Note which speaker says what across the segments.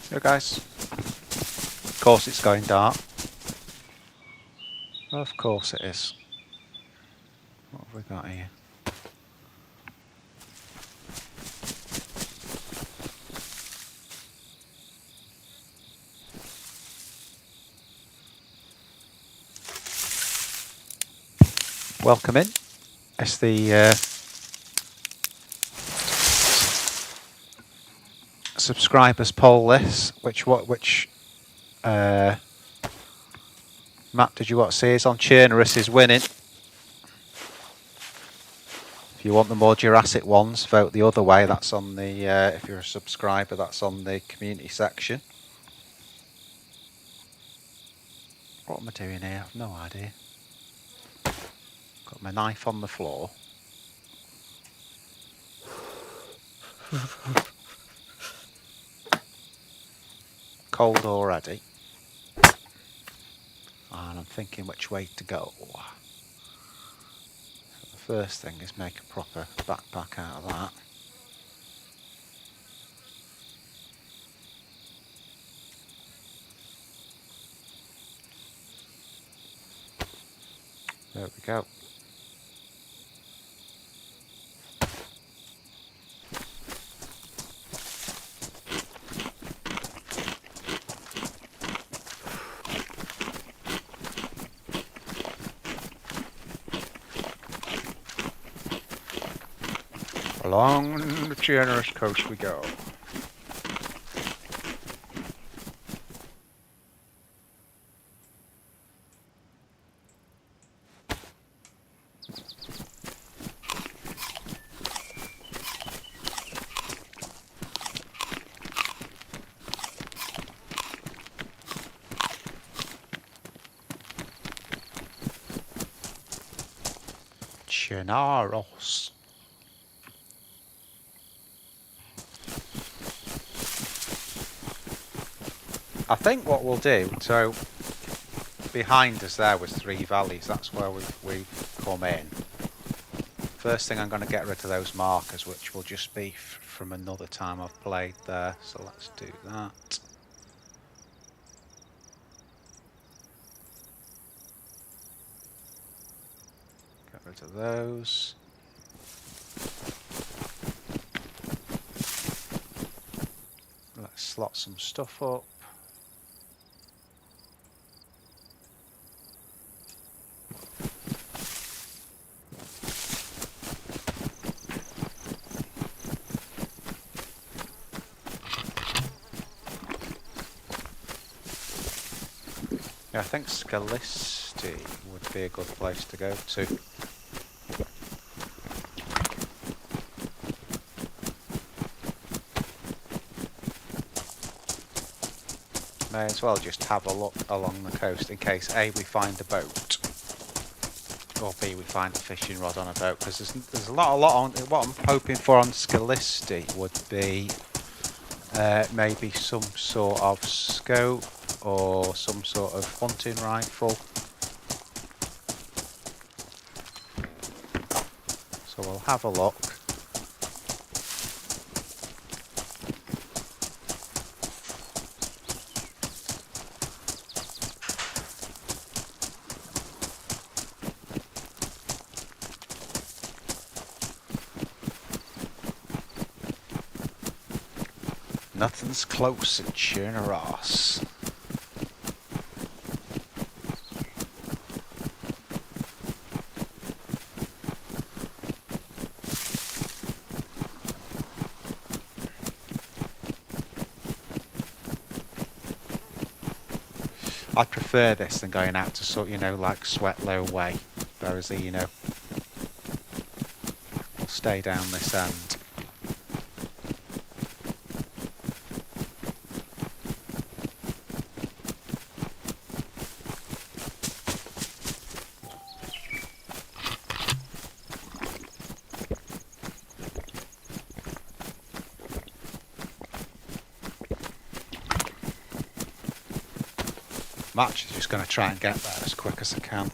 Speaker 1: So guys, of course it's going dark. Of course it is. What have we got here? Welcome in. It's the subscribers poll list. Which map did you want to see? It's on Chernarus is winning. If you want the more Jurassic ones, vote the other way. That's on the if you're a subscriber, that's on the community section. What am I doing here? I've no idea. Got my knife on the floor. Cold already. And I'm thinking which way to go. So the first thing is make a proper backpack out of that. There we go. Along the Chernarus coast we go. Chernarus. I think what we'll do, so behind us there was 3 valleys, that's where we've come in. First thing I'm going to get rid of those markers, which will just be from another time I've played there, so let's do that. Get rid of those. Let's slot some stuff up. Yeah, I think Scalisty would be a good place to go to. May as well just have a look along the coast in case A, we find a boat, or B, we find a fishing rod on a boat, because there's a lot on. What I'm hoping for on Scalisty would be maybe some sort of scope or some sort of hunting rifle. So we'll have a look. Nothing's close at Chernarus. I'd prefer this than going out to sort, you know, like Sweatlow Way. Whereas, you know, we'll stay down this end. I'm actually just going to try and get there as quick as I can.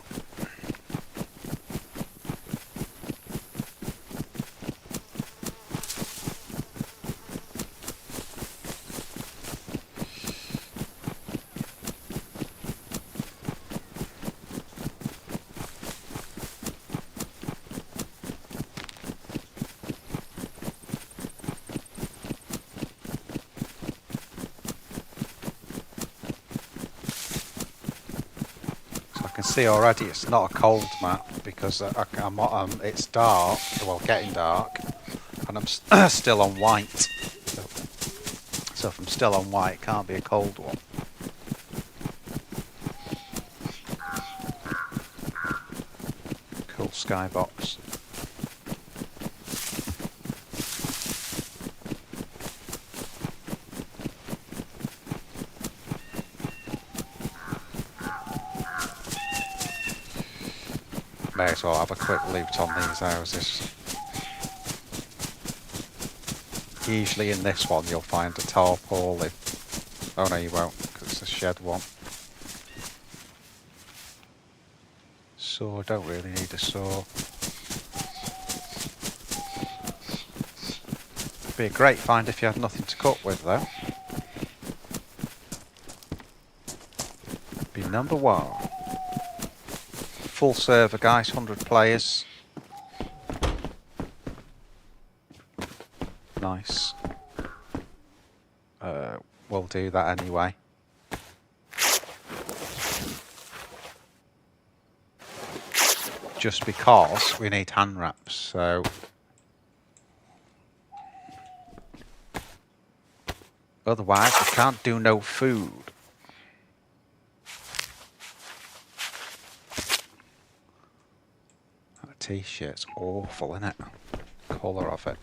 Speaker 1: can see already it's not a cold map because it's dark, well, getting dark, and I'm still on white. So if I'm still on white, it can't be a cold one. Cool skybox. May as well have a quick loot on these houses. Usually in this one you'll find a tarpaulin. Oh no, you won't, because it's a shed one. Saw, don't really need a saw. Be a great find if you had nothing to cook with though. Be number one. Full server guys, 100 players. Nice. We'll do that anyway. Just because we need hand wraps, so otherwise we can't do no food. That t-shirt's awful, isn't it? Colour of it.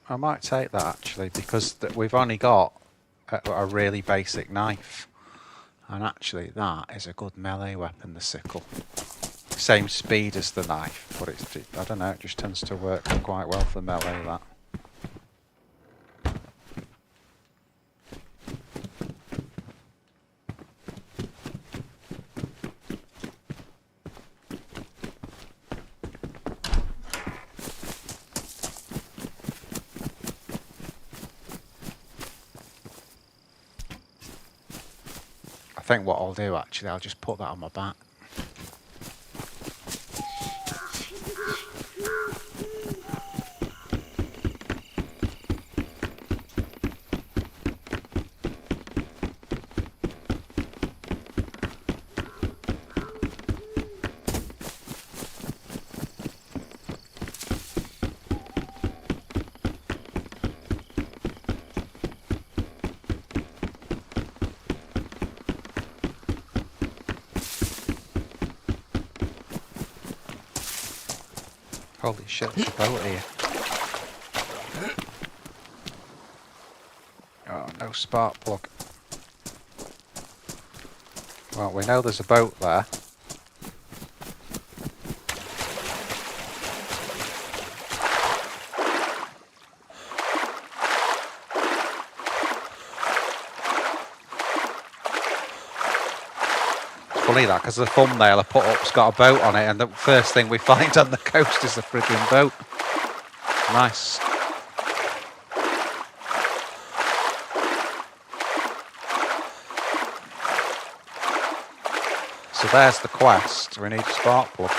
Speaker 1: I might take that actually, because we've only got a really basic knife, and actually that is a good melee weapon, the sickle. Same speed as the knife, but I don't know, it just tends to work quite well for melee, that. I think what I'll do actually, I'll just put that on my back. Holy shit, there's a boat here. Oh, no spark plug. Well, we know there's a boat there. Funny that, because the thumbnail I put up's got a boat on it, and the first thing we find on the coast is a frigging boat. Nice. So there's the quest. We need a spark plug.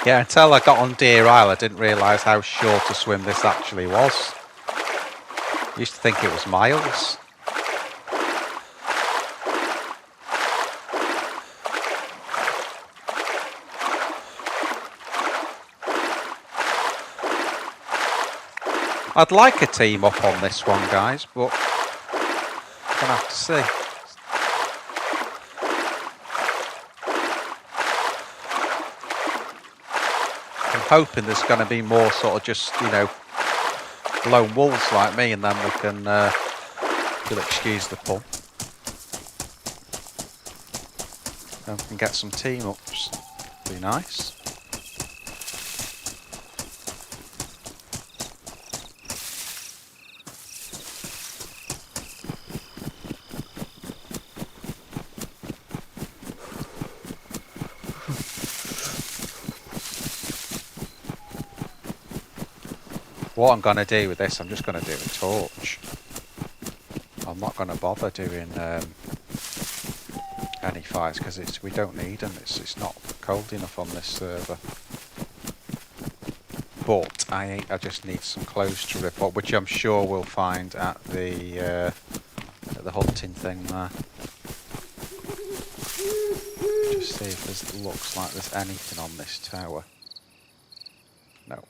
Speaker 1: Yeah, until I got on Deer Isle, I didn't realise how short a swim this actually was. Used to think it was miles. I'd like a team up on this one, guys, but I'm gonna have to see. I'm hoping there's going to be more sort of just, you know, lone wolves like me, and then we can, you'll excuse the pun, and we can get some team ups. Be nice. What I'm going to do with this, I'm just going to do a torch. I'm not going to bother doing any fires because we don't need them. It's not cold enough on this server. But I just need some clothes to rip up, which I'm sure we'll find at the hunting thing there. Just see if it looks like there's anything on this tower. No.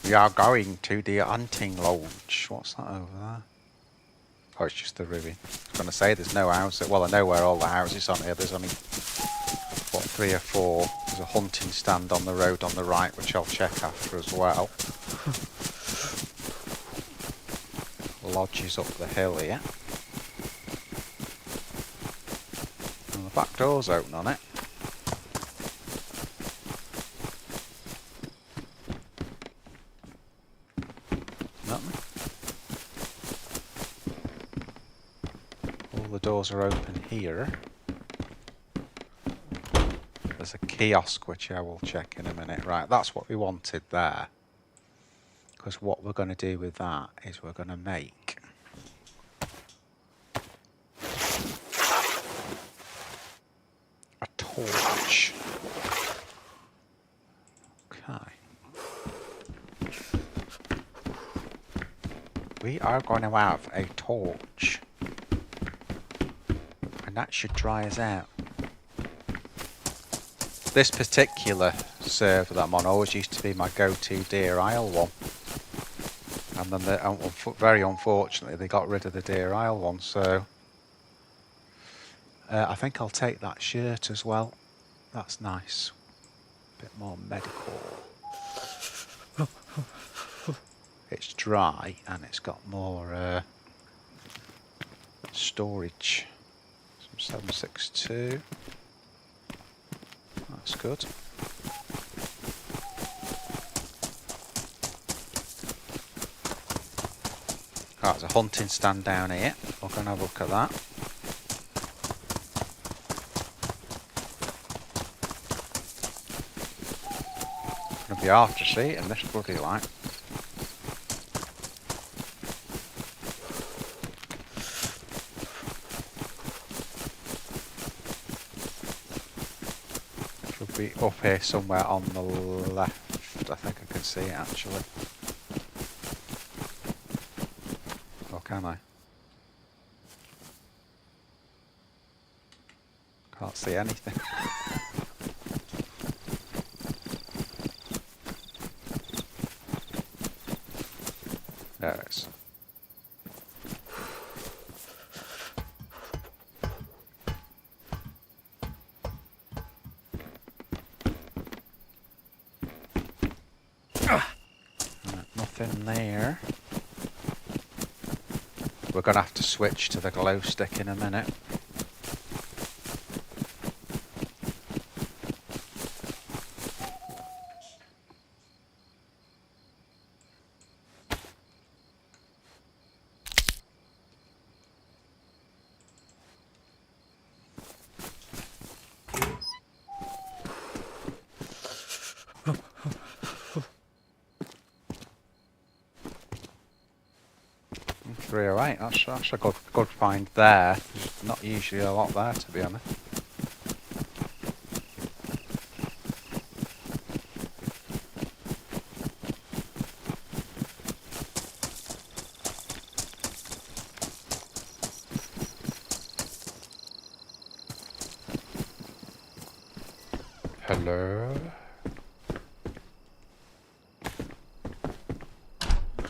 Speaker 1: We are going to the hunting lodge. What's that over there? Oh, it's just the ruin. I was going to say there's no houses. Well, I know where all the houses on here. There's only, what, 3 or 4. There's a hunting stand on the road on the right, which I'll check after as well. Lodge is up the hill here. And the back door's open on it. Doors are open here. There's a kiosk which I will check in a minute. Right, that's what we wanted there. Because what we're going to do with that is we're going to make a torch. Okay. We are going to have a torch. That should dry us out. This particular server that I'm on always used to be my go-to Deer Isle one. And then, very unfortunately, they got rid of the Deer Isle one, so... I think I'll take that shirt as well. That's nice. A bit more medical. It's dry, and it's got more storage. 762. That's good. Right, there's a hunting stand down here. We're going to have a look at that. It's going to be hard to see in this bloody light. Be up here somewhere on the left. I think I can see it actually. Or can I? Can't see anything. There it is. Nothing there. We're going to have to switch to the glow stick in a minute. 308, that's a good find there. There's not usually a lot there, to be honest. Hello?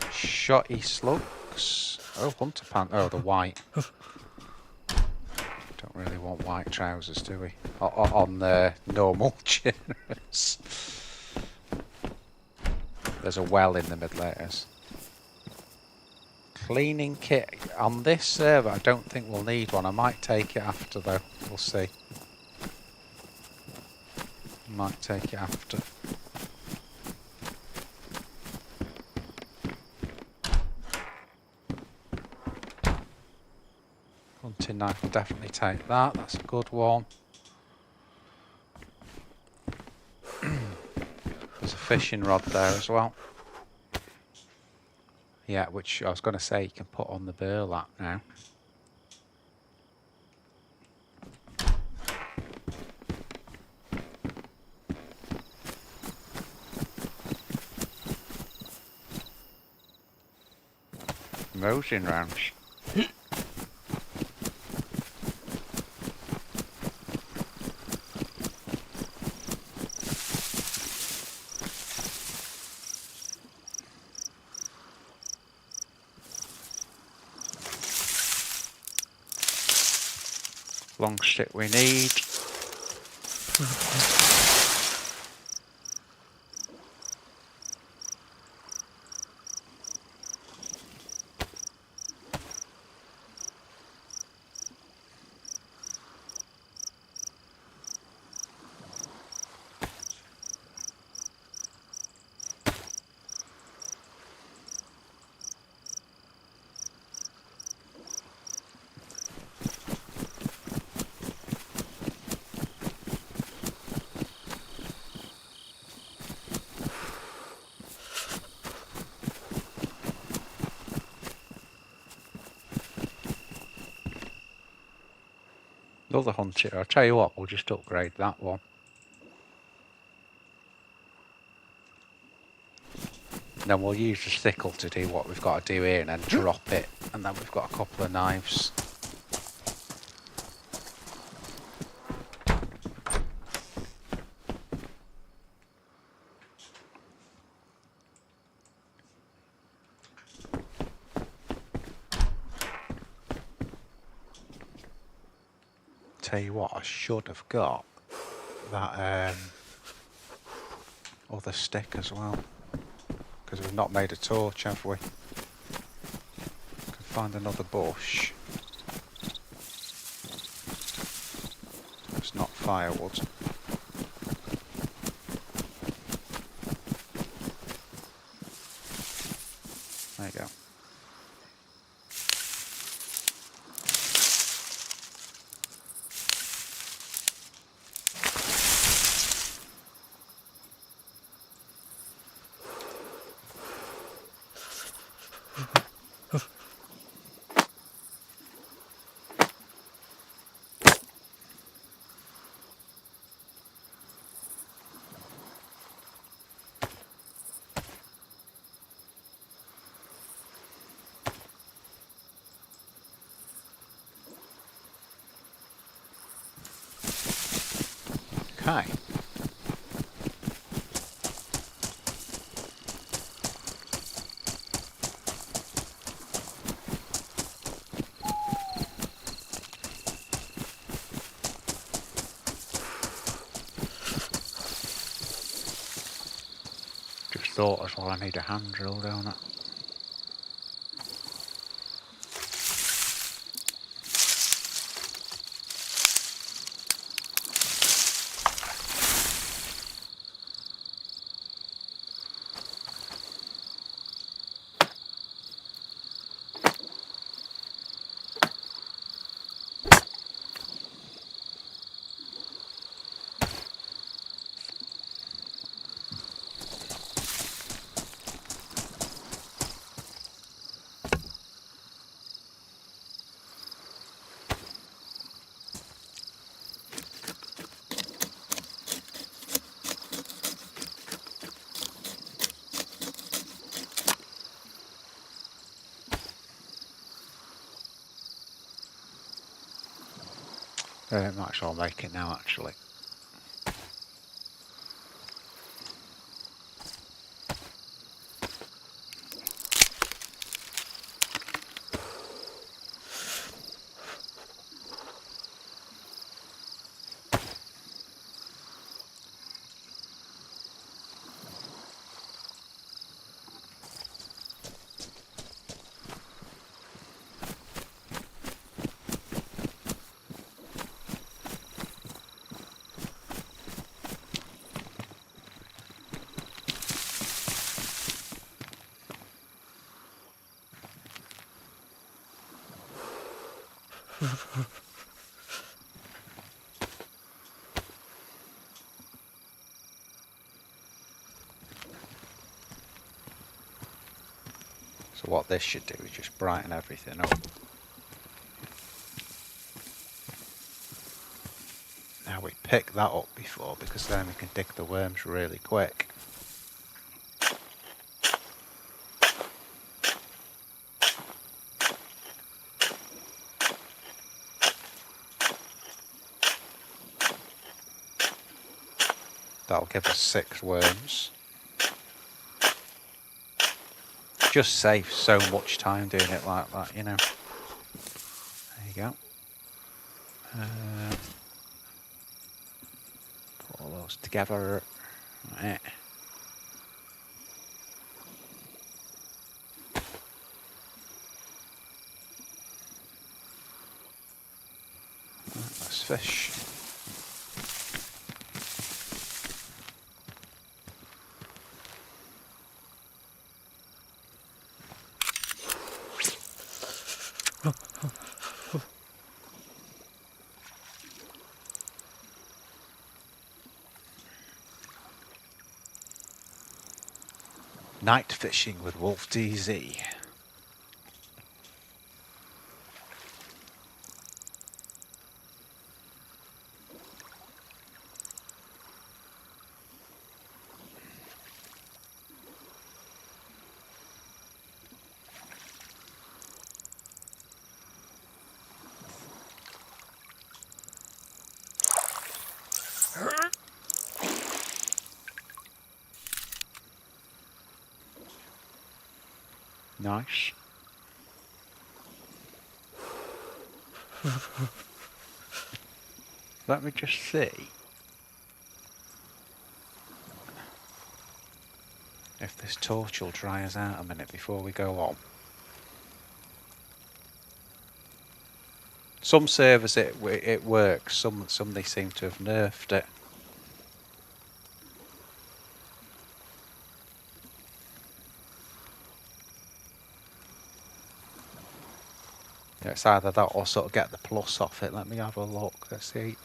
Speaker 1: Shotty slugs. Oh, hunter pant. Oh, the white. Don't really want white trousers, do we? On the normal Chernarus. There's a well in the mid-layers. Cleaning kit. On this server, I don't think we'll need one. I might take it after, though. We'll see. Might take it after. Hunting knife will definitely take that. That's a good one. There's a fishing rod there as well. Yeah, which I was going to say you can put on the burlap now. Mosing round. Long stick we need. Another hunter. I'll tell you what, we'll just upgrade that one. Then we'll use the sickle to do what we've got to do here and then drop it. And then we've got a couple of knives. Tell you what, I should have got that other stick as well, because we've not made a torch, have we? Can find another bush. It's not firewood. There you go. Okay. Just thought as well I need a hand drill, don't I? Might as well make it now, actually. So what this should do is just brighten everything up. Now we pick that up before, because then we can dig the worms really quick. That'll give us 6 worms. Just saves so much time doing it like that, you know. There you go. Put all those together. Right. Let's fish. Night fishing with Wolff DayZ. Nice. Let me just see if this torch will dry us out a minute before we go on. Some servers it works, some they seem to have nerfed it. It's either that or sort of get the plus off it. Let me have a look. Let's see.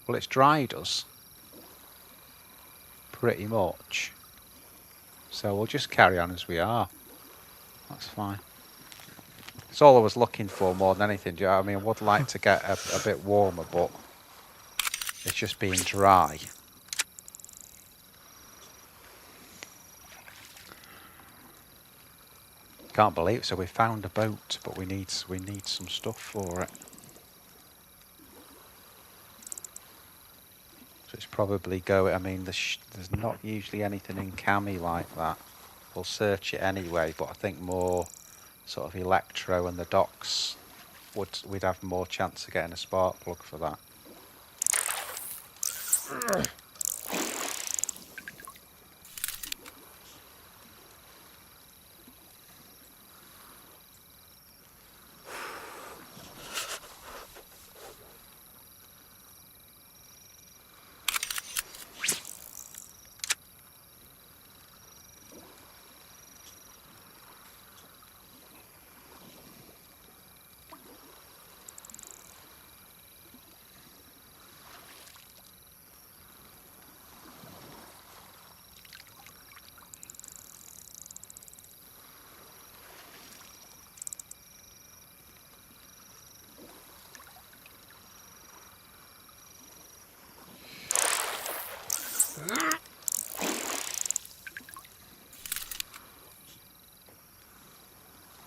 Speaker 1: Well, it's dried us pretty much. So we'll just carry on as we are. That's fine. It's all I was looking for more than anything. Do you know what I mean? I would like to get a bit warmer, but it's just being dry. Can't believe it. So we found a boat, but we need some stuff for it. So it's probably I mean, there's not usually anything in Cami like that. We'll search it anyway, but I think more sort of Elektro and the docks we'd have more chance of getting a spark plug for that.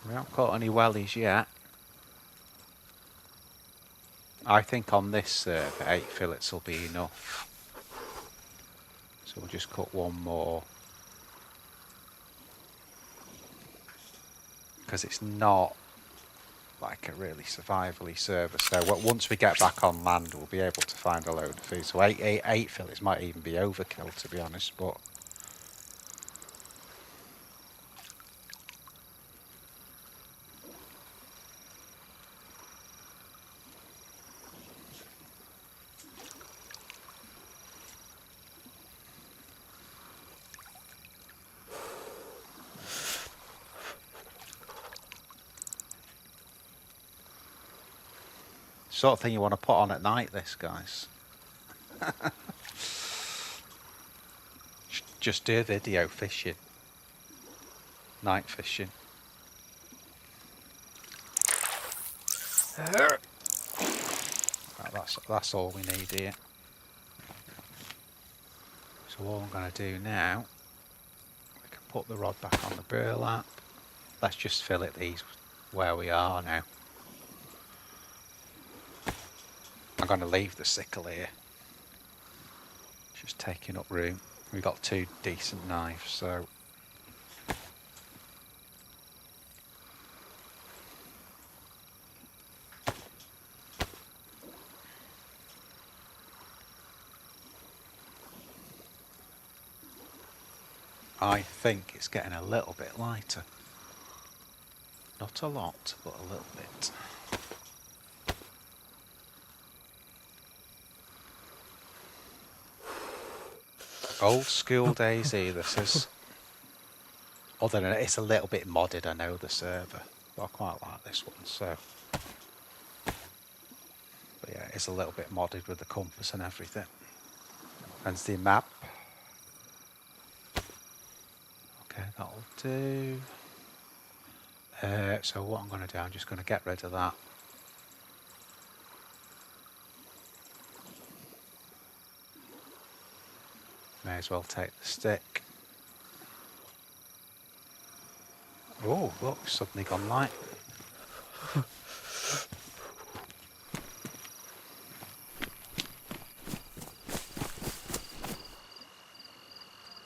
Speaker 1: We haven't caught any wellies yet. I think on this server 8 fillets will be enough. So we'll just cut one more. Because it's not like a really survivally server. So once we get back on land, we'll be able to find a load of food. So 8 fillets might even be overkill, to be honest, but sort of thing you want to put on at night, this, guys. Just do a video fishing. Night fishing. Right, that's all we need here. So all I'm going to do now, we can put the rod back on the burlap. Let's just fillet these where we are now. I'm going to leave the sickle here. Just taking up room. We've got 2 decent knives, so I think it's getting a little bit lighter. Not a lot, but a little bit. Old school DayZ, this is. Other than it's a little bit modded, I know, the server. But I quite like this one, so. But yeah, it's a little bit modded with the compass and everything. And the map. Okay, that'll do. So what I'm going to do, I'm just going to get rid of that. May as well take the stick. Oh, look, it's suddenly gone light.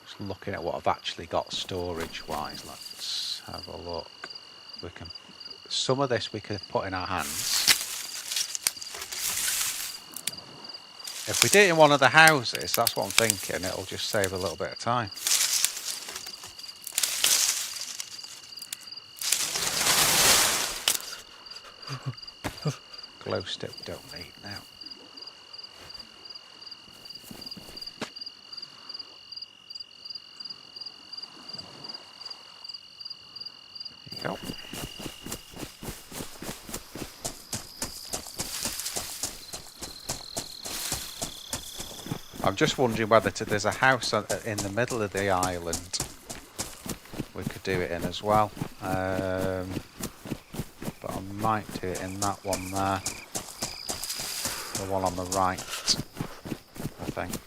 Speaker 1: Just looking at what I've actually got storage-wise. Let's have a look. We can. Some of this we could put in our hands. If we do it in one of the houses, that's what I'm thinking, it'll just save a little bit of time. Glow stick we don't need now. There you go. I'm just wondering whether there's a house in the middle of the island we could do it in as well. But I might do it in that one there. The one on the right, I think.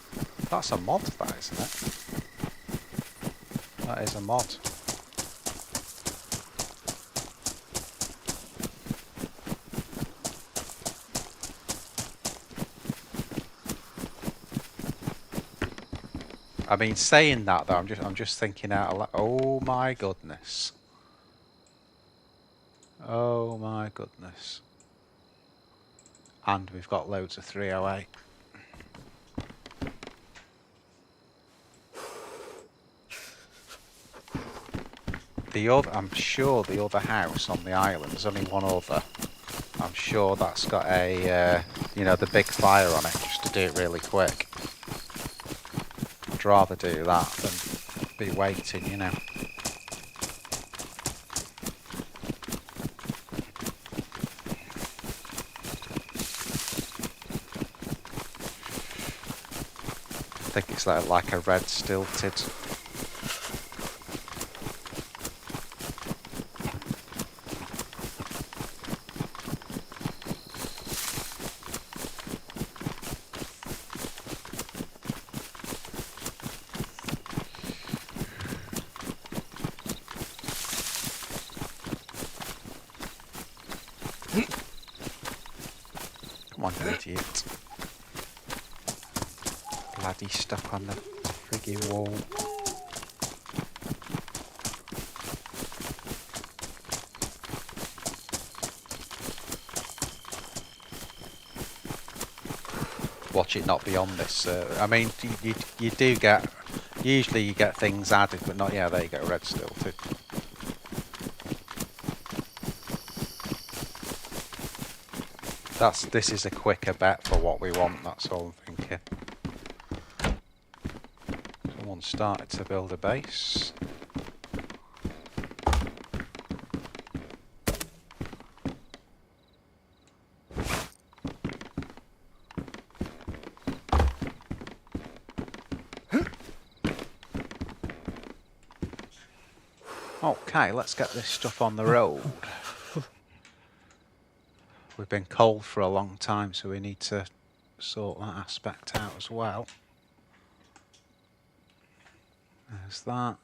Speaker 1: That's a mod, that, isn't it? That is a mod. I mean, saying that though, I'm just thinking out loud. Oh my goodness. Oh my goodness. And we've got loads of 308. I'm sure the other house on the island, there's only one other. I'm sure that's got a, you know, the big fire on it, just to do it really quick. I'd rather do that than be waiting, you know. I think it's like a red stilted. Come on, you idiot. Bloody stuck on the frigging wall. Watch it not be on this. I mean, you do get... Usually you get things added, but not... Yeah, there you go, red still too. This is a quicker bet for what we want, that's all I'm thinking. Someone started to build a base. Okay, let's get this stuff on the road. We've been cold for a long time, so we need to sort that aspect out as well. There's that.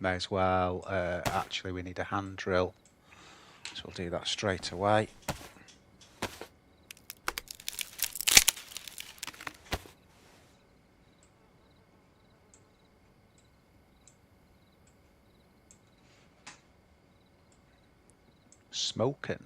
Speaker 1: May as well, actually we need a hand drill, so we'll do that straight away. Smoking.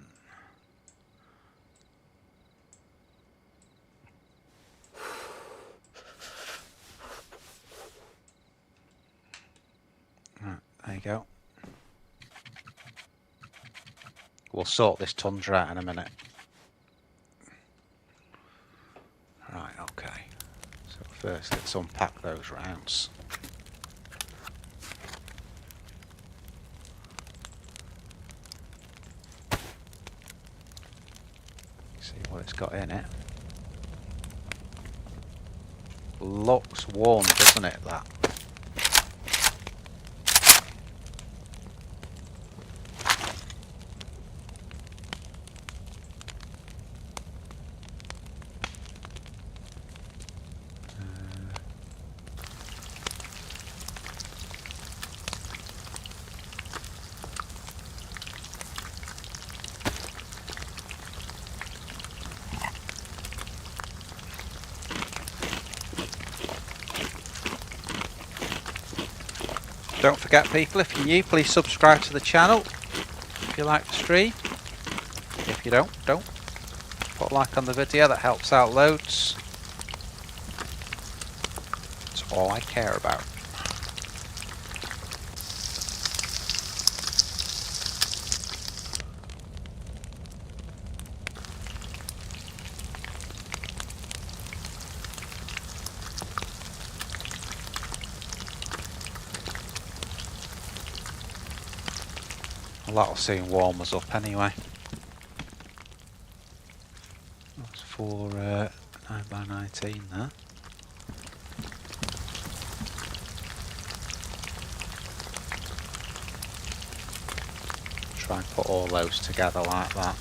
Speaker 1: Right, there you go. We'll sort this Tundra out in a minute. Right, okay. So first let's unpack those rounds. See what it's got in it. Looks warm, doesn't it, that? Don't forget, people, if you're new, please subscribe to the channel if you like the stream. If you don't. Put a like on the video, that helps out loads. That's all I care about. That'll soon warm us up anyway. That's for 9x19 there. Try and put all those together like that.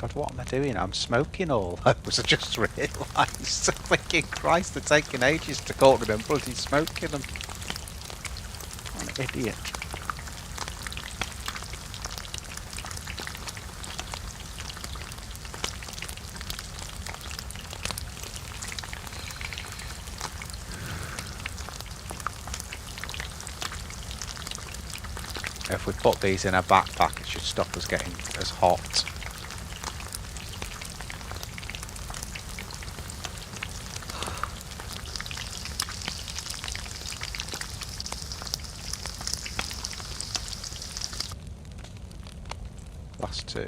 Speaker 1: God, what am I doing? I'm smoking all those. I just realised. Thinking, Christ, they're taking ages to cook them and bloody smoking them. What an idiot. If we put these in a backpack, it should stop us getting as hot. to.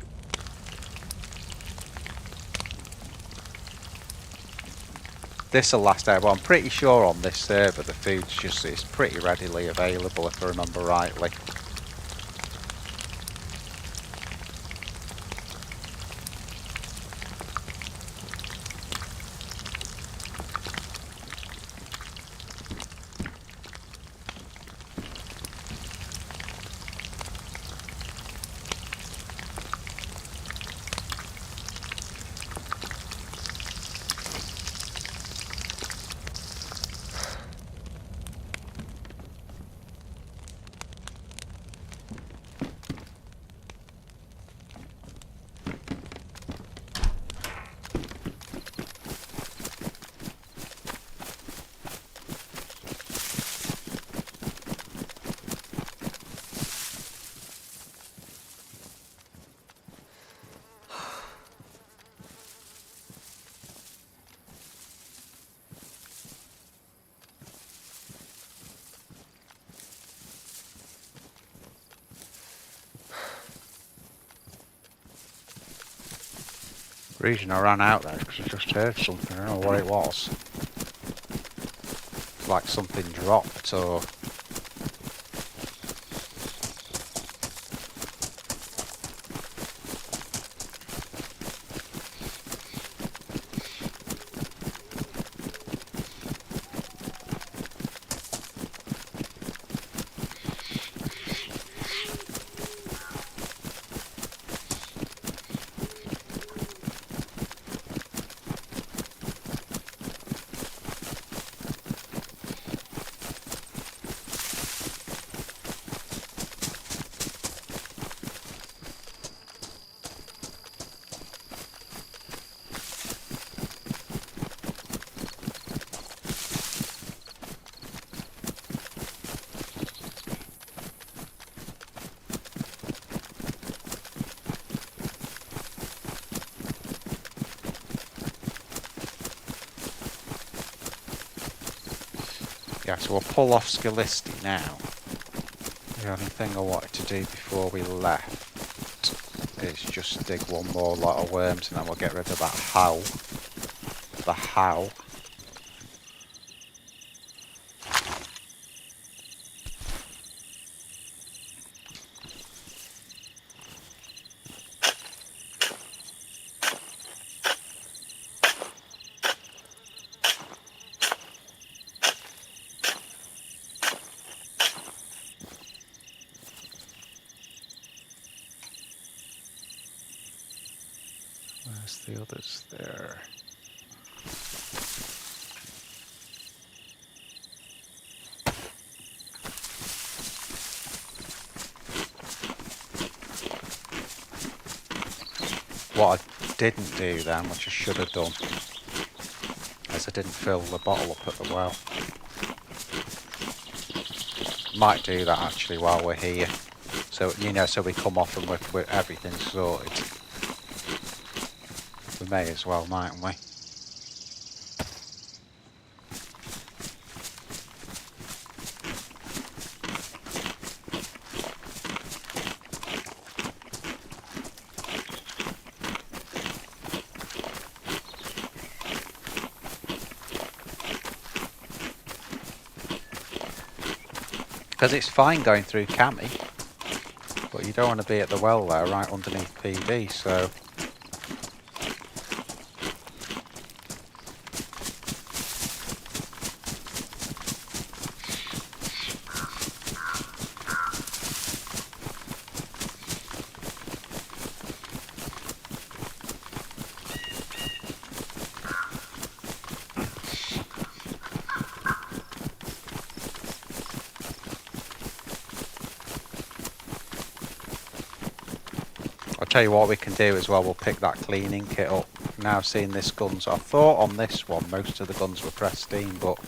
Speaker 1: This'll last out, but I'm pretty sure on this server the food's just, it's pretty readily available if I remember rightly. The reason I ran out there because I just heard something, I don't know what it was. It's like something dropped or... Yeah, so we'll pull off Scalisty now. The only thing I wanted to do before we left is just dig one more lot of worms and then we'll get rid of that howl. The howl. Where's the others there? What I didn't do then, which I should have done, is I didn't fill the bottle up at the well. Might do that actually while we're here. So, you know, so we come off and we're everything's sorted. We may as well, mightn't we? Because it's fine going through Cami, but you don't want to be at the well there, right underneath PD, so... Tell you what we can do as well, we'll pick that cleaning kit up. Now seeing this gun's, I thought on this one most of the guns were pristine, but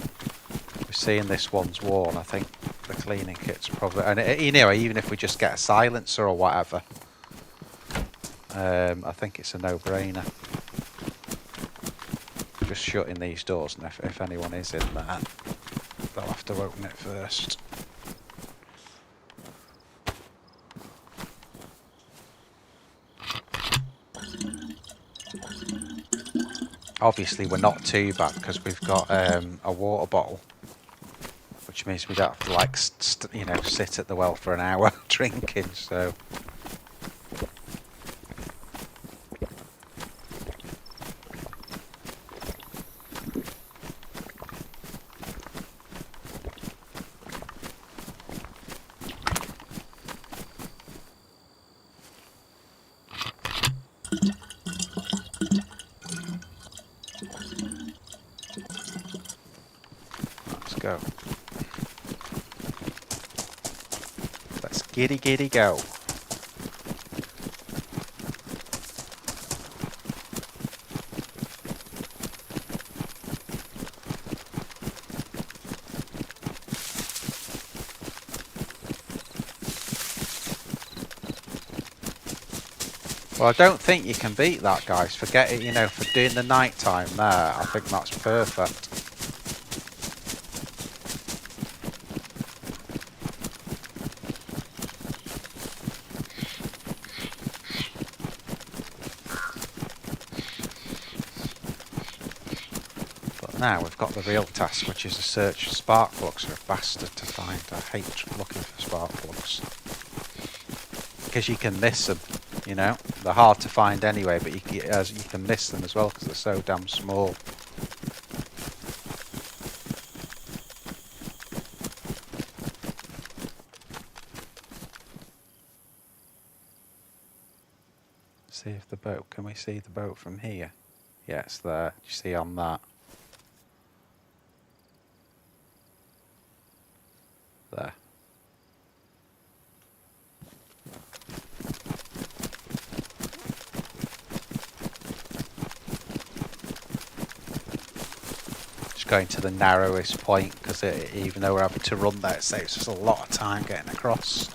Speaker 1: we're seeing this one's worn. I think the cleaning kit's probably, and you know, even if we just get a silencer or whatever, I think it's a no-brainer. Just shutting these doors, and if anyone is in there, they'll have to open it first. Obviously we're not too bad because we've got a water bottle, which means we don't have to like you know, sit at the well for an hour drinking. So let's go. Let's giddy go. Well, I don't think you can beat that, guys. Forget it, you know, for doing the night time there. I think that's perfect. But now we've got the real task, which is to search for spark plugs. You're a bastard to find. I hate looking for spark plugs. Because you can miss them, you know. They're hard to find anyway, but you can miss them as well because they're so damn small. See if the boat, can we see the boat from here? Yeah, it's there. You see on that? There. Going to the narrowest point because even though we're having to run there, it saves us a lot of time getting across.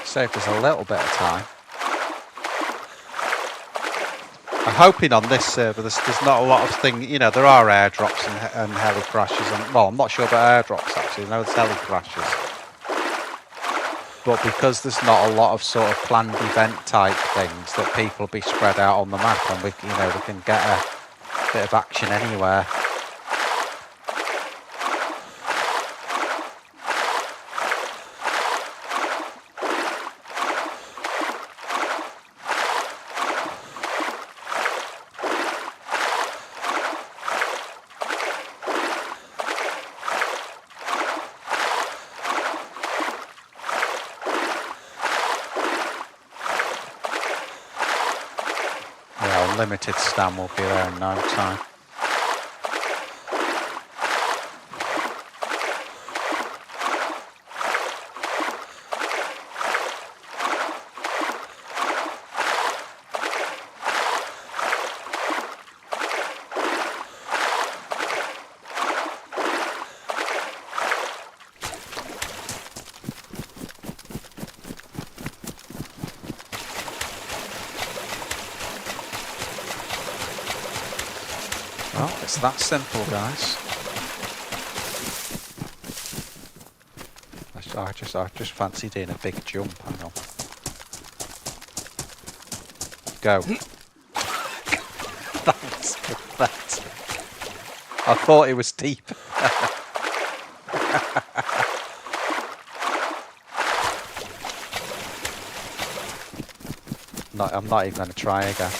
Speaker 1: Saved us a little bit of time. I'm hoping on this server there's not a lot of things, you know, there are airdrops and heli crashes, and well, I'm not sure about airdrops actually, I know there's heli crashes. But because there's not a lot of sort of planned event type things, that people will be spread out on the map and we can get a bit of action anywhere. Unlimited stam will be there in no time. Oh, it's that simple, guys. I just fancy doing a big jump. Hang on. Go. That was pathetic. I thought it was deep. I'm not even going to try again.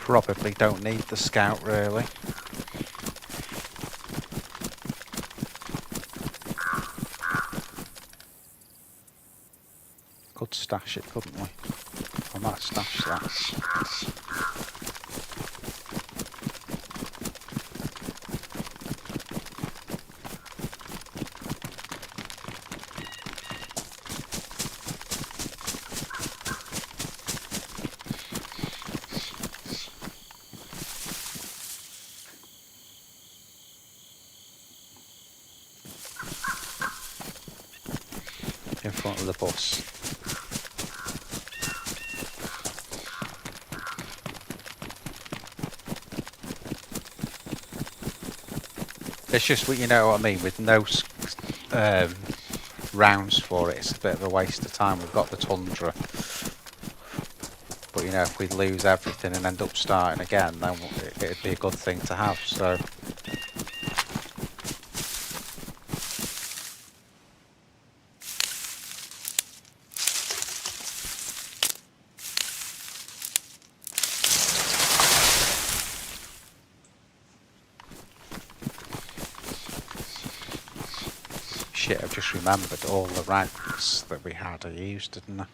Speaker 1: Probably don't need the scout, really. Could stash it, couldn't we? I might stash that. In front of the bus. It's just, you know what I mean, with no rounds for it, it's a bit of a waste of time. We've got the Tundra. But you know, if we lose everything and end up starting again, then it'd be a good thing to have, so... Shit, I've just remembered all the ranks that we had I used, didn't I?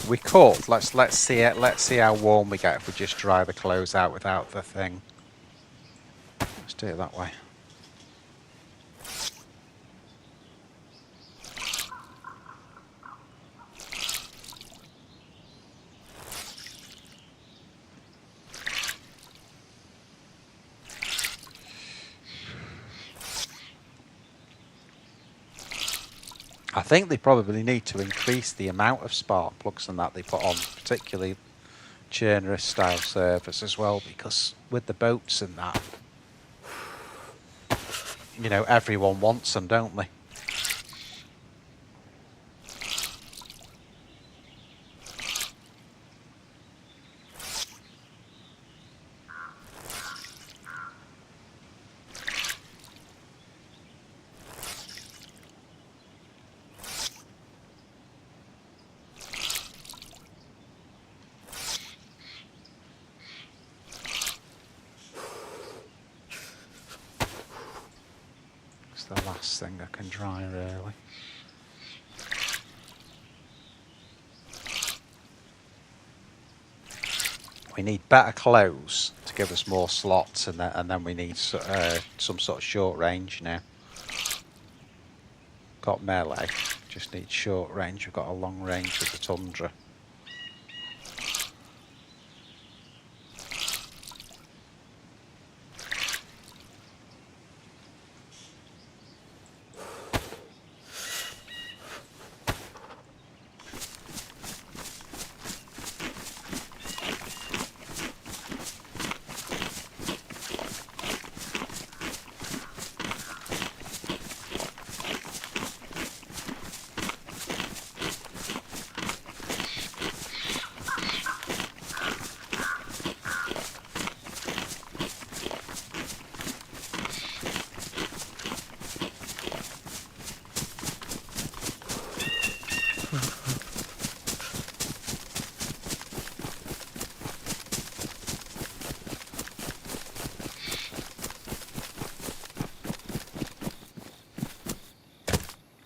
Speaker 1: We could. Let's see it. Let's see how warm we get if we just dry the clothes out without the thing. Let's do it that way. I think they probably need to increase the amount of spark plugs and that they put on, particularly Chernarus style servers as well, because with the boats and that, you know, everyone wants them, don't they? The last thing I can dry, really. We need better clothes to give us more slots, and then we need some sort of short range now. Got melee, just need short range. We've got a long range with the Tundra.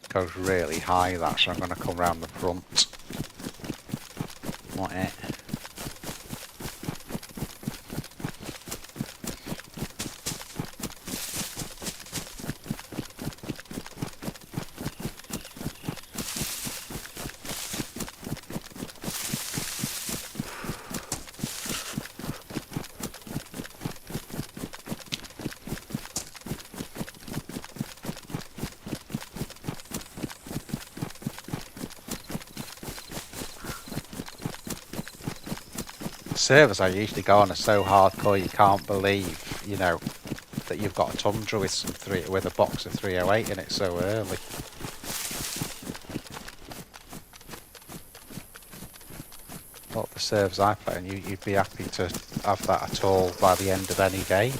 Speaker 1: Goes really high that, so I'm going to come round the front. What it? Servers I usually go on are so hardcore you can't believe, you know, that you've got a Tundra with with a box of 308 in it so early. Not the servers I play, and you'd be happy to have that at all by the end of any game.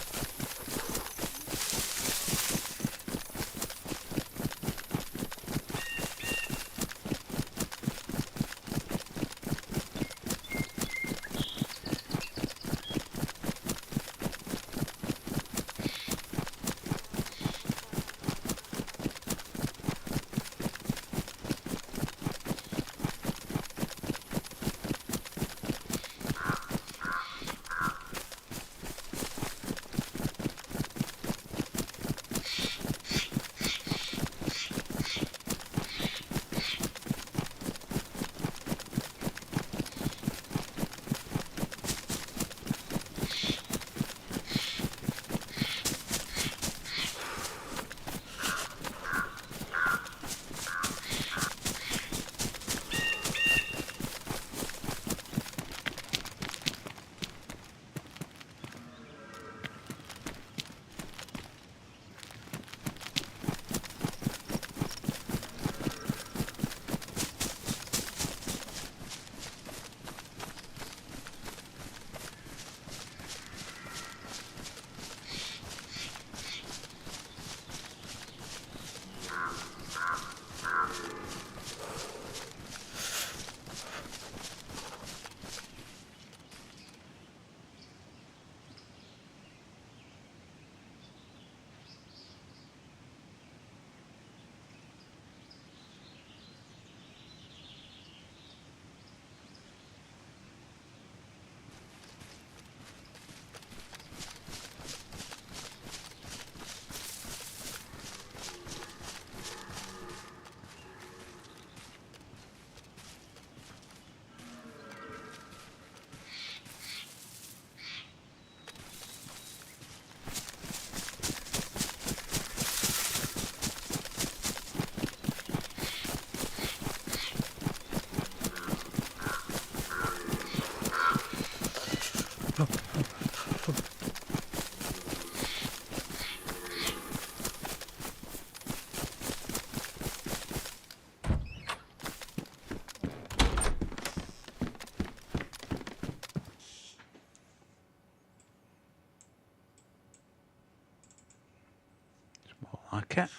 Speaker 1: Like it.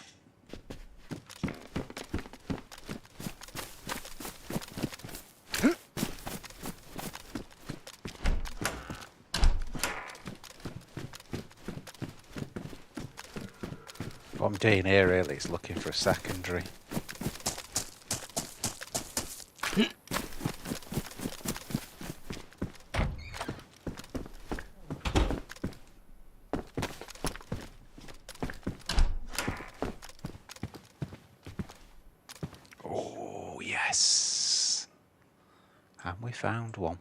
Speaker 1: What I'm doing here really is looking for a secondary. Oh yes, and we found one.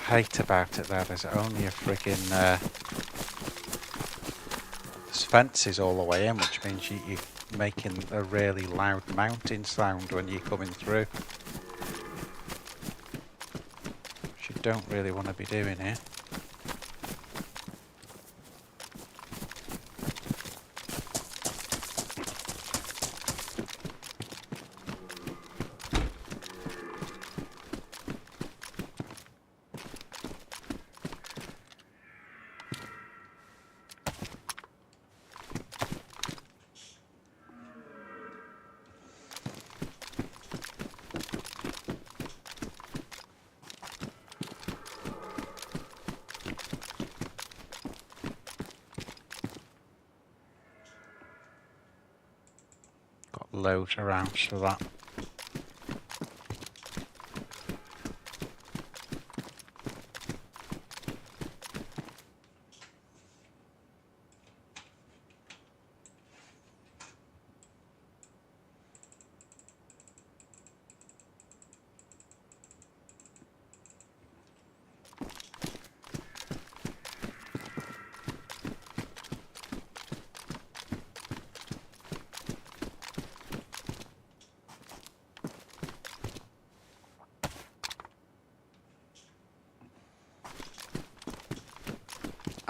Speaker 1: hate about it there, there's only a friggin' there's fences all the way in, which means you're making a really loud mounting sound when you're coming through. Which you don't really want to be doing here. Loads of rounds for that.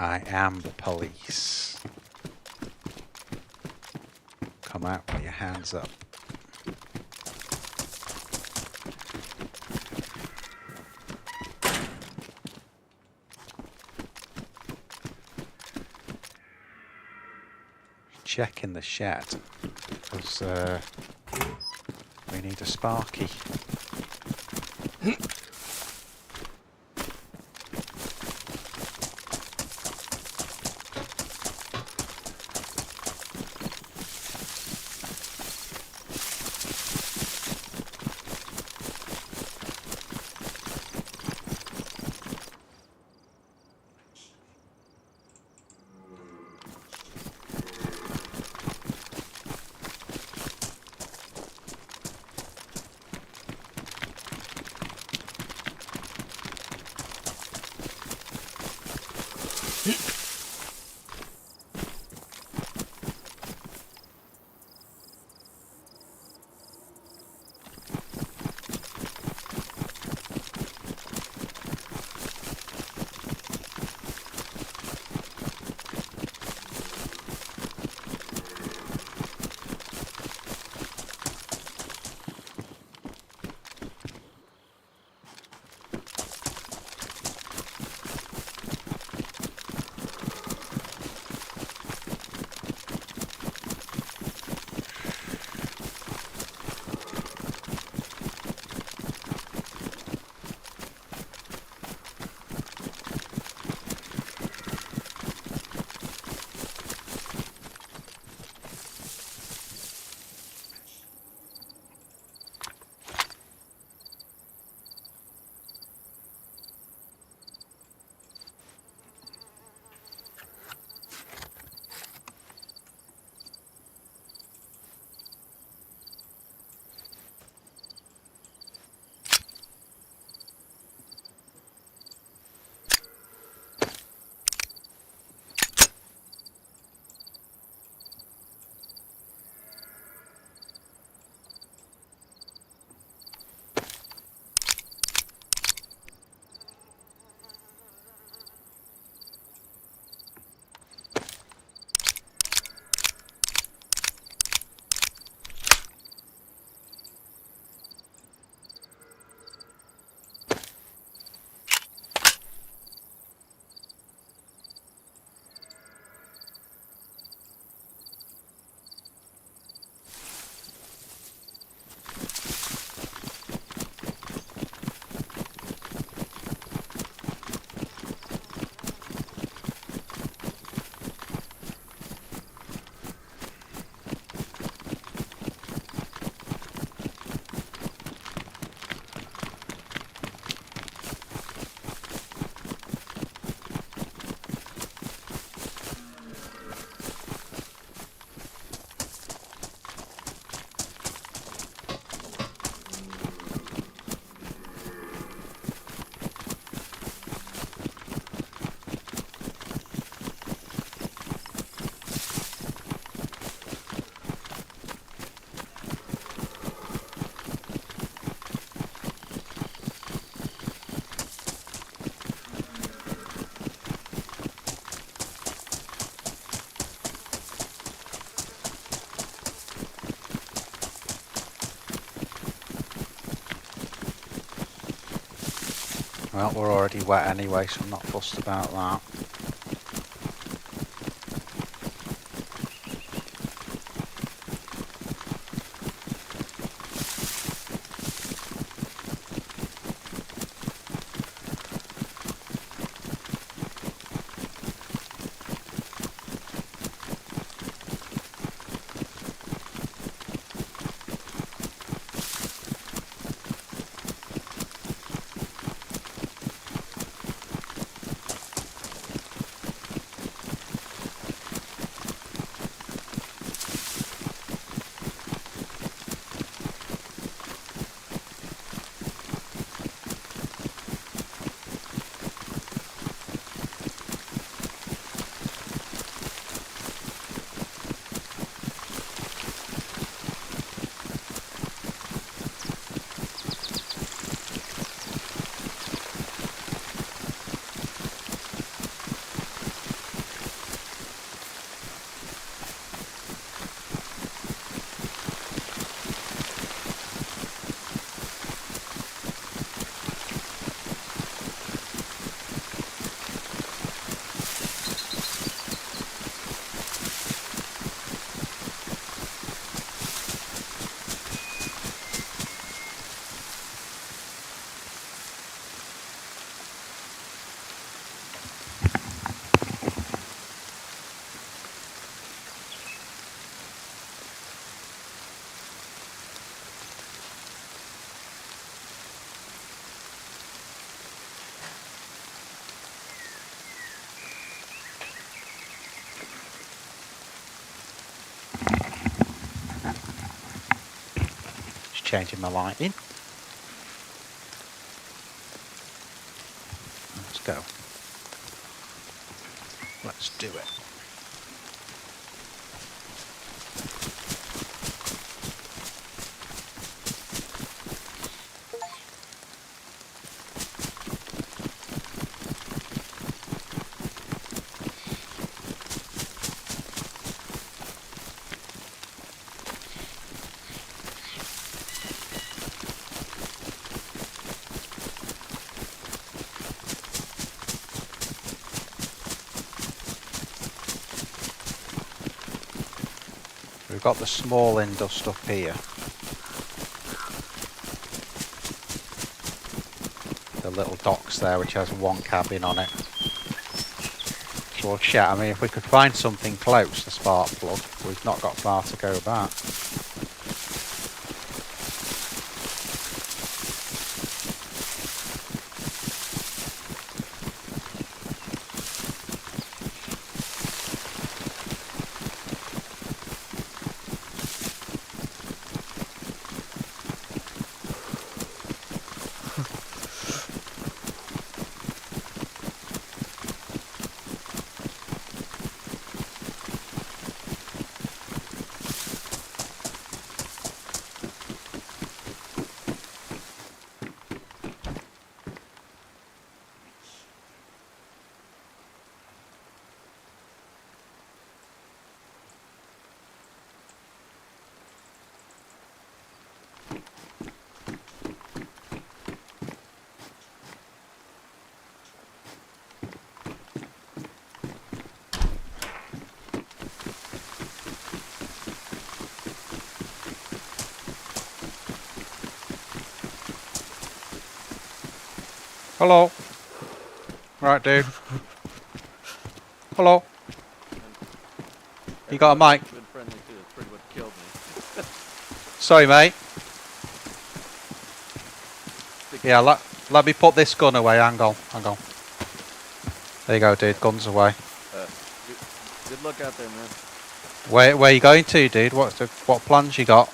Speaker 1: I am the police. Come out with your hands up. Check in the shed, because we need a Sparky. Well, we're already wet anyway, so I'm not fussed about that. Just changing my lighting. Let's go. Let's do it. We've got the small indust up here. The little docks there which has one cabin on it. So I mean, if we could find something close to spark plug, we've not got far to go back. Hello. Right, dude. Hello. You got a mic? Sorry, mate. Yeah, let me put this gun away. Hang on. There you go, dude. Gun's away.
Speaker 2: Good luck out there, man.
Speaker 1: Where you going to, dude? What plans you got?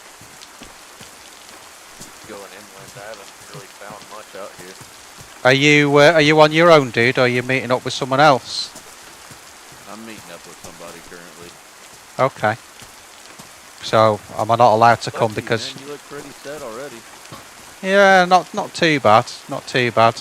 Speaker 2: Going inland. I haven't really found much out here.
Speaker 1: Are you on your own, dude, or are you meeting up with someone else?
Speaker 2: I'm meeting up with somebody currently.
Speaker 1: Okay. So, am I not allowed to come because...
Speaker 2: Man, you look pretty set already.
Speaker 1: Yeah, not too bad. Not too bad.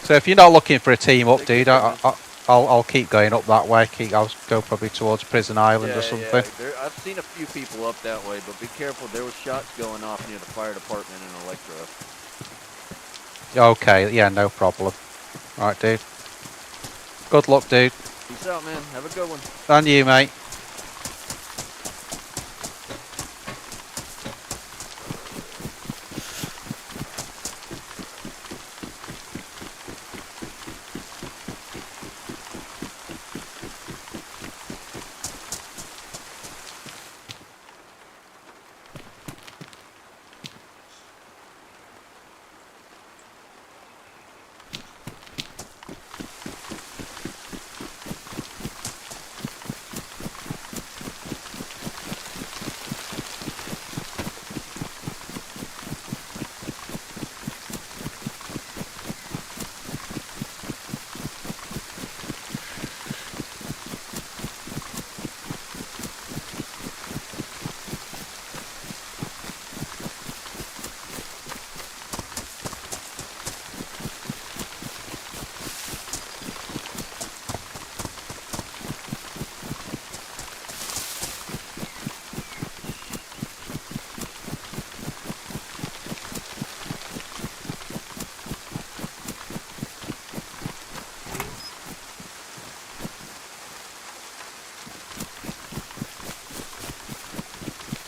Speaker 1: So if you're not looking for a team up, dude, I'll keep going up that way. I'll go probably towards Prison Island or something.
Speaker 2: Yeah, I've seen a few people up that way, but be careful. There was shots going off near the fire department in Elektro.
Speaker 1: Okay, yeah, no problem. Alright, dude. Good luck, dude.
Speaker 2: Peace out, man. Have a good one.
Speaker 1: And you, mate.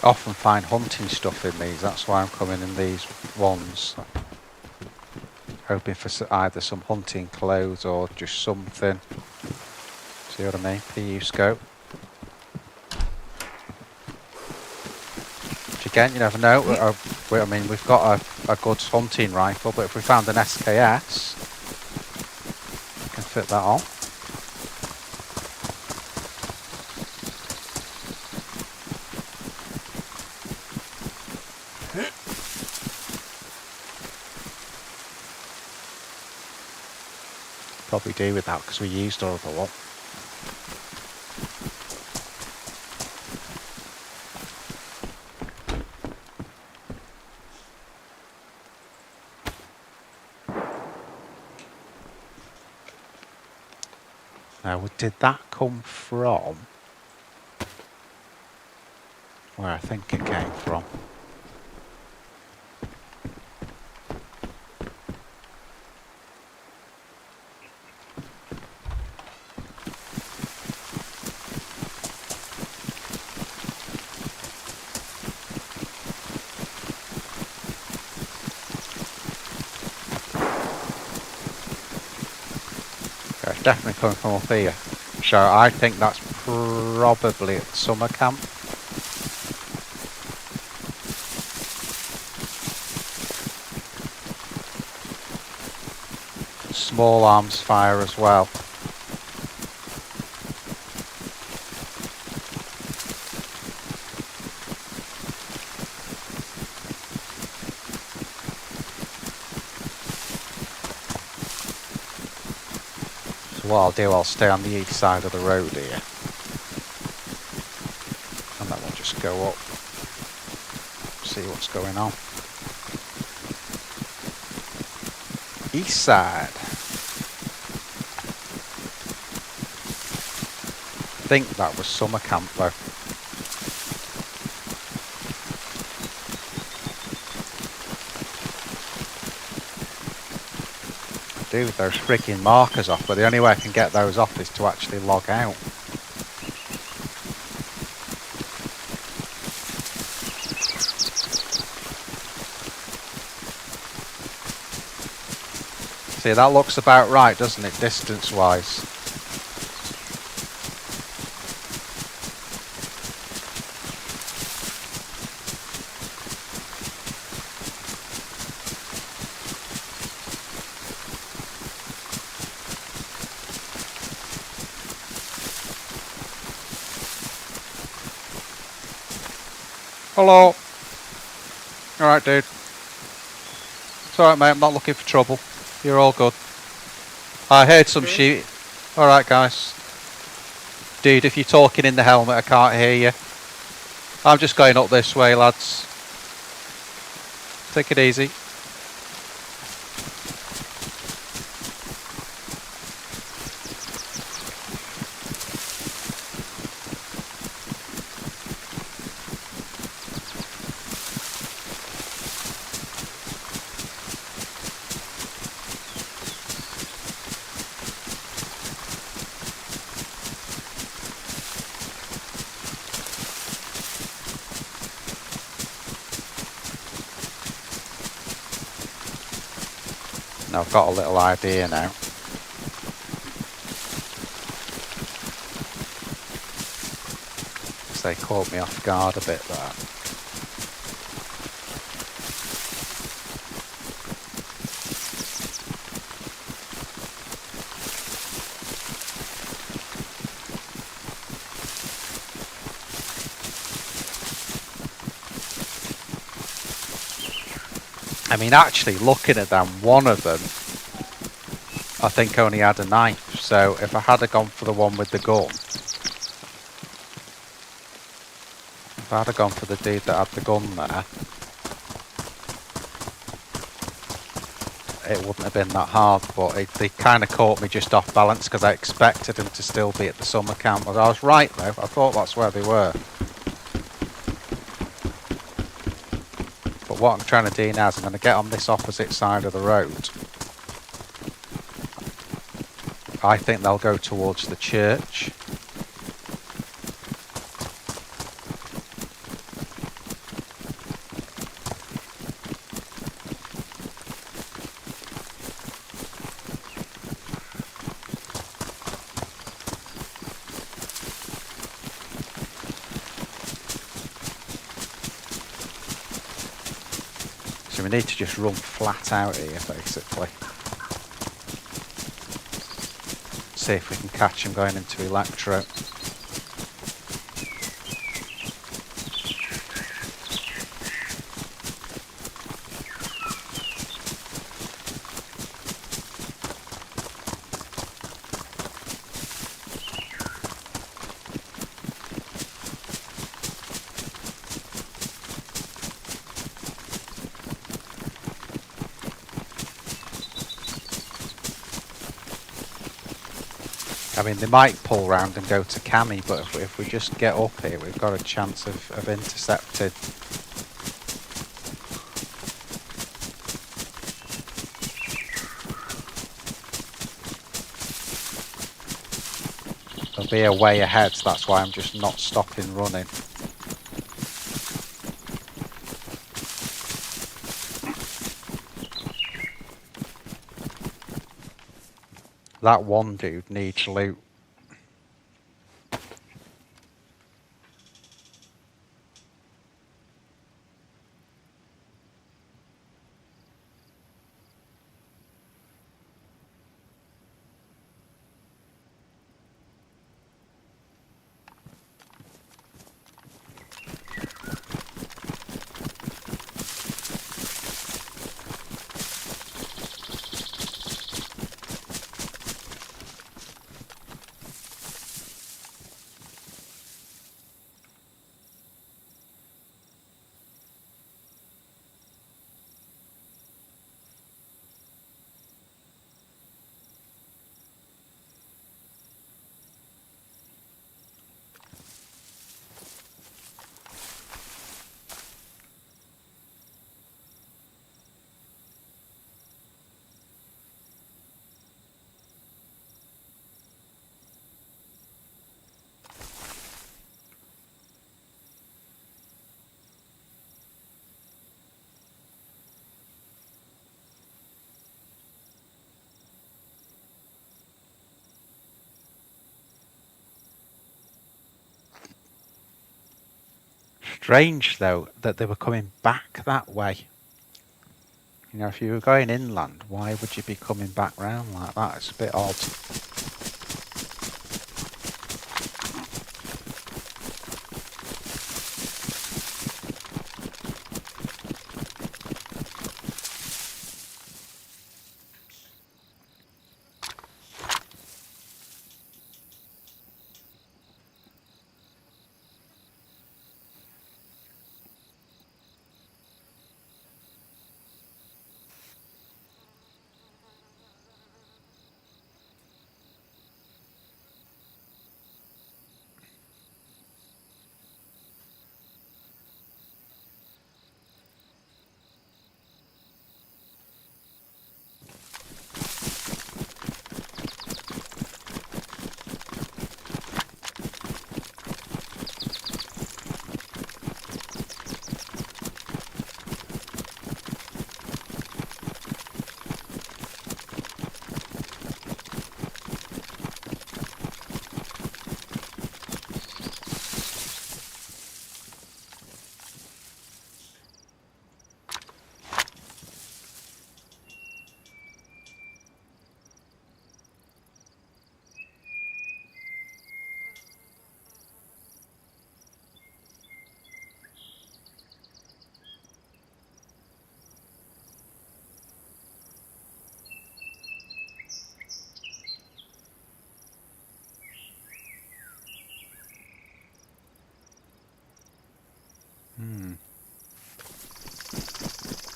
Speaker 1: Often find hunting stuff in these, that's why I'm coming in these ones. Hoping for either some hunting clothes or just something. See what I mean? PU scope. Which again, you never know. I mean, we've got a good hunting rifle, but if we found an SKS, we can fit that on. Probably do with that because we used all of the lot. Now, did that come from where I think it came from? It's definitely coming from up here. So I think that's probably at summer camp. Small arms fire as well. What I'll do, I'll stay on the east side of the road here. And then we'll just go up. See what's going on. East side. I think that was summer camp though. Do with those freaking markers off, but the only way I can get those off is to actually log out. See, that looks about right, doesn't it, distance-wise? Hello. Alright, dude. It's alright, mate. I'm not looking for trouble. You're all good. I heard some shooting. Alright, guys. Dude, if you're talking in the helmet, I can't hear you. I'm just going up this way, lads. Take it easy. Now I've got a little idea now. They caught me off guard a bit there. I mean, actually looking at them, one of them I think only had a knife, so if I had gone for the one with the gun, if I had gone for the dude that had the gun there, it wouldn't have been that hard, but they kind of caught me just off balance because I expected them to still be at the summer camp. But I was right though, I thought that's where they were. But what I'm trying to do now is I'm going to get on this opposite side of the road. I think they'll go towards the church. So we need to just run flat out here, basically. See if we can catch him going into Elektro. I mean, they might pull round and go to Cami, but if we just get up here, we've got a chance of intercepting. They'll be a way ahead, so that's why I'm just not stopping running. That one dude needs loot. Strange, though, that they were coming back that way. You know, if you were going inland, why would you be coming back round like that? It's a bit odd.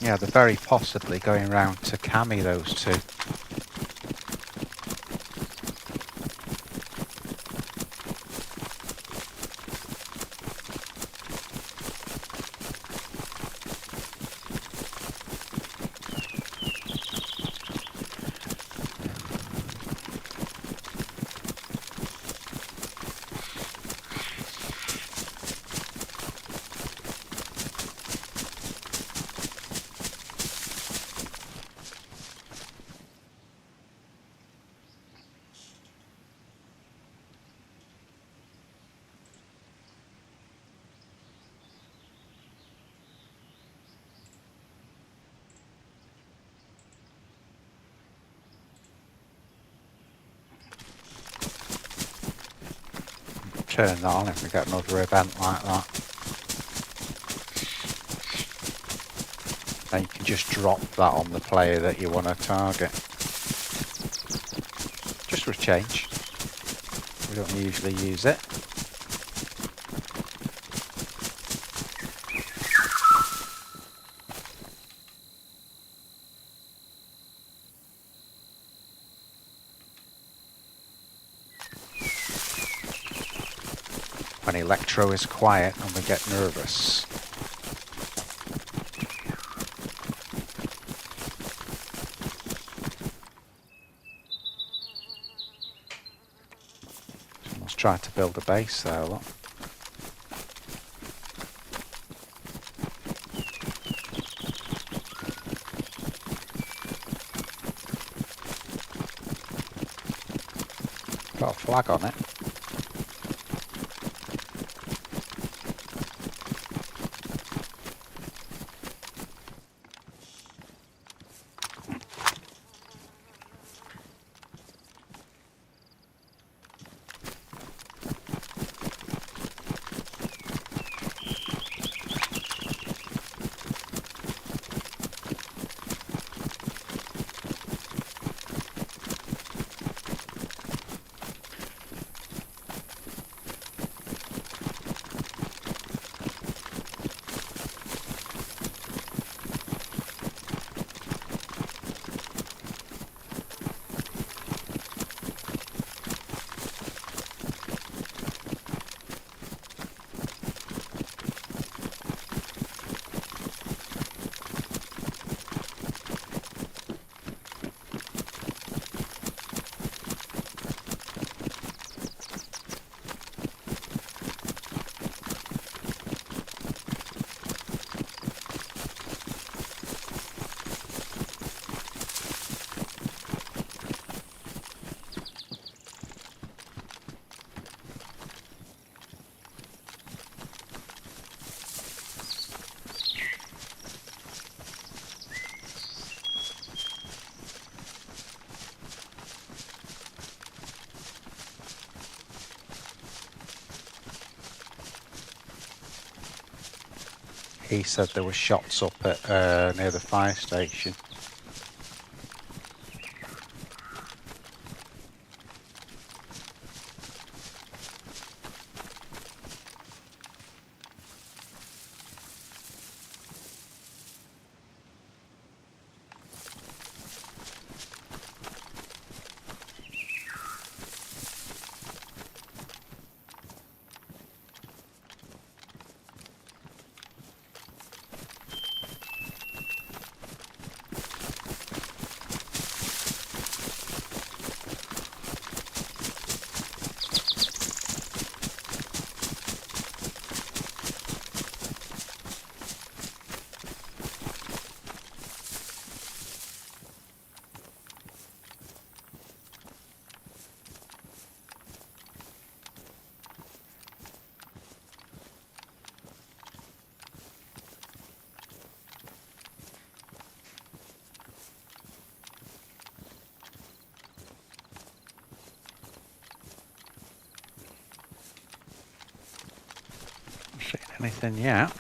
Speaker 1: Yeah, they're very possibly going round to cammy those two. Turn that on if we get another event like that. Then you can just drop that on the player that you want to target. Just for a change. We don't usually use it. When Elektro is quiet and we get nervous. Someone's tried to build a base there, look. Got a flag on it. He said there were shots up at near the fire station. Anything yet?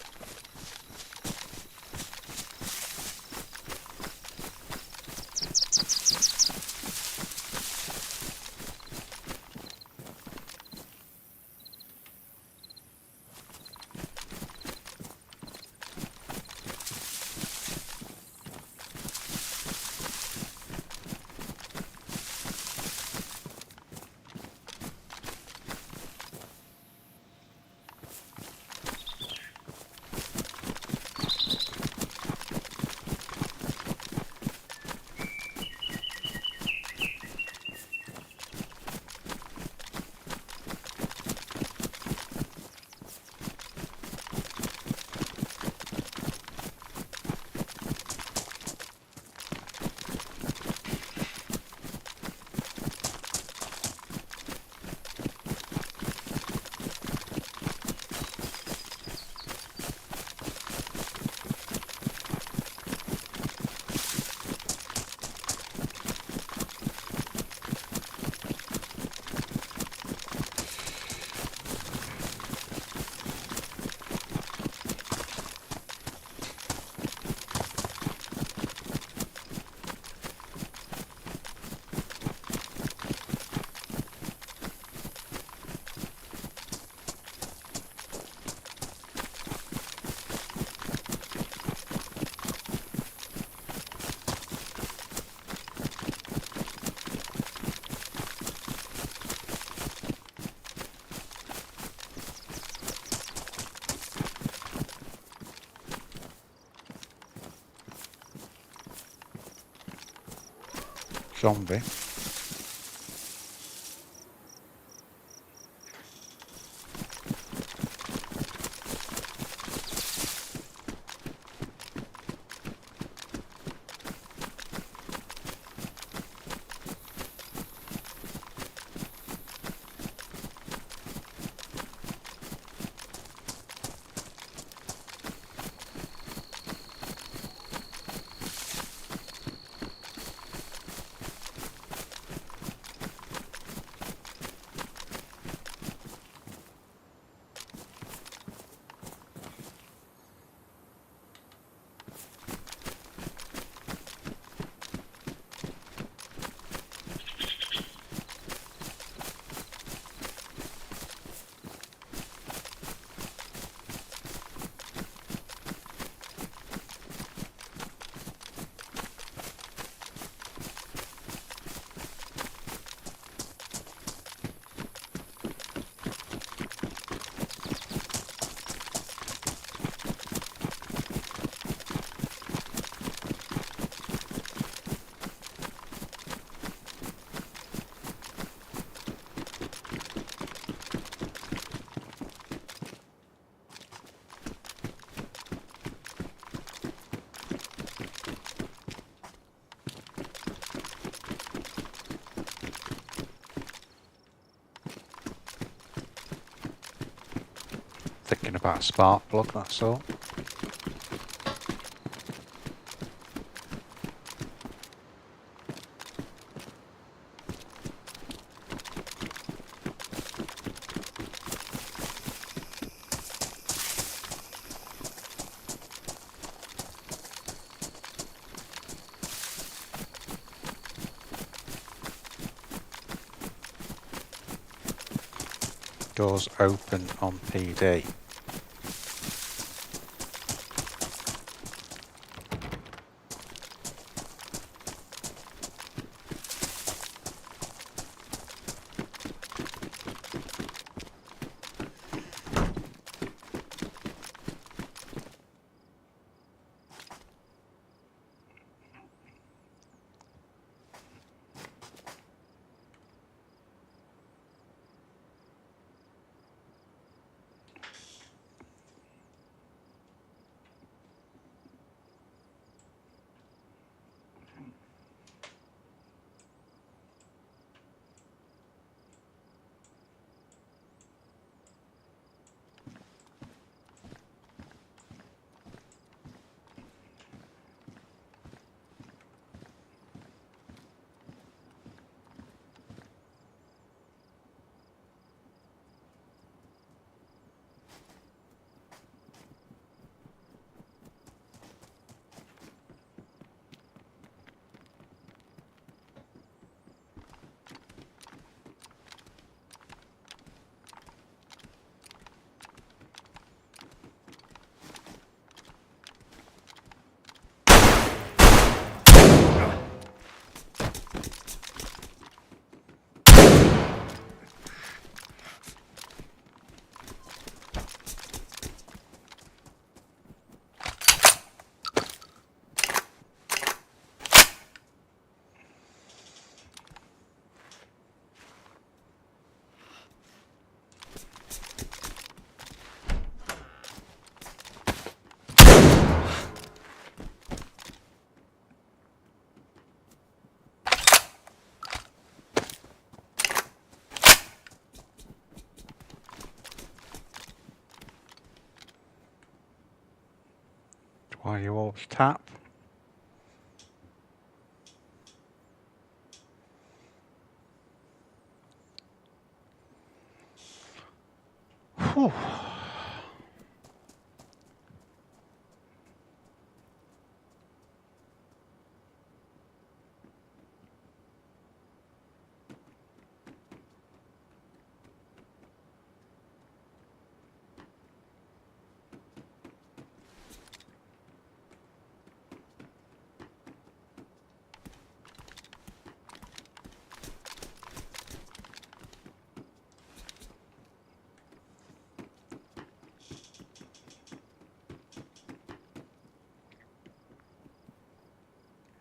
Speaker 1: Zombie. Thinking about a spark plug, that's all. Doors open on PD. Why you always tap? Whew.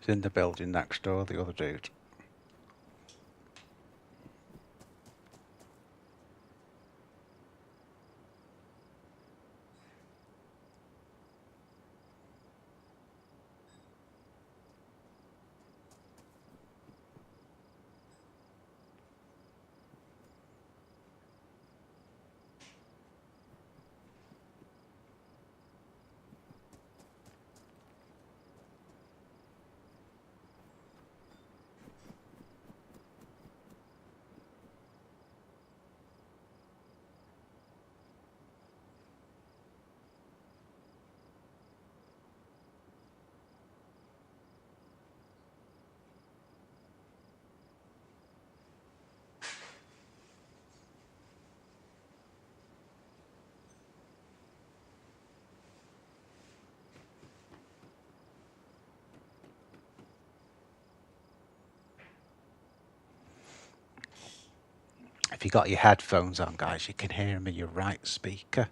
Speaker 1: He's in the building next door, the other dude. If you got your headphones on, guys, you can hear them in your right speaker.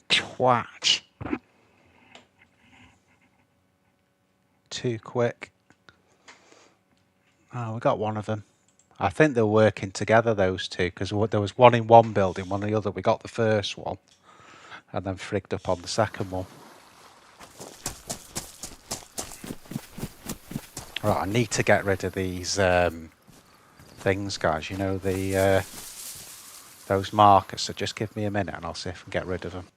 Speaker 1: Twat. Too quick. Oh, we got one of them. I think they're working together, those two, because there was one in one building, one in the other. We got the first one, and then frigged up on the second one. Right, I need to get rid of these things, guys. You know, those markers. So just give me a minute, and I'll see if I can get rid of them.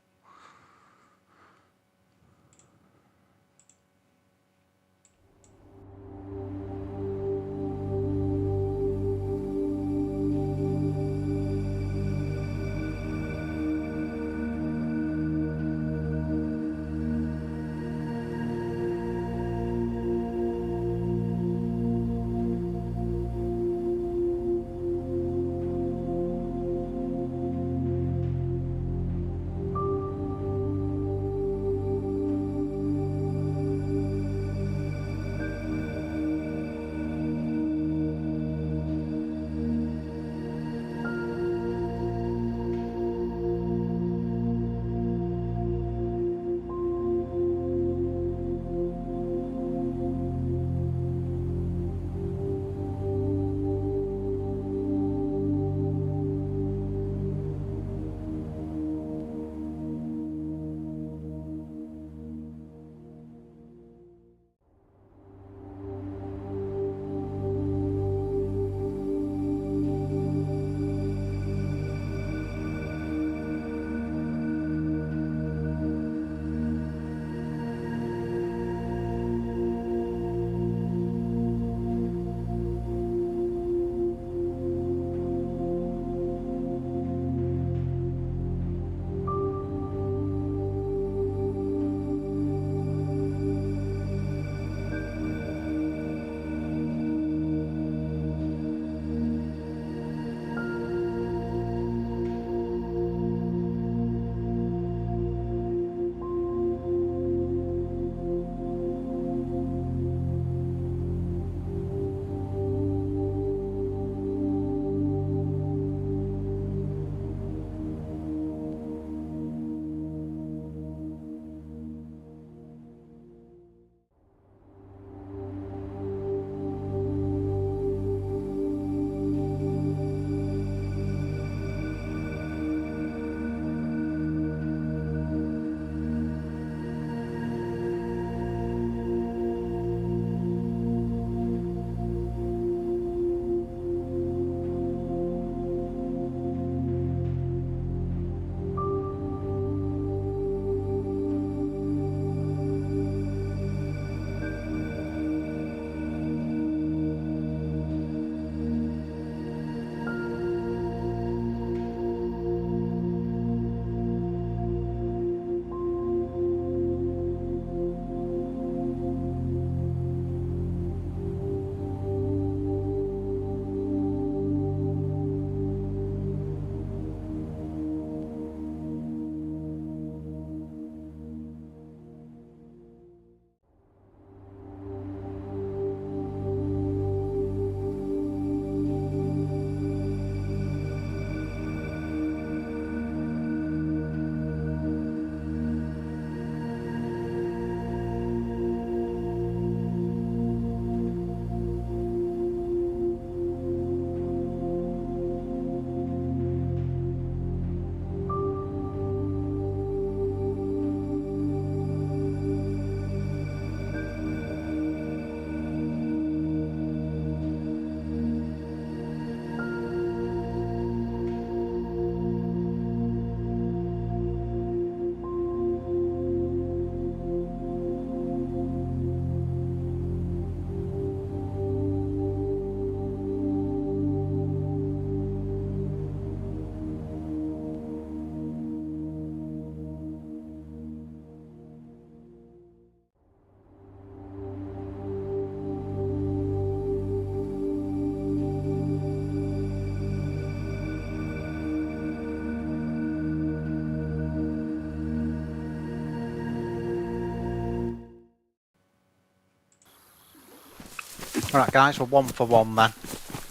Speaker 1: Alright guys, we're 1 for 1 then.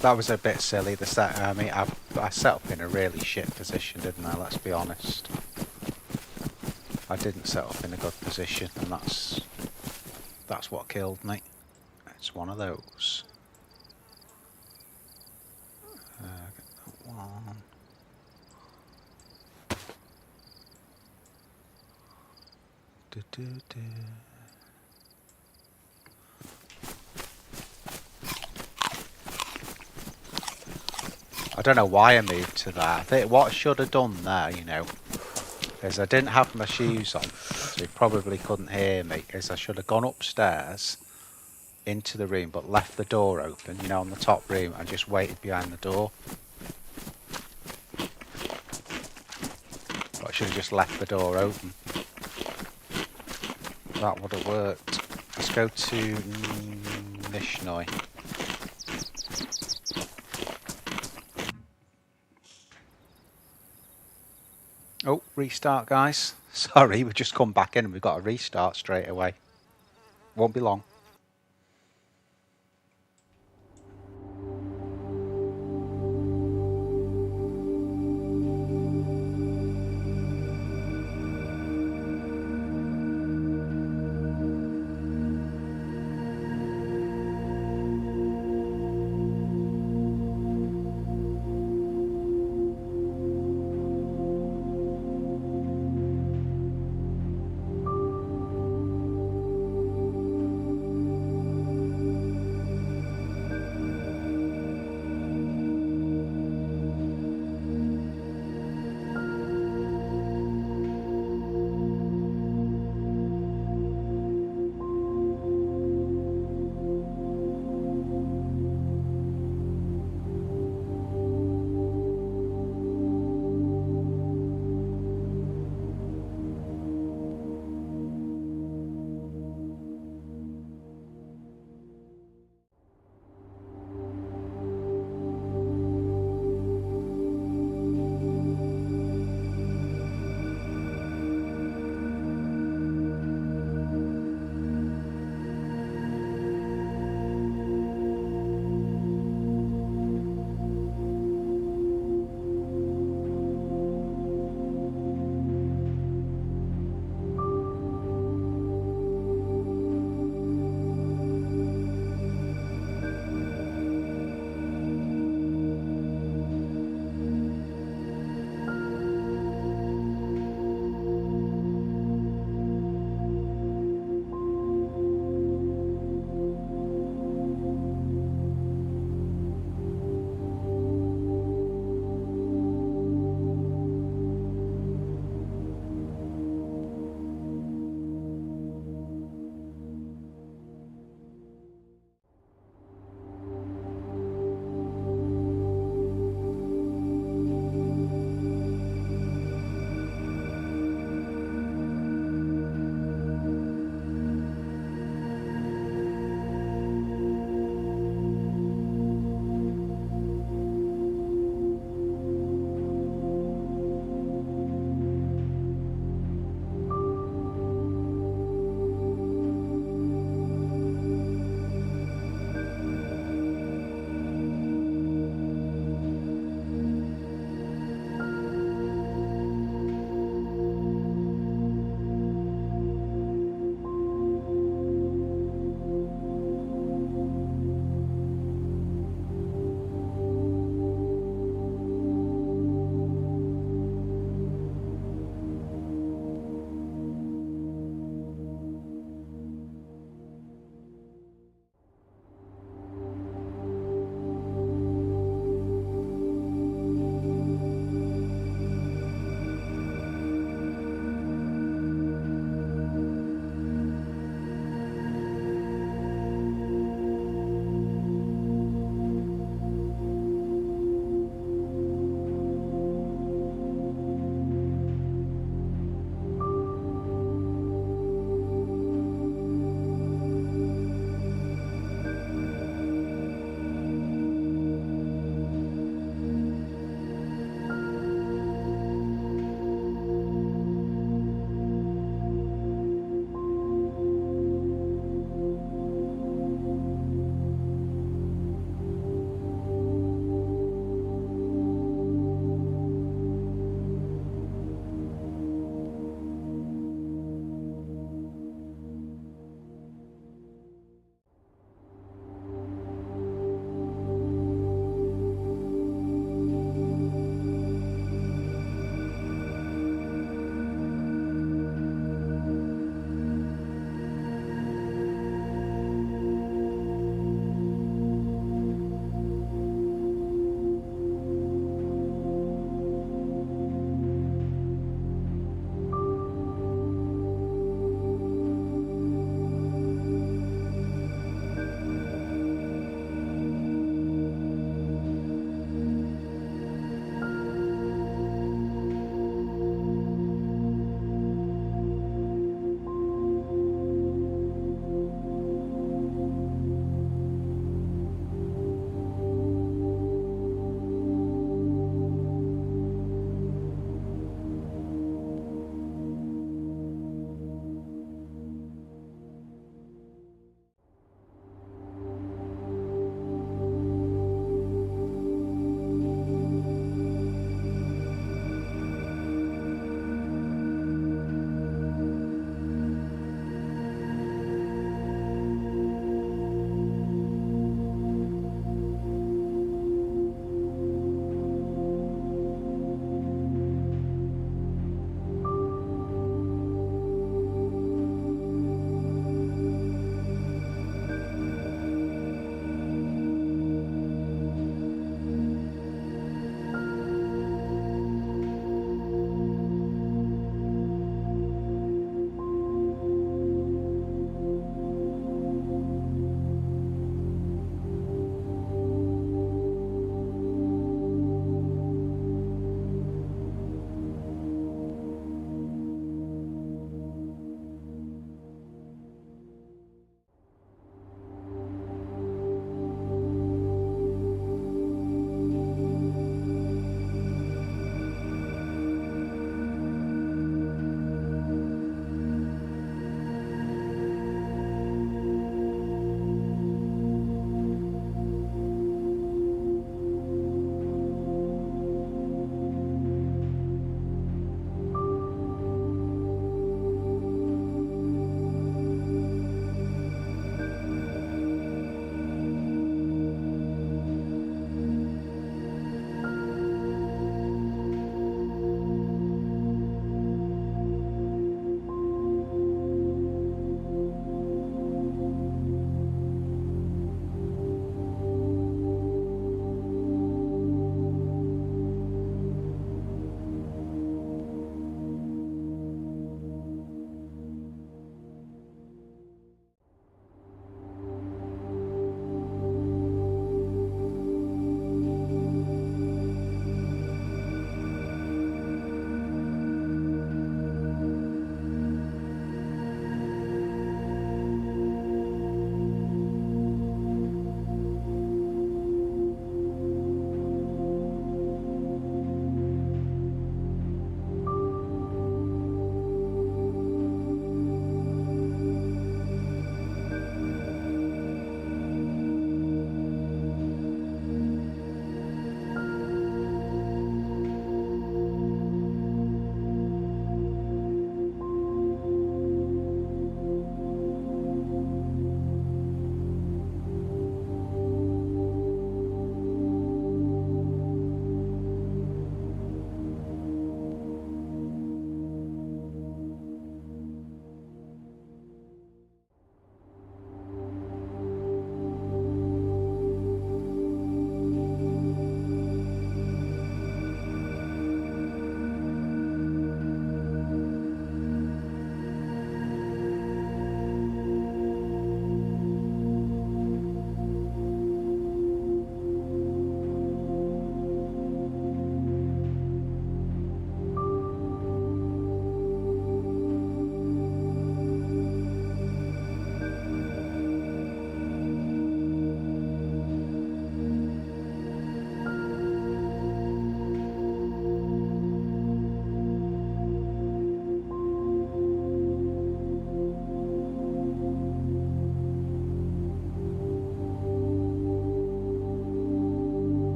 Speaker 1: That was a bit silly. The set. I mean, I set up in a really shit position, didn't I? Let's be honest. I didn't set up in a good position, and that's what killed me. It's one of those. Get that one. Do, do, do. I don't know why I moved to that. I think what I should have done there, you know, is I didn't have my shoes on, so you probably couldn't hear me, is I should have gone upstairs into the room but left the door open, you know, on the top room, and just waited behind the door. But I should have just left the door open. That would have worked. Let's go to Nishnoi. Oh, restart guys. Sorry, we've just come back in and we've got a restart straight away. Won't be long.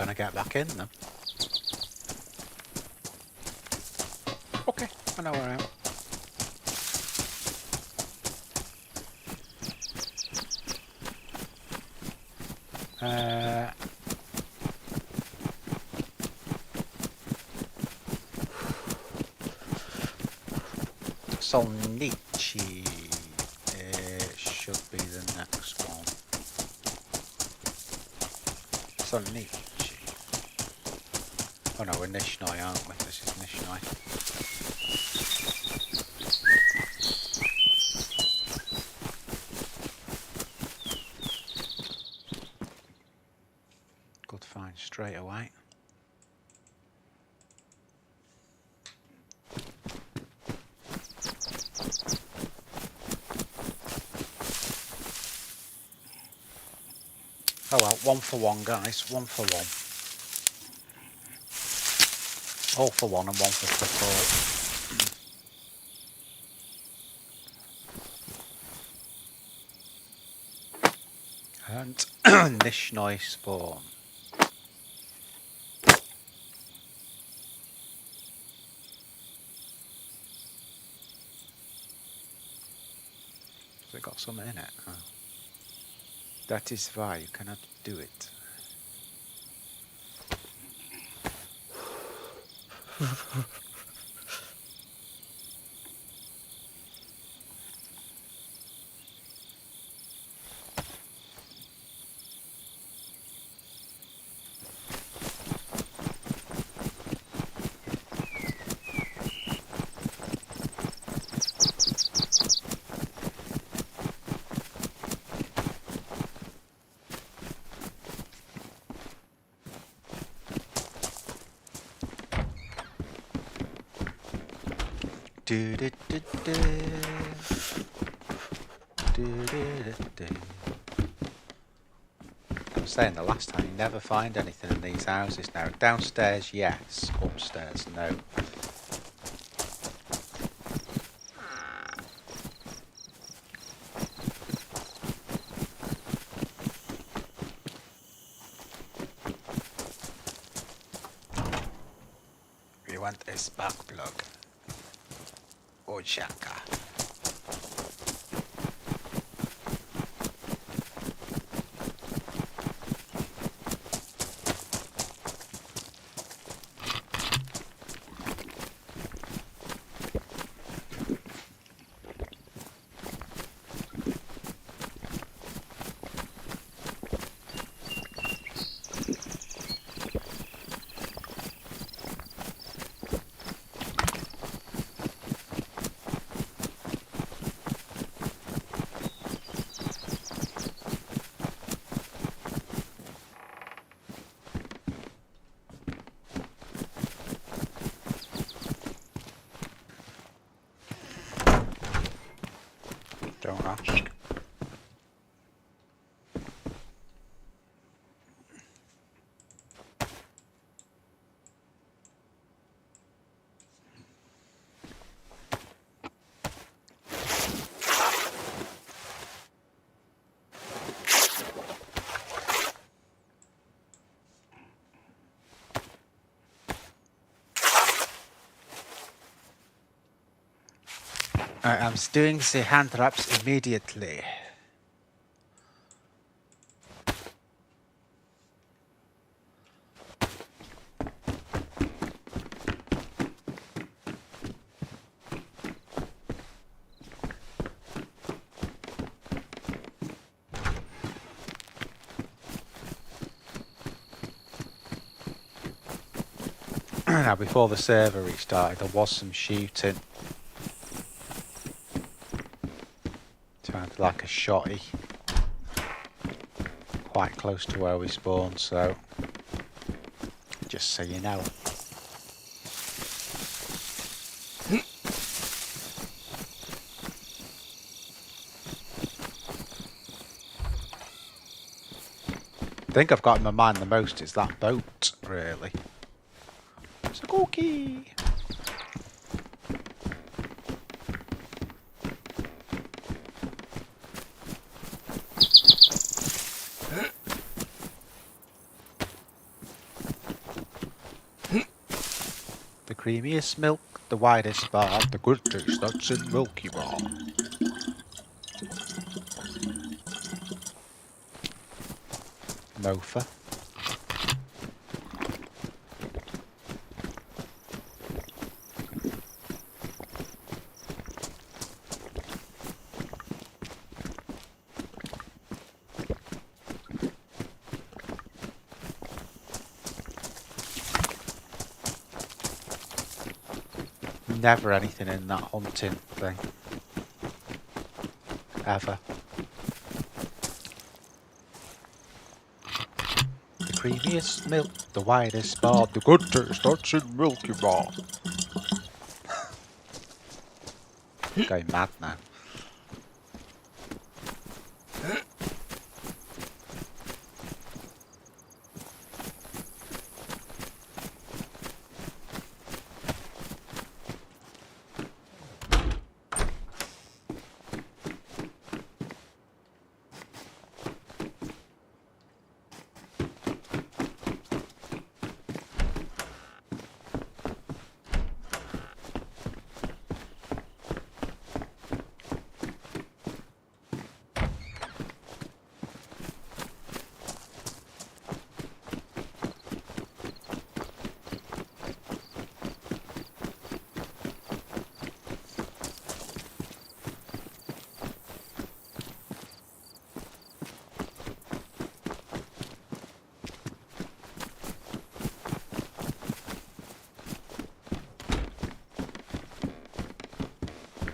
Speaker 1: when I get back in them. Okay, I know where I am. Solnichi should be the next one. Solnichi. Oh no, we're Nishnoi, aren't we? This is Nishnoi. Good find straight away. Oh well, 1 for 1 guys, 1 for 1. All for 1 and 1 for support. And Nishnoi spawn. Has it got something in it? Oh. That is why you cannot do it. Do do do do. Do do do. I was saying the last time you never find anything in these houses now. Downstairs, yes. Upstairs, no. We want a spark plug. Or Shaka. Don't ask. I am doing the hand wraps immediately. Now, before the server restarted, there was some shooting. Sounded like a shotty. Quite close to where we spawned, so just so you know. I think I've got in my mind the most is that boat, really. It's a cookie. creamiest milk, the widest bar, the good taste that's in Milky Bar. Mofa. Never anything in that hunting thing. Ever. The creamiest milk, the widest bar, the good taste that's in Milky Bar. Going mad now.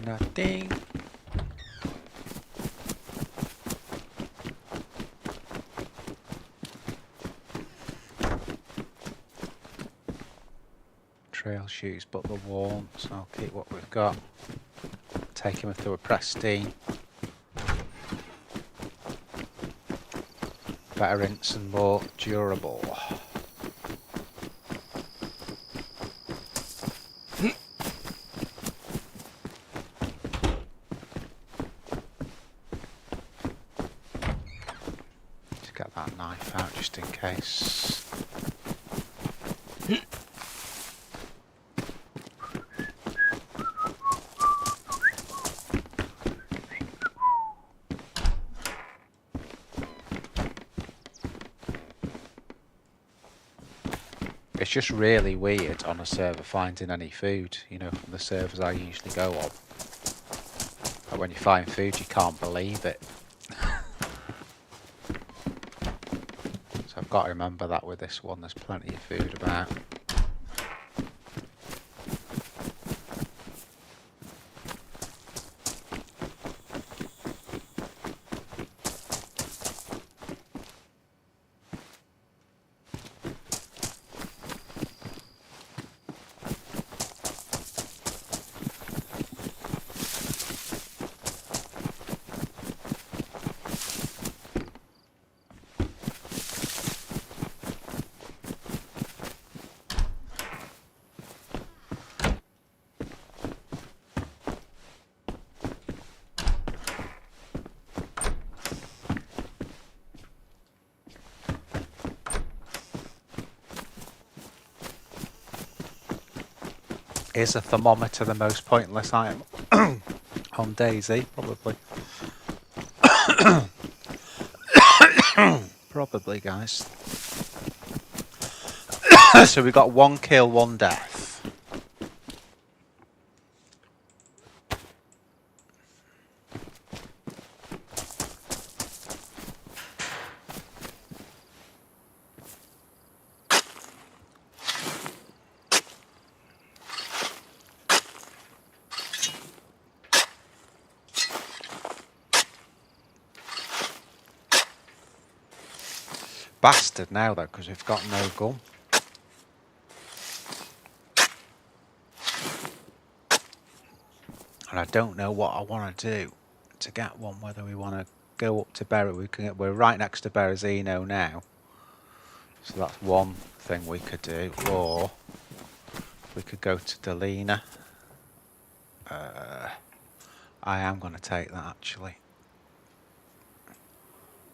Speaker 1: Nothing. Trail shoes, but the warm, so I'll keep what we've got. Take him through a pristine. Better rinse and more durable. Get that knife out just in case. It's just really weird on a server finding any food, you know, from the servers I usually go on. But when you find food, you can't believe it. So I've got to remember that with this one, there's plenty of food about. Is a thermometer the most pointless item on DayZ? Probably. Probably, guys. So we got 1 kill, 1 death. Bastard now though, because we've got no gun. And I don't know what I want to do to get one, whether we want to go up to we're right next to Berezino now. So that's one thing we could do, or we could go to Delina. I am going to take that actually.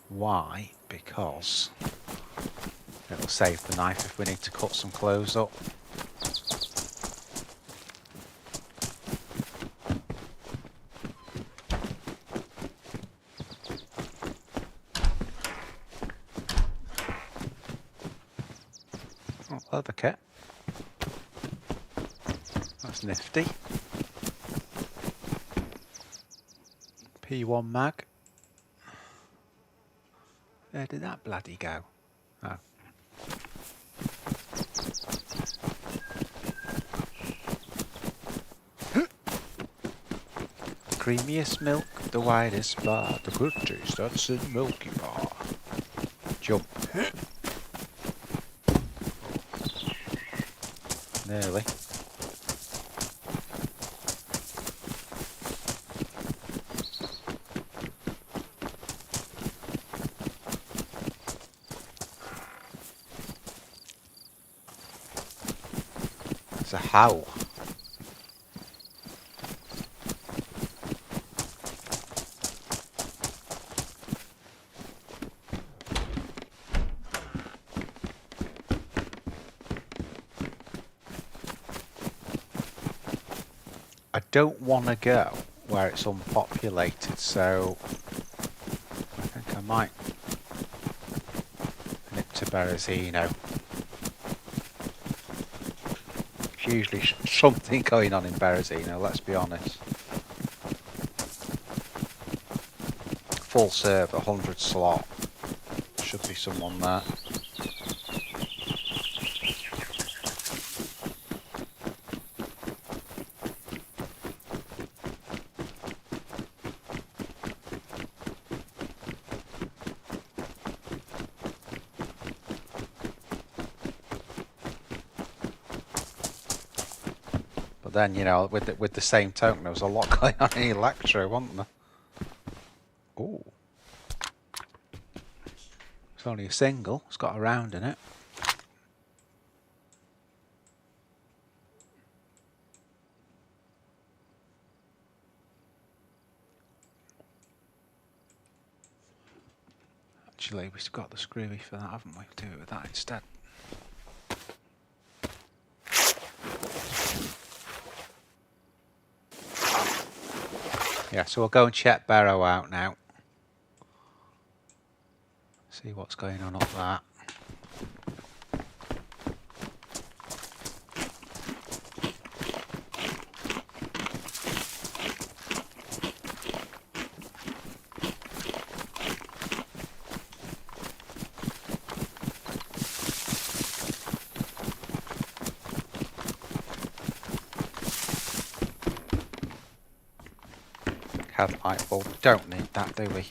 Speaker 1: Why? Because it'll save the knife if we need to cut some clothes up. That's nifty. P1 mag. Where did that bloody go? Oh. Creamiest milk, the widest bar, the good taste that's in Milky Bar. Jump. Nearly. It's a how. I don't want to go where it's unpopulated, so I think I might nip to Berezino. There's usually something going on in Berezino, let's be honest. Full serve, 100 slot. Should be someone there. But then, you know, with the same token, there was a lot going on in Elektro, wasn't there? Ooh. It's only a single. It's got a round in it. Actually, we've got the screwy for that, haven't we? Do it with that instead. Yeah, so we'll go and check Barrow out now. See what's going on up there. Headlight bulb, don't need that, do we?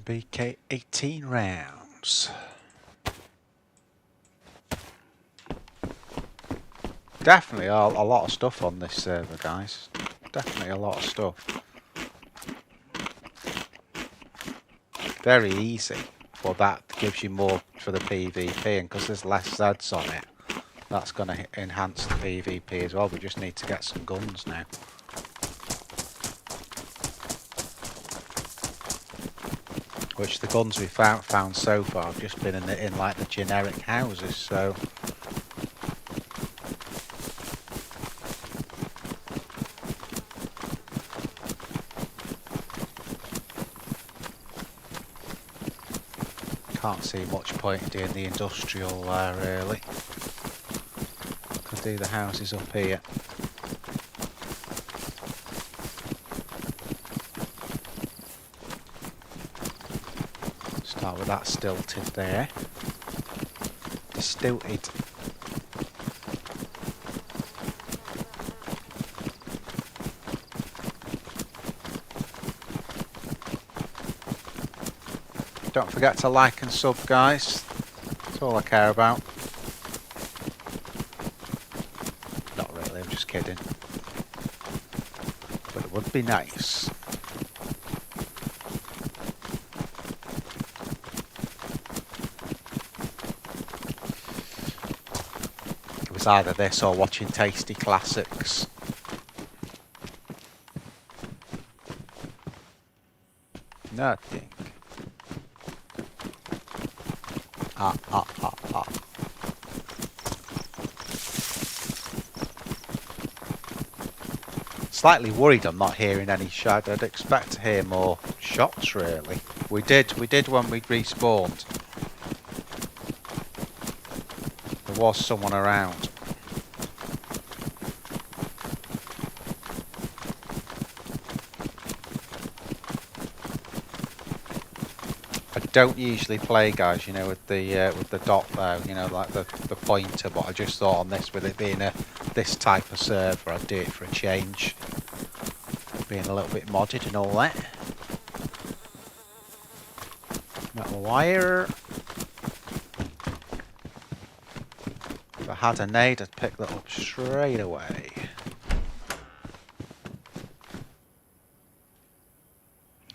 Speaker 1: BK 18 rounds. Definitely a lot of stuff on this server, guys. Definitely a lot of stuff. Very easy, but that gives you more for the PvP, and because there's less Zeds on it, that's going to enhance the PvP as well. We just need to get some guns now. Which the guns we've found so far have just been in like the generic houses, so can't see much point in doing the industrial there really. Could do the houses up here. Start with that stilted there. Stilted. Don't forget to like and sub, guys. That's all I care about. Not really, I'm just kidding. But it would be nice. It was either this or watching Tasty Classics. Nothing. Ah. Slightly worried I'm not hearing any shots. I'd expect to hear more shots, really. We did when we respawned. There was someone around. I don't usually play, guys, you know, with the dot there, you know, like the pointer, but I just thought on this, with it being this type of server, I'd do it for a change. Being a little bit modded and all that. Metal wire. If I had a nade, I'd pick that up straight away.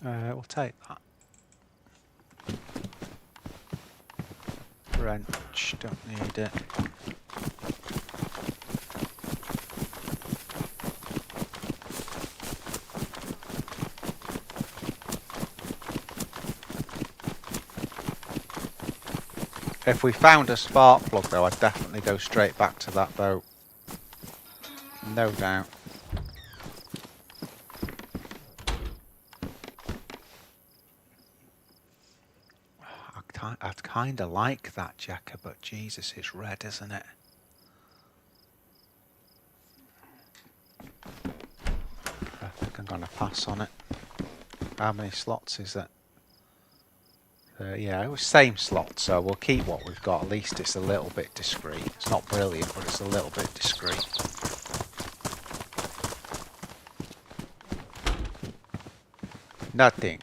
Speaker 1: We'll take that. Wrench, don't need it. If we found a spark plug though, I'd definitely go straight back to that boat. No doubt. I'd kind of like that jacket, but Jesus, it's red, isn't it? I think I'm going to pass on it. How many slots is it? Yeah, it was same slot, so we'll keep what we've got. At least it's a little bit discreet. It's not brilliant, but it's a little bit discreet. Nothing.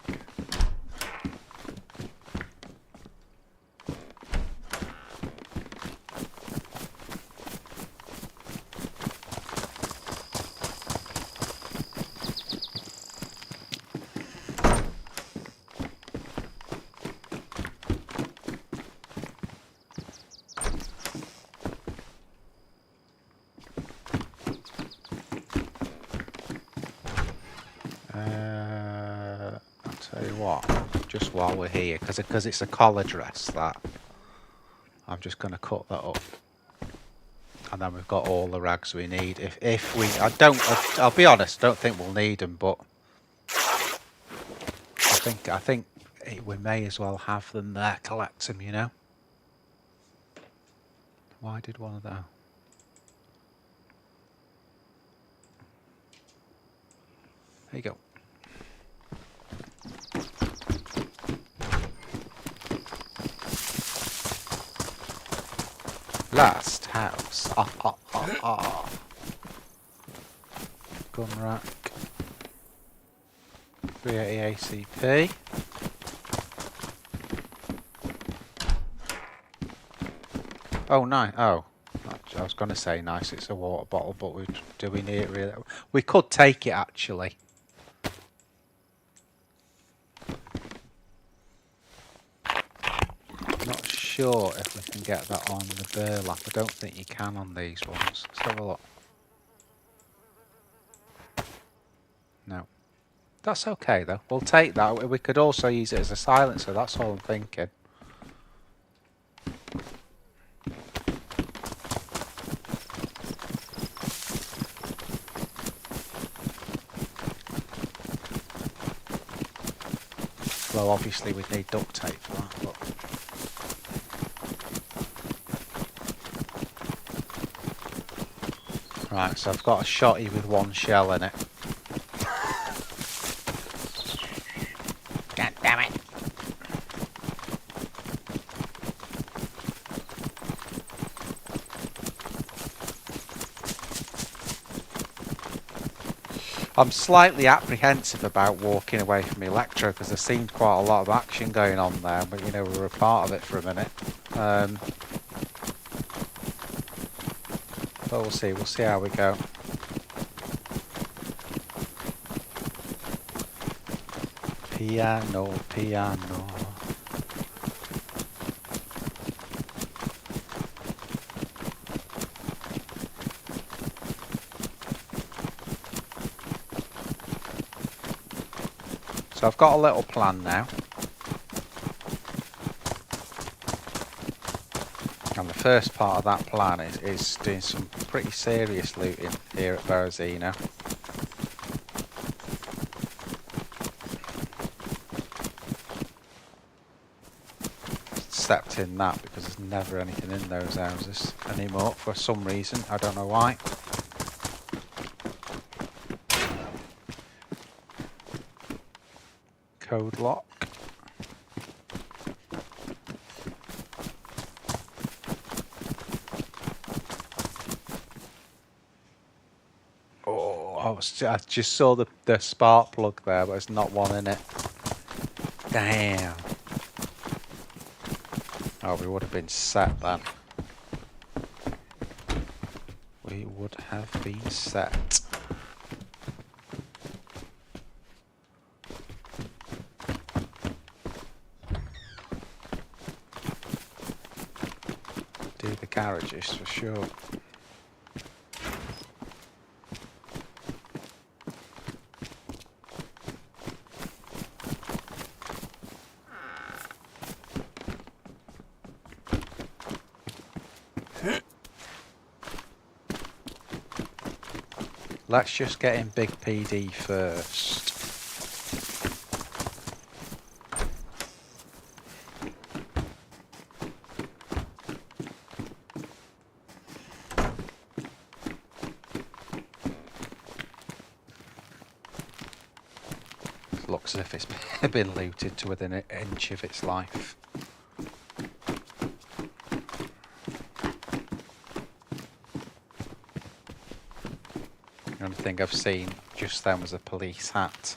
Speaker 1: I'll tell you what, just while we're here, because it's a collar dress, that I'm just going to cut that up, and then we've got all the rags we need. If we, I'll be honest, I don't think we'll need them, but I think we may as well have them there, collect them, you know. Why did one of those? There you go. Last house. Gun rack. 380 ACP. Oh, nice. Oh, I was going to say nice. It's a water bottle, but do we need it really? We could take it actually. Not sure if we can get that on the burlap. I don't think you can on these ones. Let's have a look. No. That's okay though. We'll take that. We could also use it as a silencer. That's all I'm thinking. Well, obviously we'd need duct tape for that, but... Right, so I've got a shotty with one shell in it. God damn it. I'm slightly apprehensive about walking away from Elektro because there seemed quite a lot of action going on there, but you know, we were a part of it for a minute. But we'll see how we go. Piano, piano. So I've got a little plan now. And the first part of that plan is doing some pretty serious looting here at Berezino. Stepped in that because there's never anything in those houses anymore for some reason. I don't know why. Code lock. Oh, I just saw the spark plug there, but there's not one in it. Damn. Oh, we would have been set then. We would have been set. Do the garages for sure. Let's just get in big PD first. Looks as if it's been looted to within an inch of its life. The only thing I've seen just then was a police hat.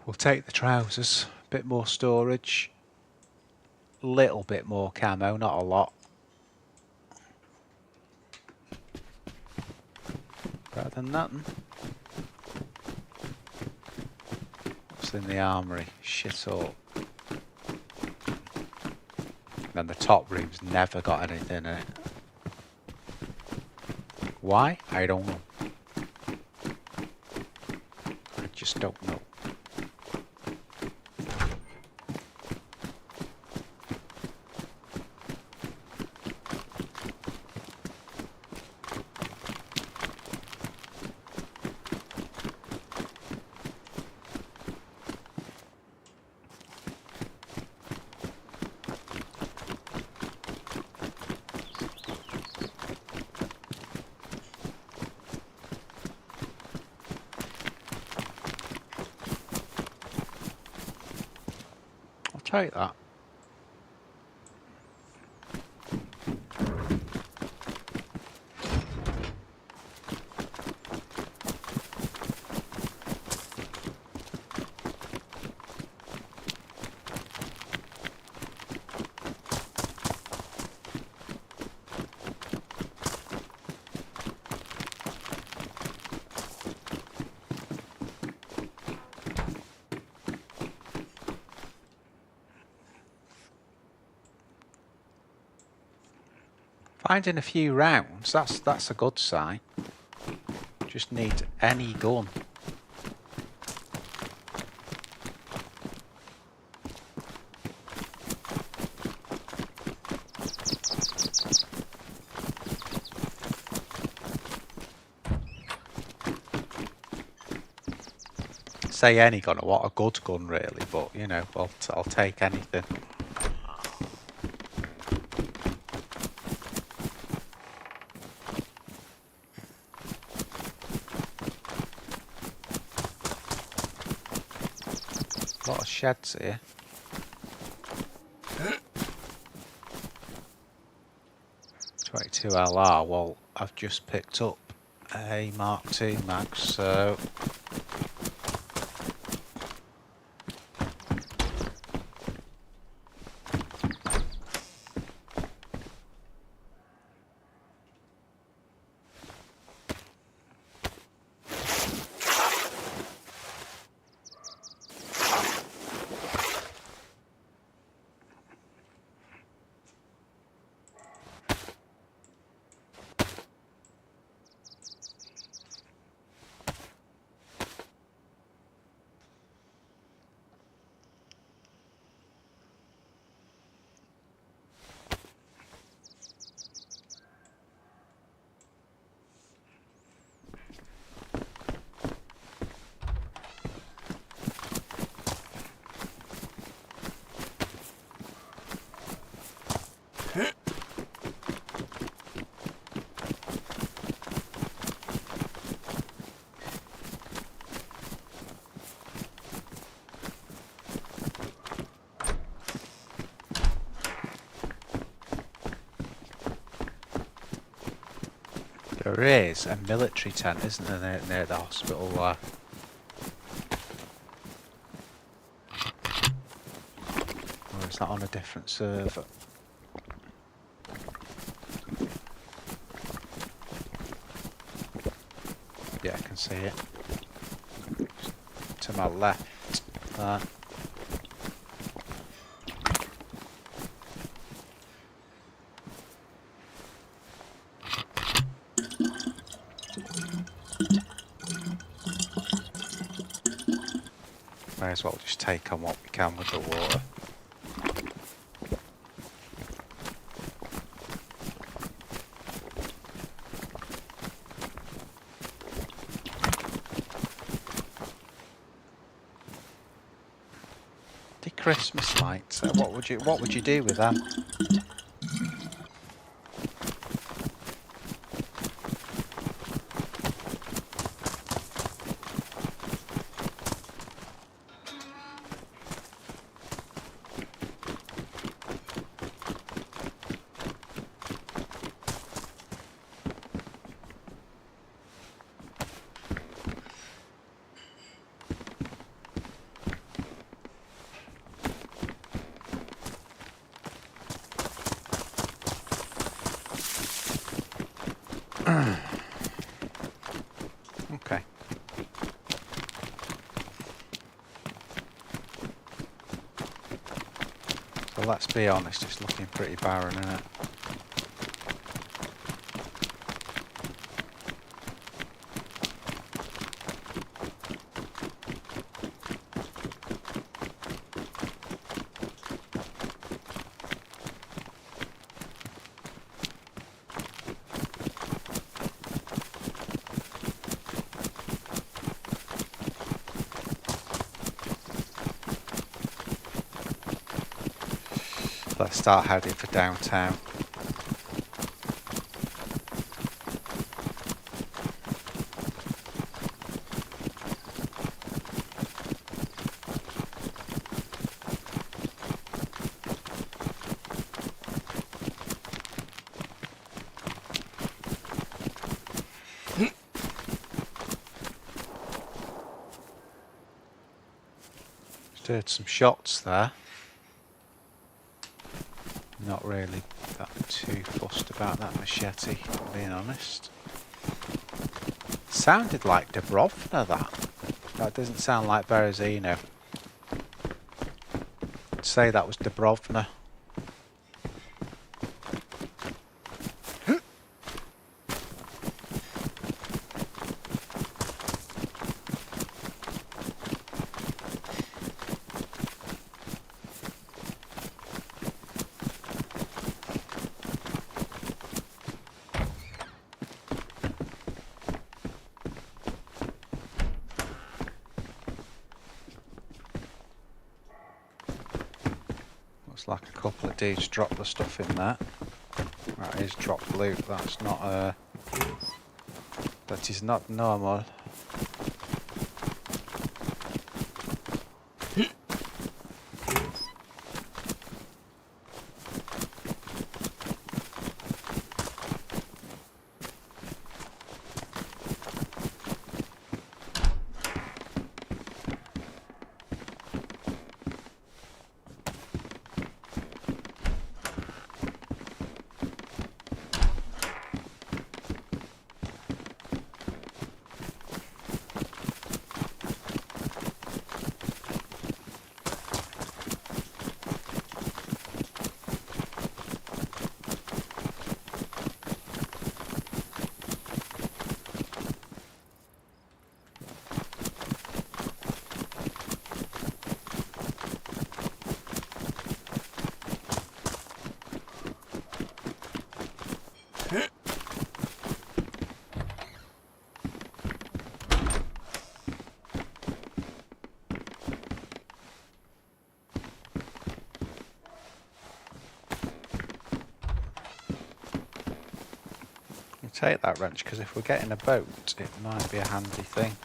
Speaker 1: We'll take the trousers, a bit more storage, little bit more camo, not a lot. Better than nothing. What's in the armory? Shit all. And the top room's never got anything in it. Why? I don't know. I just don't know. Take that. Finding a few rounds, that's a good sign. Just need any gun. Say any gun, or what a good gun really, but you know, I'll take anything. A lot of sheds here. 22 LR. Well, I've just picked up a Mark II mag, so there is a military tent, isn't there, near the hospital there? Or is that on a different server? Yeah, I can see it. To my left there. May as well just take on what we can with the water. The Christmas lights. What would you do with them? Okay. So let's be honest, it's looking pretty barren, isn't it? Let's start heading for downtown. Just heard some shots there. Not really that too fussed about that machete, being honest. Sounded like Dubrovna, that. That doesn't sound like Berezino. I'd say that was Dubrovna. Looks like a couple of dudes dropped the stuff in there. That is dropped loot. That's not that is not normal. take that wrench, because if we're getting a boat, it might be a handy thing.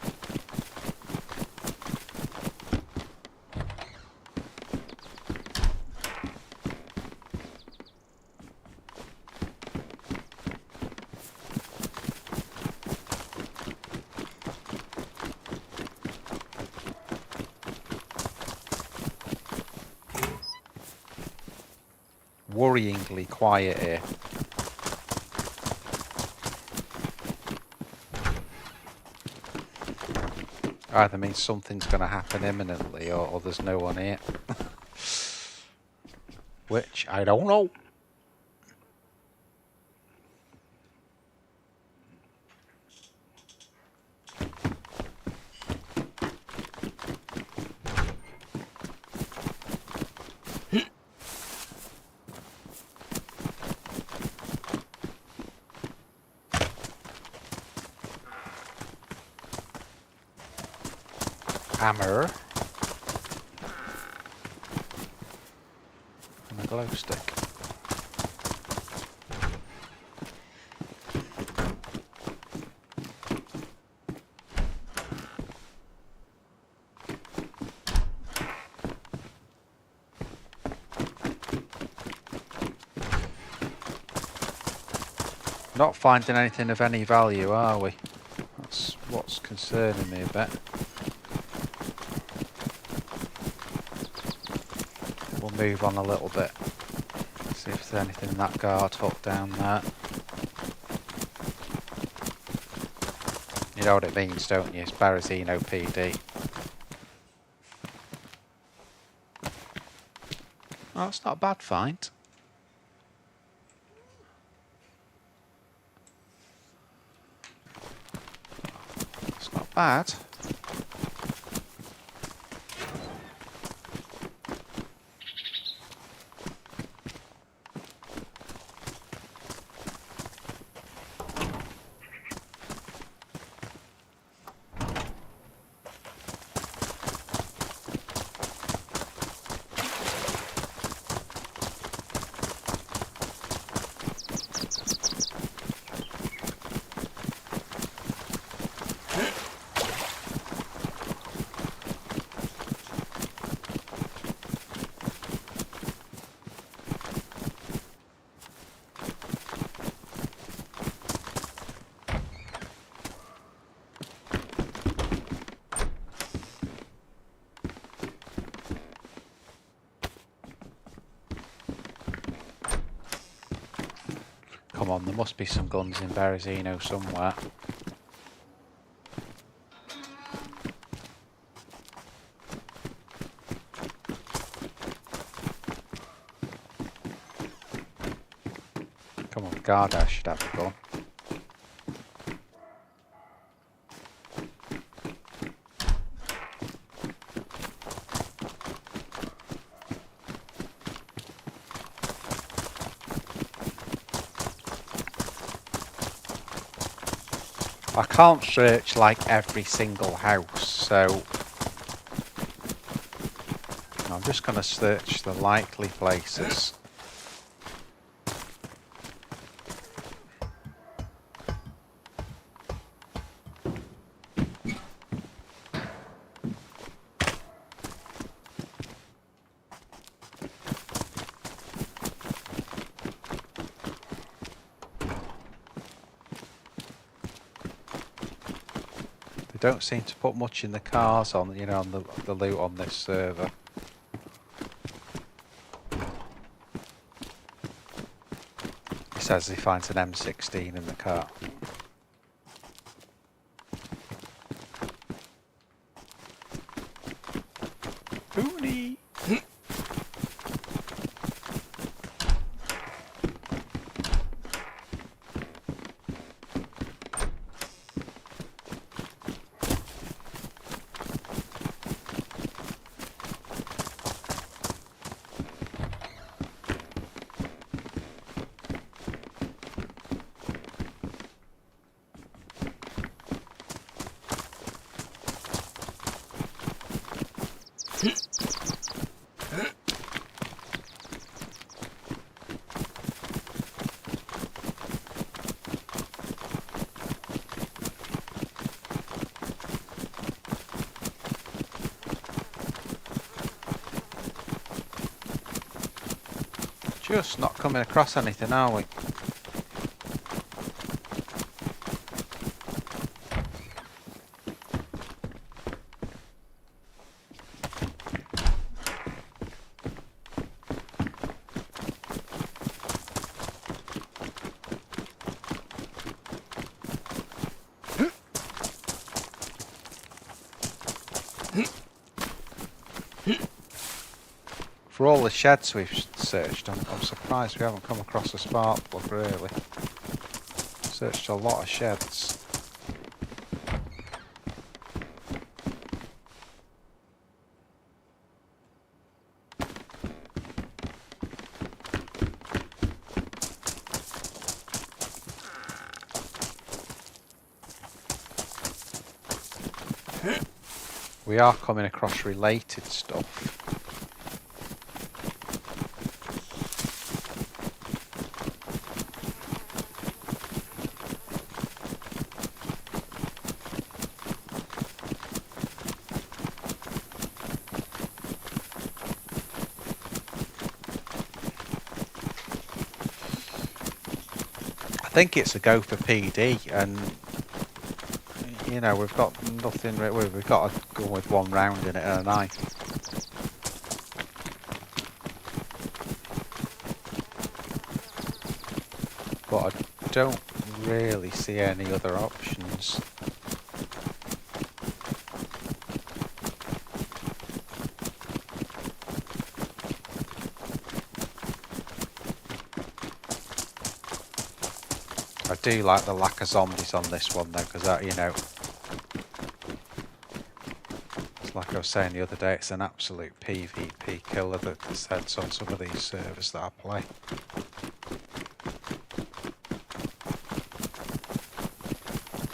Speaker 1: Worryingly quiet here. Either means something's going to happen imminently, or there's no one here. Which I don't know. Hammer and a glow stick. Not finding anything of any value, are we? That's what's concerning me a bit. We'll move on a little bit. See if there's anything in that guard hut down there. You know what it means, don't you? It's Berezino PD. Oh, it's not a bad find. It's not bad. Come on, there must be some guns in Berezino somewhere. Come on, Garda should have a gun. I can't search like every single house, so I'm just going to search the likely places. Don't seem to put much in the cars on, you know, on the loot on this server. He says he finds an M16 in the car. Boonie! Just not coming across anything, are we? For all the sheds we've searched, I'm surprised we haven't come across a spark plug, really. Searched a lot of sheds. We are coming across related stuff. I think it's a go for PD, and you know we've got nothing. We've got to go with one round in it and a knife. But I don't really see any other options. I do like the lack of zombies on this one though, because that, you know, it's like I was saying the other day, it's an absolute PvP killer that heads on some of these servers that I play.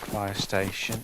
Speaker 1: Fire station.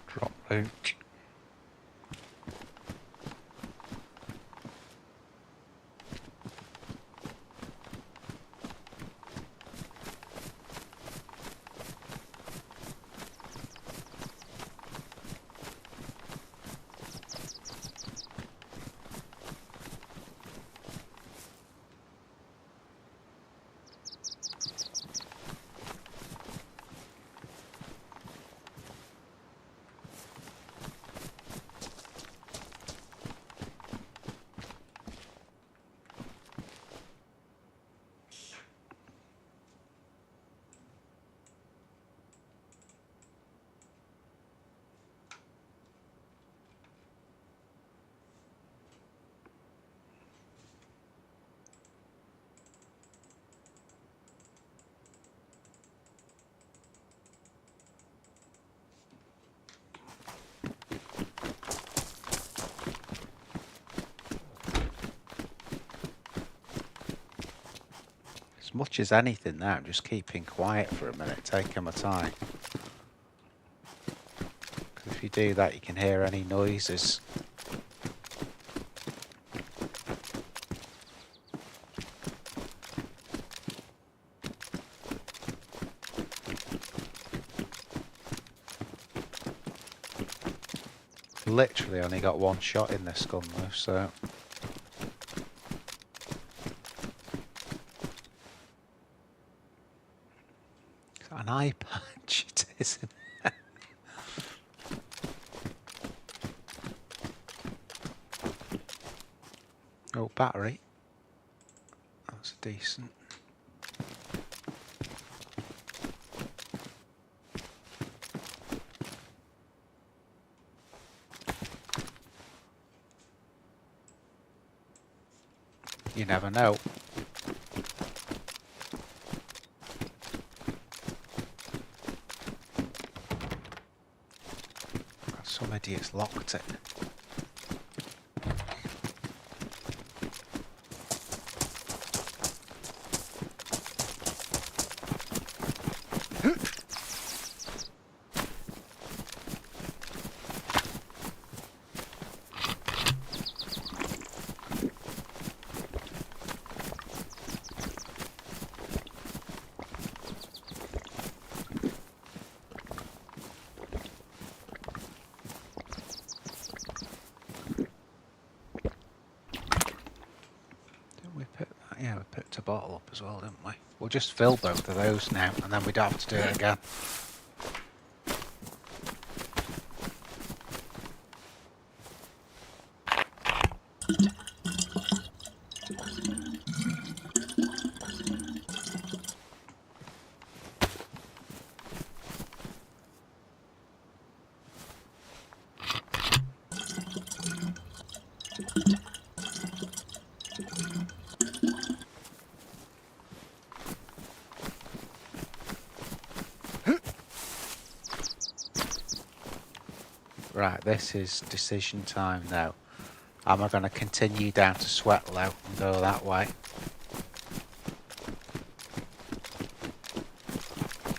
Speaker 1: Drop loot. As much as anything now, I'm just keeping quiet for a minute, taking my time. Because if you do that, you can hear any noises. Literally only got one shot in this gun though, so... an eye patch it is, isn't it? Oh, battery. That's decent. You never know. Some idiot's locked it. Yeah, we picked a bottle up as well, didn't we? We'll just fill both of those now, and then we don't have to do it again. Right, this is decision time now. Am I going to continue down to Sweatlow and go that way?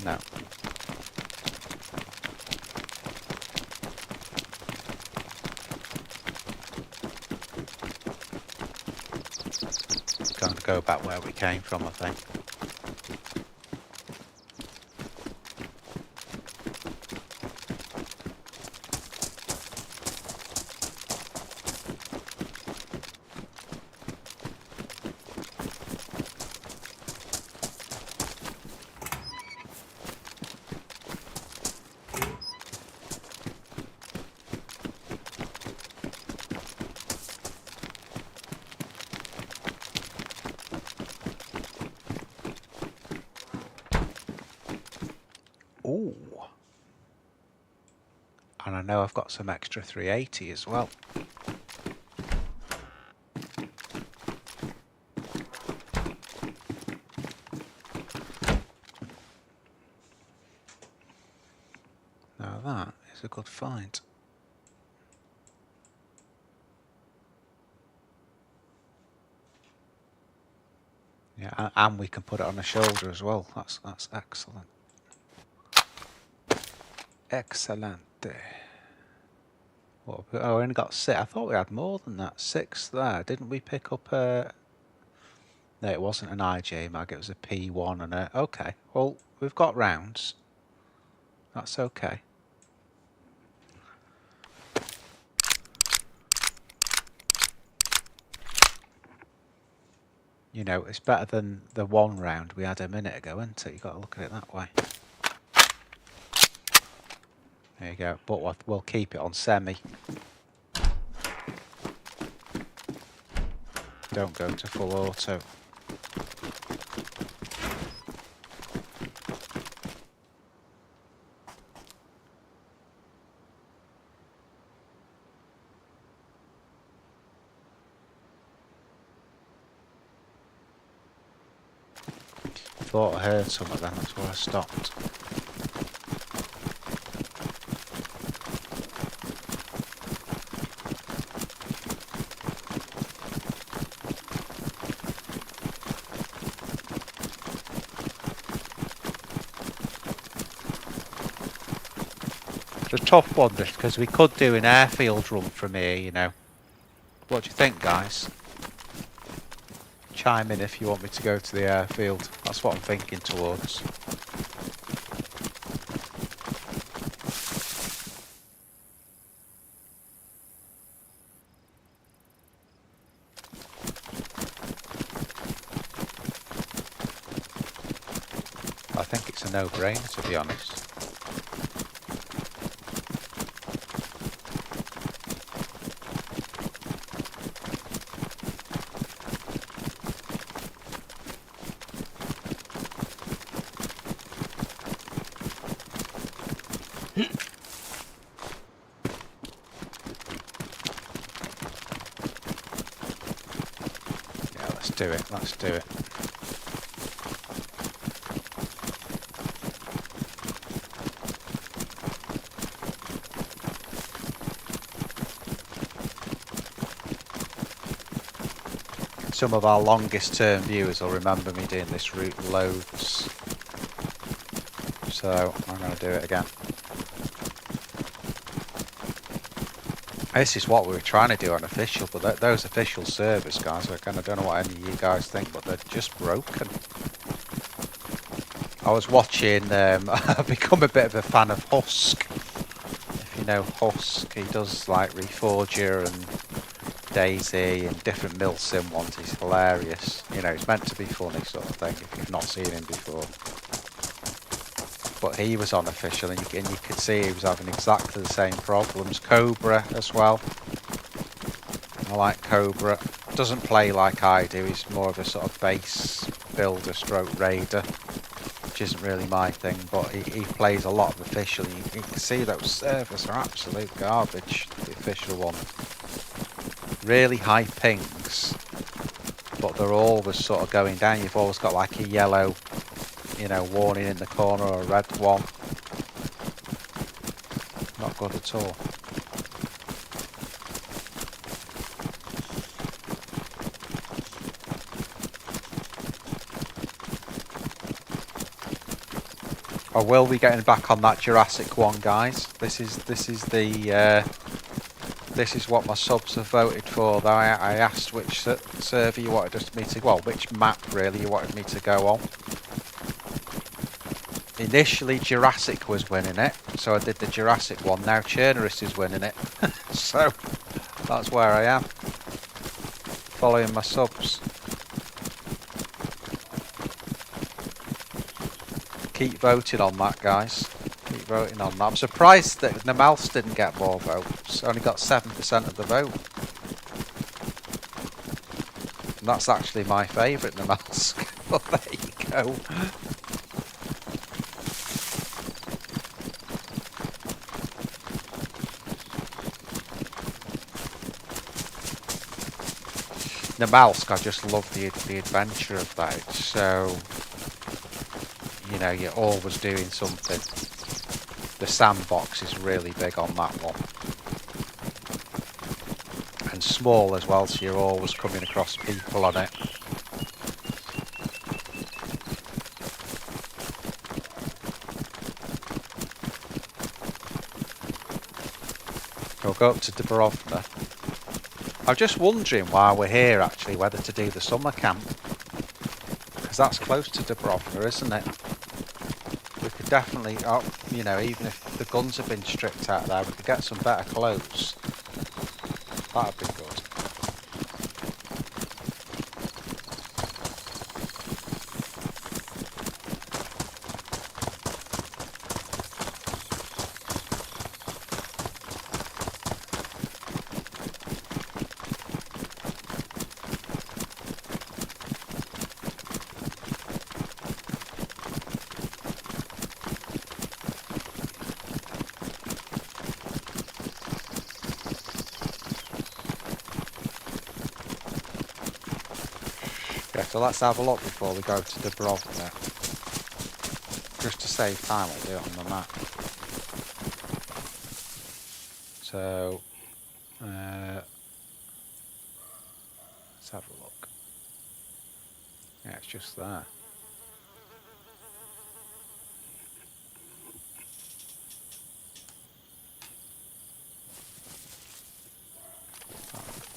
Speaker 1: No. Going to go back where we came from, I think. Ooh. And I know I've got some extra 380 as well. Now that is a good find. Yeah, and we can put it on the shoulder as well. That's excellent. Excellent. What? Oh, we only got 6. I thought we had more than that. 6 there. Didn't we pick up a... No, it wasn't an IJ mag. It was a P1 and a... Okay. Well, we've got rounds. That's okay. You know, it's better than the 1 round we had a minute ago, isn't it? You've got to look at it that way. There you go. But we'll keep it on semi. Don't go to full auto. Thought I heard something then, that's where I stopped. It's a tough one, this, because we could do an airfield run from here, you know. What do you think, guys? Chime in if you want me to go to the airfield. That's what I'm thinking towards. I think it's a no-brainer, to be honest. Yeah, let's do it. Let's do it. Some of our longest term viewers will remember me doing this route loads. So I'm going to do it again. This is what we were trying to do on official, but those official servers, guys, I kind of don't know what any of you guys think, but they're just broken. I was watching, I've become a bit of a fan of Husk. If you know Husk, he does like Reforger and DayZ and different milsim ones. He's hilarious. You know, he's meant to be funny sort of thing if you've not seen him before. But he was on official and you could see he was having exactly the same problems. Cobra as well. I like Cobra. Doesn't play like I do. He's more of a sort of base builder stroke raider, which isn't really my thing, but he plays a lot of official. You can see those servers are absolute garbage, the official one. Really high pings, but they're always sort of going down. You've always got like a yellow, you know, warning in the corner, or a red one. Not good at all. I will be getting back on that Jurassic one, guys. This is what my subs have voted for. Though I asked which server you wanted me to, well, which map really you wanted me to go on. Initially Jurassic was winning it, so I did the Jurassic one. Now Chernarus is winning it, so that's where I am, following my subs. Keep voting on that, guys. Keep voting on that. I'm surprised that Namals didn't get more votes. Only got 7% of the vote. And that's actually my favourite Namals. But there you go. Namalsk, I just love the adventure of that. It's so, you know, you're always doing something. The sandbox is really big on that one. And small as well, so you're always coming across people on it. We'll go up to Dubrovna. I'm just wondering while we're here actually whether to do the summer camp. Because that's close to Dubrovna, isn't it? We could definitely, you know, even if the guns have been stripped out there, we could get some better clothes. That'd be good. So let's have a look before we go to Dubrovna. Just to save time, I'll do it on the map. So, let's have a look. Yeah, it's just there.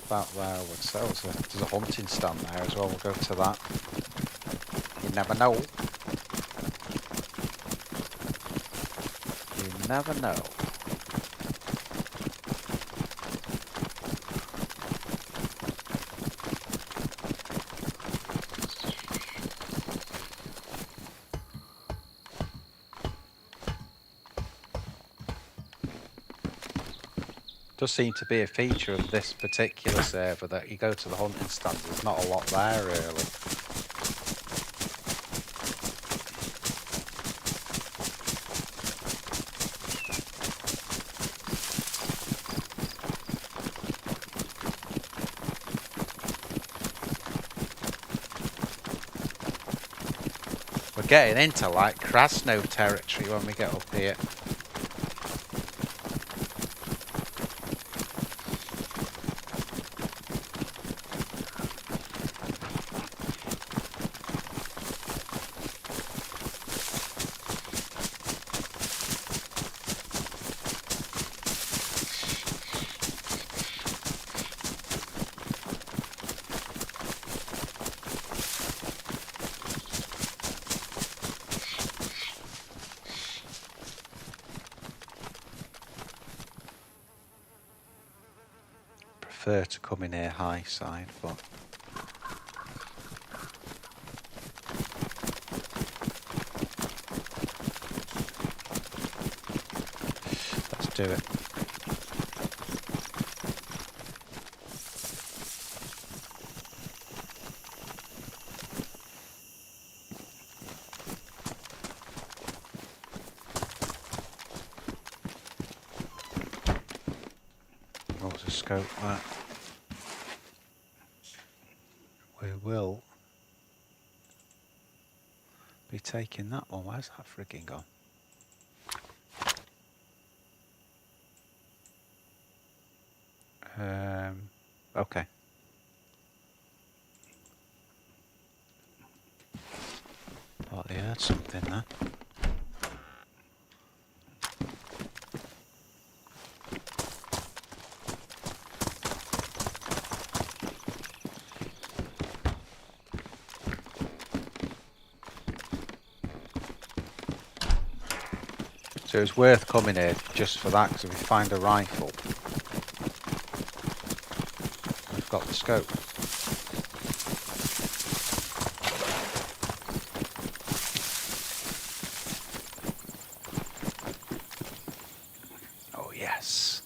Speaker 1: About there, I would say. There's a hunting stand there as well. We'll go to that. You never know. You never know. Does seem to be a feature of this particular server that you go to the hunting stand, there's not a lot there really. We're getting into like Krasno territory when we get up here. Prefer to come in here high side, but let's do it. What was the scope there? We will be taking that one. Where's that frigging gone? Okay. Thought they heard something there. So it's worth coming here just for that, because if we find a rifle, we've got the scope. Oh yes.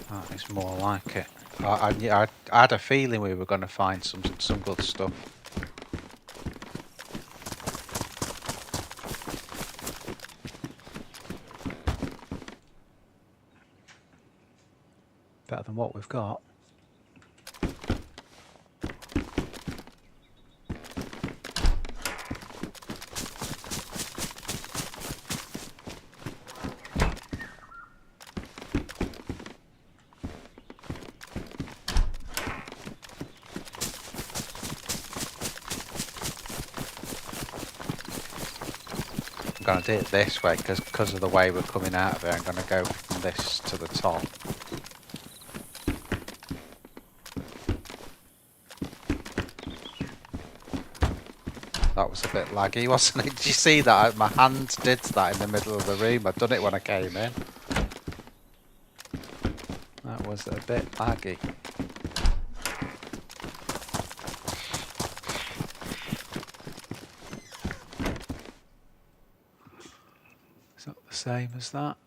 Speaker 1: That is more like it. I had a feeling we were going to find some good stuff. Better than what we've got. I'm going to do it this way because of the way we're coming out of here. I'm going to go from this to the top. That was a bit laggy, wasn't it? Did you see that? My hand did that in the middle of the room. I'd done it when I came in. That was a bit laggy. Is that the same as that?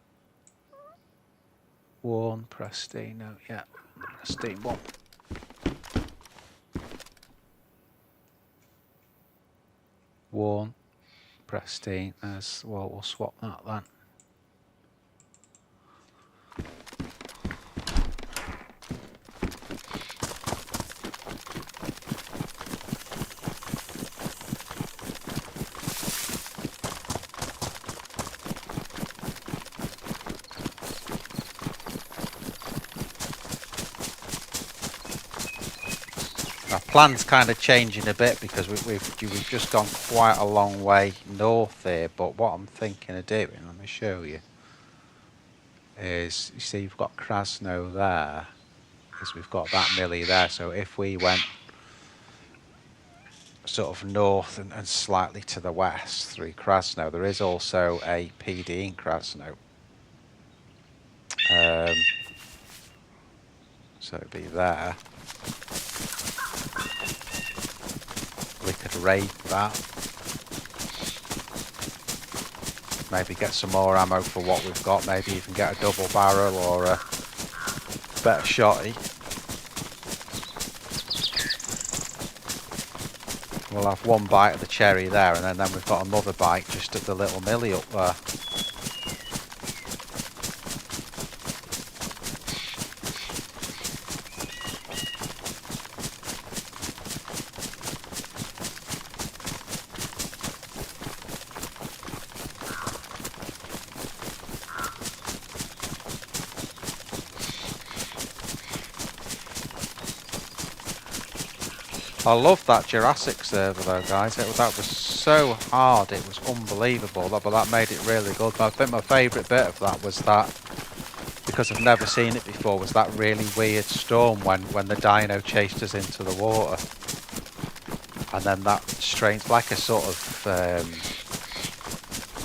Speaker 1: Worn, pristine, no, yeah. Pristine one. Worn, pristine, as well, we'll swap that then. Our plan's kind of changing a bit because we've just gone quite a long way north here, but what I'm thinking of doing, let me show you, is, you see you've got Krasno there, because we've got that millie there, so if we went sort of north and slightly to the west through Krasno, there is also a PD in Krasno. So it'd be there. We could raid that. maybe get some more ammo for what we've got, maybe even get a double barrel or a better shotty. We'll have one bite of the cherry there, and then we've got another bite just at the little millie up there. I love that Jurassic server though, guys. That was so hard, it was unbelievable. But that made it really good. I think my favourite bit of that was that, because I've never seen it before, was that really weird storm when the dino chased us into the water. And then that strange, like a sort of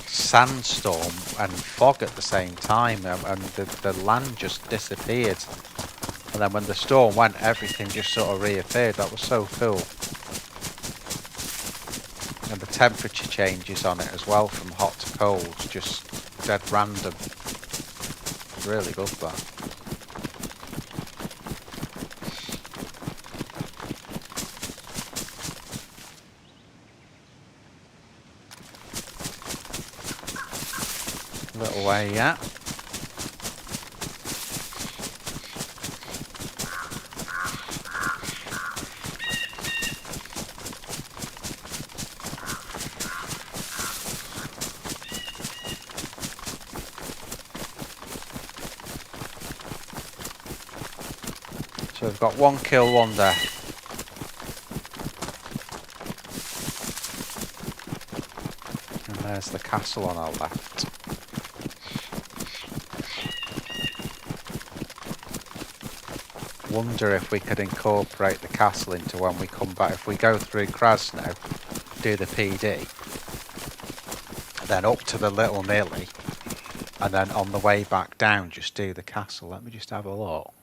Speaker 1: sandstorm and fog at the same time, and the land just disappeared. And then when the storm went, everything just sort of reappeared. That was so cool. And the temperature changes on it as well, from hot to cold, just dead random. Really good, that. Little way, yeah. So we've got 1 kill, 1 death. And there's the castle on our left. Wonder if we could incorporate the castle into when we come back. If we go through Krasno, do the PD, then up to the little Millie, and then on the way back down just do the castle. Let me just have a look.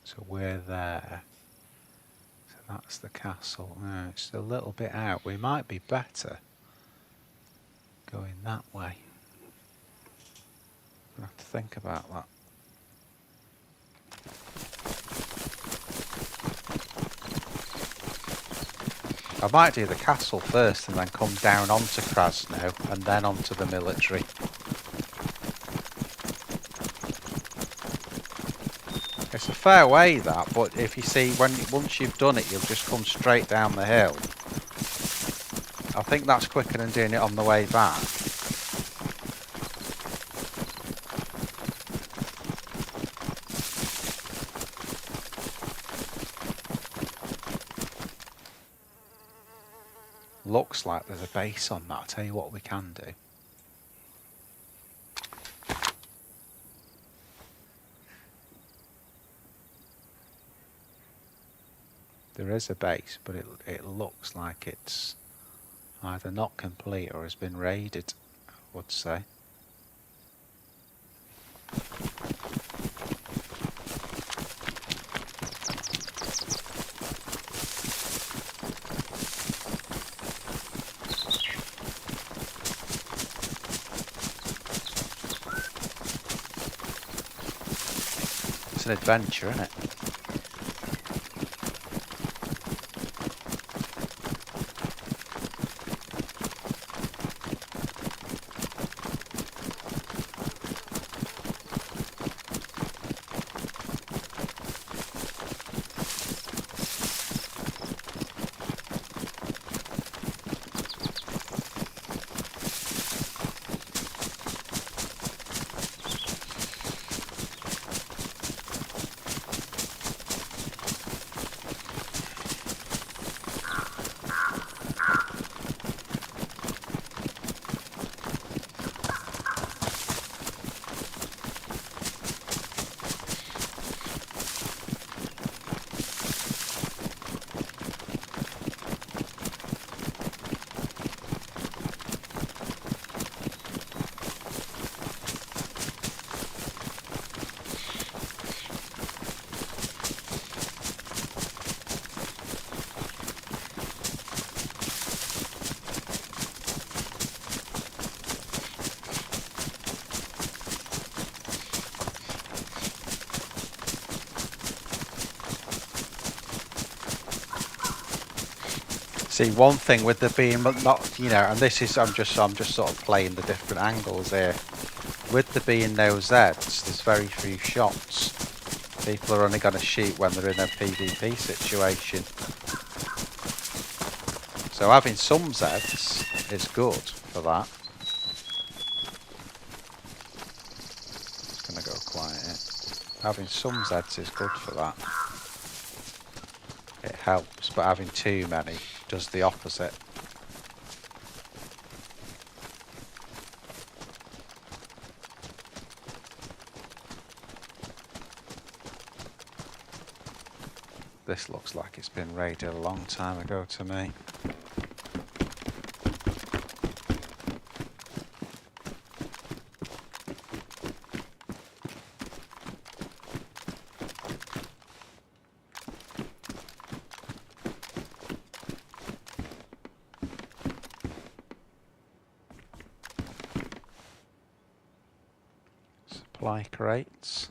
Speaker 1: So we're there. So that's the castle. No, it's a little bit out. We might be better going that way. We'll have to think about that. I might do the castle first and then come down onto Krasno and then onto the military. It's a fair way, that, but if you see, once you've done it, you'll just come straight down the hill. I think that's quicker than doing it on the way back. Looks like there's a base on that. I'll tell you what we can do. There is a base, but it looks like it's either not complete or has been raided, I would say. It's an adventure, isn't it? See, one thing with there being not, you know, and this is I'm just sort of playing the different angles here. With there being no Zeds, there's very few shots. People are only going to shoot when they're in a PvP situation. So having some Zeds is good for that. It's going to go quiet here. Having some Zeds is good for that. It helps, but having too many does the opposite. This looks like it's been raided a long time ago to me. Supply crates.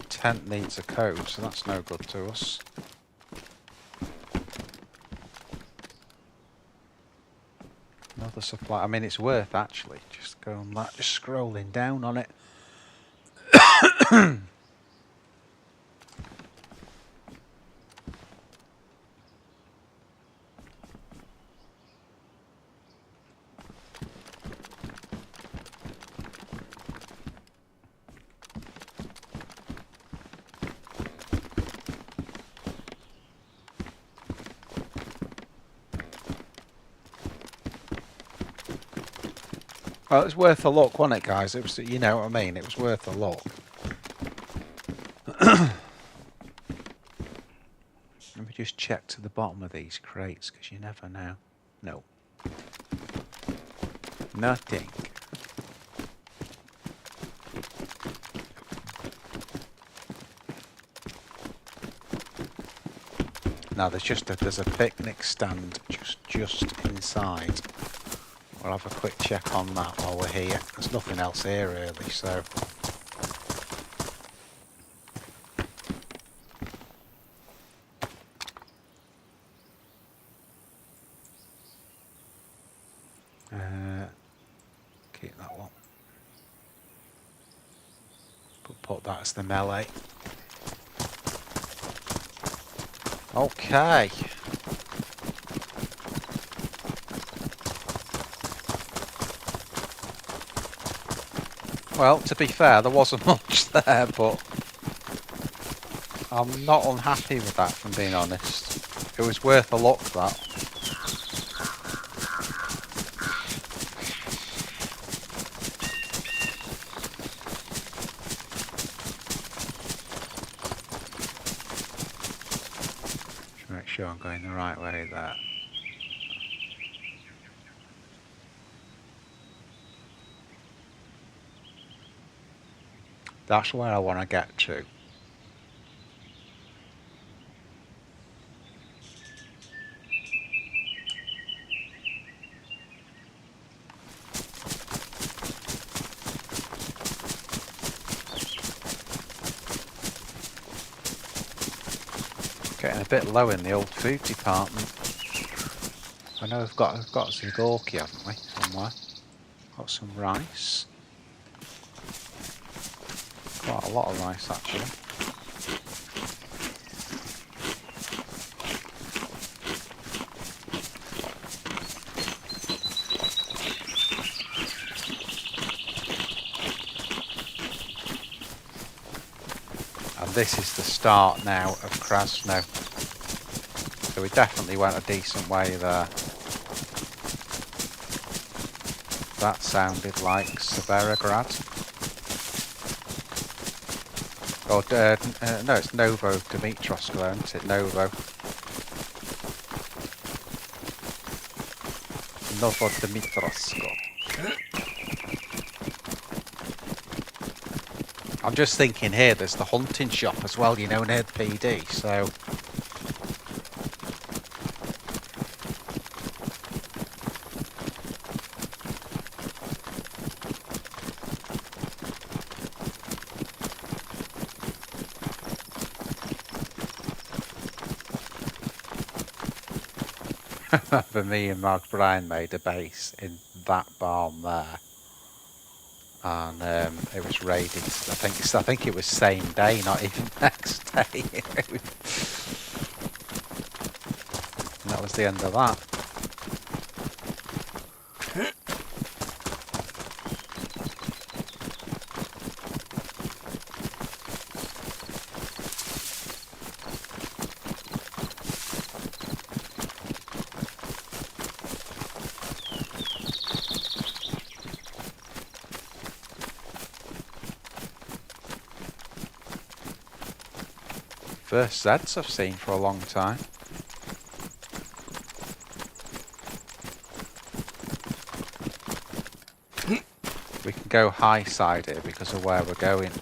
Speaker 1: Tent needs a code, so that's no good to us. Another supply. I mean, it's worth actually just go on that, just scrolling down on it. Well, it was worth a look, wasn't it, guys? It was, you know what I mean? It was worth a look. Let me just check to the bottom of these crates, because you never know. No. Nothing. Now there's a picnic stand just inside. We'll have a quick check on that while we're here. There's nothing else here really, so. Keep that one. Put that as the melee. Okay. Well, to be fair, there wasn't much there, but I'm not unhappy with that, if I'm being honest. It was worth a look, that. Just make sure I'm going the right way there. That's where I want to get to. Getting a bit low in the old food department. I know we've got some gorky, haven't we, somewhere? Got some rice. Quite a lot of rice actually. And this is the start now of Krasno. So we definitely went a decent way there. That sounded like Severograd. Or, no, it's Novo Dimitrosko, isn't it? Novo. Novo Dimitrosko. I'm just thinking here, there's the hunting shop as well, you know, near the PD, so... For me and Mark Bryan made a base in that barn there, and it was raided. I think it was same day, not even next day. And that was the end of that. First Zeds I've seen for a long time. We can go high side here because of where we're going.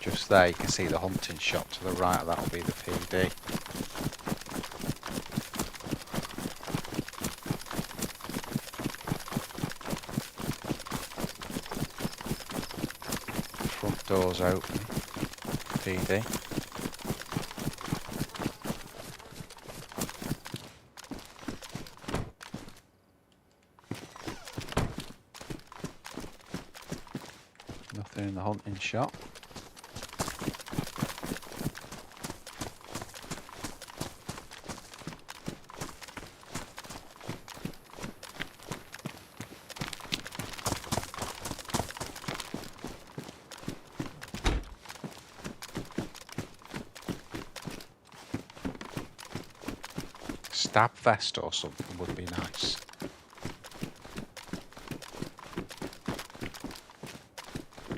Speaker 1: Just there you can see the hunting shop to the right, that'll be the PD. Front doors open. PD. Nothing in the hunting shop. Stab vest or something would be nice.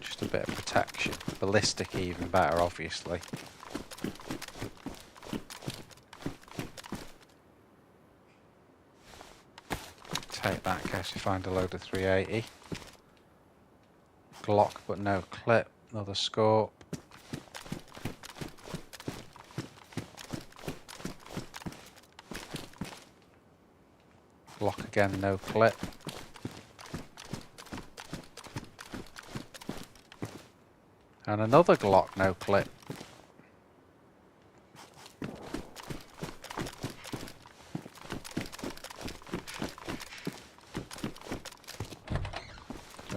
Speaker 1: Just a bit of protection. Ballistic even better, obviously. Take that in case you find a load of 380. Glock but no clip. Another scope. Glock again, no clip. And another Glock, no clip.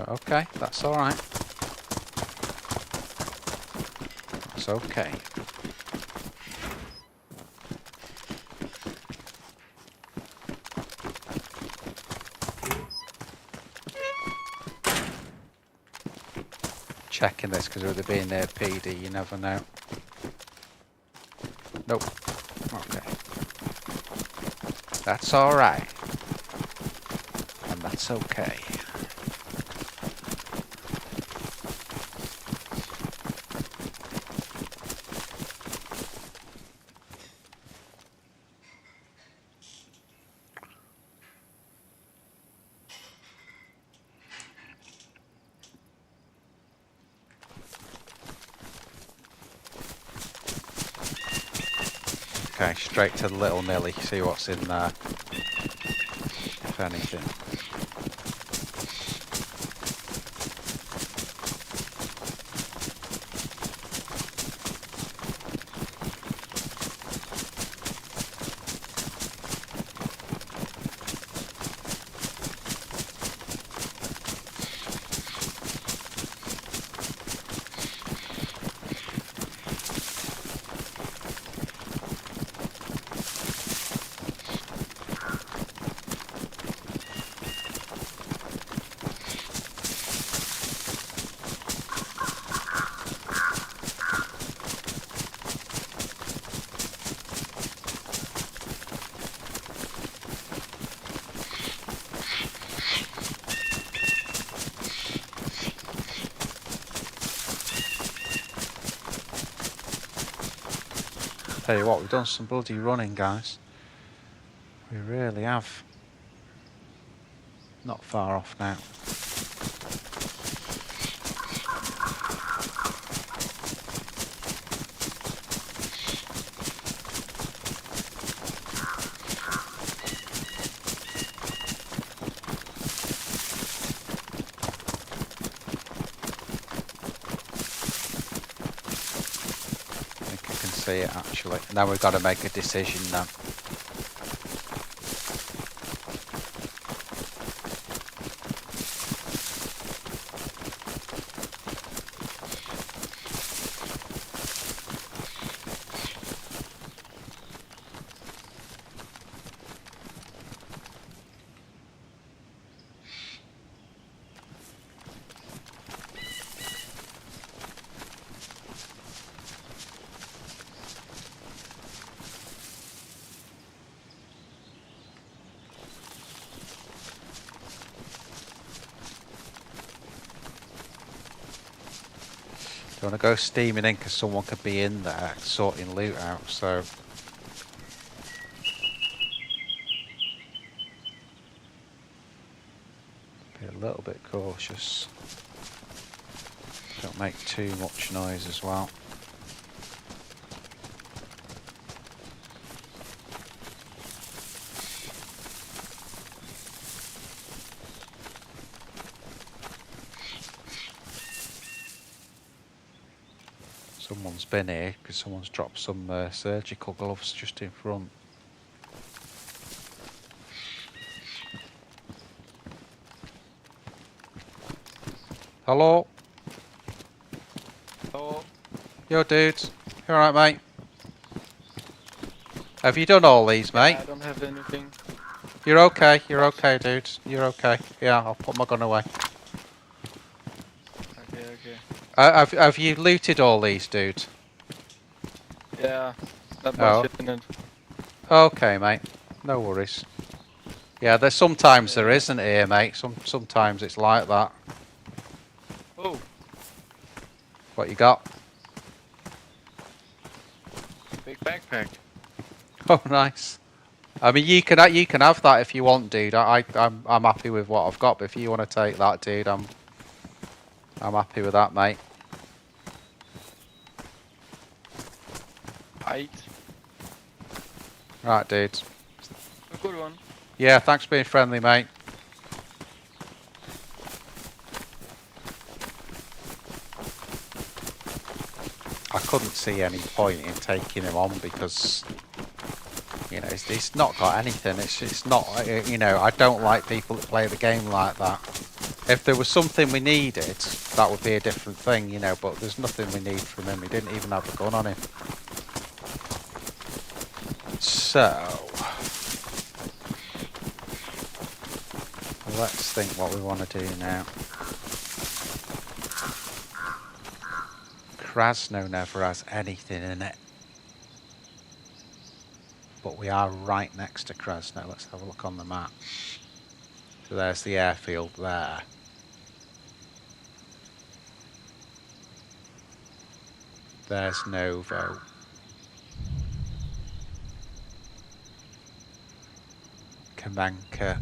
Speaker 1: Okay, that's alright. That's okay. Checking this because with it being near PD, you never know. Nope. Okay. That's alright. And that's okay. Okay, straight to the little Nilly, see what's in there, if anything. Tell you what, we've done some bloody running, guys. We really have. Not far off now. See it actually. Now we've got to make a decision now. Don't want to go steaming in because someone could be in there sorting loot out, so... Be a little bit cautious. Don't make too much noise as well. Someone's been here because someone's dropped some surgical gloves just in front. Hello?
Speaker 2: Oh,
Speaker 1: Yo, dudes. You alright, mate? Have you done all these, mate?
Speaker 2: I don't have anything.
Speaker 1: You're okay, dude. You're okay. Yeah, I'll put my gun away.
Speaker 2: Okay, okay.
Speaker 1: Have you looted all these, dude?
Speaker 2: Yeah, that
Speaker 1: Oh.
Speaker 2: much in it.
Speaker 1: Okay, mate. No worries. Yeah, there's sometimes there isn't here, mate. Sometimes it's like that.
Speaker 2: Oh,
Speaker 1: What you got?
Speaker 2: big backpack.
Speaker 1: Oh, nice. I mean, you can have that if you want, dude. I'm happy with what I've got. But if you want to take that, dude, I'm happy with that, mate.
Speaker 2: Height.
Speaker 1: Right, dudes.
Speaker 2: A good one.
Speaker 1: Yeah, thanks for being friendly, mate. I couldn't see any point in taking him on because, you know, it's not got anything. It's not, you know, I don't like people that play the game like that. If there was something we needed, that would be a different thing, you know, but there's nothing we need from him. He didn't even have a gun on him. So, let's think what we want to do now. Krasno never has anything in it. But we are right next to Krasno. Let's have a look on the map. So there's the airfield there. There's Novo. Kamanka.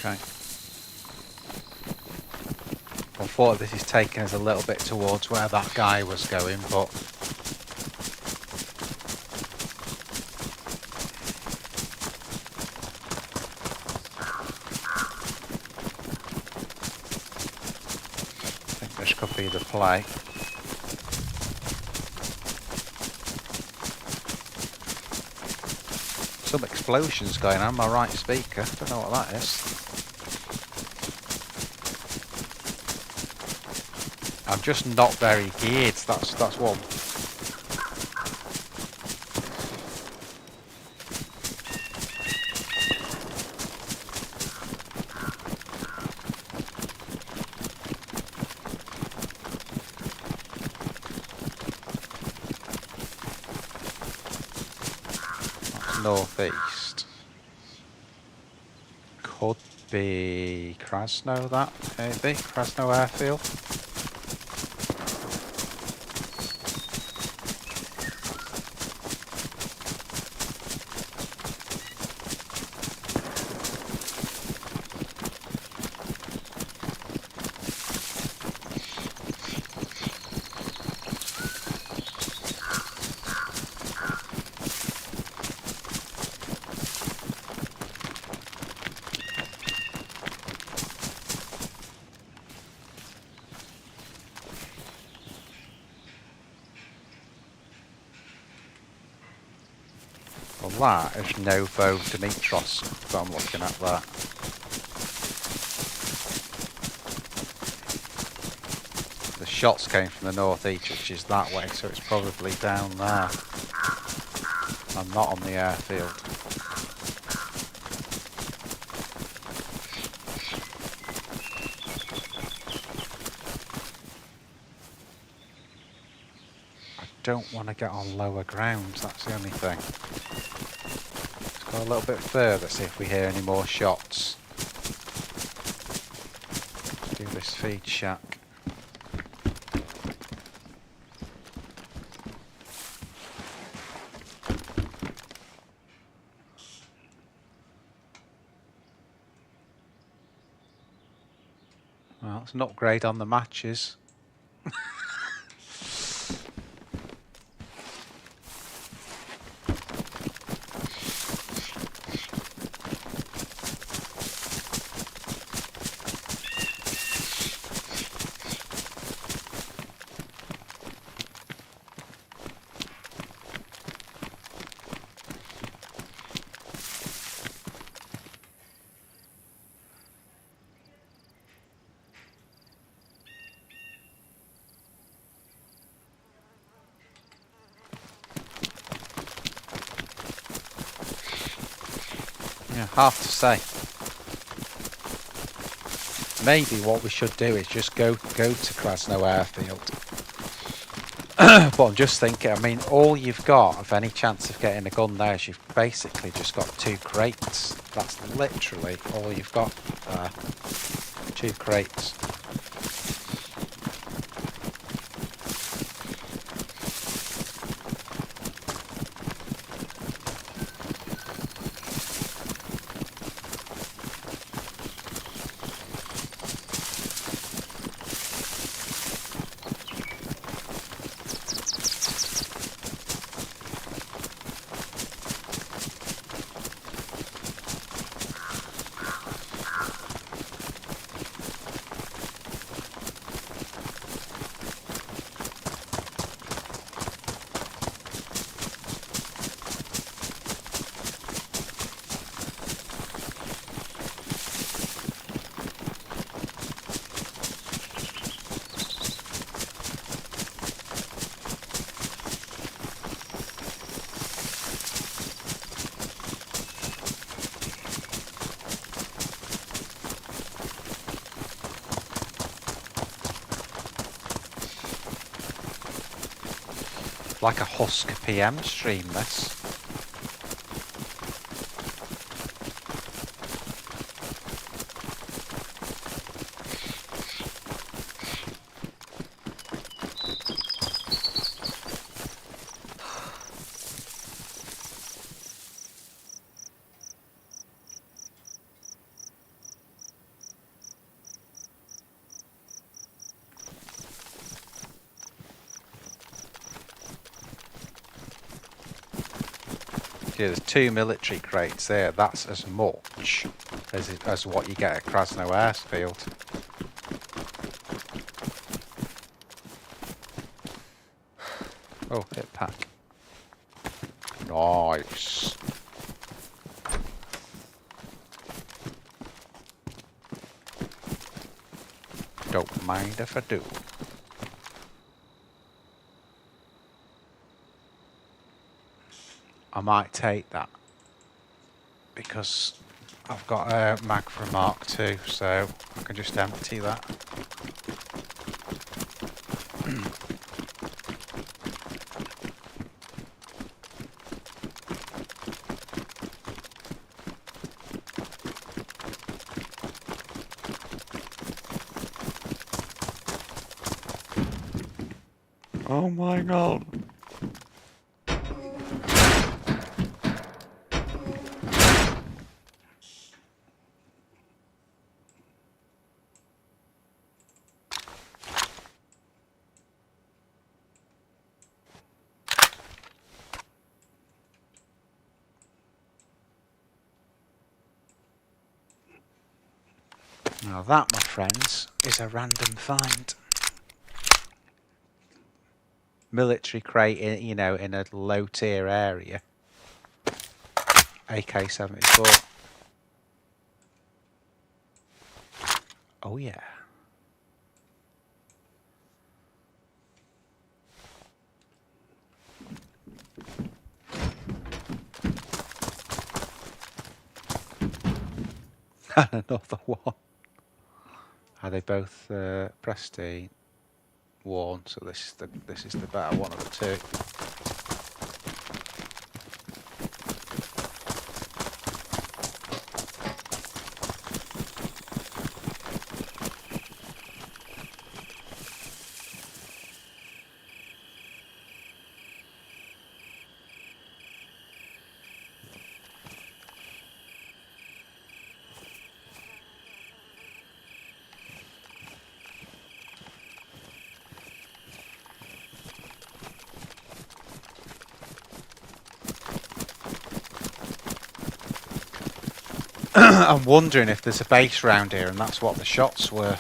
Speaker 1: Okay. Unfortunately, this is taking us a little bit towards where that guy was going, but I think this could be the play. Some explosions going on my right speaker. Don't know what that is. I'm just not very geared. That's one. That's northeast. Could be Krasno, that maybe Krasno airfield. that is Novo Dimitros, if I'm looking at that. The shots came from the northeast, which is that way, so it's probably down there. I'm not on the airfield. I don't want to get on lower ground, that's the only thing. Let's go a little bit further, see if we hear any more shots. Let's do this feed shack. Well, it's an upgrade on the matches. Yeah, hard to say. Maybe what we should do is just go to Krasno Airfield. But I'm just thinking, I mean, all you've got of any chance of getting a gun there is you've basically just got 2 crates. That's literally all you've got there. 2 crates. Like a Husker PM stream, this. Yeah, there's 2 military crates there. That's as much as what you get at Krasno Airfield. Oh, hit pack. Nice. Don't mind if I do. I might take that because I've got a mag for a Mark II, so I can just empty that. Oh my god. Now that, my friends, is a random find. Military crate, in, you know, in a low tier area. AK-74. Oh yeah. And another one. Are they both pristine? Worn, so this is the better one of the two. I'm wondering if there's a base round here and that's what the shots were.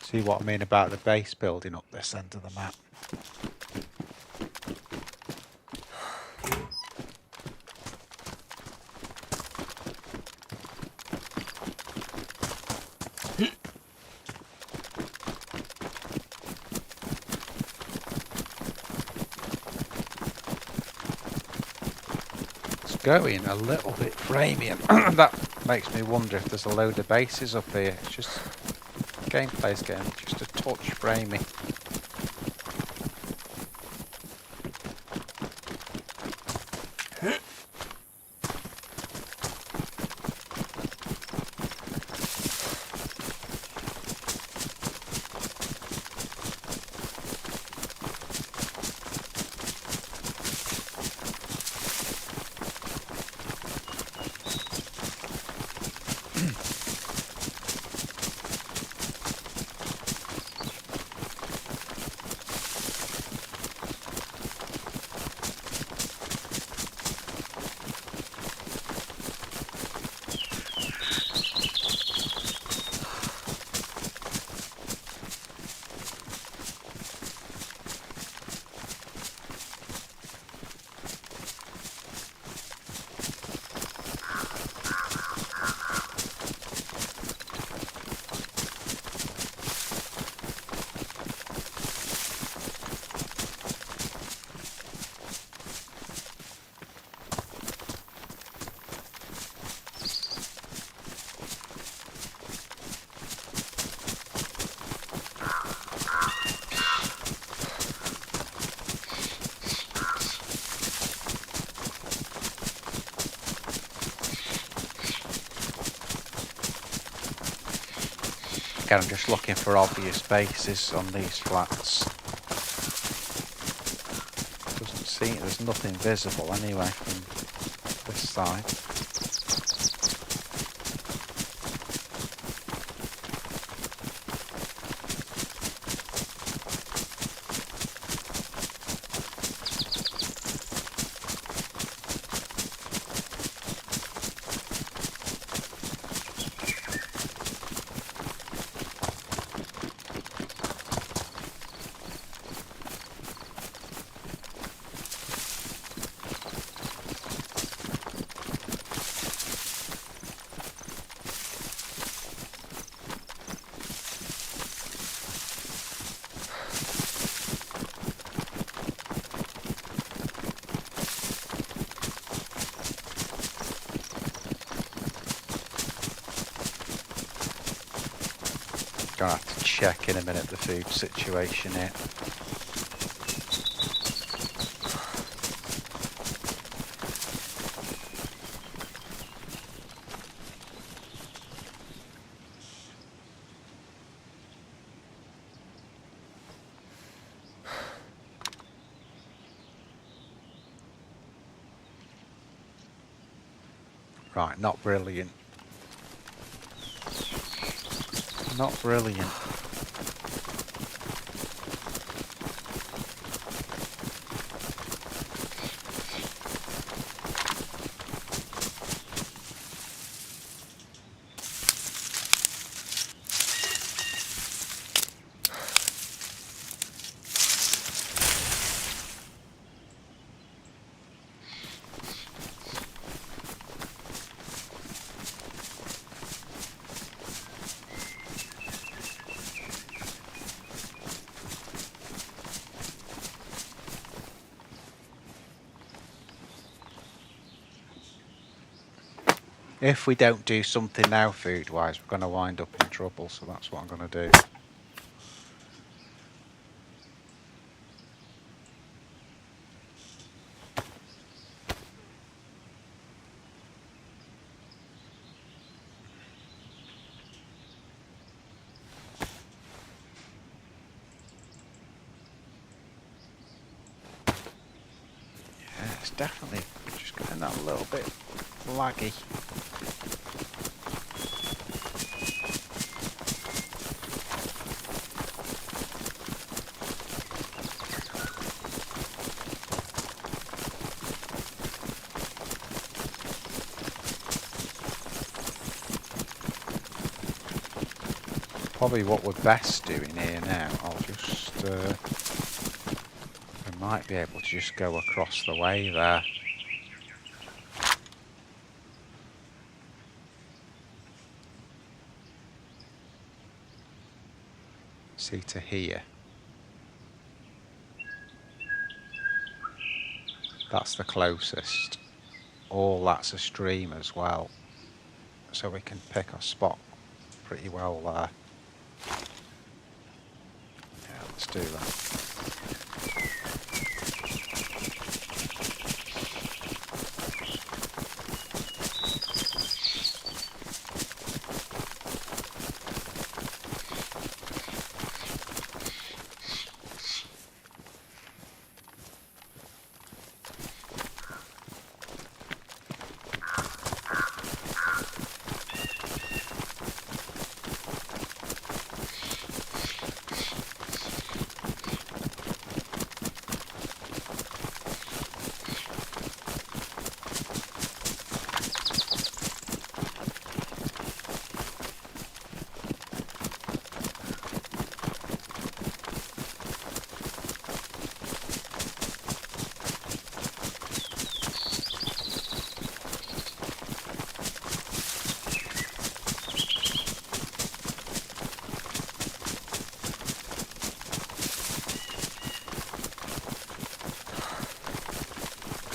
Speaker 1: See what I mean about the base building up this end of the map? It's going a little bit framey and that makes me wonder if there's a load of bases up here. It's just gameplay's getting just a touch framey. Again, I'm just looking for obvious bases on these flats. Doesn't seem, there's nothing visible anyway from this side. Gonna have to check in a minute the food situation here. Right, not brilliant. Not brilliant. If we don't do something now food-wise, we're going to wind up in trouble, so that's what I'm going to do. Yeah, it's definitely just getting that a little bit laggy. Probably what we're best doing here now, I'll just, we might be able to just go across the way there. See to here. That's the closest. All that's a stream as well. So we can pick our spot pretty well there. Yeah, let's do that.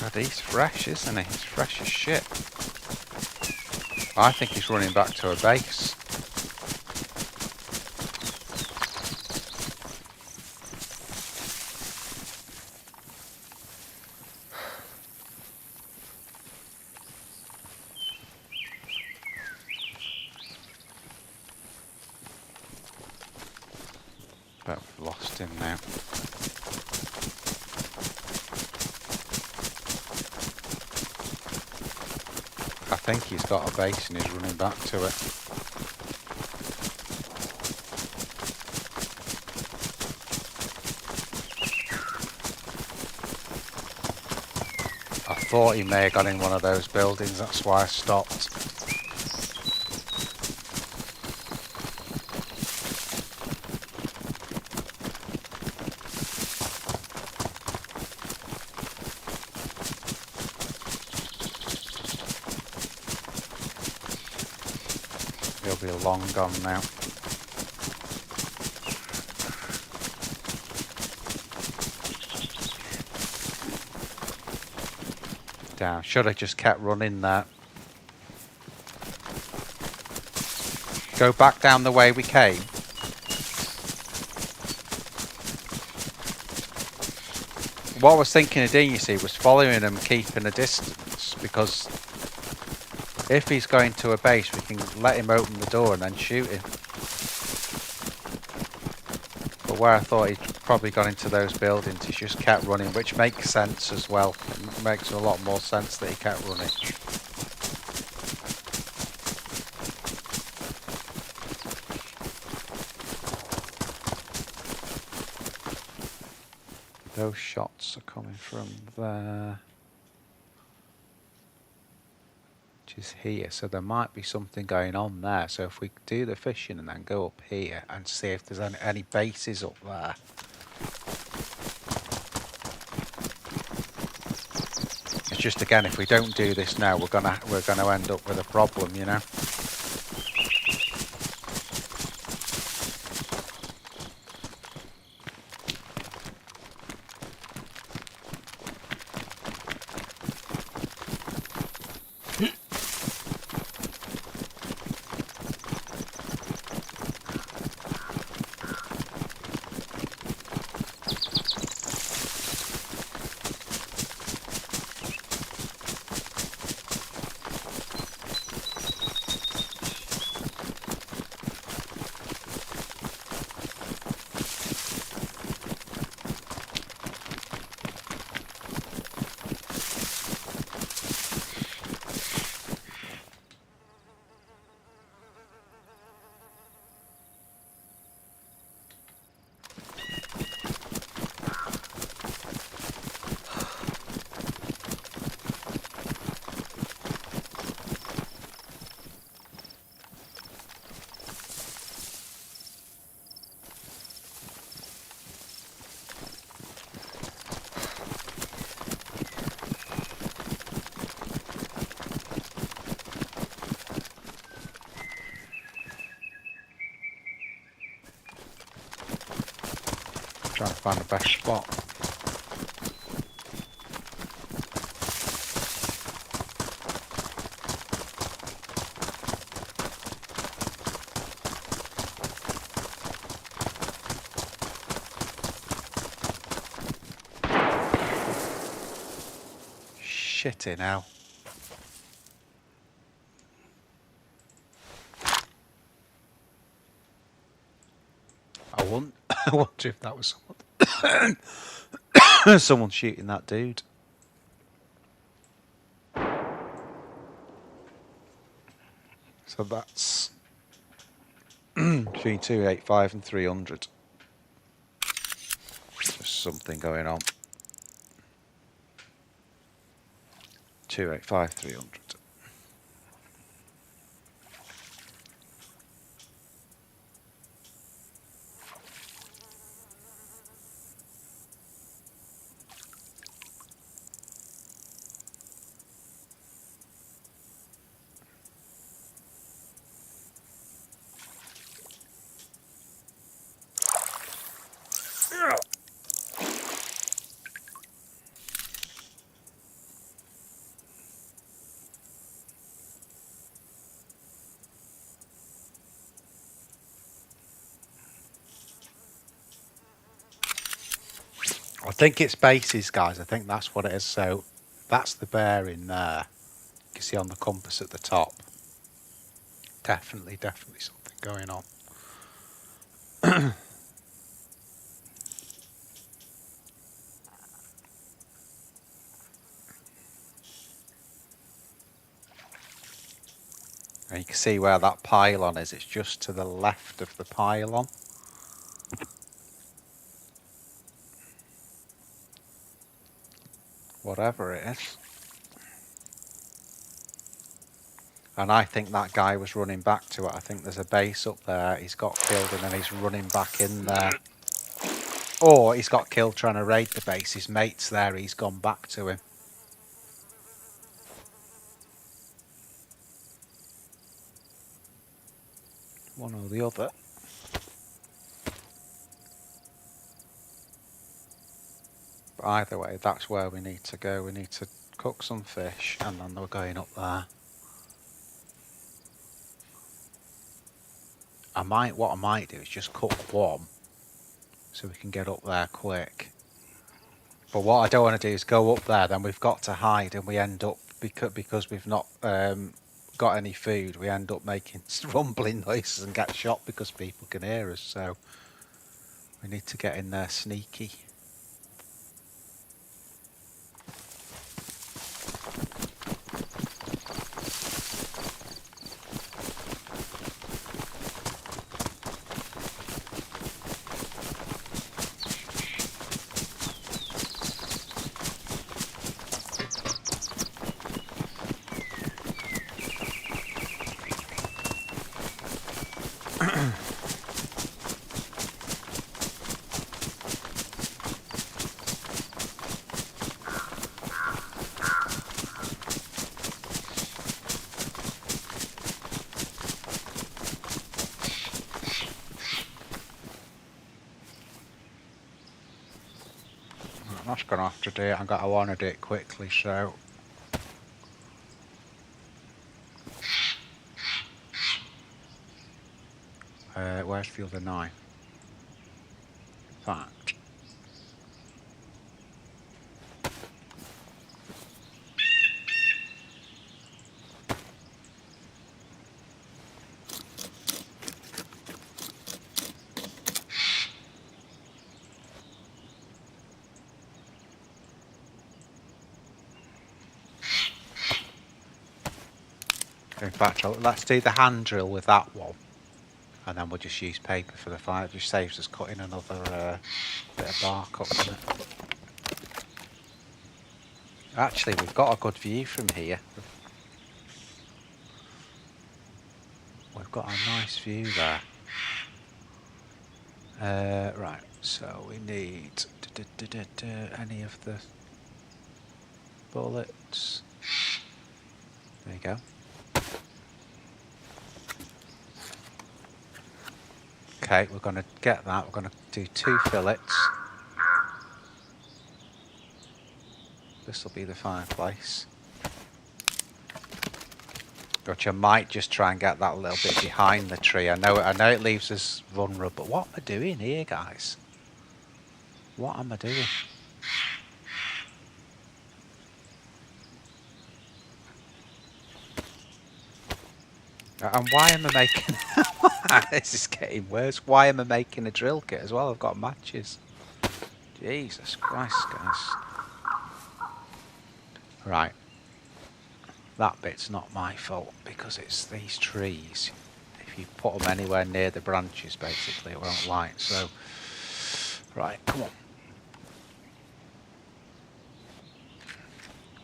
Speaker 1: God, he's fresh, isn't he? He's fresh as shit. I think he's running back to a base. But we've lost him now. I think he's got a base and he's running back to it. I thought he may have got in one of those buildings, that's why I stopped. He'll be long gone now. Down. Should have just kept running there. Go back down the way we came. What I was thinking of doing, you see, was following him, keeping a distance, because if he's going to a base, we can let him open the door and then shoot him. But where I thought he'd probably gone into those buildings, he just kept running, which makes sense as well. It makes a lot more sense that he kept running. Those shots are coming from there. Which is here, so there might be something going on there. So if we do the fishing and then go up here and see if there's any bases up there. It's just, again, if we don't do this now, we're gonna end up with a problem, you know. Trying to find the best spot. Shitting hell. I wonder if that was someone. Someone shooting that dude. So that's between 285 and 300. There's something going on. 285, 300. I think it's bases, guys. I think that's what it is. So that's the bearing there. You can see on the compass at the top. Definitely something going on. And you can see where that pylon is. It's just to the left of the pylon. Whatever it is. And I think that guy was running back to it. I think there's a base up there. He's got killed and then he's running back in there. Or he's got killed trying to raid the base. His mate's there. He's gone back to him. One or the other. But either way, that's where we need to go. We need to cook some fish and then we're going up there. What I might do is just cook one so we can get up there quick. But what I don't want to do is go up there, then we've got to hide and we end up, because we've not got any food, we end up making rumbling noises and get shot because people can hear us. So we need to get in there sneaky. I'm just going to have to do it. I want to do it quickly, so... where's the other knife? That. In fact, let's do the hand drill with that one. And then we'll just use paper for the fire. It just saves us cutting another bit of bark up, doesn't it? Actually, we've got a good view from here. We've got a nice view there. Right, so we need any of the bullets. There you go. Okay, we're going to get that. We're going to do 2 fillets. This will be the fireplace. Which I might just try and get that a little bit behind the tree. I know it leaves us vulnerable. But what am I doing here, guys? What am I doing? And why am I making... This is getting worse. Why am I making a drill kit as well? I've got matches. Jesus Christ, guys. Right. That bit's not my fault because it's these trees. If you put them anywhere near the branches, basically, it won't light. So, right, come on.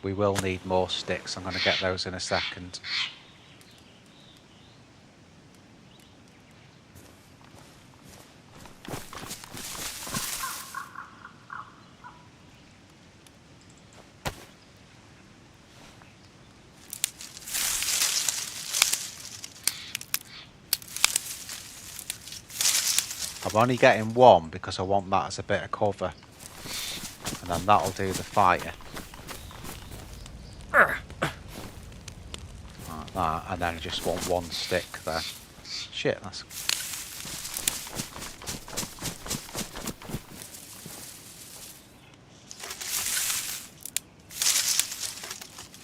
Speaker 1: We will need more sticks. I'm going to get those in a second. I'm only getting one because I want that as a bit of cover. And then that'll do the fire. Like that. And then I just want 1 stick there. Shit, that's...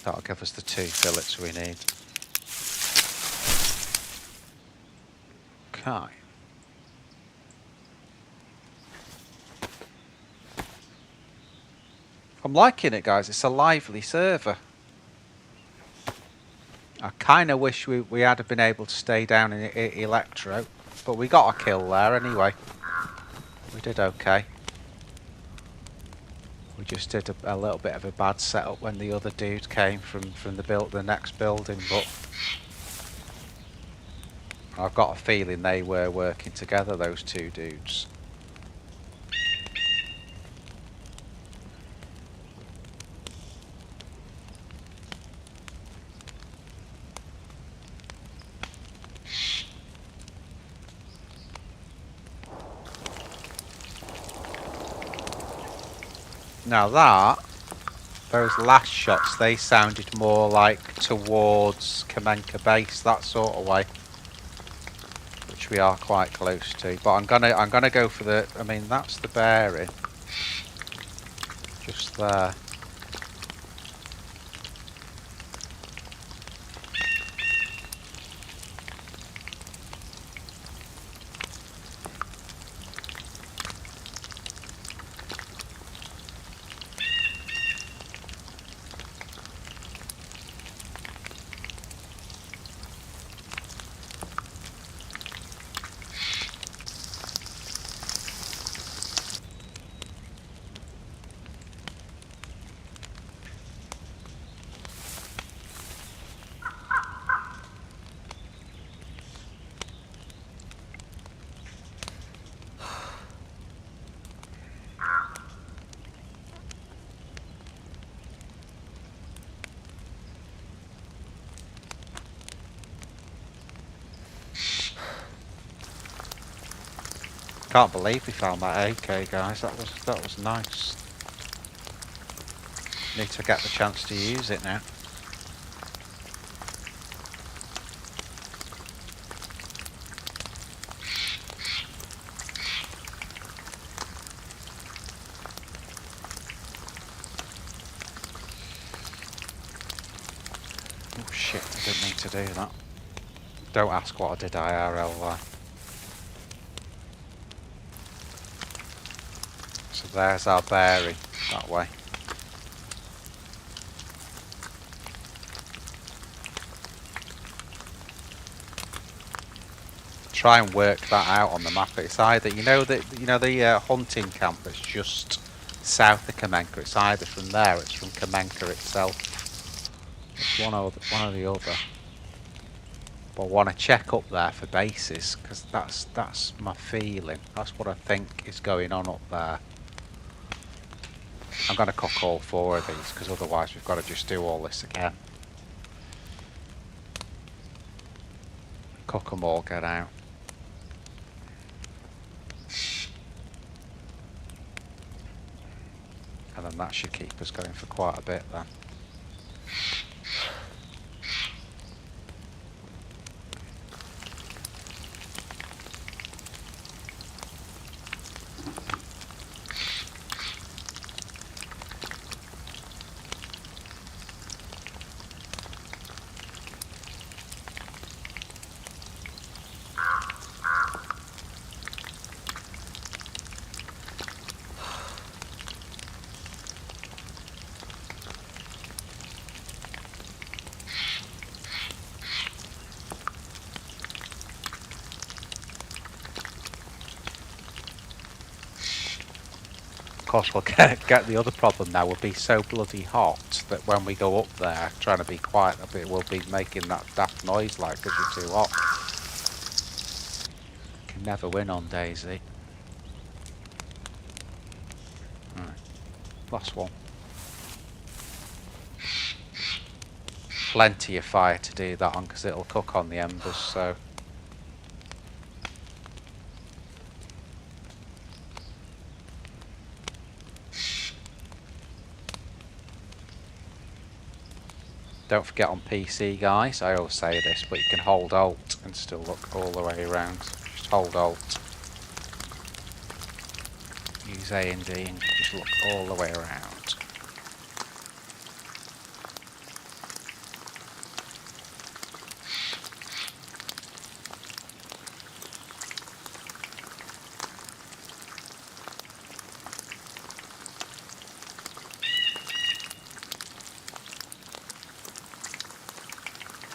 Speaker 1: That'll give us the 2 fillets we need. Okay. I'm liking it, guys. It's a lively server. I kind of wish we had have been able to stay down in Elektro, but we got a kill there anyway. We did okay. We just did a little bit of a bad setup when the other dude came from the next building, but I've got a feeling they were working together, those two dudes. Now those last shots, they sounded more like towards Kamenka base, that sort of way, which we are quite close to. But I'm gonna go for the. I mean, that's the bearing, just there. Can't believe we found that AK, guys. That was nice. Need to get the chance to use it now. Oh shit, I didn't mean to do that. Don't ask what I did IRL there. So there's our bearing, that way. Try and work that out on the map. It's either, the hunting camp that's just south of Kamenka. It's either from there, it's from Kamenka itself. It's one or the other. But I want to check up there for bases, because that's my feeling. That's what I think is going on up there. I'm going to cook all 4 of these, because otherwise we've got to just do all this again. Cook them all, get out. And then that should keep us going for quite a bit then. Of course, we'll get the other problem now. We'll be so bloody hot that when we go up there trying to be quiet a bit, we'll be making that daft noise like because you're too hot. Can never win on DayZ. Right. Last one. Plenty of fire to do that on because it'll cook on the embers, so. Don't forget on PC, guys, I always say this, but you can hold Alt and still look all the way around. Just hold Alt. Use A and D and just look all the way around.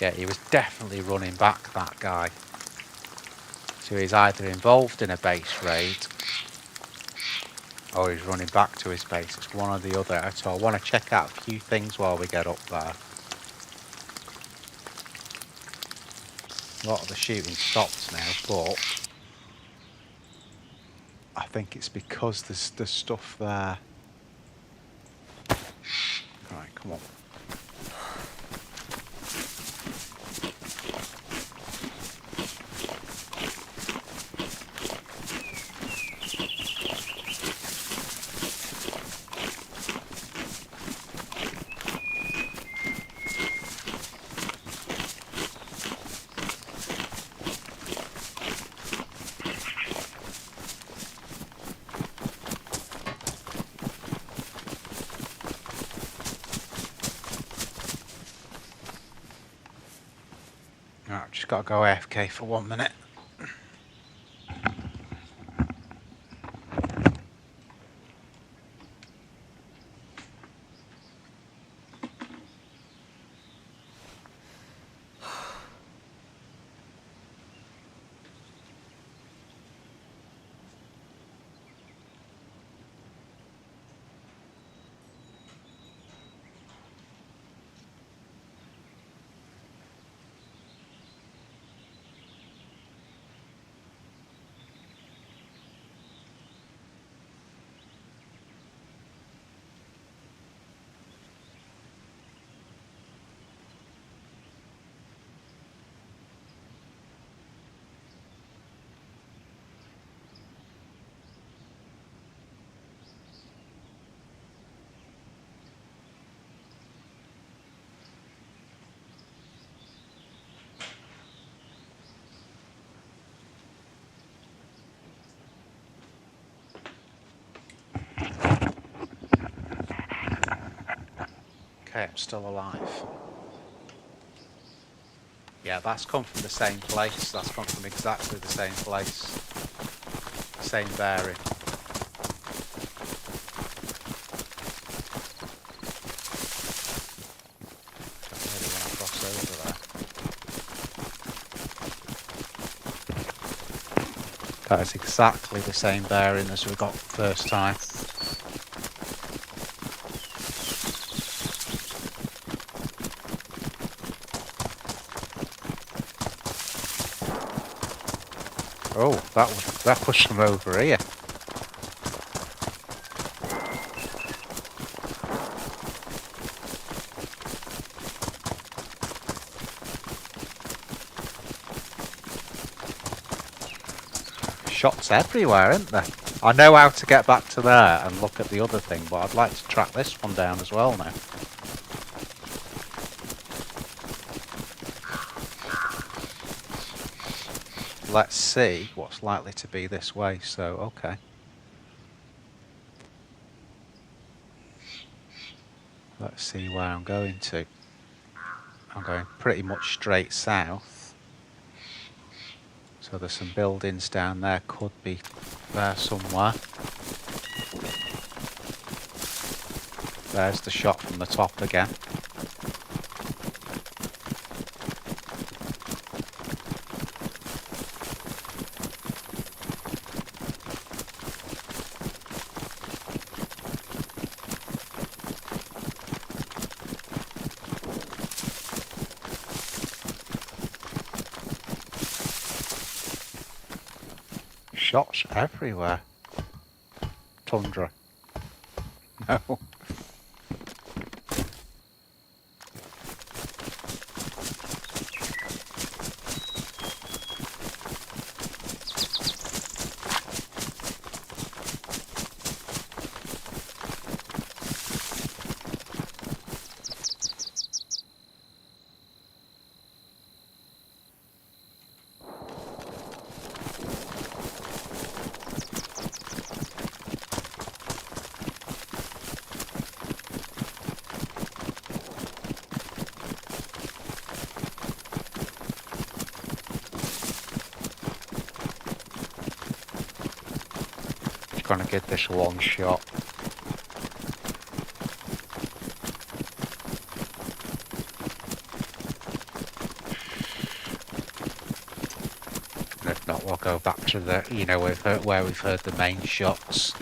Speaker 1: Yeah, he was definitely running back, that guy. So he's either involved in a base raid or he's running back to his base. It's one or the other. So I want to check out a few things while we get up there. A lot of the shooting stopped now, but I think it's because there's stuff there. Right, come on. Right, just got to go AFK for 1 minute. Okay, I'm still alive. Yeah, that's come from the same place. That's come from exactly the same place. Same bearing. Don't really want to cross over there. That is exactly the same bearing as we got first time. Oh, that pushed them over here. Shots everywhere, aren't there? I know how to get back to there and look at the other thing, but I'd like to track this one down as well now. Let's see what's likely to be this way, so okay. Let's see where I'm going to. I'm going pretty much straight south. So there's some buildings down there, could be there somewhere. There's the shot from the top again. Shots everywhere. Tundra. No. Gonna get this one shot. to the, you know, where we've heard the main shots.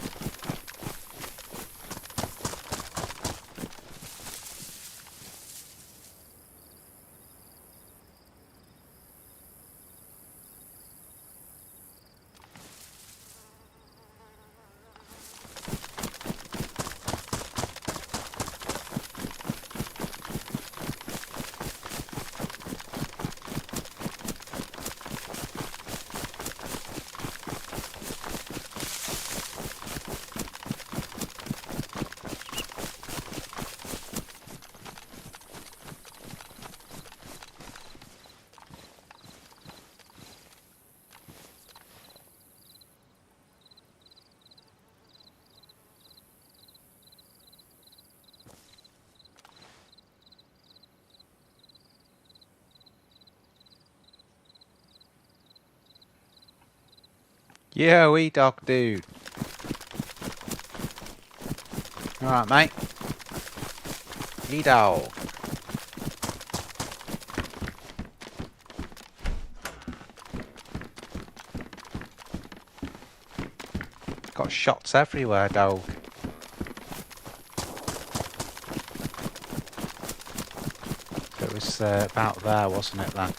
Speaker 1: Yo, E-Dog dude. Alright, mate. E-Dog. Got shots everywhere, dog. It was about there, wasn't it, then?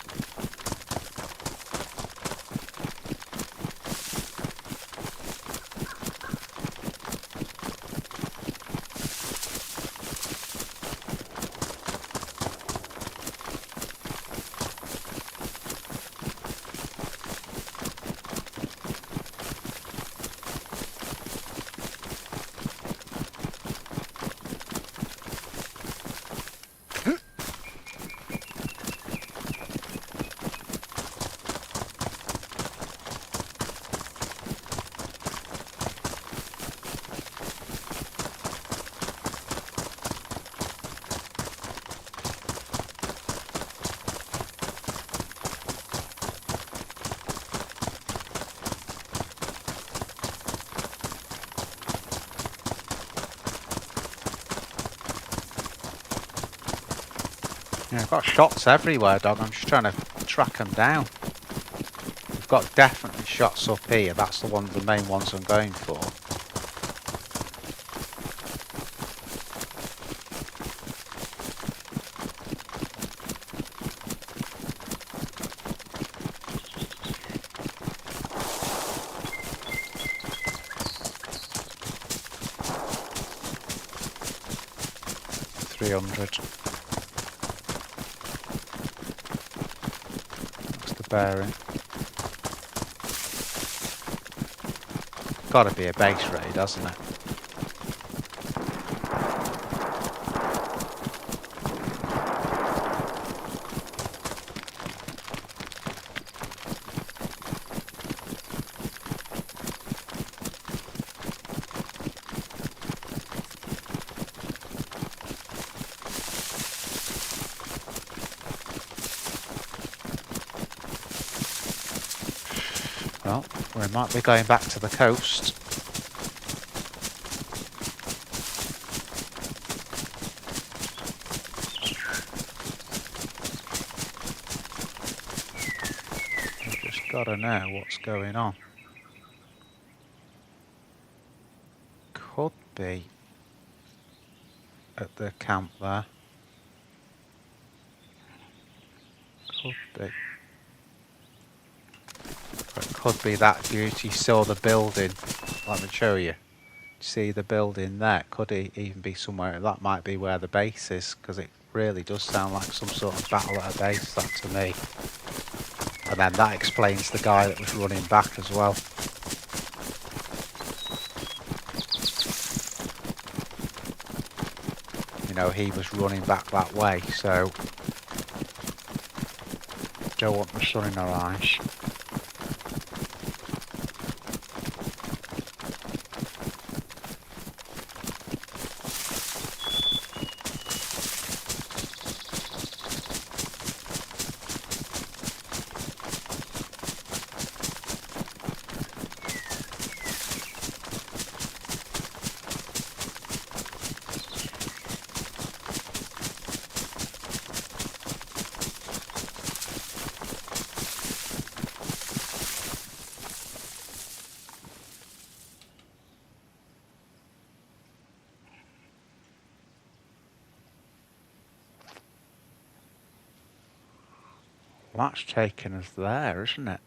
Speaker 1: Yeah, I've got shots everywhere, dog. I'm just trying to track them down. We've got definitely shots up here. That's the main ones I'm going for. That's the bearing. Gotta be a base raid, hasn't it? Well, we might be going back to the coast. We've just got to know what's going on. Could be at the camp there. Could be. It could be that dude. You saw the building. Let me show you. See the building there? Could it even be somewhere? That might be where the base is, because it really does sound like some sort of battle at a base, that to me. And then that explains the guy that was running back as well. You know, he was running back that way, so don't want the sun in our eyes. That's taken us there, isn't it?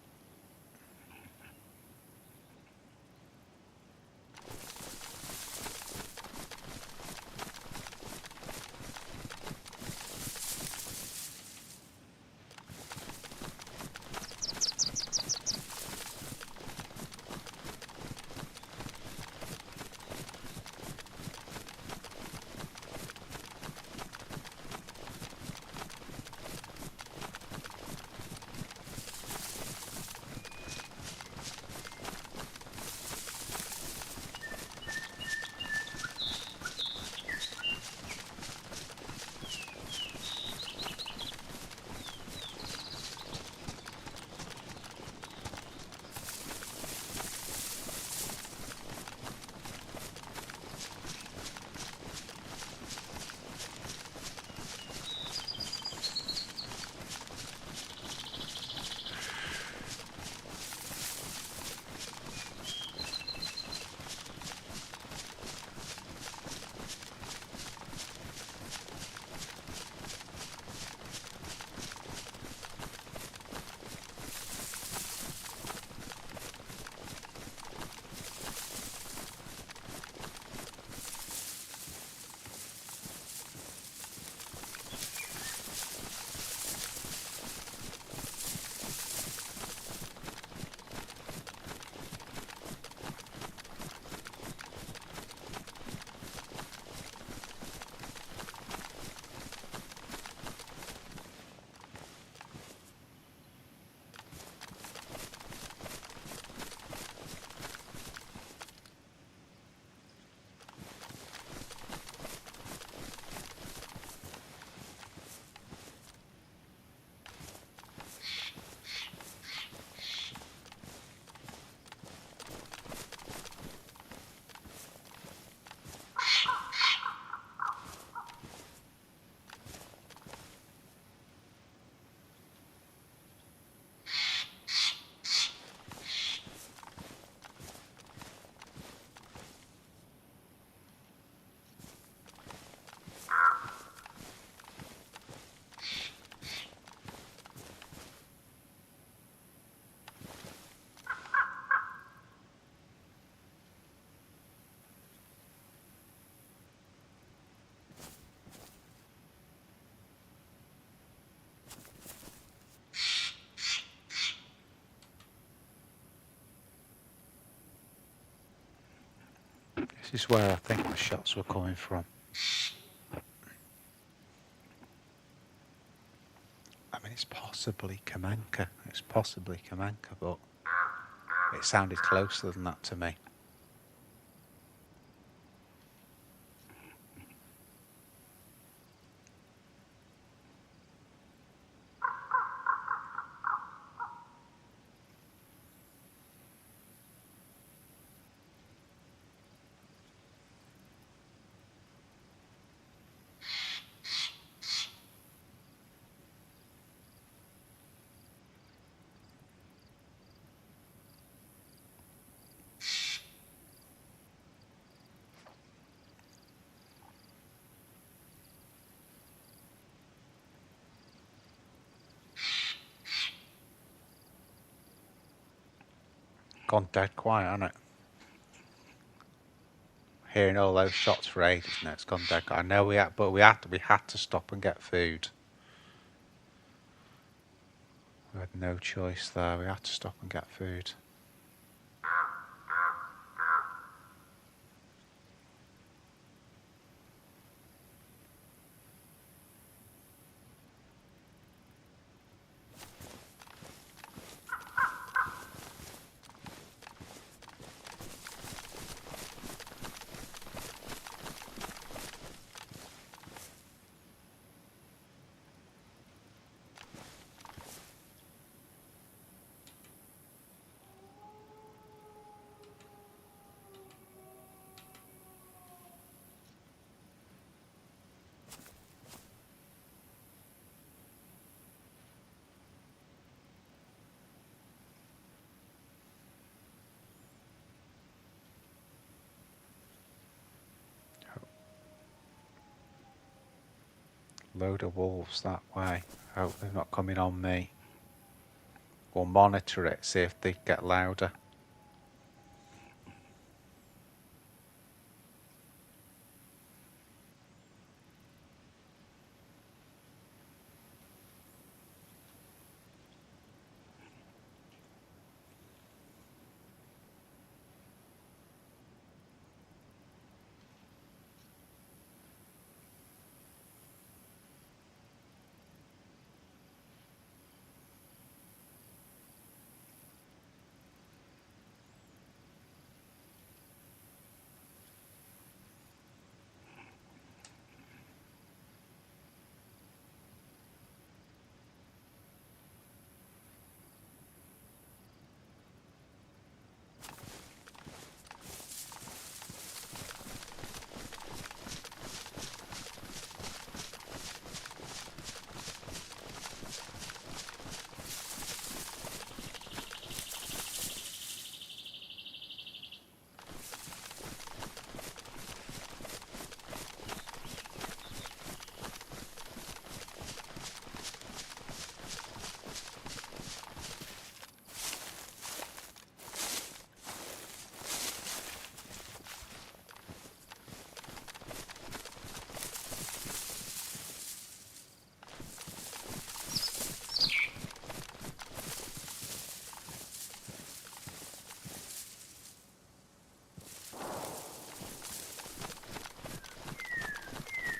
Speaker 1: This is where I think the shots were coming from. I mean, it's possibly Kamenka. It's possibly Kamenka, but it sounded closer than that to me. Gone dead quiet, hasn't it? Hearing all those shots for ages now, it's gone dead quiet. I know we had, but we had to stop and get food. We had no choice there. We had to stop and get food. Load of wolves that way. Hope they're not coming on me. We'll monitor it, see if they get louder.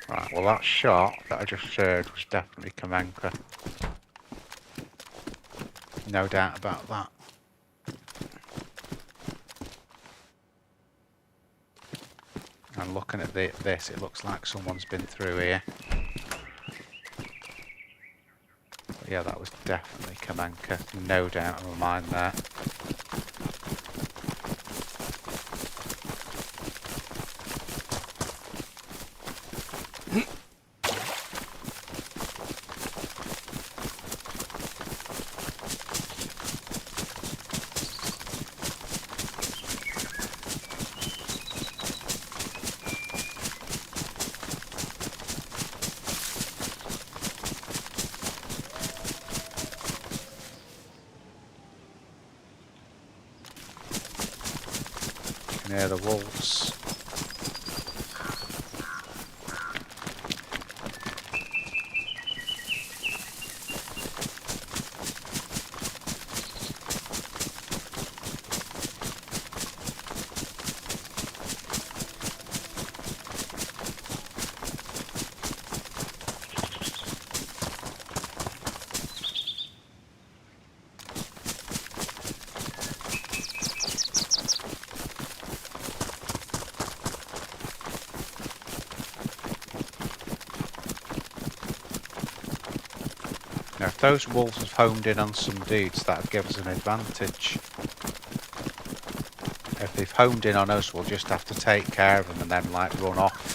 Speaker 1: Right, well that shot that I just heard was definitely Kamenka. No doubt about that. And looking at this, it looks like someone's been through here. But yeah, that was definitely Kamenka. No doubt in my mind there. Near the wolves. Now, if those wolves have homed in on some dudes, that would give us an advantage. If they've homed in on us, we'll just have to take care of them and then, like, run off.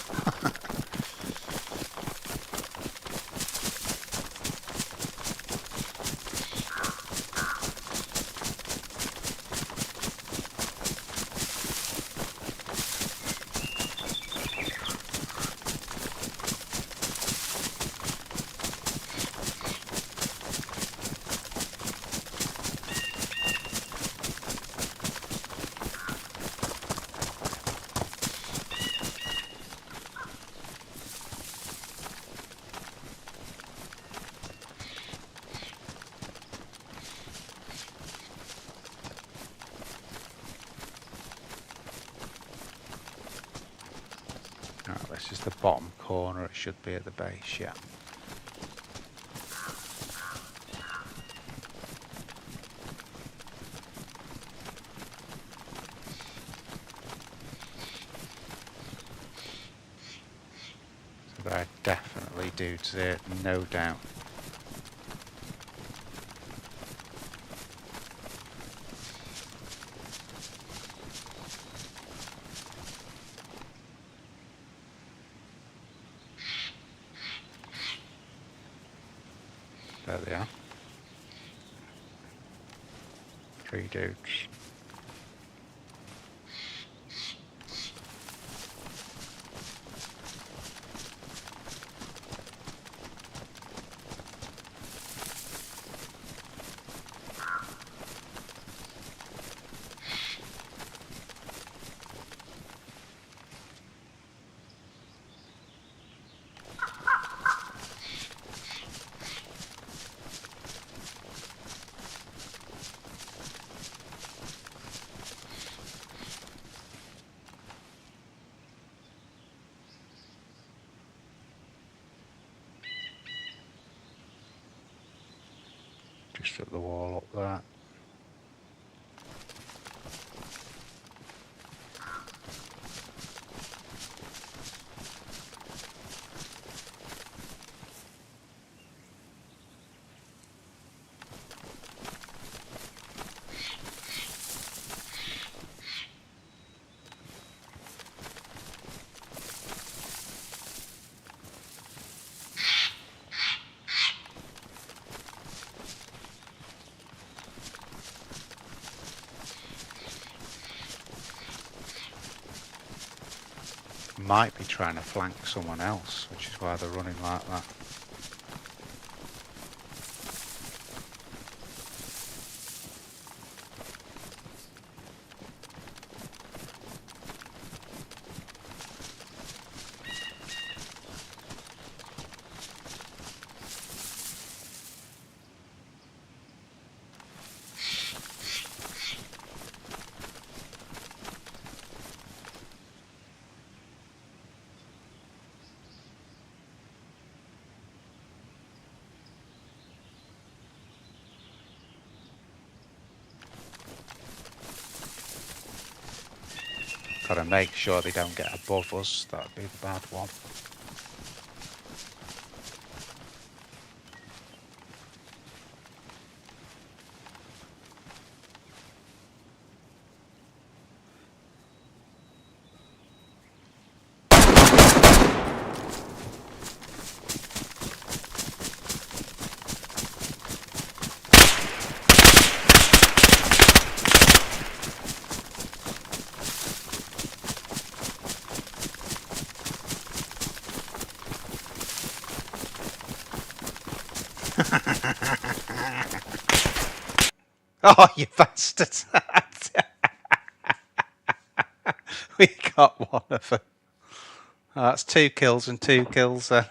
Speaker 1: Right, this is the bottom corner, it should be at the base, yeah. So they're definitely dudes there, no doubt. There they are. 3 dudes. Push up the wall up there. Might be trying to flank someone else, which is why they're running like that. Gotta make sure they don't get above us, that'd be the bad one. Oh, you bastards! We got one of them. Oh, that's 2 kills and 2 kills then.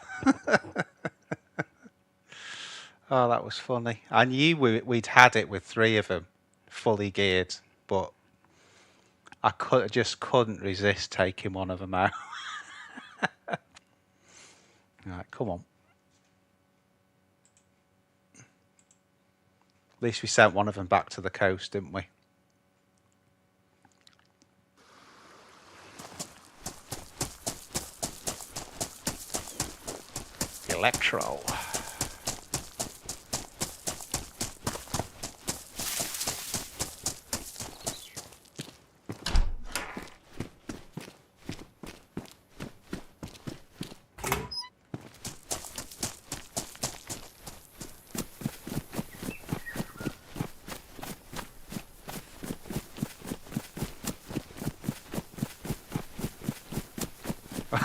Speaker 1: Oh, that was funny. I knew we'd had it with 3 of them fully geared, but I just couldn't resist taking one of them out. Right, come on. At least we sent one of them back to the coast, didn't we? Elektro.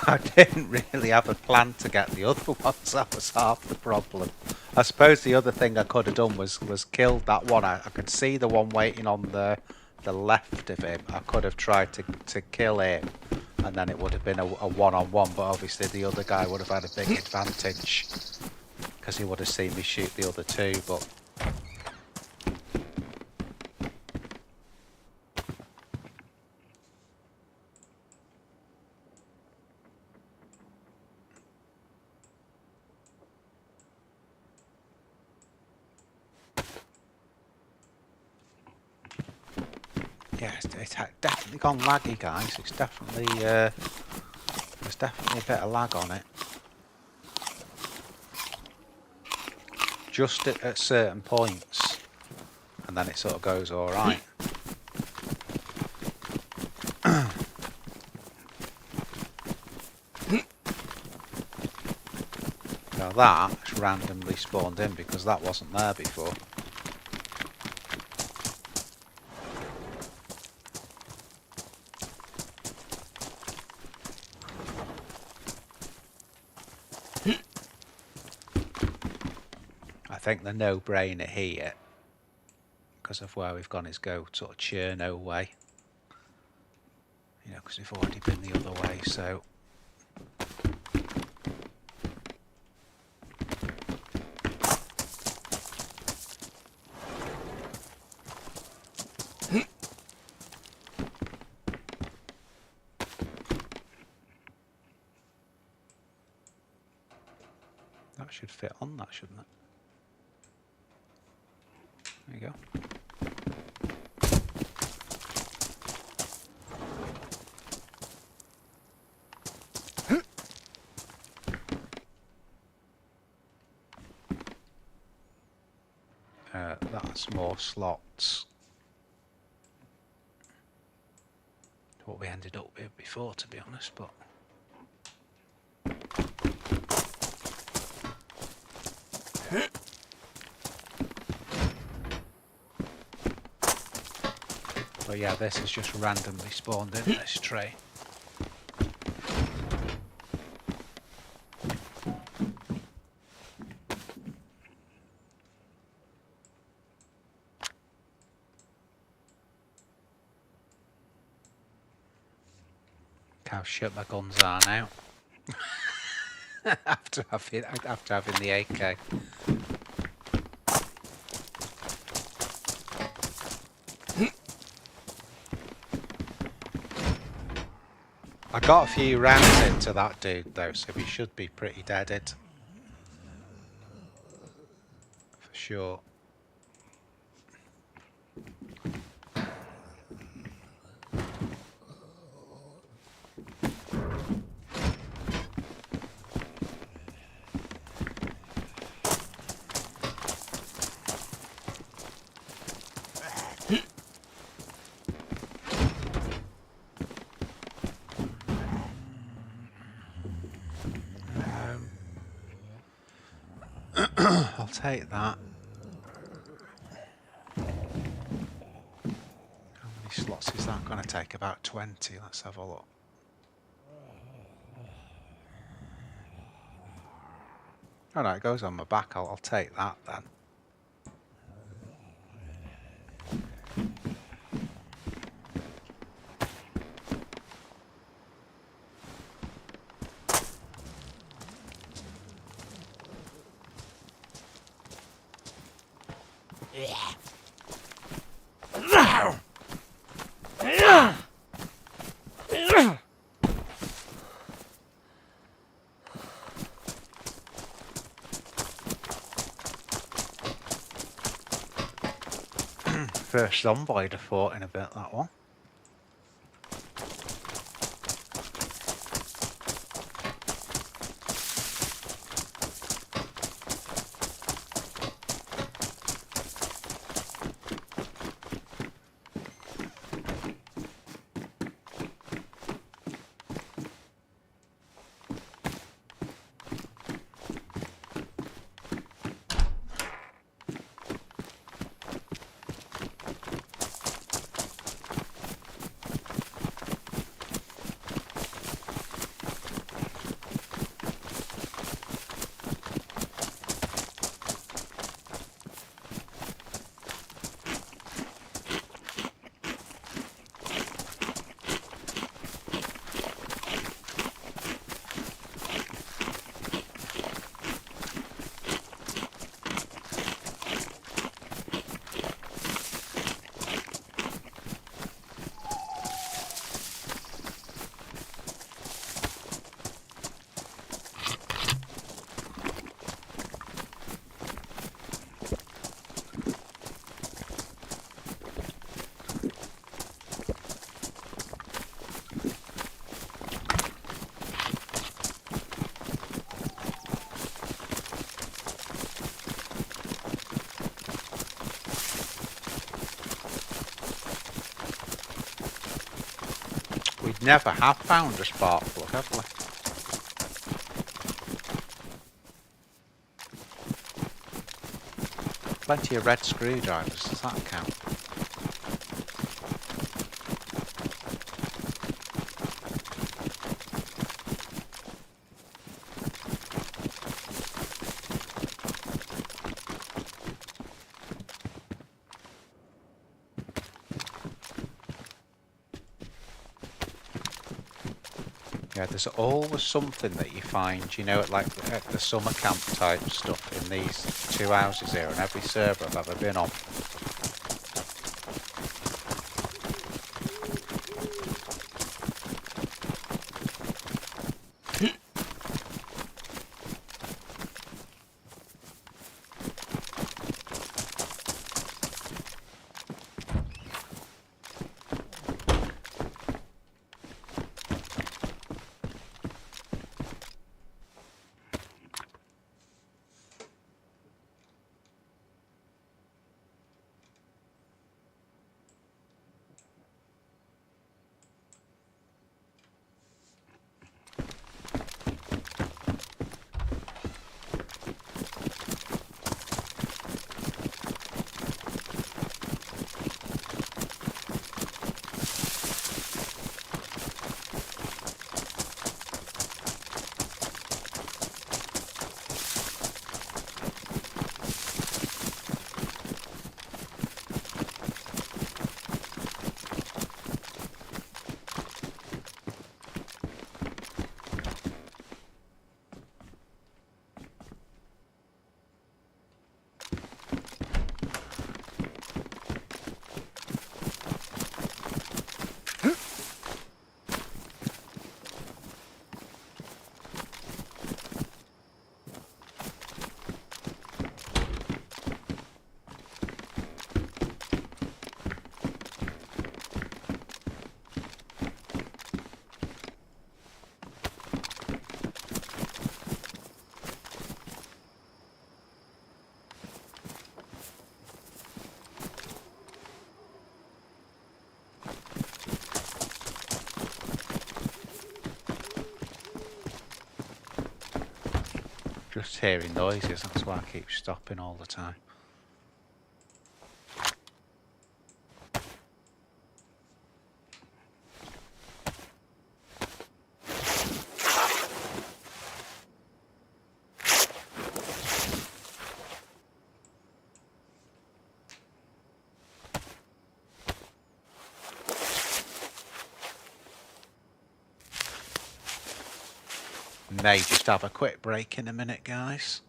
Speaker 1: I didn't really have a plan to get the other ones. That was half the problem. I suppose the other thing I could have done was killed that one. I could see the one waiting on the left of him. I could have tried to kill him, and then it would have been a one-on-one. But obviously the other guy would have had a big advantage because he would have seen me shoot the other 2. But yeah, it's definitely gone laggy, guys. It's definitely there's definitely a bit of lag on it. Just at certain points, and then it sort of goes all right. Now that's randomly spawned in because that wasn't there before. I think the no-brainer here, because of where we've gone, is go sort of Chernarus way. You know, because we've already been the other way, so... That should fit on that, shouldn't it? There you go. That's more slots. What we ended up with before, to be honest, but yeah, this is just randomly spawned in this tray. How shit my guns are now. after having the AK. I got a few rounds into that dude though, so he should be pretty deaded. For sure. I'll take that. How many slots is that going to take? About 20. Let's have a look. Oh no, it goes on my back. I'll take that then. First zombie I'd have fought in a bit, that one. Never have found a spark plug, have we? Plenty of red screwdrivers, does that count? Yeah, there's always something that you find, you know, at the summer camp type stuff in these two houses here on every server I've ever been on. Just hearing noises, that's why I keep stopping all the time. May just have a quick break in a minute, guys.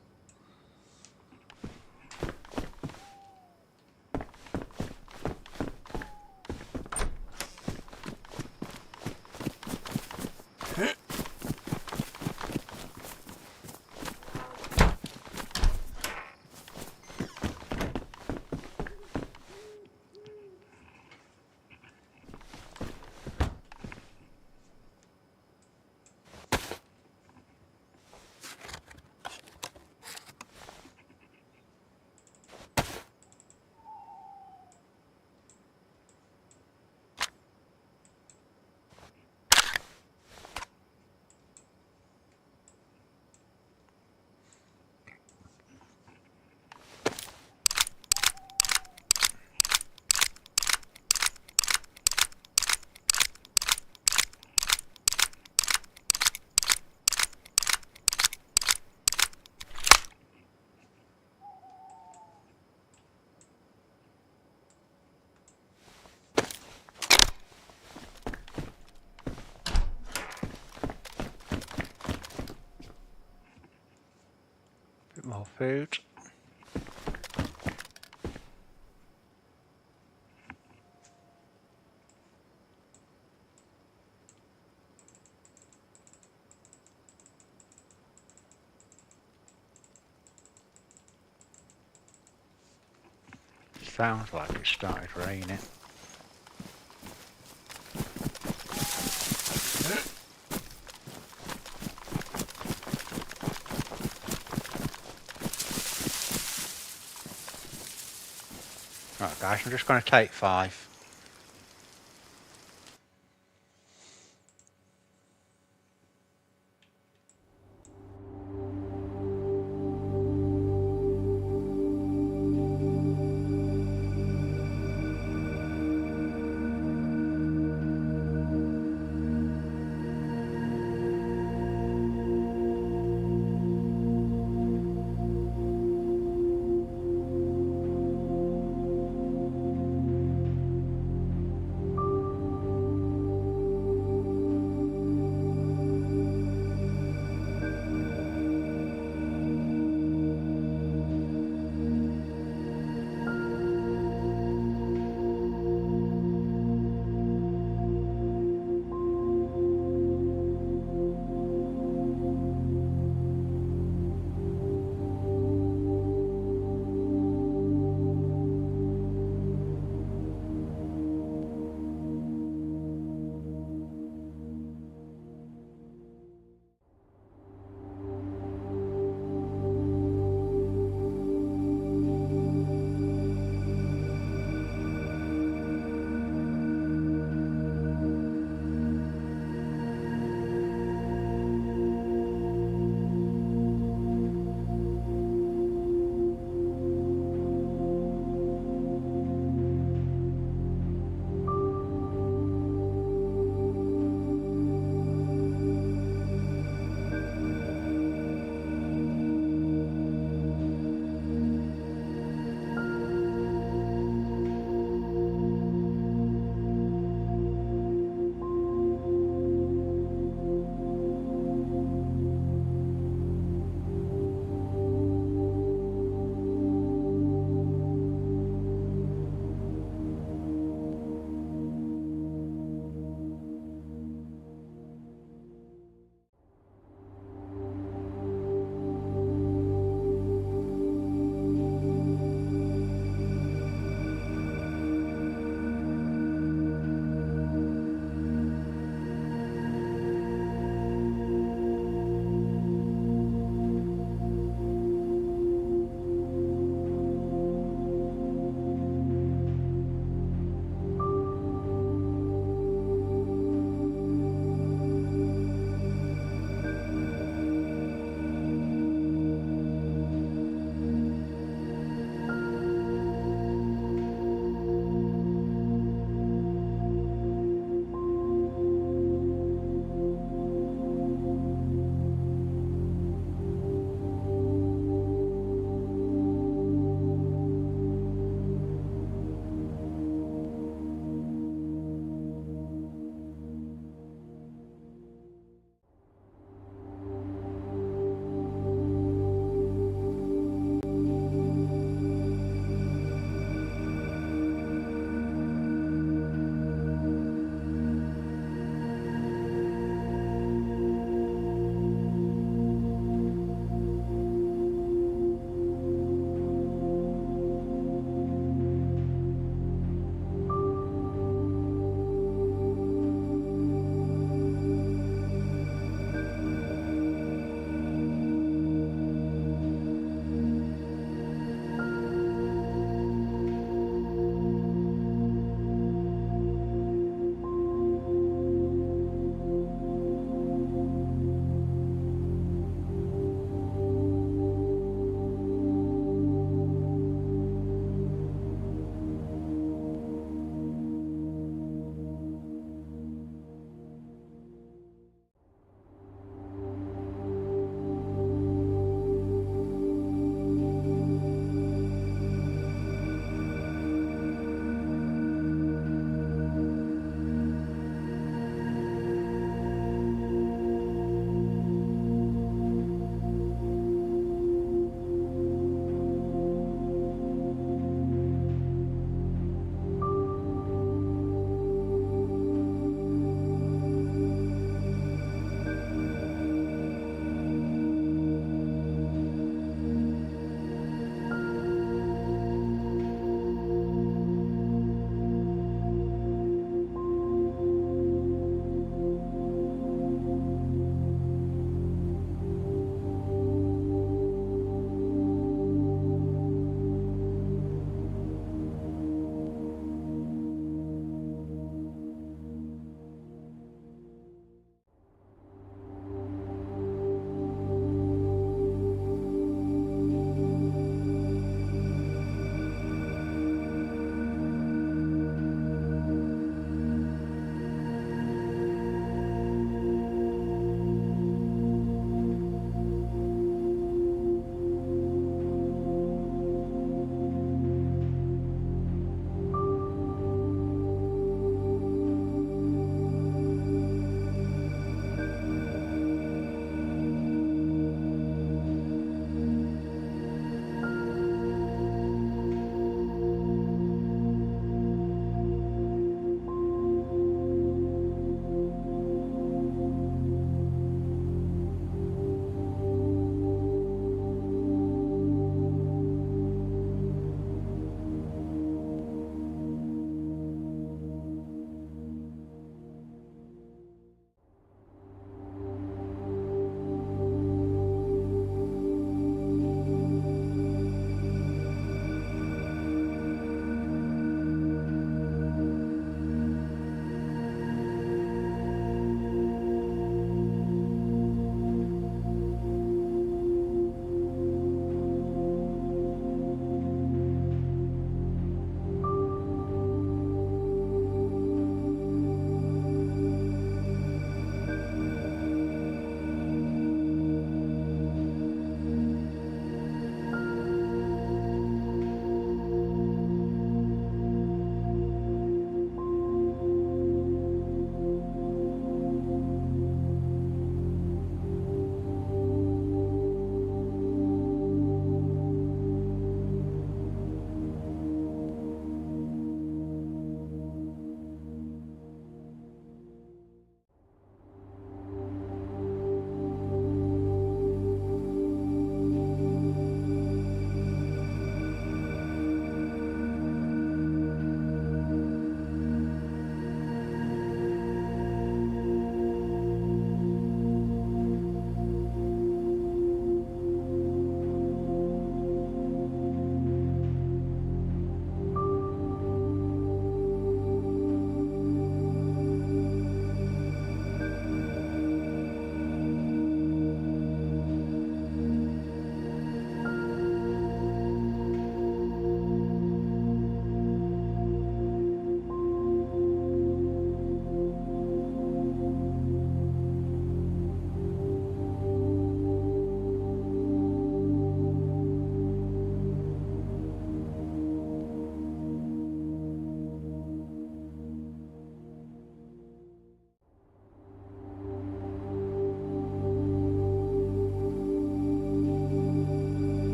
Speaker 1: Bit more food. Sounds like it started raining. Right guys, I'm just going to take 5.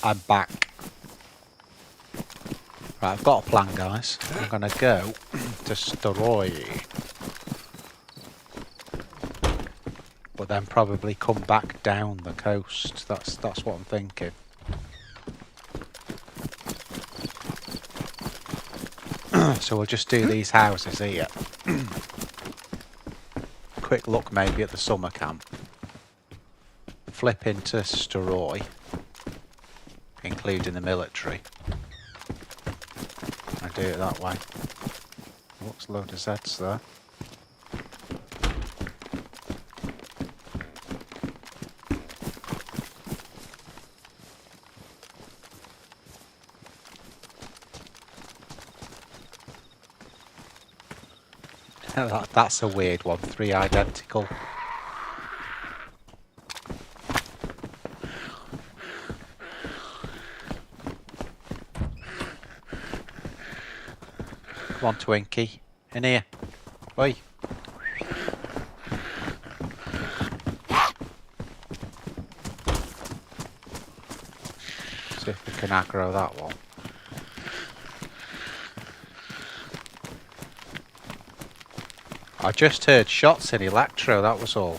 Speaker 1: I'm back. Right, I've got a plan, guys. I'm gonna go to Steroy, but then probably come back down the coast. That's what I'm thinking. So we'll just do these houses here. Quick look maybe at the summer camp. Flip into Steroy, including the military. I do it that way. Looks a load of Zeds there. That's a weird one. 3 identical. Come on, Twinkie. In here. Oi. See if we can aggro that one. I just heard shots in Elektro, that was all.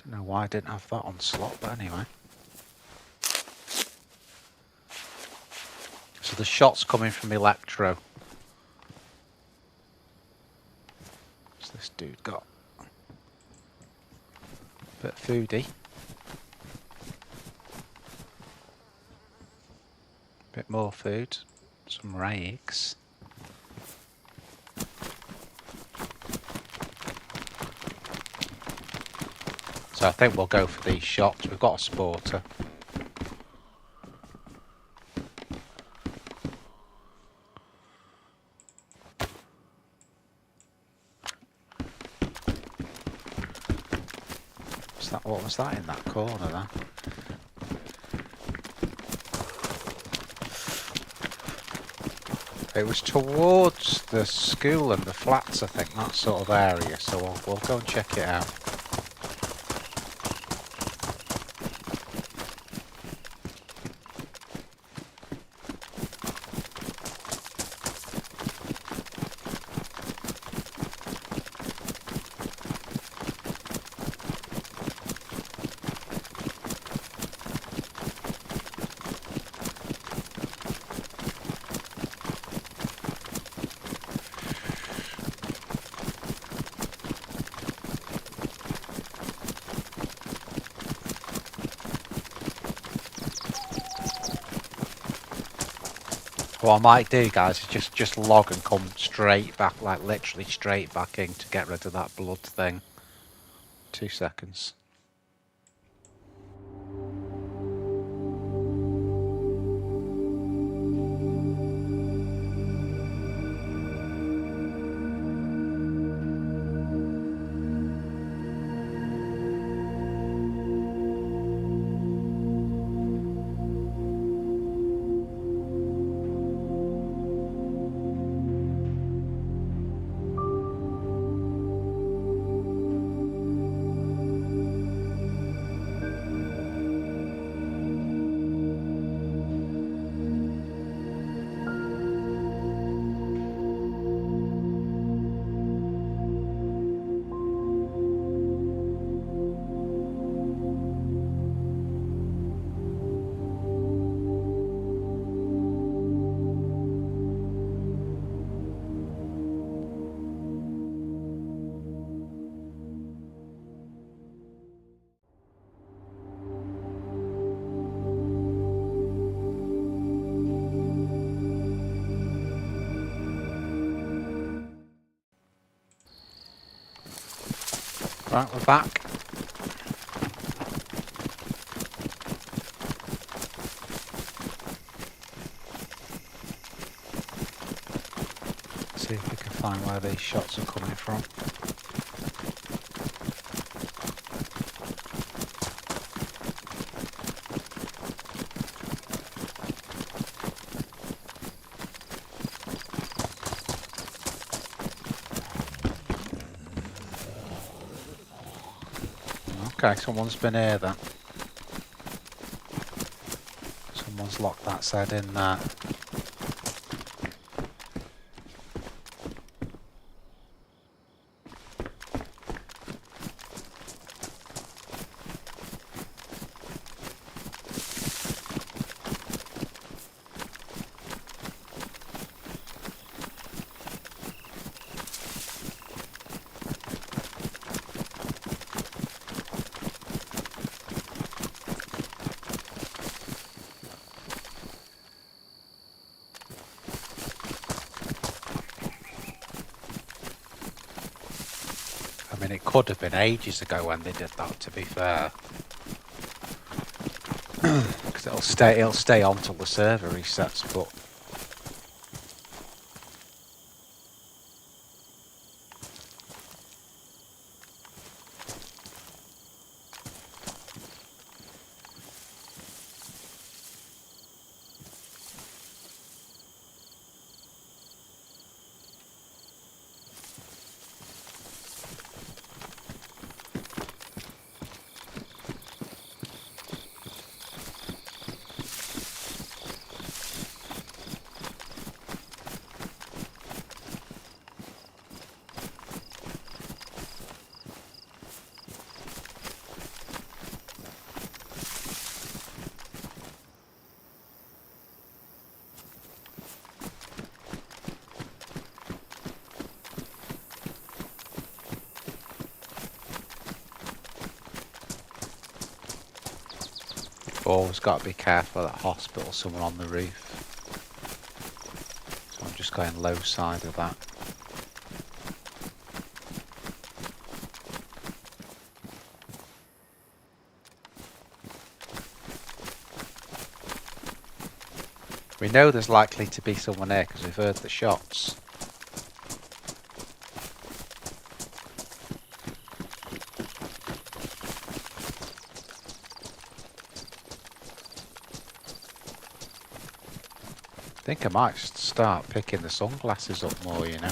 Speaker 1: Don't know why I didn't have that on slot, but anyway. So the shot's coming from Elektro. What's this dude got? Bit foodie. Bit more food. Some rags. So I think we'll go for these shots. We've got a sporter. What was that in that corner there? It was towards the school and the flats, I think, that sort of area. So we'll go and check it out. What I might do, guys, is just log and come straight back, like literally straight back in to get rid of that blood thing. 2 seconds. Right, we're back. See if we can find where these shots are coming from. Okay, someone's been here then. Someone's locked that side in there. I mean, it could have been ages ago when they did that, to be fair. Because it'll stay on till the server resets, but... Always got to be careful at that hospital, someone on the roof. So I'm just going low side of that. We know there's likely to be someone there because we've heard the shots. I think I might start picking the sunglasses up more, you know.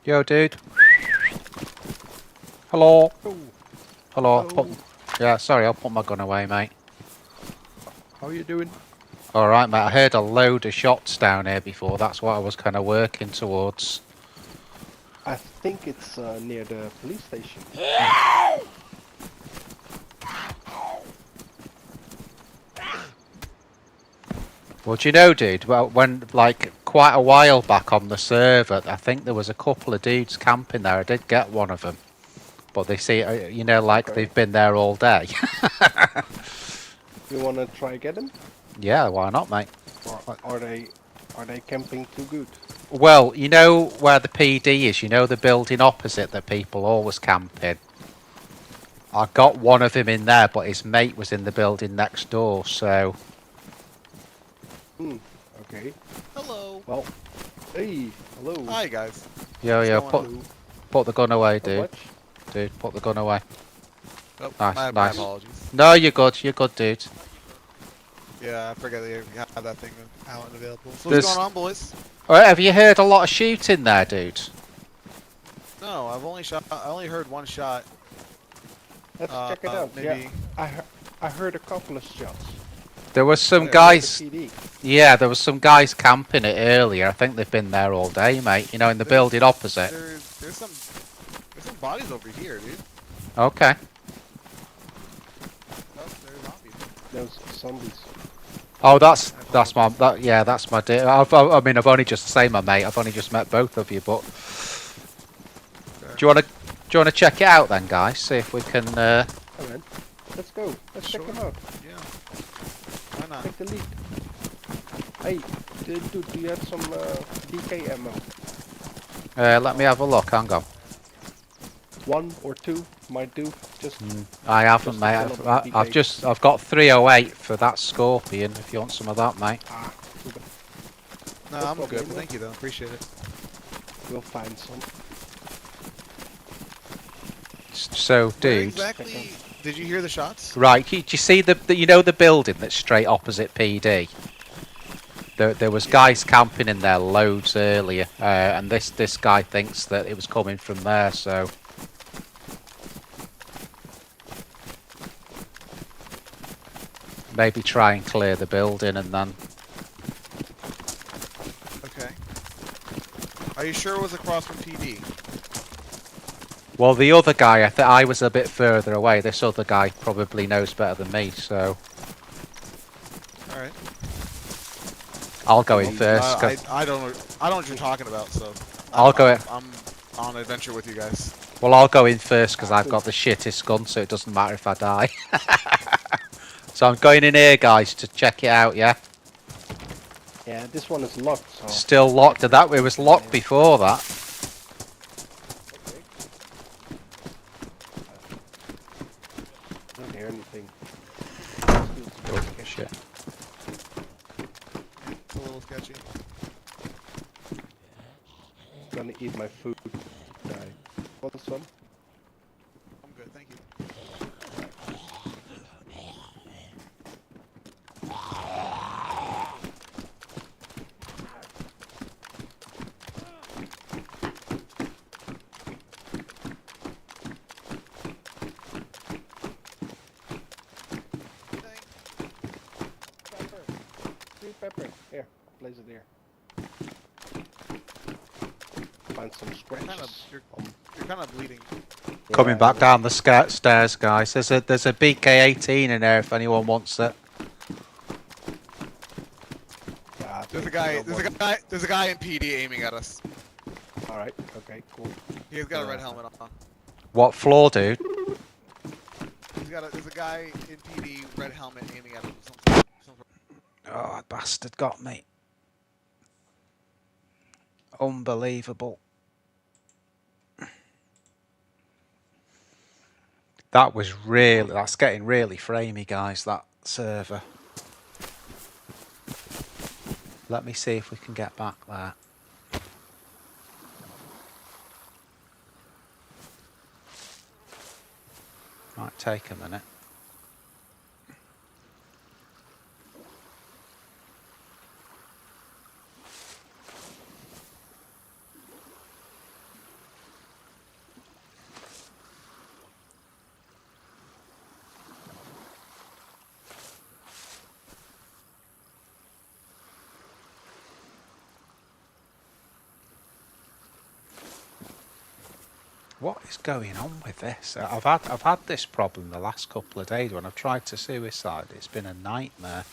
Speaker 1: Yo, dude. Hello.
Speaker 3: Oh,
Speaker 1: Hello.
Speaker 3: hello.
Speaker 1: Yeah, sorry, I'll put my gun away, mate.
Speaker 3: How are you doing?
Speaker 1: Alright, mate, I heard a load of shots down here before. That's what I was kind of working towards.
Speaker 3: I think it's near the police station.
Speaker 1: Well, do you know, dude, well, when, like, quite a while back on the server, I think there was a couple of dudes camping there. I did get one of them. But they see, you know, like,
Speaker 3: Okay.
Speaker 1: they've been there all day.
Speaker 3: You wanna try get them?
Speaker 1: Yeah, why not, mate?
Speaker 3: Or are they camping too good?
Speaker 1: Well, you know where the PD is, you know the building opposite that people always camp in? I got one of him in there, but his mate was in the building next door, so...
Speaker 3: Okay.
Speaker 4: Hello.
Speaker 3: Well, hey, hello.
Speaker 4: Hi guys.
Speaker 1: Yo,
Speaker 4: What's
Speaker 1: yo,
Speaker 4: going
Speaker 1: put the gun away,
Speaker 3: Not
Speaker 1: dude.
Speaker 3: much.
Speaker 1: Dude, put the gun away.
Speaker 4: Oh,
Speaker 1: Nice,
Speaker 4: my
Speaker 1: nice.
Speaker 4: apologies.
Speaker 1: No, you're good, dude.
Speaker 4: Yeah, I forgot that you have that thing out and available. So
Speaker 1: There's-
Speaker 4: what's going on, boys?
Speaker 1: Alright, have you heard a lot of shooting there, dude?
Speaker 4: No, I only heard one shot.
Speaker 3: Let's check it out.
Speaker 4: Maybe.
Speaker 3: Yeah, I heard a couple of shots.
Speaker 1: There was some
Speaker 3: Near
Speaker 1: guys...
Speaker 3: the PD.
Speaker 1: Yeah, there was some guys camping it earlier. I think they've been there all day, mate. You know, in the building opposite.
Speaker 4: There's some bodies over here, dude.
Speaker 1: Okay.
Speaker 4: Oh, there's zombies.
Speaker 3: Those zombies.
Speaker 1: Oh, that's my that's my dear. I mean, I've only just say my mate. I've only just met both of you, but do you want to check it out then, guys? See if we can.
Speaker 3: Come on, let's go. Let's check
Speaker 4: Sure.
Speaker 3: them out.
Speaker 4: Yeah. Why not?
Speaker 3: Take the lead. Hey, dude, do you have some DK ammo?
Speaker 1: Let me have a look. Hang on.
Speaker 3: 1 or 2 might do. Just
Speaker 1: I haven't,
Speaker 3: Just
Speaker 1: mate.
Speaker 3: a little bit
Speaker 1: I've got 308 for that scorpion. If you want some of that, mate.
Speaker 3: too bad.
Speaker 4: No,
Speaker 3: No
Speaker 4: I'm
Speaker 3: problem,
Speaker 4: good.
Speaker 3: man.
Speaker 4: Thank you though. Appreciate it.
Speaker 3: We'll find some.
Speaker 1: So,
Speaker 4: Where
Speaker 1: dude,
Speaker 4: exactly did you hear the shots?
Speaker 1: right? Do you see the you know the building that's straight opposite PD? There was
Speaker 4: Yeah.
Speaker 1: guys camping in there loads earlier, and this guy thinks that it was coming from there. So maybe try and clear the building and then.
Speaker 4: Okay. Are you sure it was across from PD?
Speaker 1: Well, the other guy, I was a bit further away. This other guy probably knows better than me, so
Speaker 4: All right.
Speaker 1: I'll go in first.
Speaker 4: I don't know what you're talking about, so
Speaker 1: I'll go in.
Speaker 4: I'm on an adventure with you guys.
Speaker 1: Well, I'll go in first because I've got the shittest gun, so it doesn't matter if I die. So I'm going in here, guys, to check it out. Yeah,
Speaker 3: Yeah, this one is locked. So.
Speaker 1: still locked. And that it was locked before that.
Speaker 3: Okay. I don't hear anything.
Speaker 1: Oh shit!
Speaker 4: It's a little sketchy.
Speaker 3: Gonna eat my food. Die. Want some?
Speaker 4: I'm good, thank you.
Speaker 3: Pepper. Sweet pepper. Here, place it here. Find some scratches.
Speaker 4: You're kind of bleeding.
Speaker 1: Coming back down the stairs, guys. There's a BK-18 in there if anyone wants it.
Speaker 3: Yeah,
Speaker 4: There's a guy in PD aiming at us.
Speaker 3: All right. Okay. Cool.
Speaker 4: He's got a red helmet on.
Speaker 1: What floor, dude?
Speaker 4: There's a guy in PD, red helmet, aiming at him.
Speaker 1: Oh, that bastard got me. Unbelievable. That's getting really framey, guys, that server. Let me see if we can get back there. Might take a minute. What is going on with this? I've had this problem the last couple of days when I've tried to suicide. It's been a nightmare.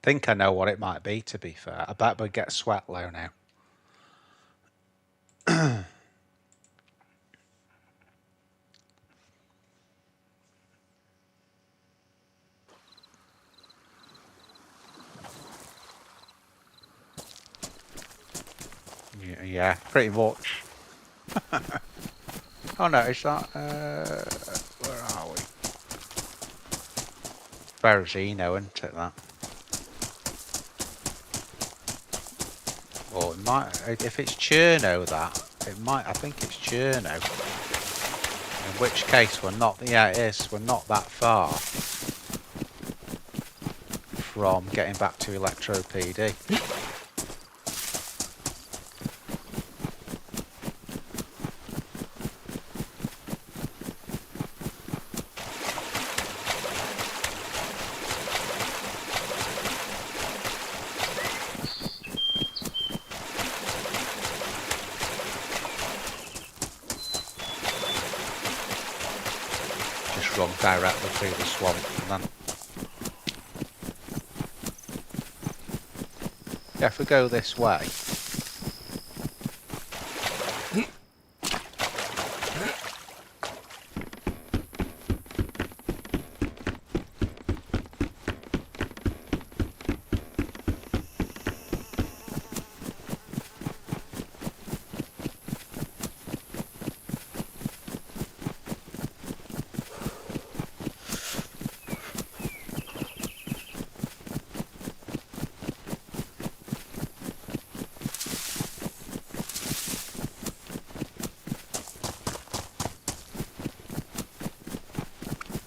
Speaker 1: Think I know what it might be, to be fair. I bet we get sweat low now. Yeah, pretty much. Oh no, is that where are we? Berezino, isn't it, that? Or it might, if it's Cherno, that it might. I think it's Cherno. In which case we're not. Yeah, it is. We're not that far from getting back to Elektro PD. Run directly through the swamp and then yeah, if we go this way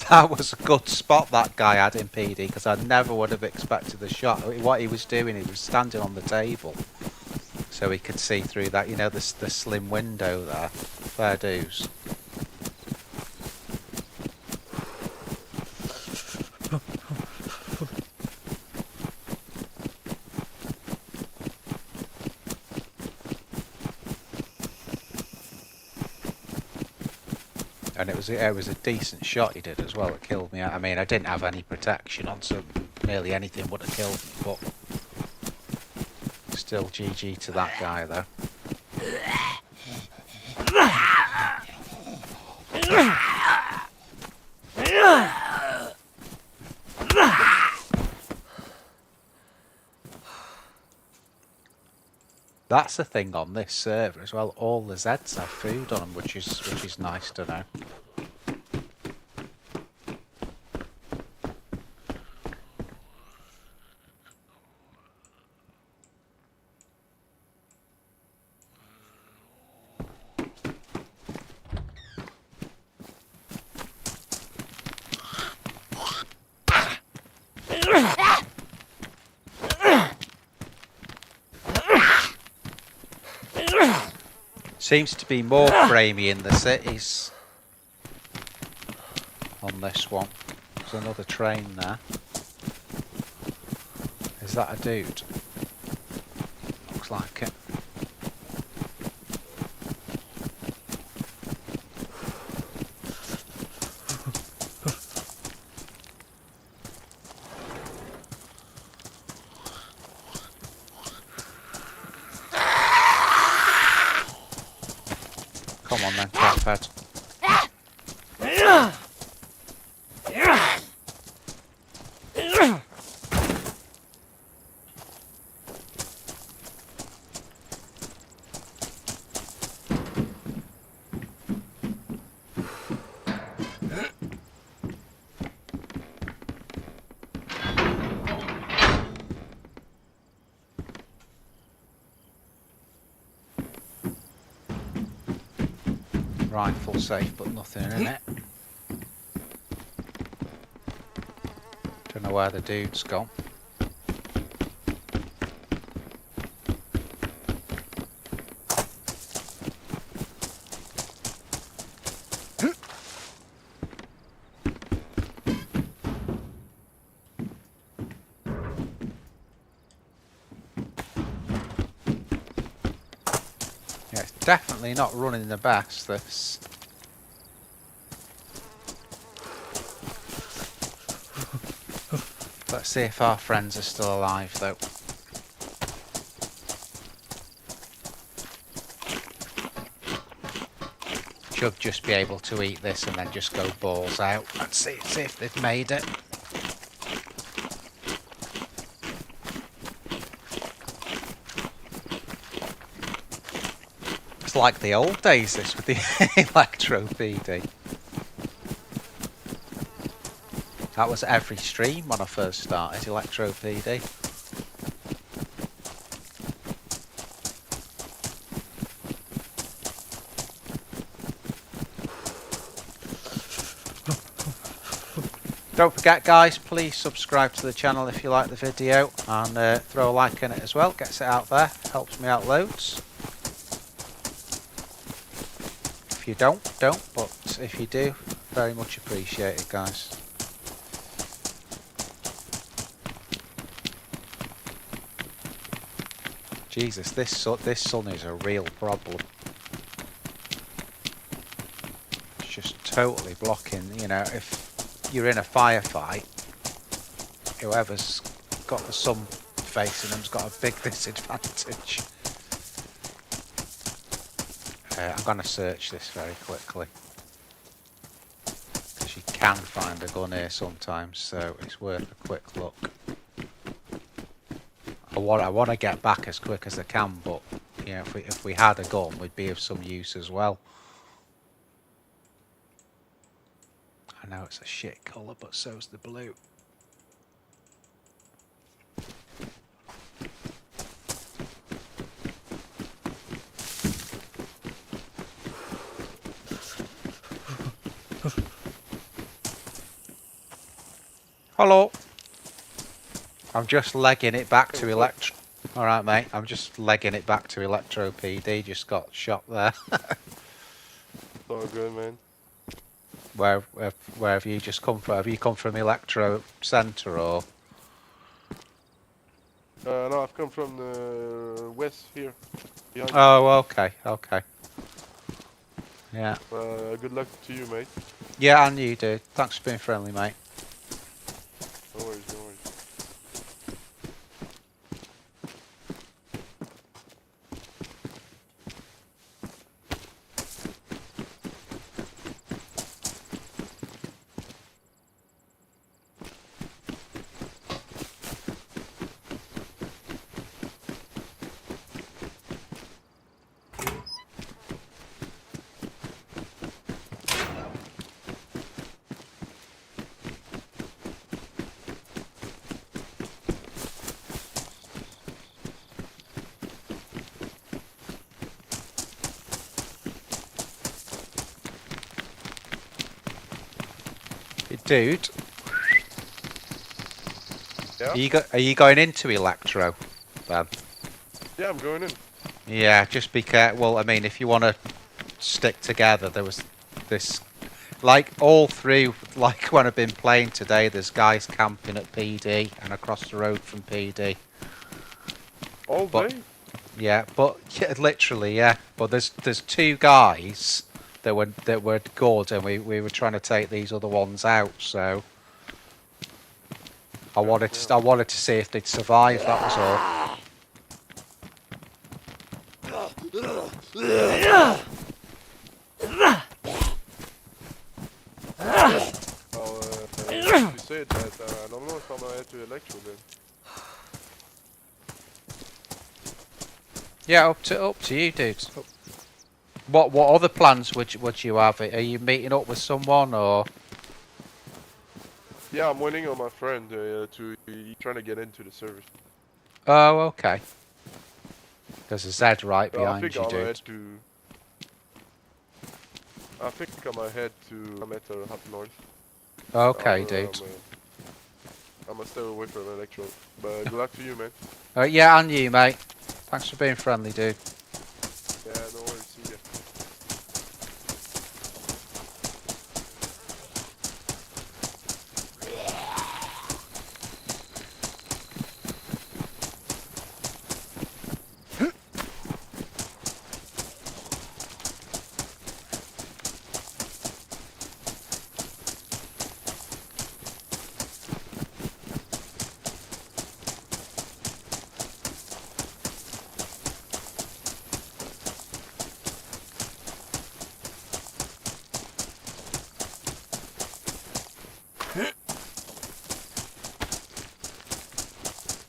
Speaker 1: That was a good spot that guy had in PD, because I never would have expected the shot. What he was doing, he was standing on the table so he could see through that, you know, the slim window there. Fair dues. And it was a decent shot he did as well. It killed me. I mean, I didn't have any protection on, so nearly anything would have killed me. But still, GG to that guy though. That's the thing on this server as well. All the Zeds have food on them, which is nice to know. Seems to be more framey in the cities on this one. There's another train there. Is that a dude? Looks like it. Come on then, Catfed. Rifle safe, but nothing in it. Don't know where the dude's gone. Yeah, it's definitely not running the best, this. Let's see if our friends are still alive, though. Should just be able to eat this and then just go balls out. Let's see if they've made it. It's like the old days, this, with the Elektro PD. That was every stream when I first started, Elektro PD. Don't forget guys, please subscribe to the channel if you like the video, and throw a like in it as well, gets it out there, helps me out loads. If you don't, but if you do, very much appreciated guys. Jesus, this sun is a real problem. It's just totally blocking, you know, if you're in a firefight, whoever's got the sun facing them's got a big disadvantage. I'm going to search this very quickly, because you can find a gun here sometimes, so it's worth a quick look. I want to get back as quick as I can, but you know, if we had a gun, we'd be of some use as well. I know it's a shit colour, but so's the blue. Hello. I'm just legging it back to
Speaker 3: Hey, what's
Speaker 1: Elektro. Alright, mate. I'm just legging it back to Elektro PD. Just got shot there.
Speaker 3: all good, man?
Speaker 1: Where have you just come from? Have you come from Elektro Centre or?
Speaker 3: No, I've come from the west here. Behind.
Speaker 1: Oh, okay, okay. Yeah.
Speaker 3: Good luck to you, mate.
Speaker 1: Yeah, and you do. Thanks for being friendly, mate.
Speaker 3: No worries, no worries.
Speaker 1: Dude,
Speaker 3: Yeah?
Speaker 1: are you going into Elektro, Ben?
Speaker 3: Yeah, I'm going in.
Speaker 1: Yeah, just be careful. Well, I mean, if you want to stick together, there was this, like all through, like when I've been playing today, there's guys camping at PD and across the road from PD.
Speaker 3: All
Speaker 1: But
Speaker 3: day?
Speaker 1: yeah, but yeah, literally, yeah. But there's two guys that were good, and we were trying to take these other ones out. So I wanted to see if they'd survive. That was all.
Speaker 3: Oh, you said that. I don't know if I'm gonna head to Elektro then.
Speaker 1: Yeah, up to you, dudes. What other plans would you have? Are you meeting up with someone or?
Speaker 3: Yeah, I'm waiting on my friend he's trying to get into the service.
Speaker 1: Oh, okay. There's a Z right
Speaker 3: So I
Speaker 1: behind
Speaker 3: think
Speaker 1: you,
Speaker 3: I'm gonna
Speaker 1: dude.
Speaker 3: head to. I think I'm gonna head to Metro up north.
Speaker 1: Okay, dude.
Speaker 3: I'm gonna stay away from Elektro. But good luck to you, man.
Speaker 1: Yeah, and you, mate. Thanks for being friendly, dude.
Speaker 3: Yeah, no worries. See ya.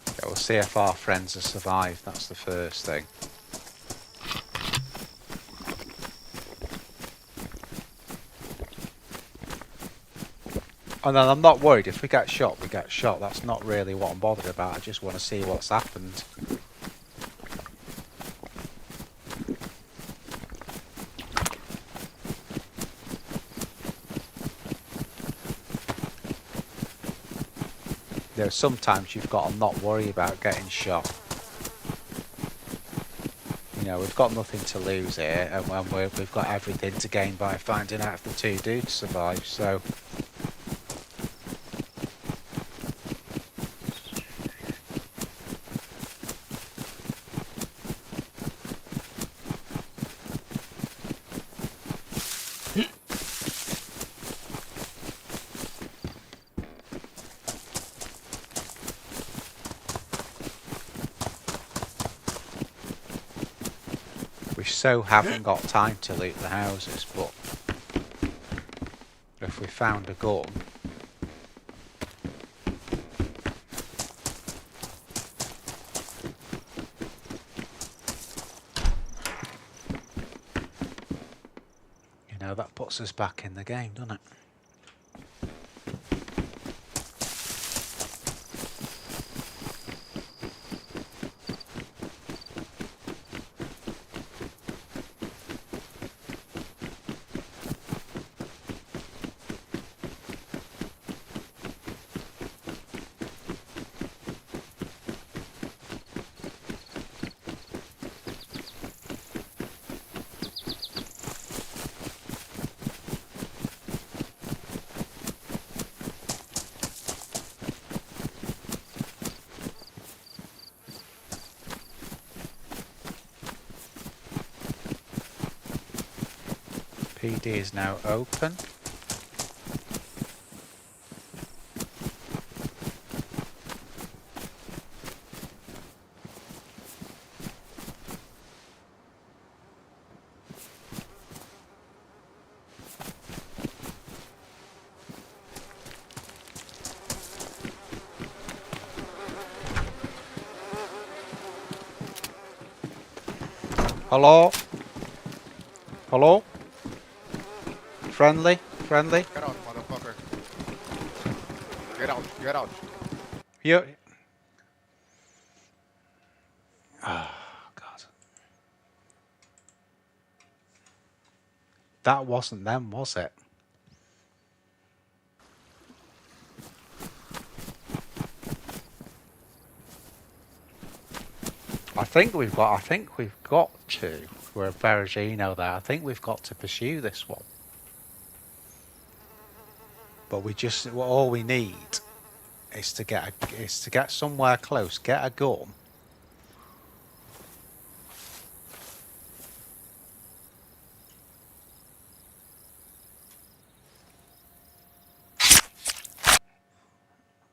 Speaker 1: Yeah, we'll see if our friends have survived. That's the first thing. And then I'm not worried. If we get shot, we get shot. That's not really what I'm bothered about. I just want to see what's happened. You know, sometimes you've got to not worry about getting shot. You know, we've got nothing to lose here, and we've got everything to gain by finding out if the two dudes survive, so... We so haven't got time to loot the houses, but if we found a gun, you know, that puts us back in the game, doesn't it? PD is now open. Hello? Hello? Friendly? Friendly?
Speaker 4: Get out, motherfucker. Get out, get out.
Speaker 1: You. Oh, God. That wasn't them, was it? I think we've got to. We're a Ferragino there. I think we've got to pursue this one. But all we need is to get somewhere close, get a gun.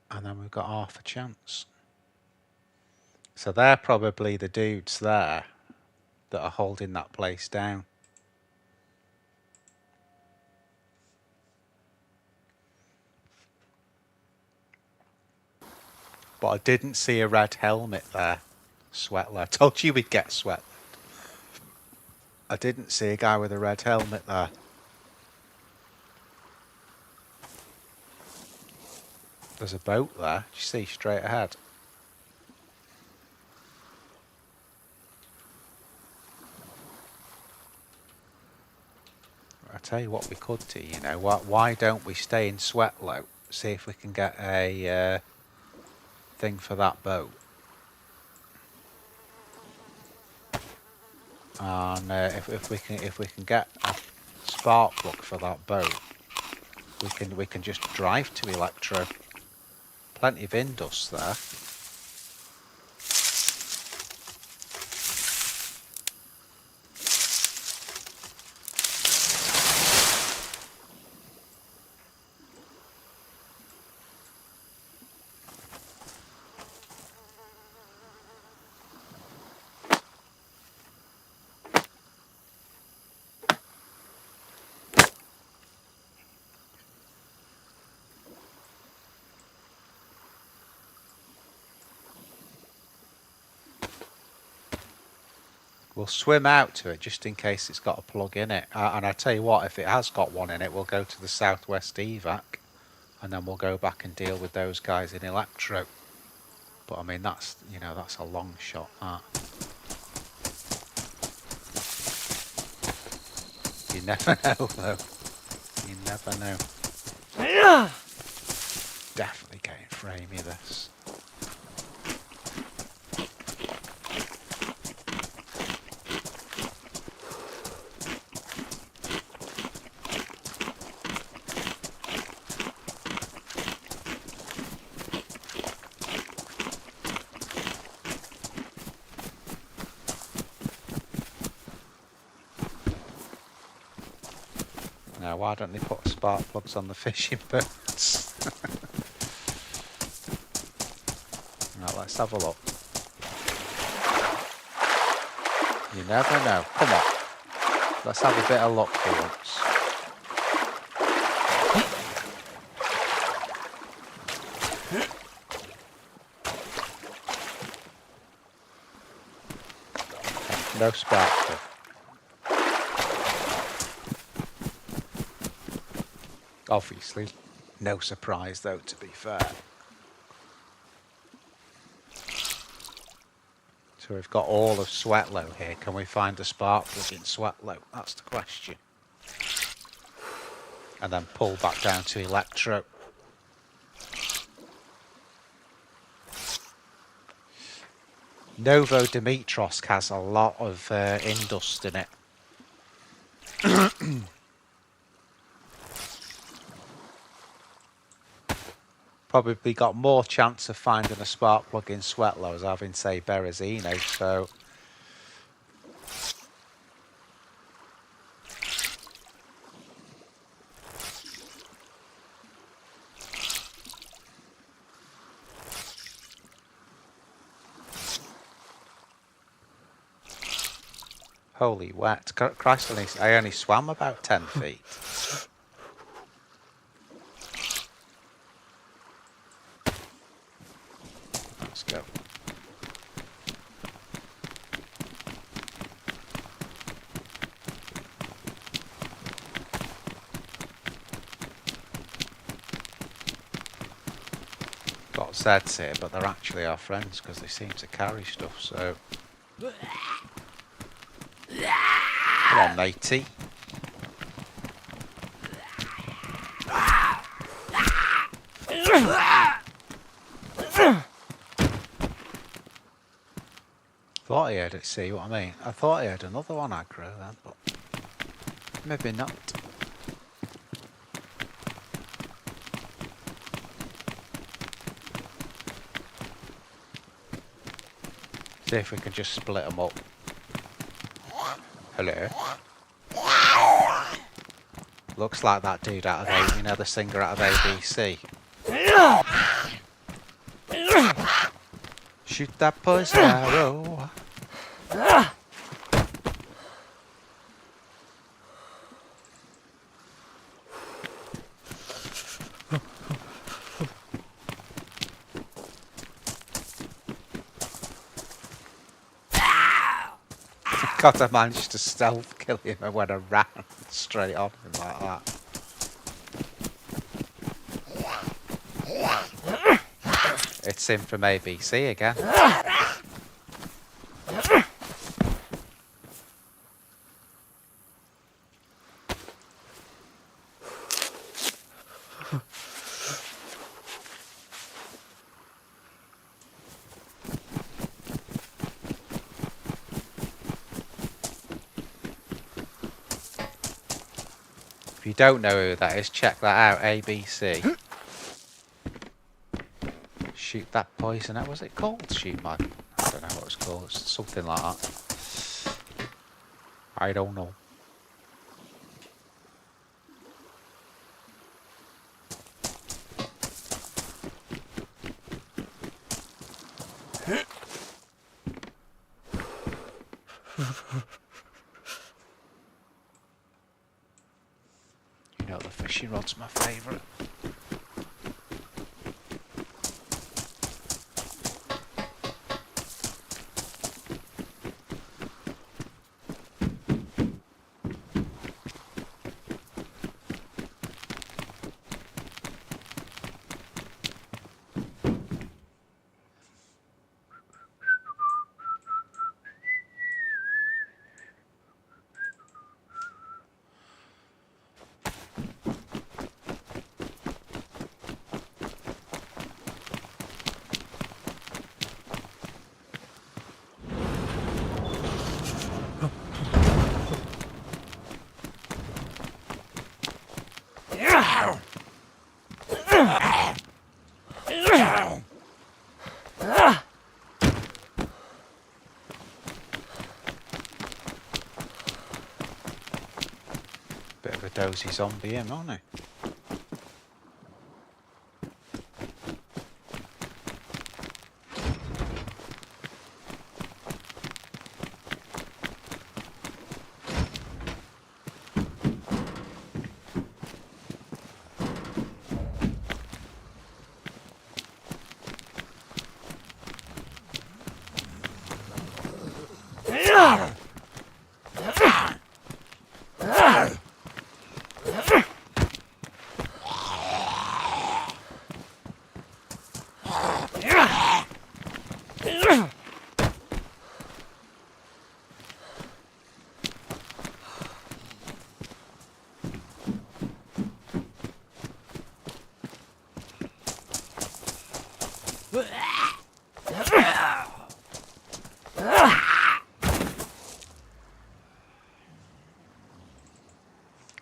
Speaker 1: And then we've got half a chance. So they're probably the dudes there that are holding that place down. But I didn't see a red helmet there. Sweatler. I told you we'd get Sweatler. I didn't see a guy with a red helmet there. There's a boat there. You see straight ahead. I tell you what we could do, you know. Why don't we stay in Sweatlow? See if we can get a thing for that boat. And if we can get a spark plug for that boat, we can just drive to Elektro. Plenty of indus there. We'll swim out to it just in case it's got a plug in it. And I tell you what, if it has got one in it, we'll go to the southwest evac, and then we'll go back and deal with those guys in Elektro. But I mean, that's a long shot. That. You never know, though. You never know.
Speaker 3: Yeah.
Speaker 1: Definitely getting framey this. Now, why don't they put spark plugs on the fishing boats? Right, let's have a look. You never know. Come on. Let's have a bit of luck for once. No spark plug. Obviously, no surprise though, to be fair. So we've got all of Sweatlow here. Can we find a spark plug in Sweatlow? That's the question. And then pull back down to Elektro. Novo Dimitrovsk has a lot of indust in it. Probably got more chance of finding a spark plug in Sweatlow as having, say, Berezino, so... Holy wet. Christ, I only swam about 10 feet. Let's go. Got Zeds here, but they're actually our friends because they seem to carry stuff, so... Come on, matey. Thought he had it, see what I mean? I thought he had another one aggro then, but maybe not. See if we can just split them up. Hello. Looks like that dude out of you know, the singer out of ABC. Shoot that poison arrow. God, I managed to stealth kill him and went around straight on him like that. It's him from ABC again. If you don't know who that is, check that out, ABC. Shoot that poison out. What's it called? Shoot my... I don't know what it's called. It's something like that. I don't know. You know the fishing rod's my favourite. Bit of a dozy zombie him, aren't he?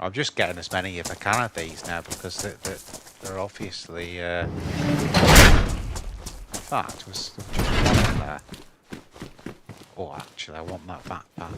Speaker 1: I'm just getting as many as I can of these now because they're obviously... in fact, there was just one in there. Oh, actually, I want that backpack.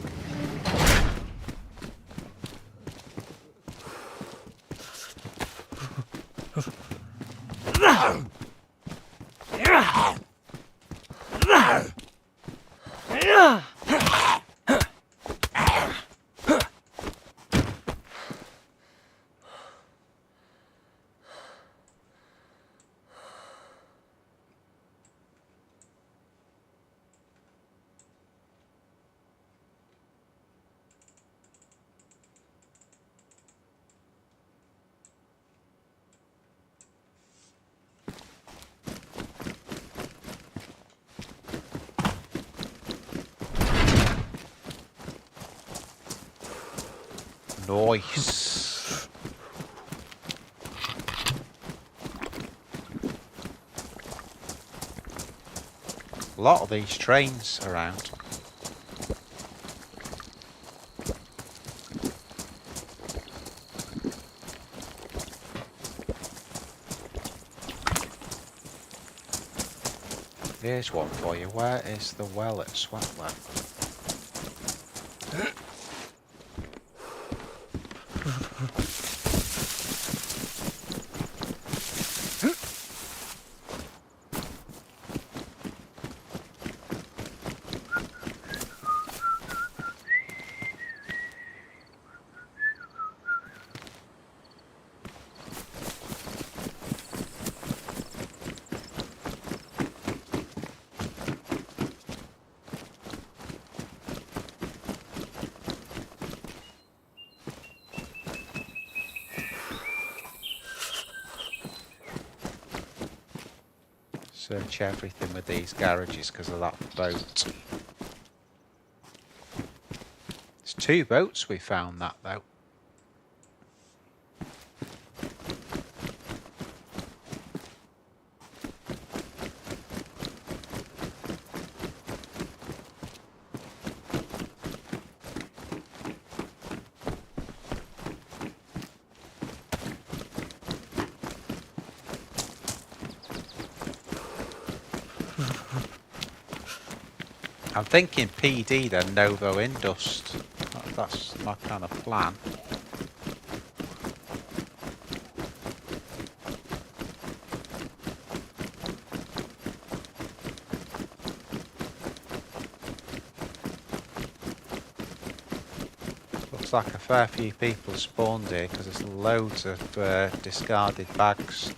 Speaker 1: Nice. A lot of these trains around. Here's one for you. Where is the well at Swatlow? Search everything with these garages because of that boat. There's 2 boats we found that though. I'm thinking PD then, Novo Indust. That's my kind of plan. Looks like a fair few people spawned here because there's loads of discarded bags.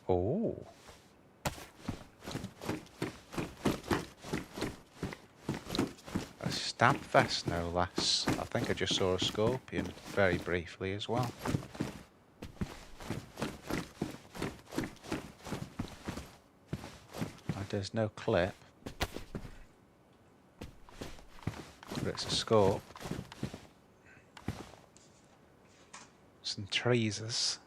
Speaker 1: Oh. A stab vest, no less. I think I just saw a scorpion very briefly as well. There's no clip. But it's a scorp. Some trees.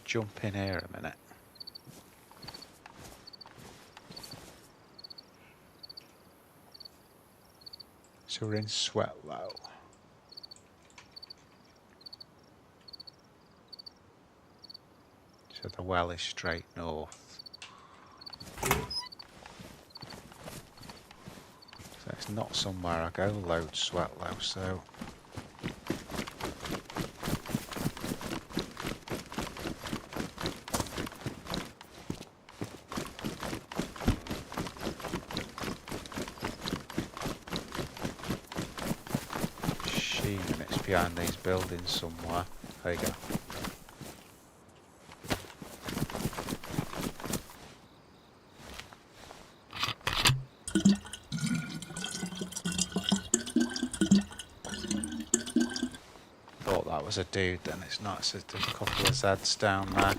Speaker 1: Jump in here a minute. So we're in Swatlow. So the well is straight north. So it's not somewhere I go load Swatlow, so behind these buildings somewhere. There you go. Thought that was a dude, then it's not. It's a couple of Zeds down there.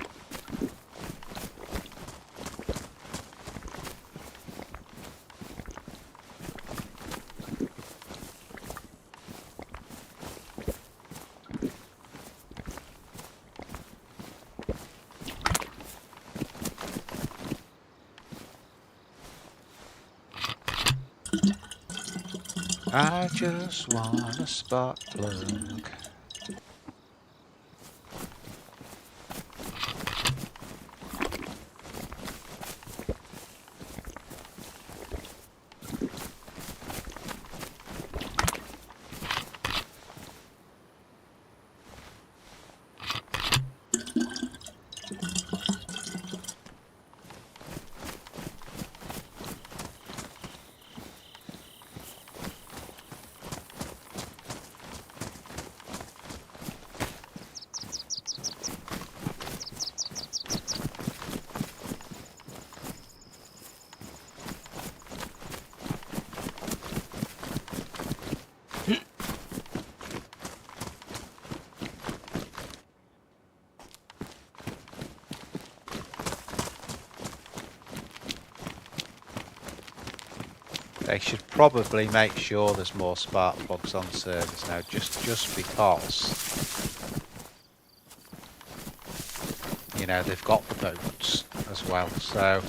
Speaker 1: I just want a spark plug. They should probably make sure there's more spark plugs on servers now, just because, you know, they've got the boats as well, so.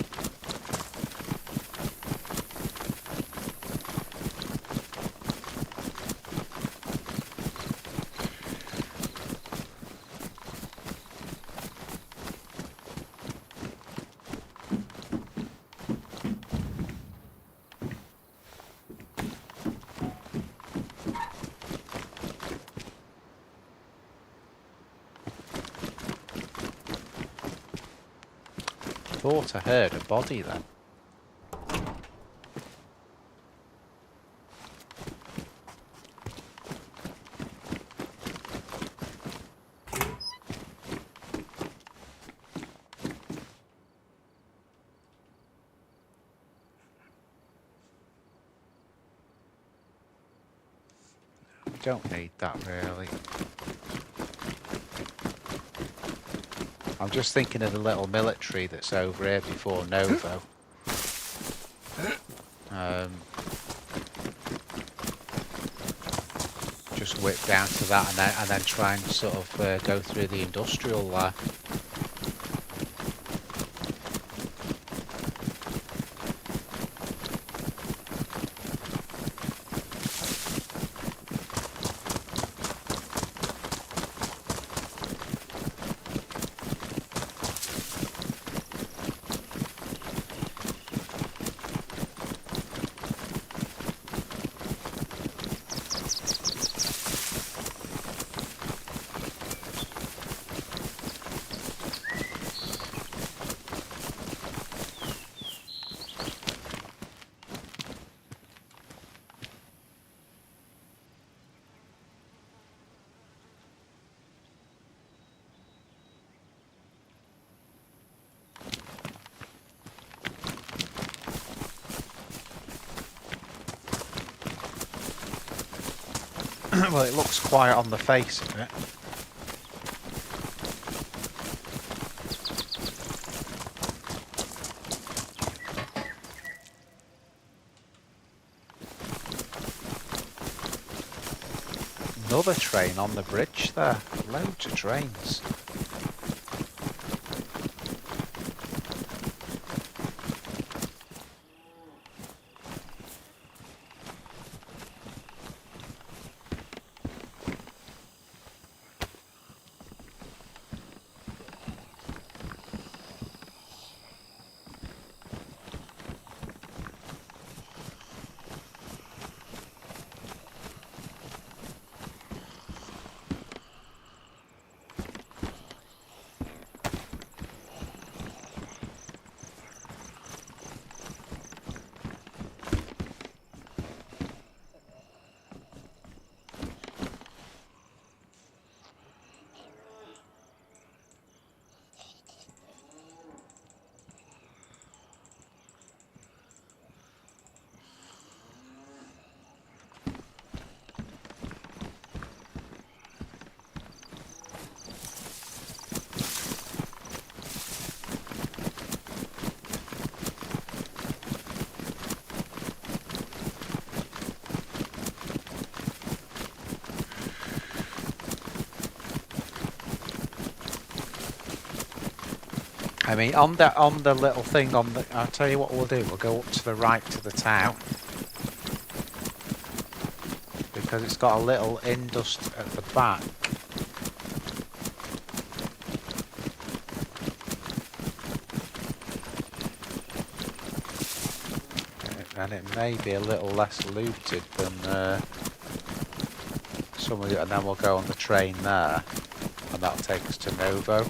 Speaker 1: Thought I heard a body then. Don't need that really. I'm just thinking of the little military that's over here before Novo. Just whip down to that and then try and sort of go through the industrial there. Well, it looks quiet on the face of it. Another train on the bridge there. Loads of trains. I mean, on the little thing on the, I'll tell you what we'll do. We'll go up to the right to the town, because it's got a little indust at the back. And it may be a little less looted than some of the, and then we'll go on the train there, and that'll take us to Novo.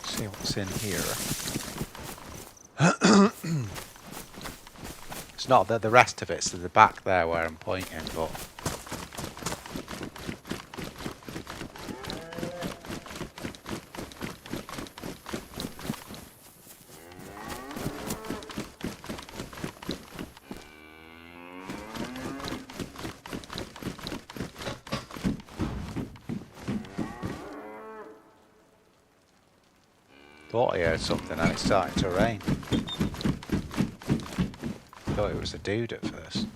Speaker 1: See what's in here. It's not the rest of it's to the back there where I'm pointing, but thought I heard something and it's starting to rain. Thought it was a dude at first.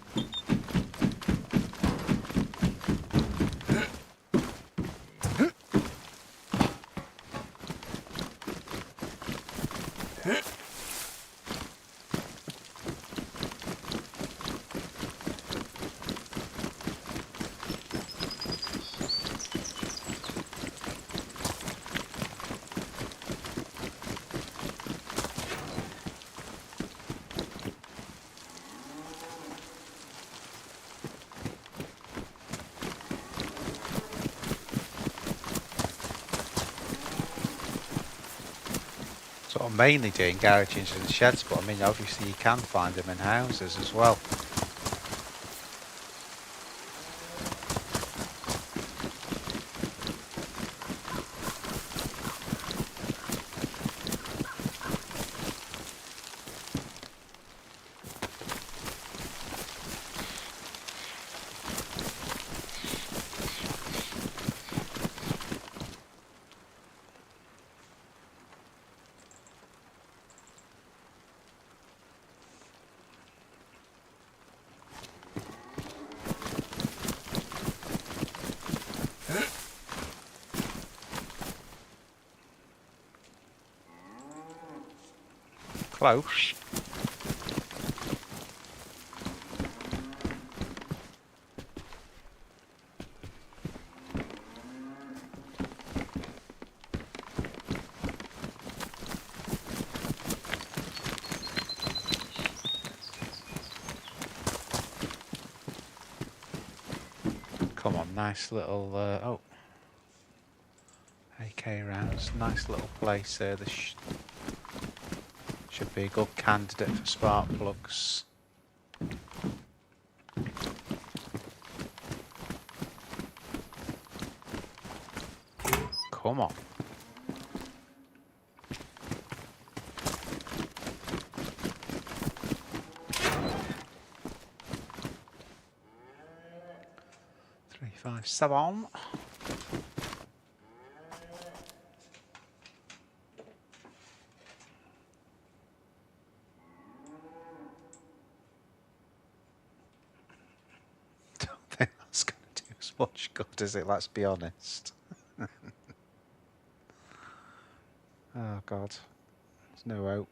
Speaker 1: So I'm mainly doing garages and sheds, but I mean obviously you can find them in houses as well. Close. Come on, nice little, oh. AK rounds, nice little place there. This should be a good candidate for spark plugs. Come on. Three, 5, 7. I think that's going to do as much good as it, let's be honest. Oh god, there's no hope.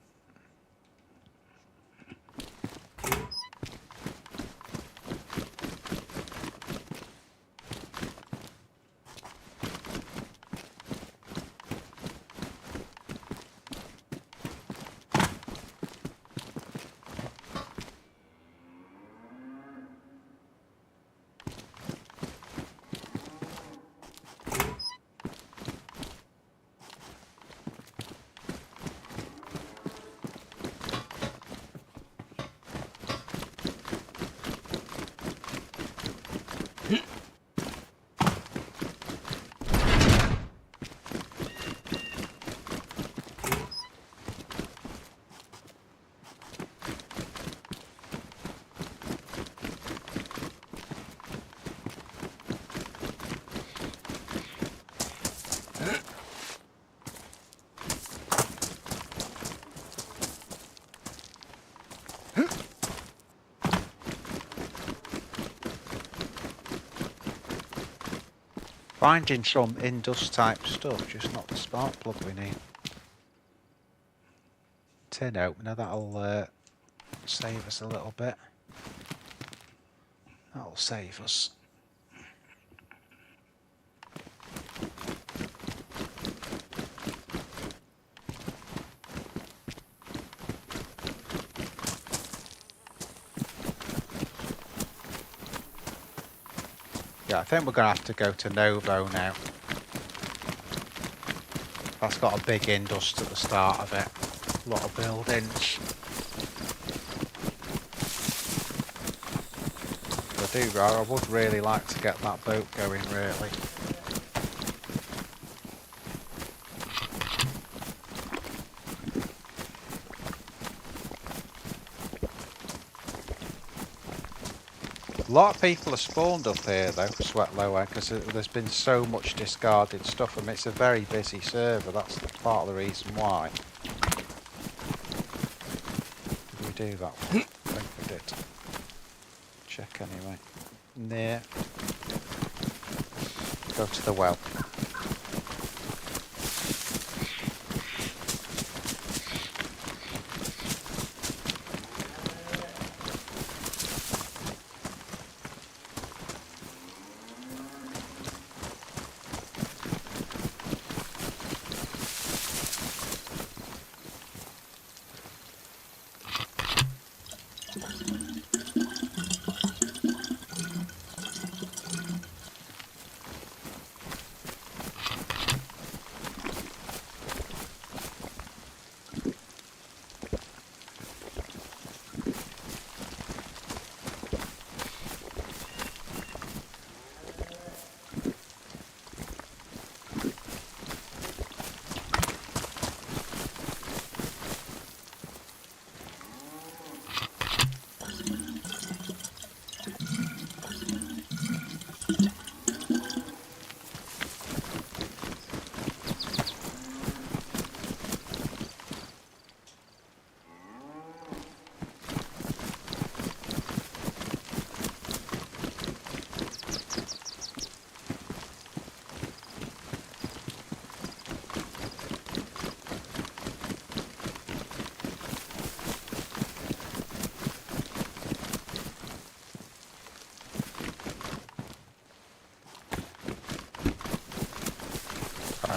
Speaker 1: Finding some Indus type stuff, just not the spark plug we need. Tin opener, that'll save us a little bit. That'll save us. Yeah, I think we're going to have to go to Novo now. That's got a big Indus at the start of it. A lot of buildings. I would really like to get that boat going, really. A lot of people are spawned up here though, Sweat Lower, because there's been so much discarded stuff. I mean, it's a very busy server, that's part of the reason why. Did we do that one? I think we did. Check anyway. Near. Go to the well.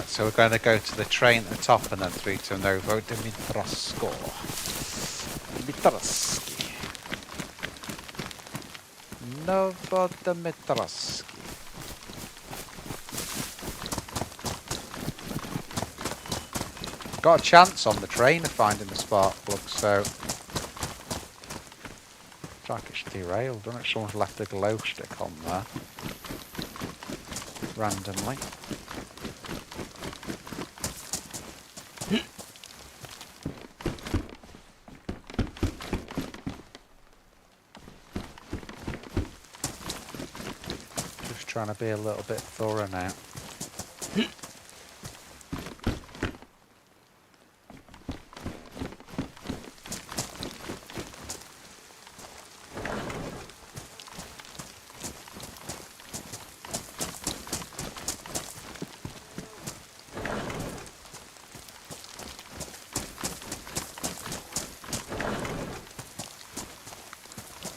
Speaker 1: So we're going to go to the train at the top and then through to Novo Dimitrowsko. Dimitrowski. Novo Dimitrowski. Got a chance on the train of finding the spark plug, so... Looks like it's derailed, doesn't it? Someone's left a glow stick on there. Randomly. Trying to be a little bit thorough now.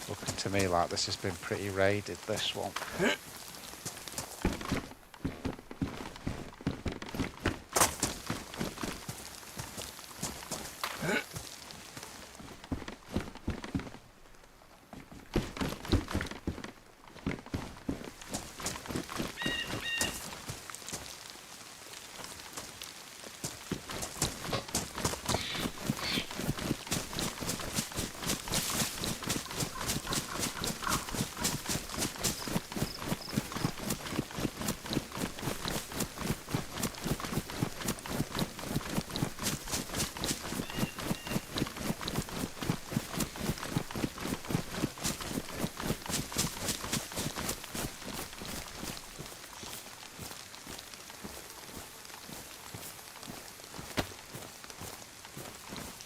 Speaker 1: Looking to me like this has been pretty raided, this one.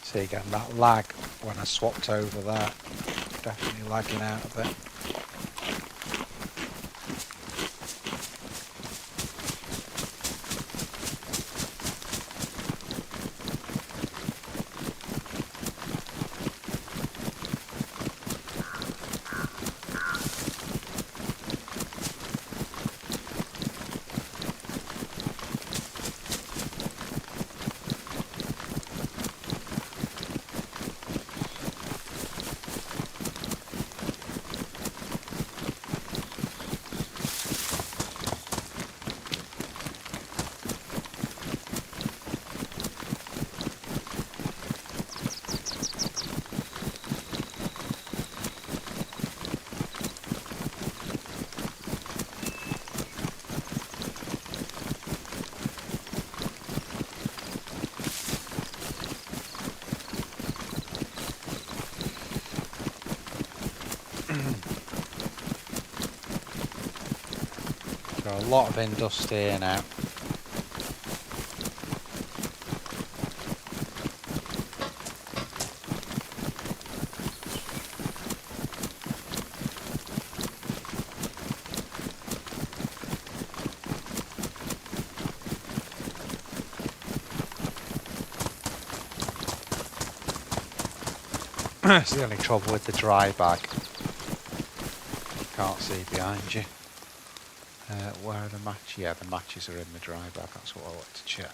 Speaker 1: See again, that lag when I swapped over there, definitely lagging out a bit. are a lot of indust here now. It's the only trouble with the dry bag. Can't see behind you. Where are the matches? Yeah, the matches are in the dry bag. That's what I want to check.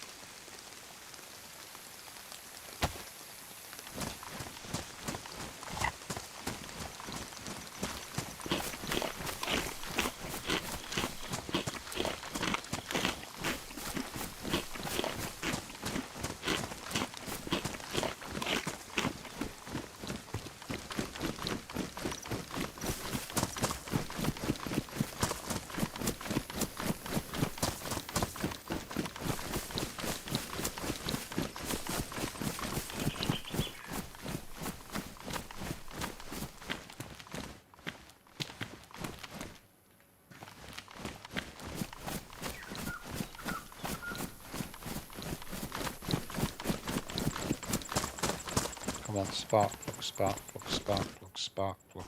Speaker 1: Come on, spark plug, spark plug, spark plug, spark plug.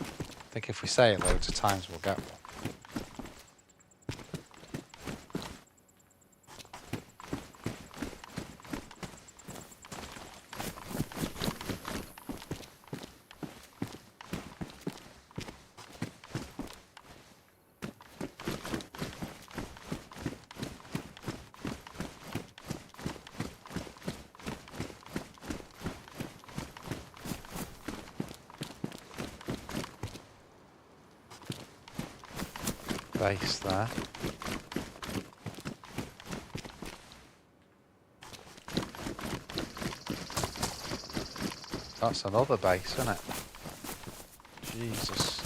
Speaker 1: I think if we say it loads of times, we'll get one. Base there. That's another base, isn't it? Jesus.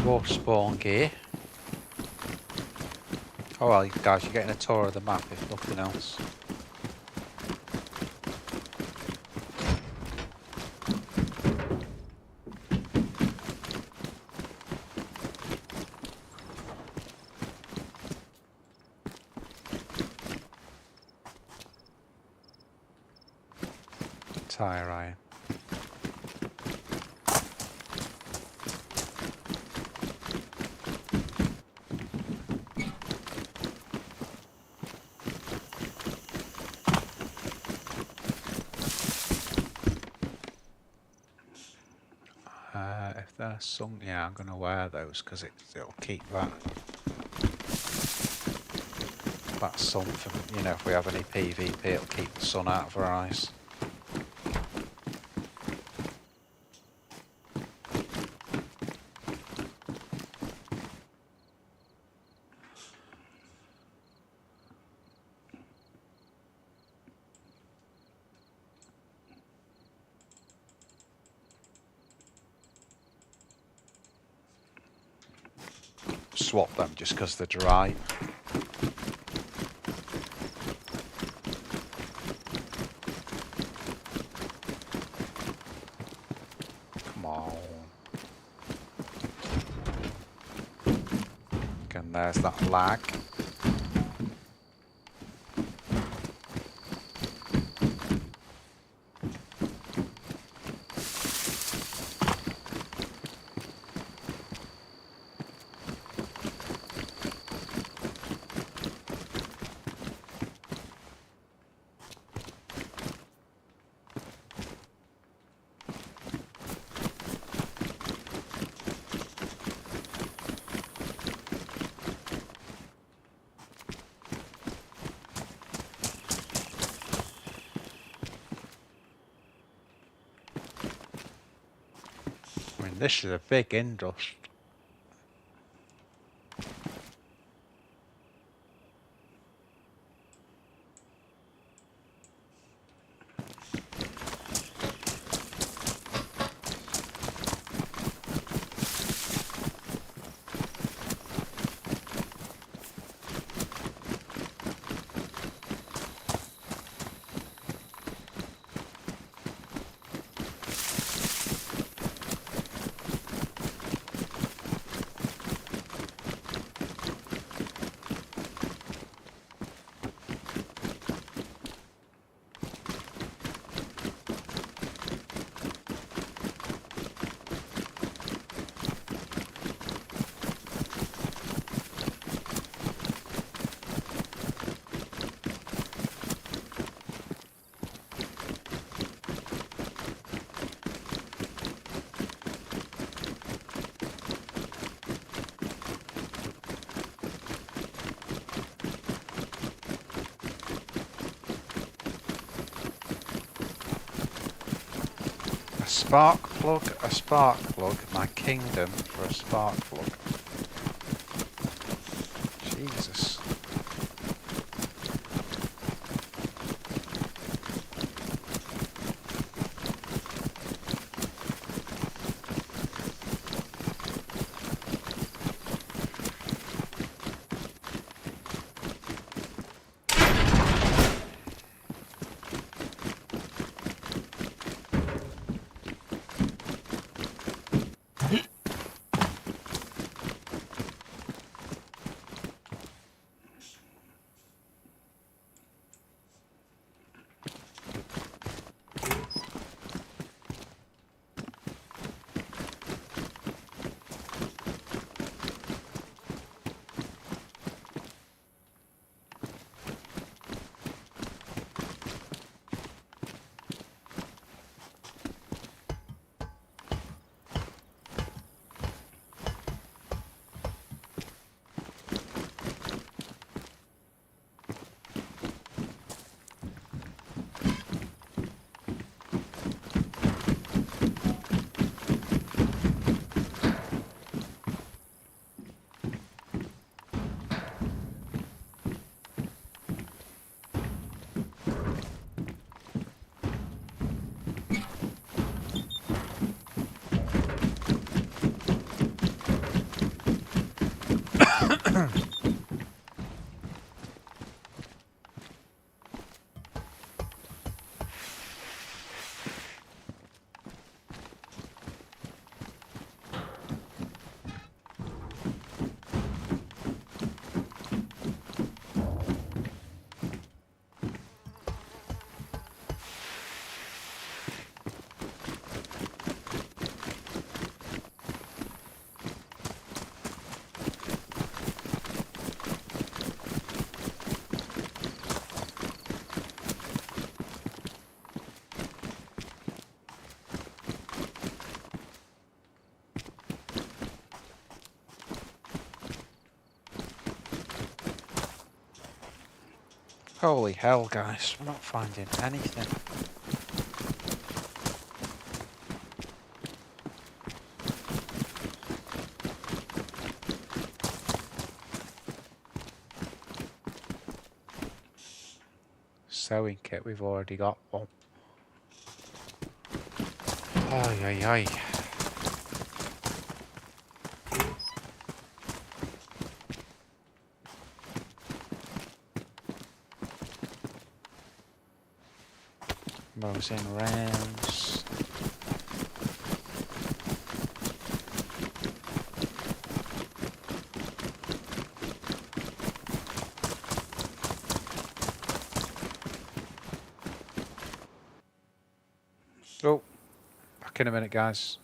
Speaker 1: Wolff spawn gear. Oh well, guys, you're getting a tour of the map if nothing else. Tire iron. If there's some, yeah, I'm gonna wear those because it'll keep that sun from, you know, if we have any PvP, it'll keep the sun out of our eyes. Swap them just because they're dry. Come on. Again, there's that lag. This is a big indust. A spark plug, my kingdom for a spark plug. Jesus. Holy hell, guys, we're not finding anything. Sewing kit, we've already got one. Ay, ay, ay. Bows in rounds. Oh, back in a minute, guys.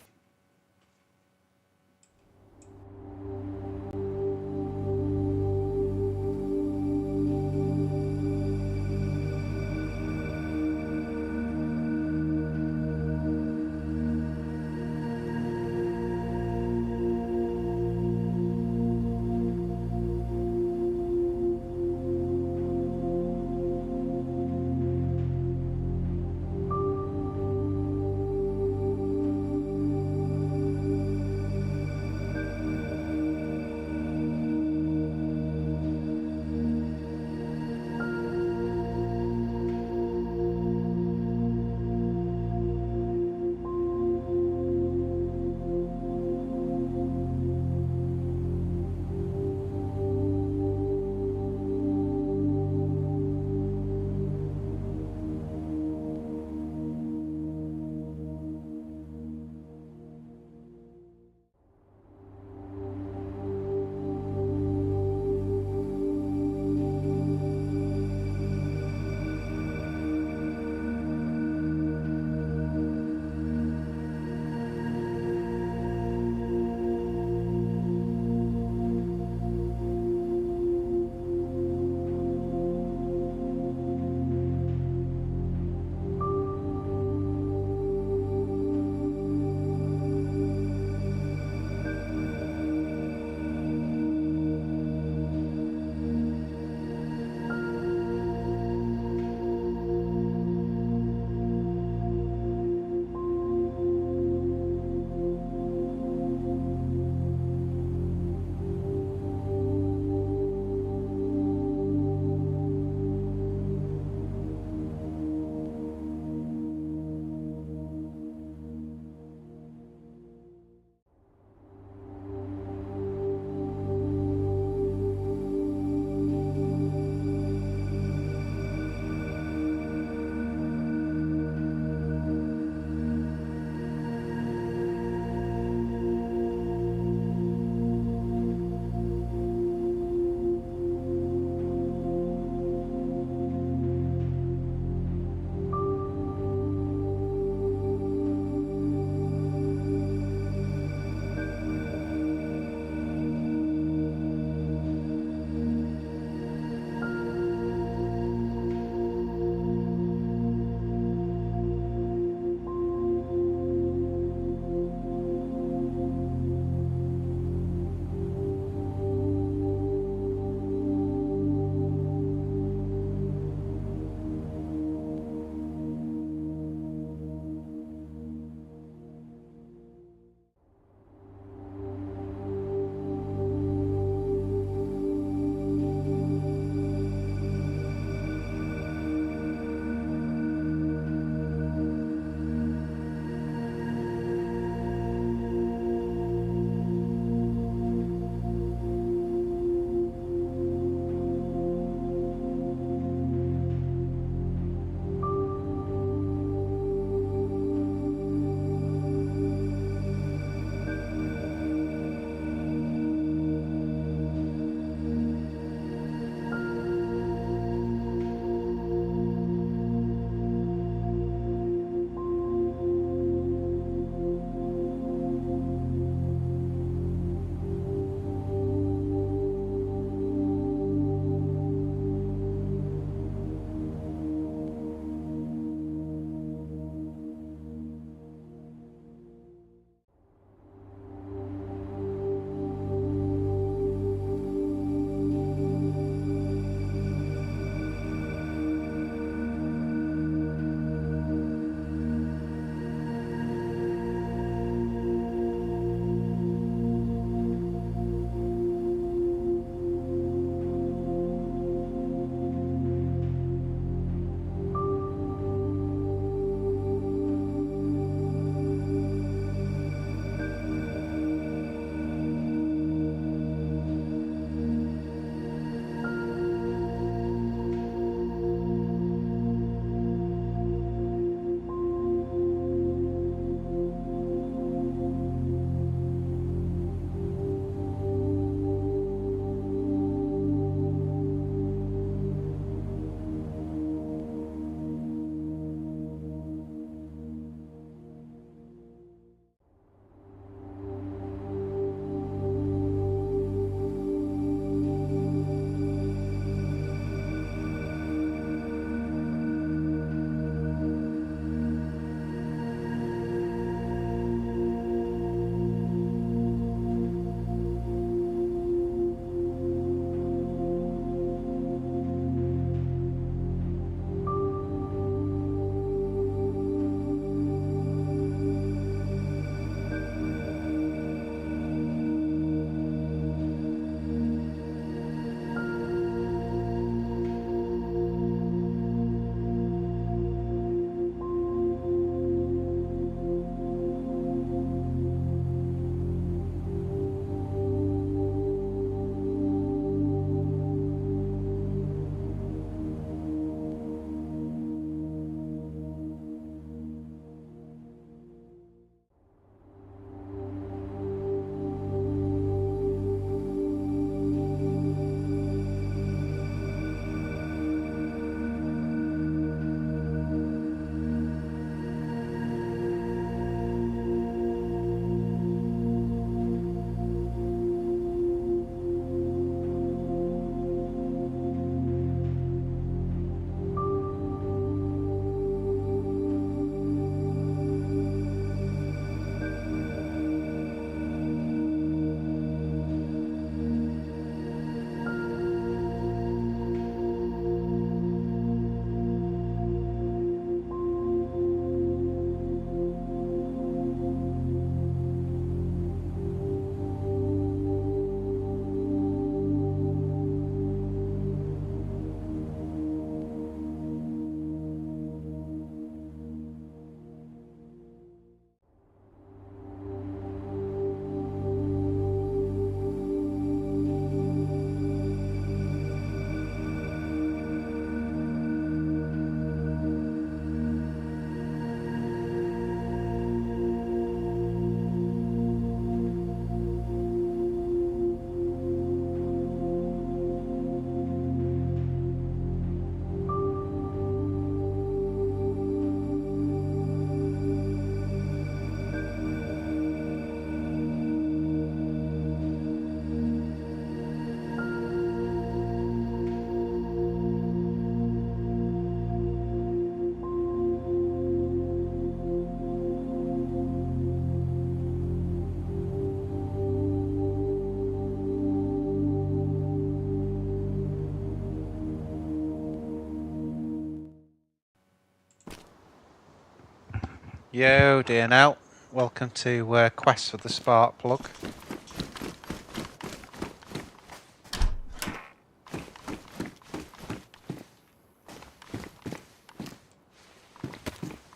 Speaker 1: Yo, DNL. Welcome to Quest for the Spark Plug.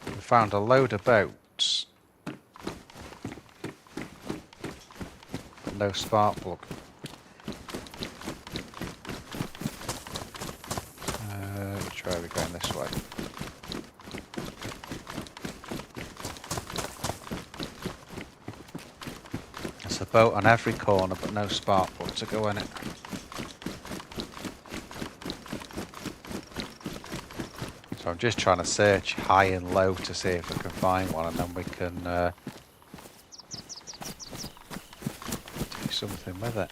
Speaker 1: We found a load of boats. No spark plug. Which way are we going? This way. There's a boat on every corner, but no spark plug to go in it. So I'm just trying to search high and low to see if I can find one, and then we can do something with it.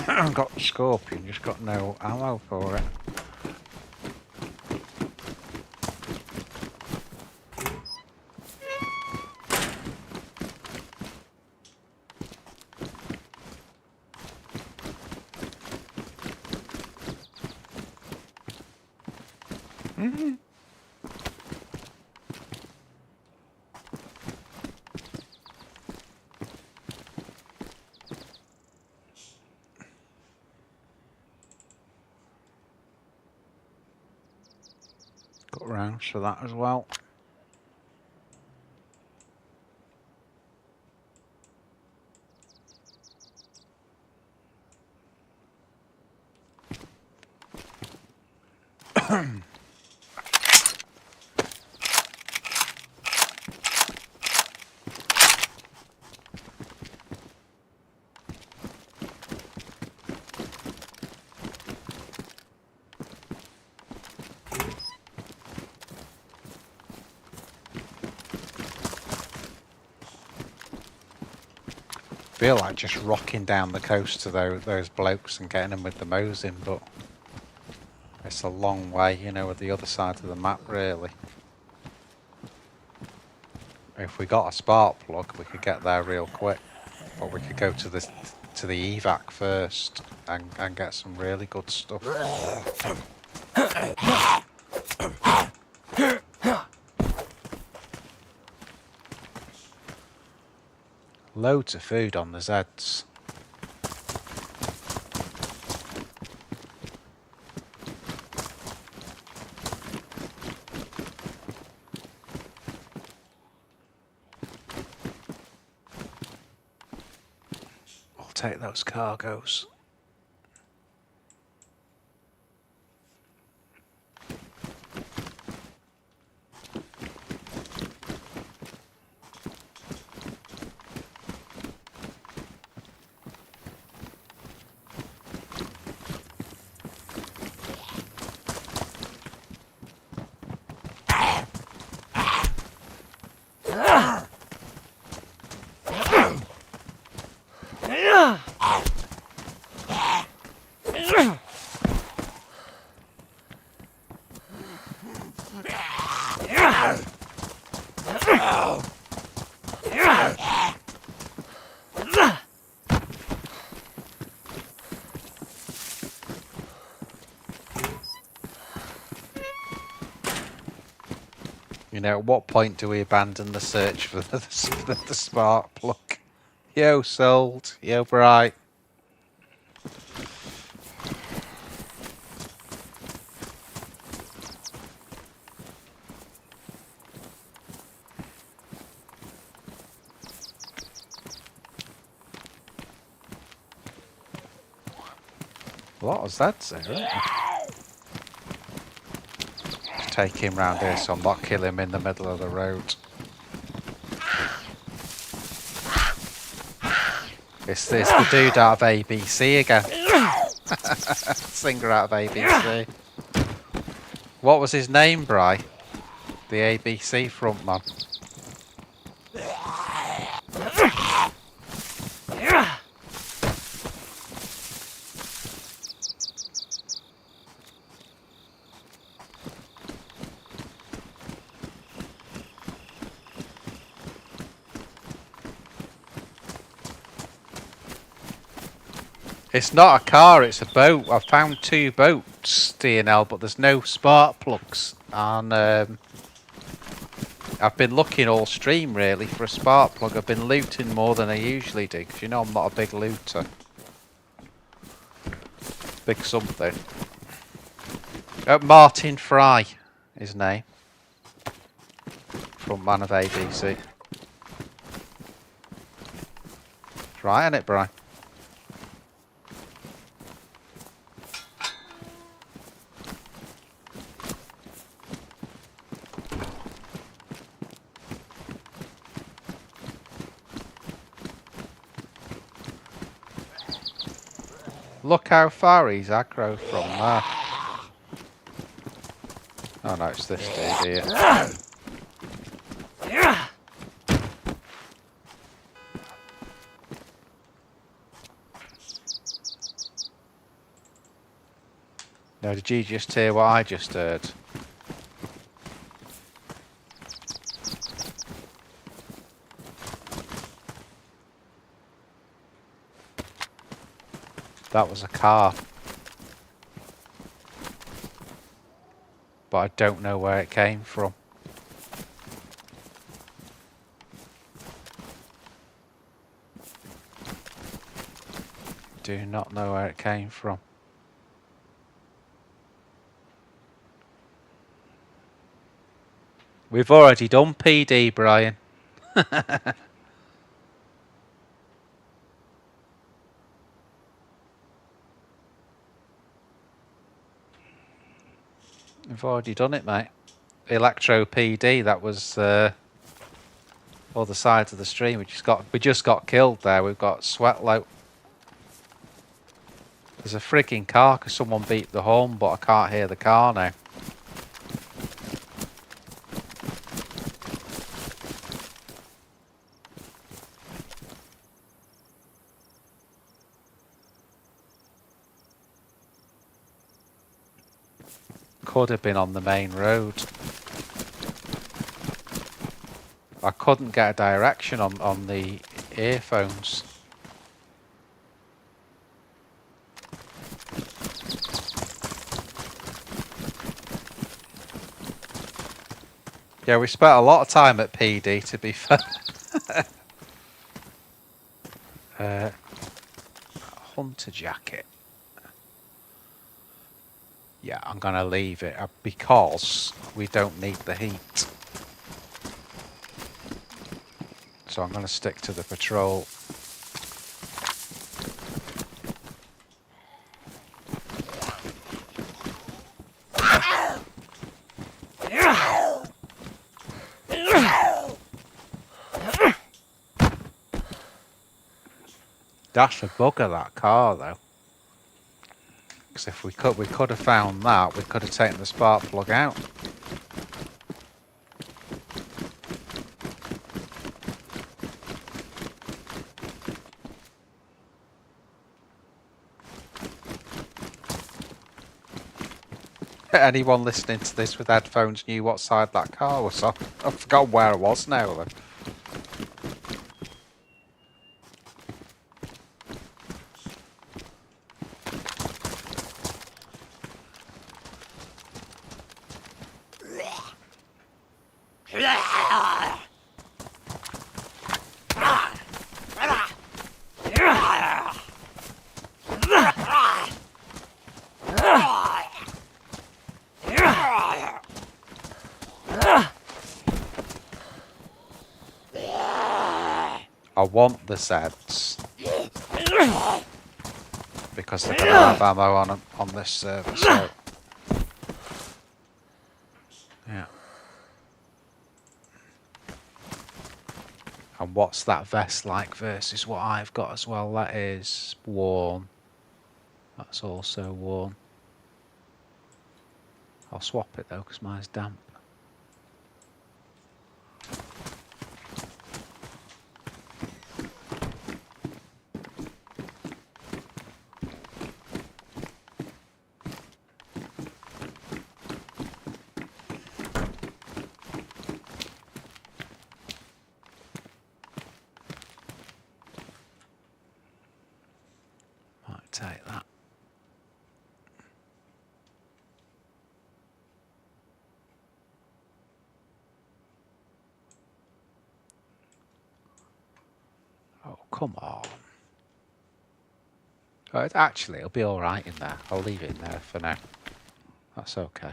Speaker 1: I've got Scorpion, just got no ammo for it. Got rounds for that as well. Feel like just rocking down the coast to those blokes and getting them with the Mosin, but it's a long way, you know, at the other side of the map, really. If we got a spark plug, we could get there real quick, but we could go to the evac first and get some really good stuff. Loads of food on the Zeds. We'll take those cargoes. You know, at what point do we abandon the search for the spark plug? Yo, sold. Yo, bright. What was that, Sarah? Just take him round here so I'm not kill him in the middle of the road. It's the dude out of ABC again. Singer out of ABC. What was his name, Bri? The ABC frontman. It's not a car, it's a boat. I've found 2 boats, DNL, but there's no spark plugs. And I've been looking all stream really for a spark plug. I've been looting more than I usually do, because you know I'm not a big looter. Big something. Martin Fry, his name. Frontman of ABC. Right, isn't it, Brian? Look how far he's aggro from there. Oh no, it's this dude here. Now, did you just hear what I just heard? That was a car. But I don't know where it came from. Do not know where it came from. We've already done PD, Brian. We've already done it, mate. Elektro PD, that was other side of the stream. We just got killed there. We've got Sweatlow. There's a frigging car because someone beat the horn, but I can't hear the car now. Could have been on the main road. I couldn't get a direction on the earphones. Yeah, we spent a lot of time at PD, to be fair. Hunter jacket. Yeah, I'm going to leave it because we don't need the heat. So I'm going to stick to the patrol. That's a bugger, that car, though. Because if we could have found that, we could have taken the spark plug out. Anyone listening to this with headphones knew what side that car was on. I've forgotten where it was now, though. want the Zeds because they're going to have ammo on this server. So yeah. And what's that vest like versus what I've got as well? That is worn. That's also worn. I'll swap it though because mine's damp. Might take that. Oh, come on. Oh, actually, it'll be alright in there. I'll leave it in there for now. That's okay.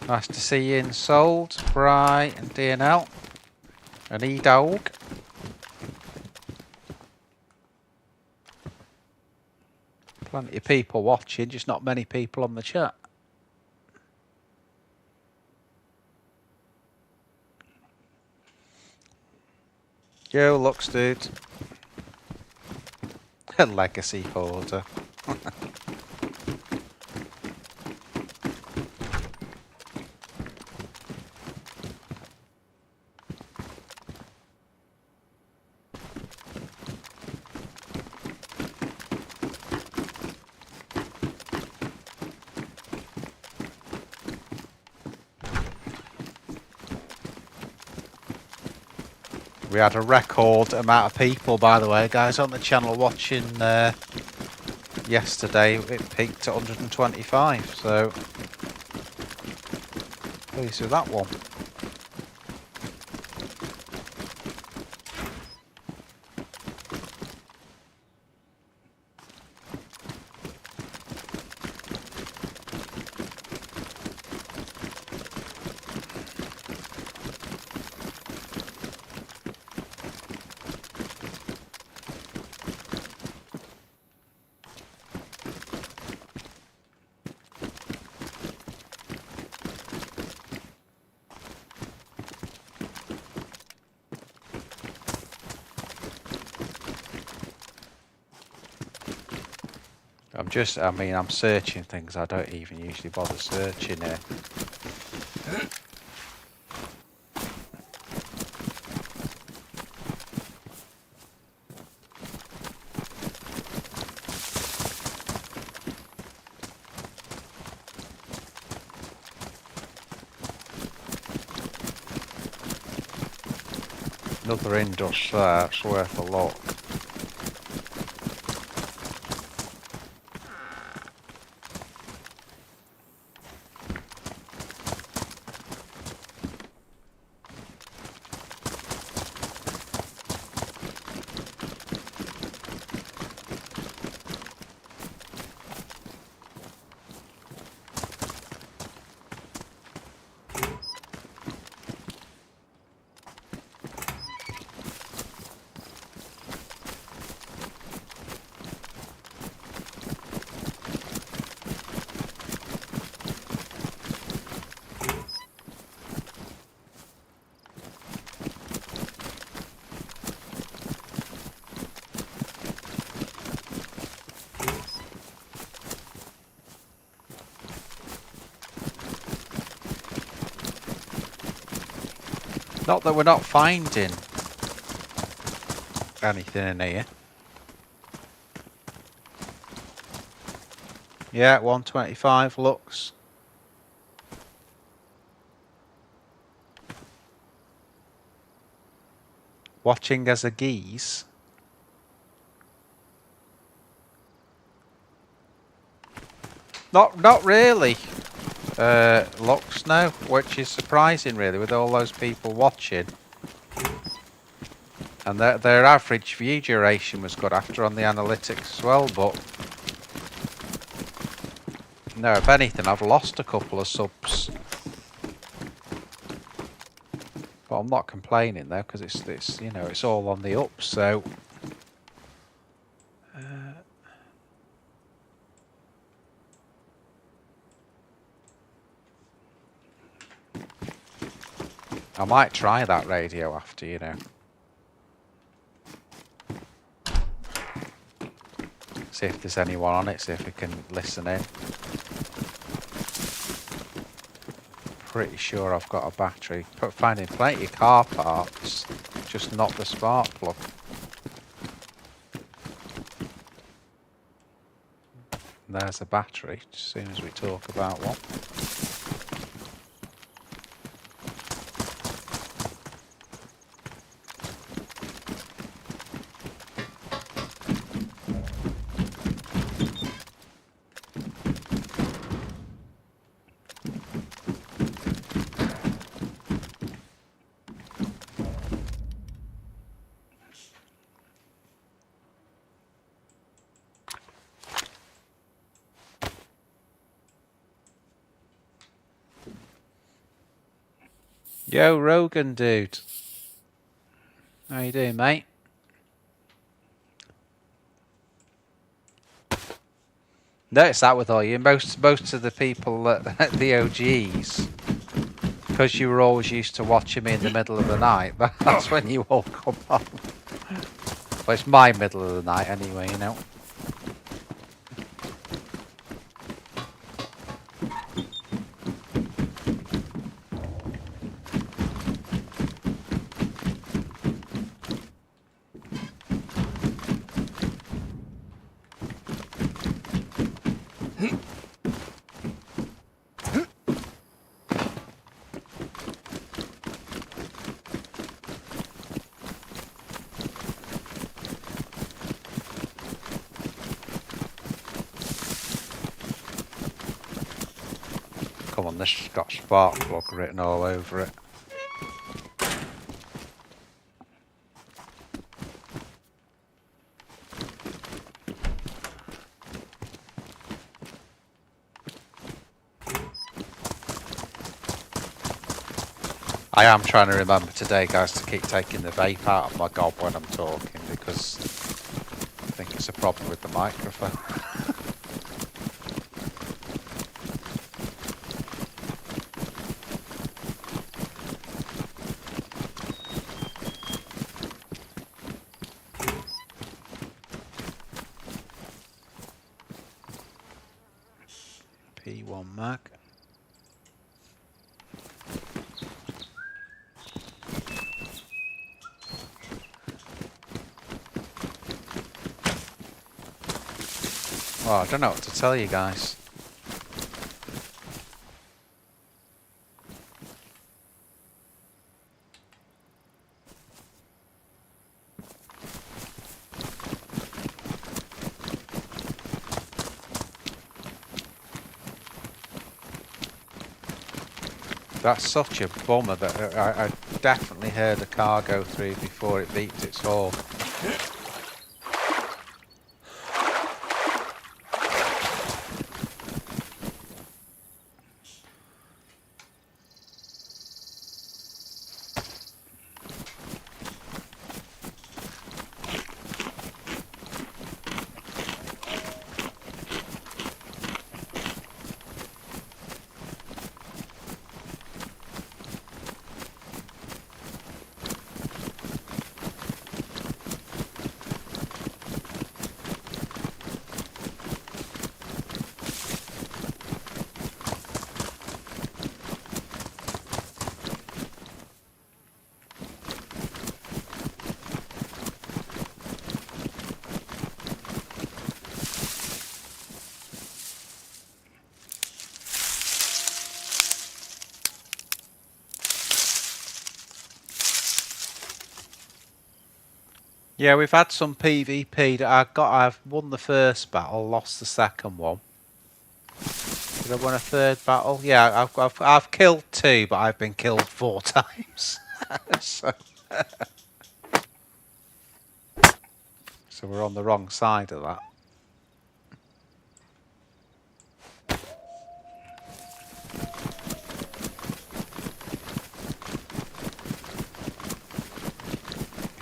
Speaker 1: Nice to see you in Sold, Bry and DNL. And E-Dog. Plenty of people watching, just not many people on the chat. Yo, looks dude. Legacy hoarder. We had a record amount of people, by the way, guys, on the channel watching yesterday. It peaked at 125, so pleased with that one. I'm searching things I don't even usually bother searching here. Another Indus there, it's worth a look. Not that we're not finding anything in here. Yeah, 125 looks. Watching as a geese. Not really. Looks no, which is surprising really with all those people watching. And their average view duration was good after on the analytics as well, but no, if anything, I've lost a couple of subs. But I'm not complaining though, because it's you know, it's all on the up, so I might try that radio after, you know. See if there's anyone on it, see if we can listen in. Pretty sure I've got a battery. Finding plenty of car parts, just not the spark plug. There's a battery, as soon as we talk about one. Yo, Rogan dude. How you doing, mate? Notice that with all you, most of the people that the OGs, because you were always used to watching me in the middle of the night, that's when you all come on. Well, it's my middle of the night anyway, you know. Come on, this has got spark plug written all over it. I am trying to remember today, guys, to keep taking the vape out of my gob when I'm talking, because I think it's a problem with the microphone. P1 mag. Well, I don't know what to tell you guys. That's such a bummer that I definitely heard a car go through before it beeped its horn. Yeah, we've had some PvP. I've won the first battle, lost the second one. Did I win a third battle? Yeah, I've killed 2, but I've been killed 4 times. So So we're on the wrong side of that.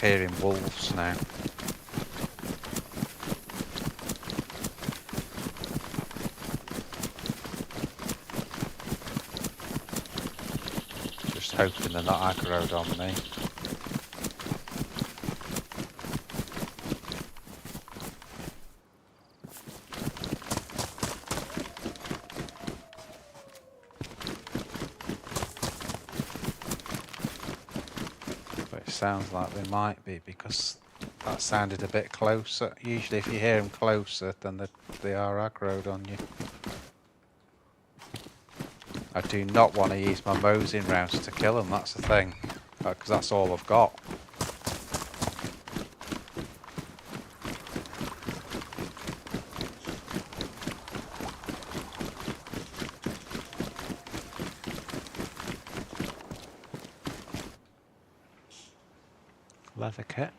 Speaker 1: Hearing wolves now. Just hoping they're not aggroed on me. But it sounds like they might be because that sounded a bit closer. Usually if you hear them closer, then they are aggroed on you. I do not want to use my mosing rounds to kill them, that's the thing. Because that's all I've got. Leather kit.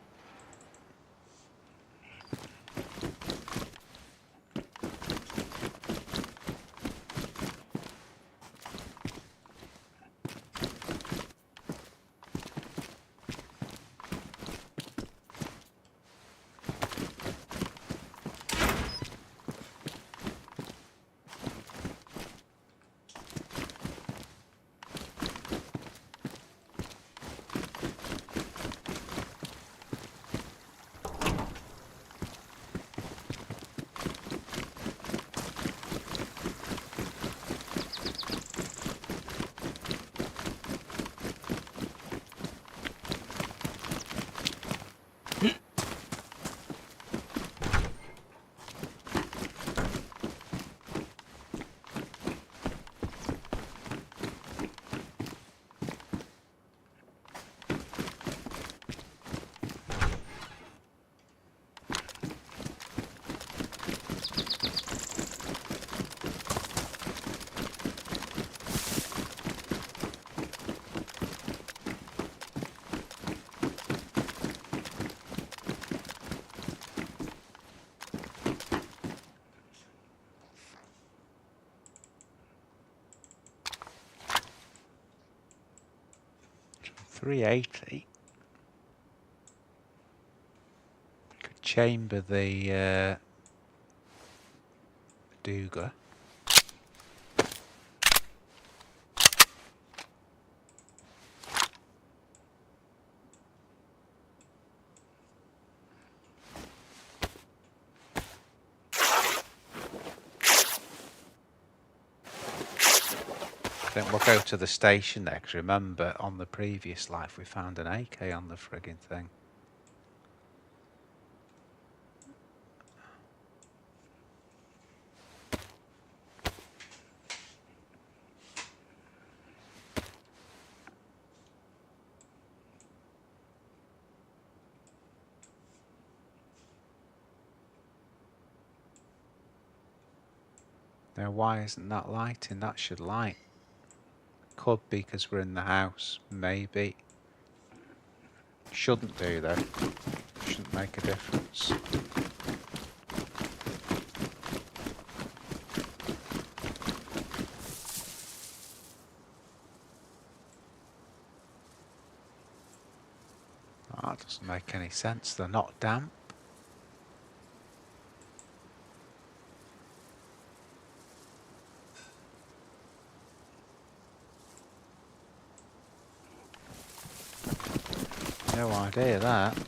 Speaker 1: $380. Could chamber the Duga. I think we'll go to the station next. Remember, on the previous life, we found an AK on the frigging thing. Now, why isn't that lighting? That should light. Could be because we're in the house, maybe. Shouldn't do though. Shouldn't make a difference. That doesn't make any sense. They're not damp. No idea that.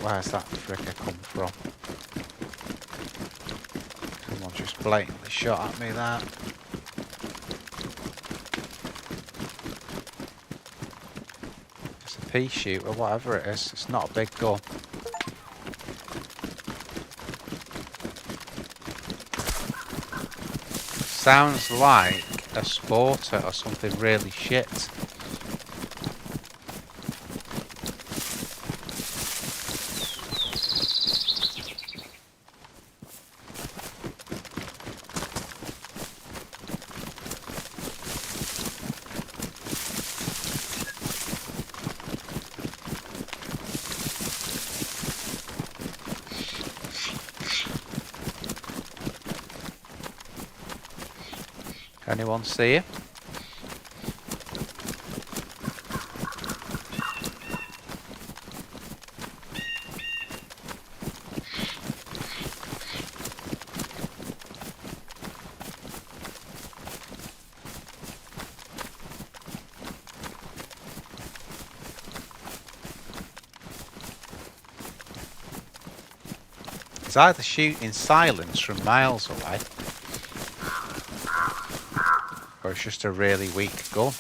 Speaker 1: Where's that fricker come from? Someone just blatantly shot at me there. It's a pea shooter, whatever it is. It's not a big gun. Sounds like a sporter or something really shit. Anyone see it? It's either shooting silence from miles away, or it's just a really weak gun.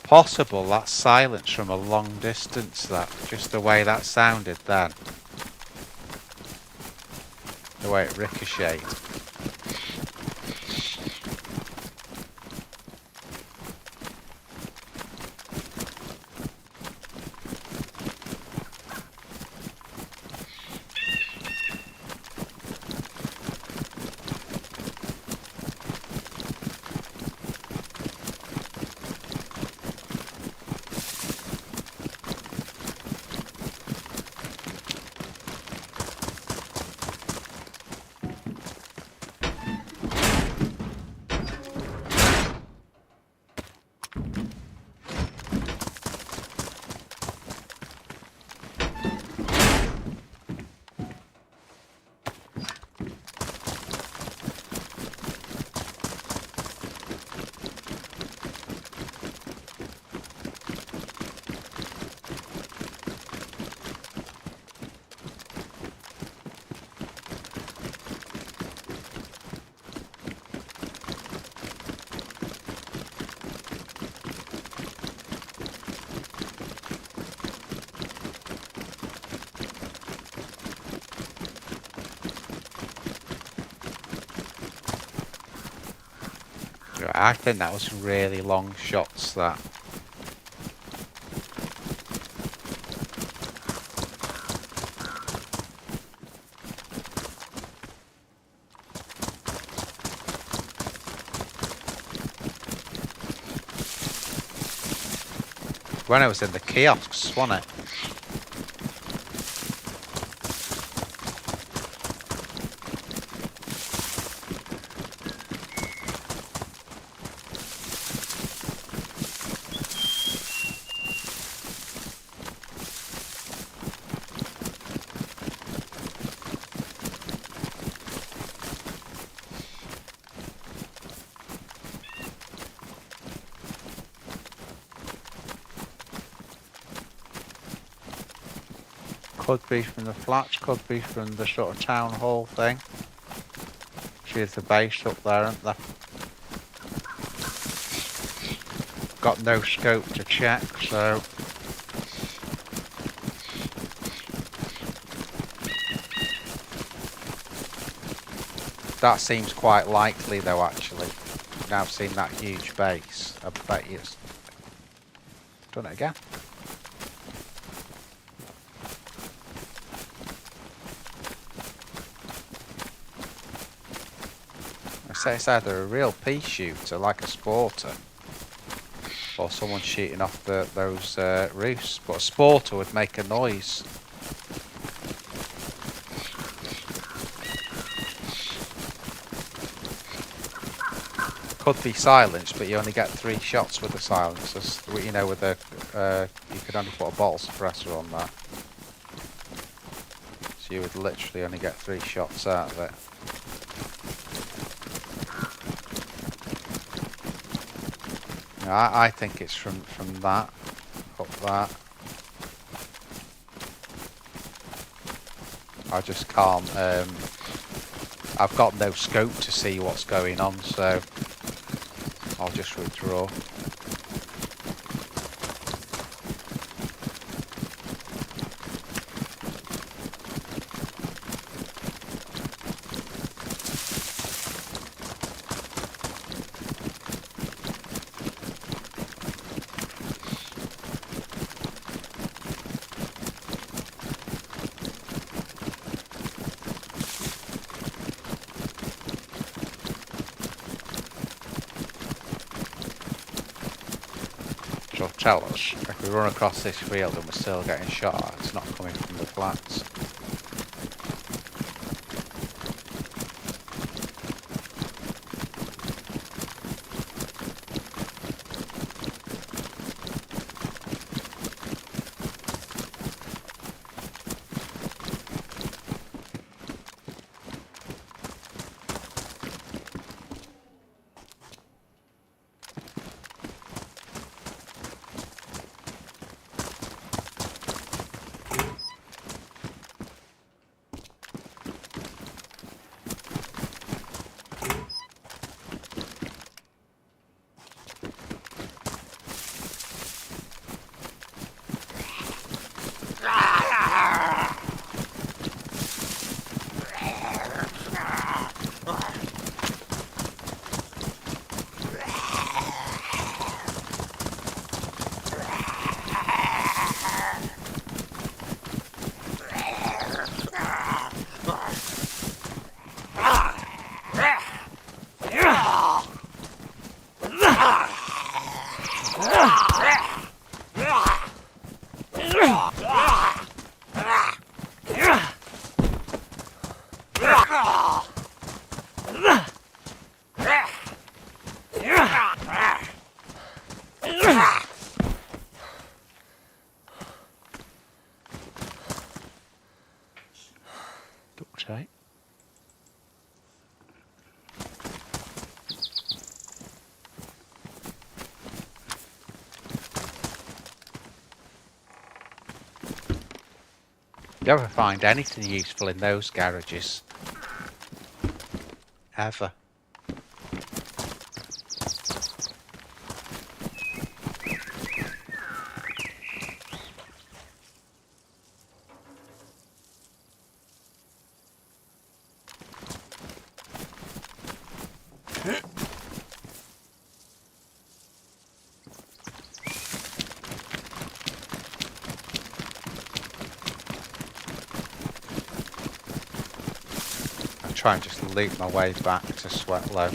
Speaker 1: Possible that's silence from a long distance, that just the way that sounded then. The way it ricocheted. I think that was really long shots, that. When I was in the kiosks, wasn't it? Could be from the flats, could be from the sort of town hall thing. There's the base up there, isn't there? Got no scope to check, so... That seems quite likely though, actually. Now I've seen that huge base. I bet you it's... Done it again. say it's either a real pea shooter, like a sporter, or someone shooting off those roofs. But a sporter would make a noise. Could be silenced, but you only get 3 shots with the silencers. You know, with a you could only put a bottle suppressor on that, so you would literally only get 3 shots out of it. I think it's from that up that. I just can't. I've got no scope to see what's going on, so I'll just withdraw. Tell us if we run across this field and we're still getting shot, it's not coming from the flats. Okay. You ever find anything useful in those garages? Ever? Try and just loop my way back to Sweat Low.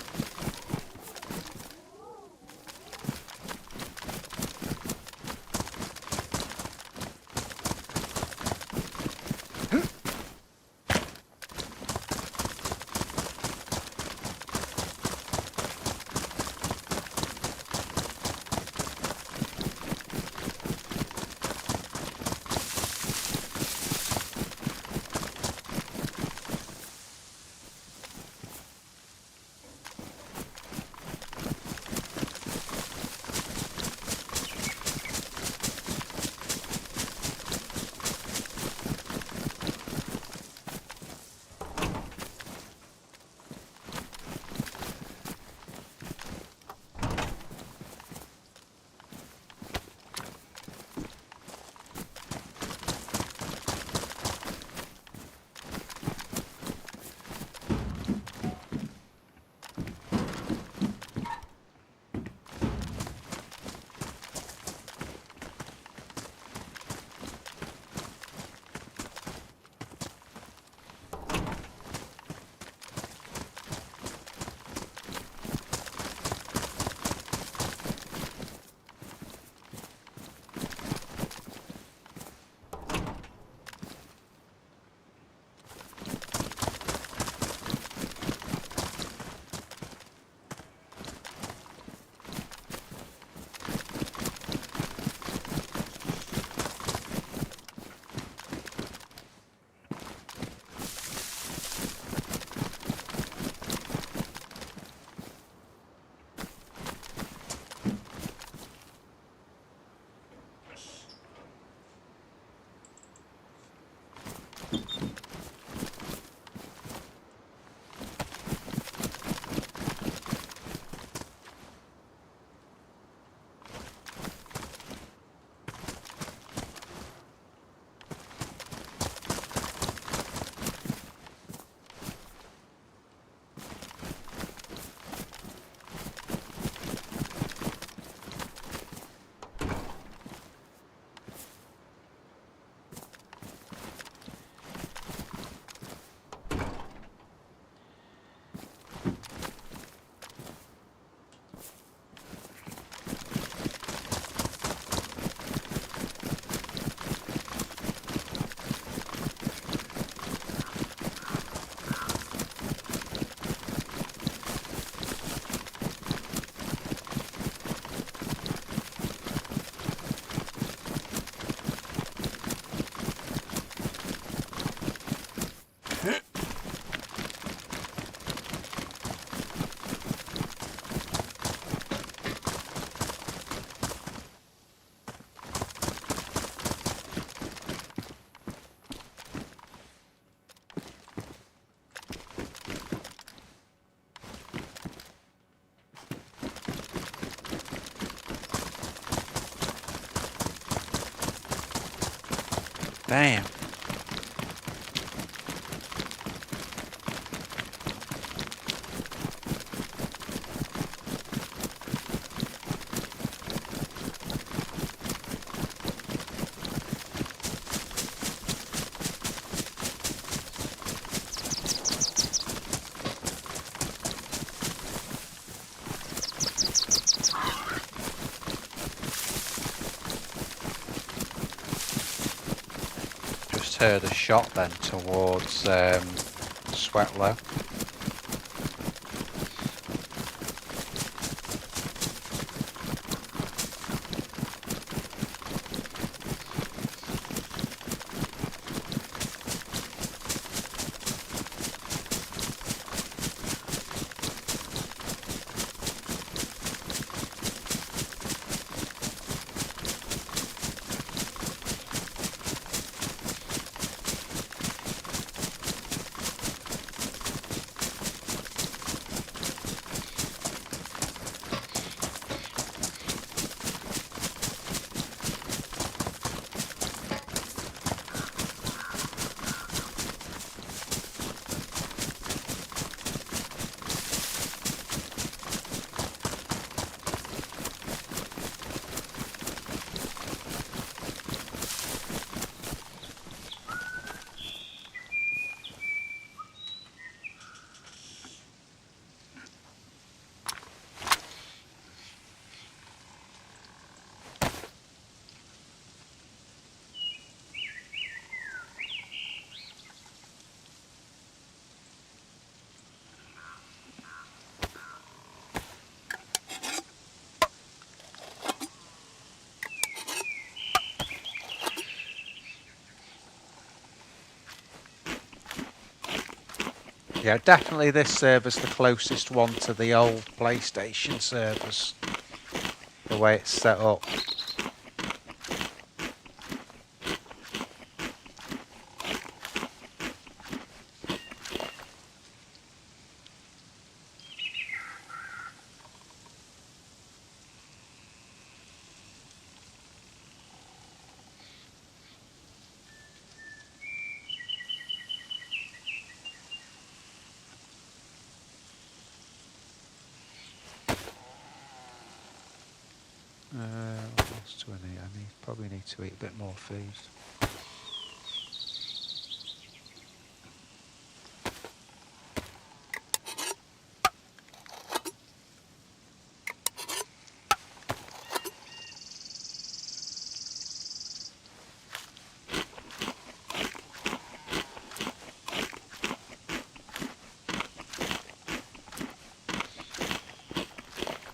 Speaker 1: Damn. Just heard a shot then towards Sweatlow. Yeah, definitely this server's the closest one to the old PlayStation servers. The way it's set up. What else do I need? Probably need to eat a bit more food.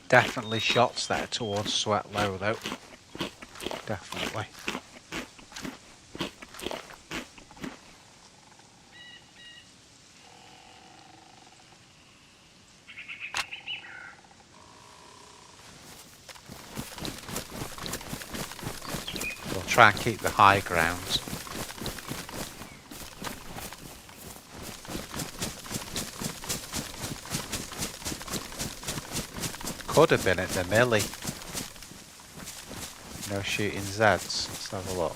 Speaker 1: Definitely shots there towards Sweatlow though. Definitely. We'll try and keep the high ground. Could have been at the Millie. No shooting Zeds. Let's have a look.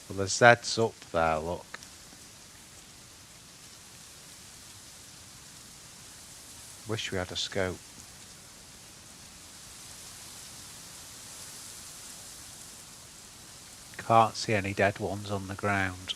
Speaker 1: Well, the Zed's up there, look. Wish we had a scope. Can't see any dead ones on the ground.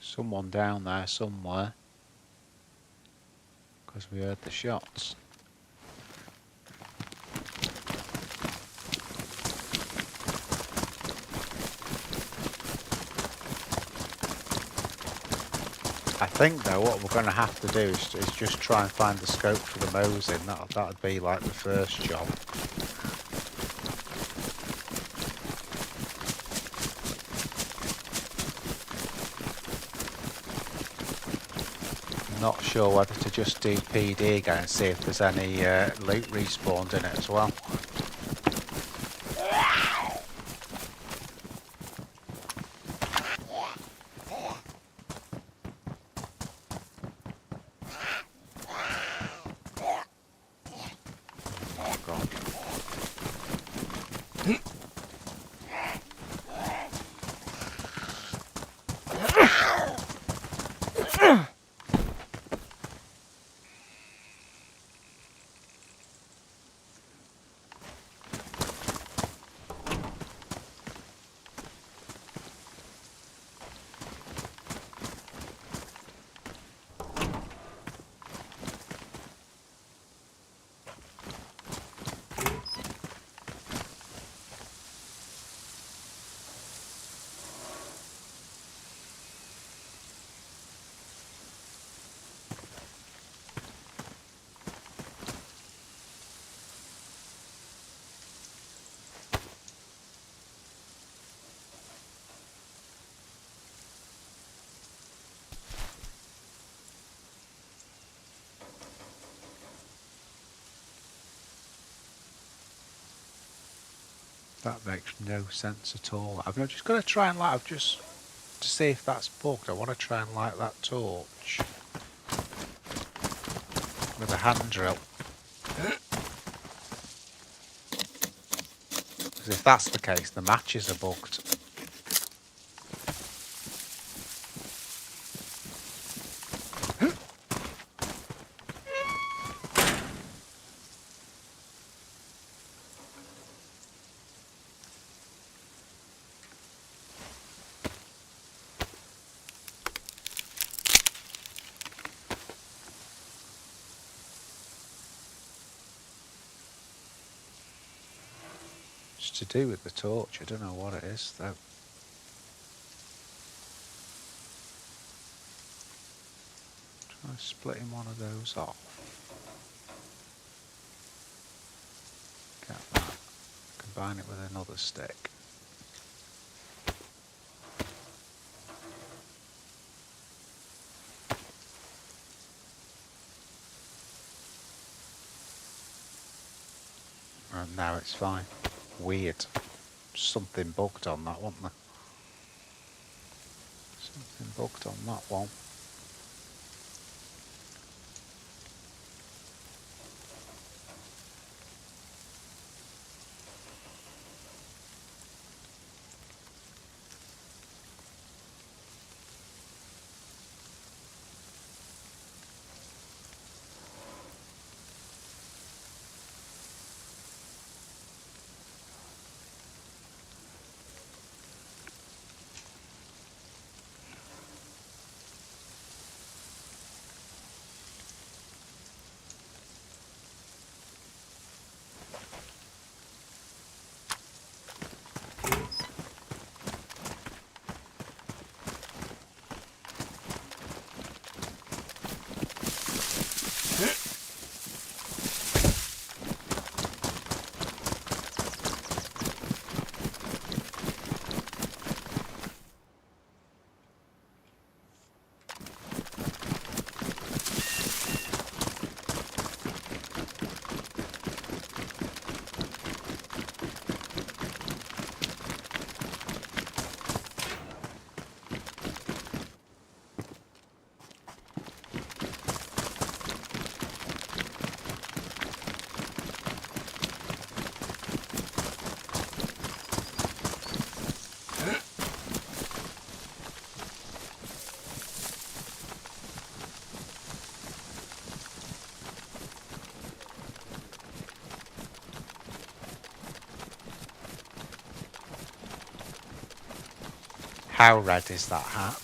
Speaker 1: Someone down there somewhere. Because we heard the shots. I think though what we're going to have to do is just try and find the scope for the Mosin. That'd be like the first job. Not sure whether to just do PD again and see if there's any loot respawned in it as well. Oh God. That makes no sense at all. I'm just going to try and light, just to see if that's bugged. I want to try and light that torch with a hand drill. Because if that's the case, the matches are bugged. It's to do with the torch. I don't know what it is though. Try splitting one of those off. Get that. Combine it with another stick. And now it's fine. Weird. Something bugged on that, wasn't there? Something bugged on that one. How red is that hat?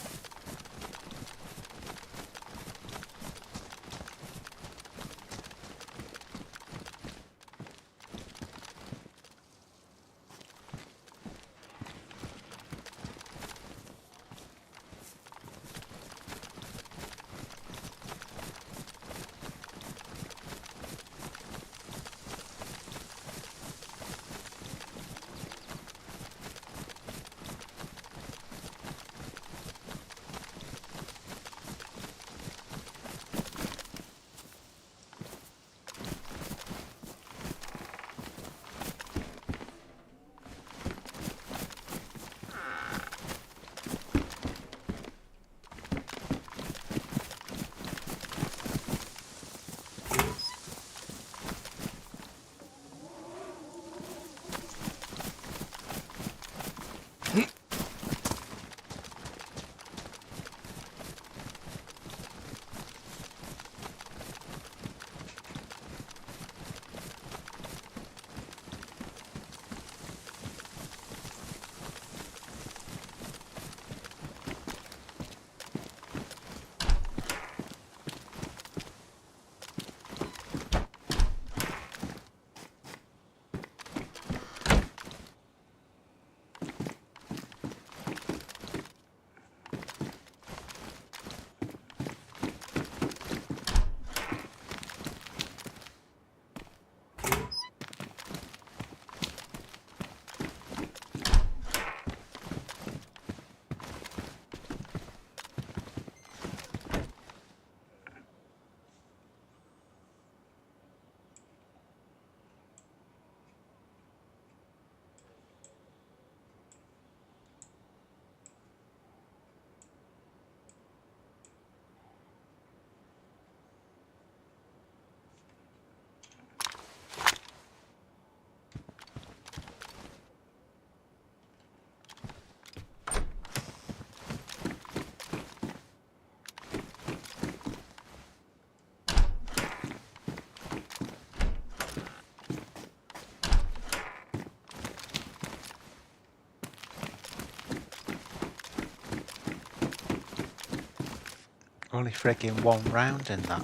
Speaker 1: Only friggin' one round in that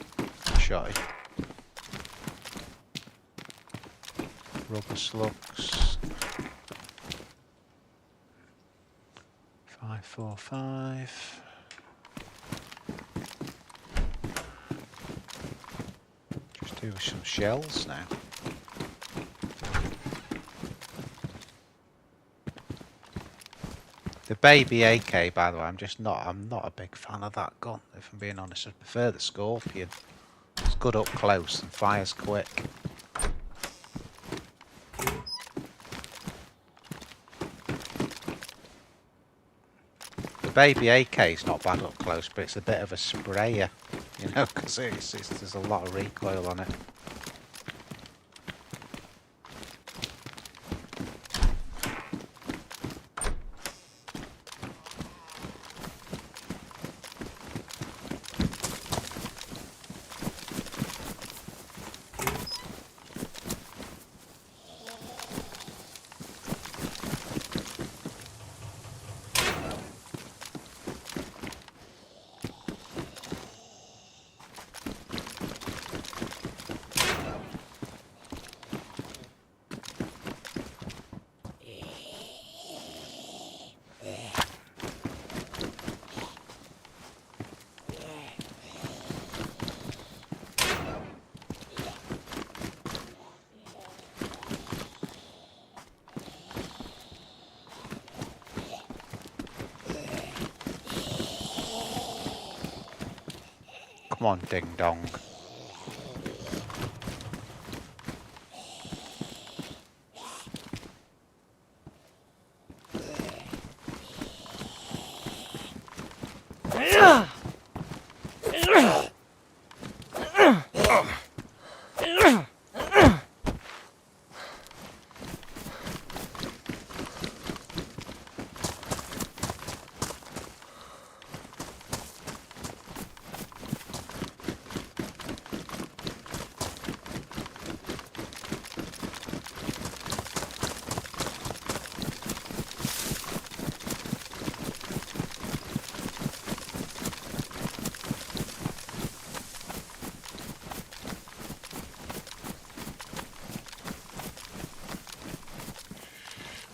Speaker 1: shotty. Rubber slugs. 545. Just do some shells now. The baby AK, by the way, I'm not a big fan of that gun, if I'm being honest. I prefer the Scorpion. It's good up close and fires quick. The baby AK is not bad up close, but it's a bit of a sprayer, you know, because there's a lot of recoil on it. Come on, ding dong.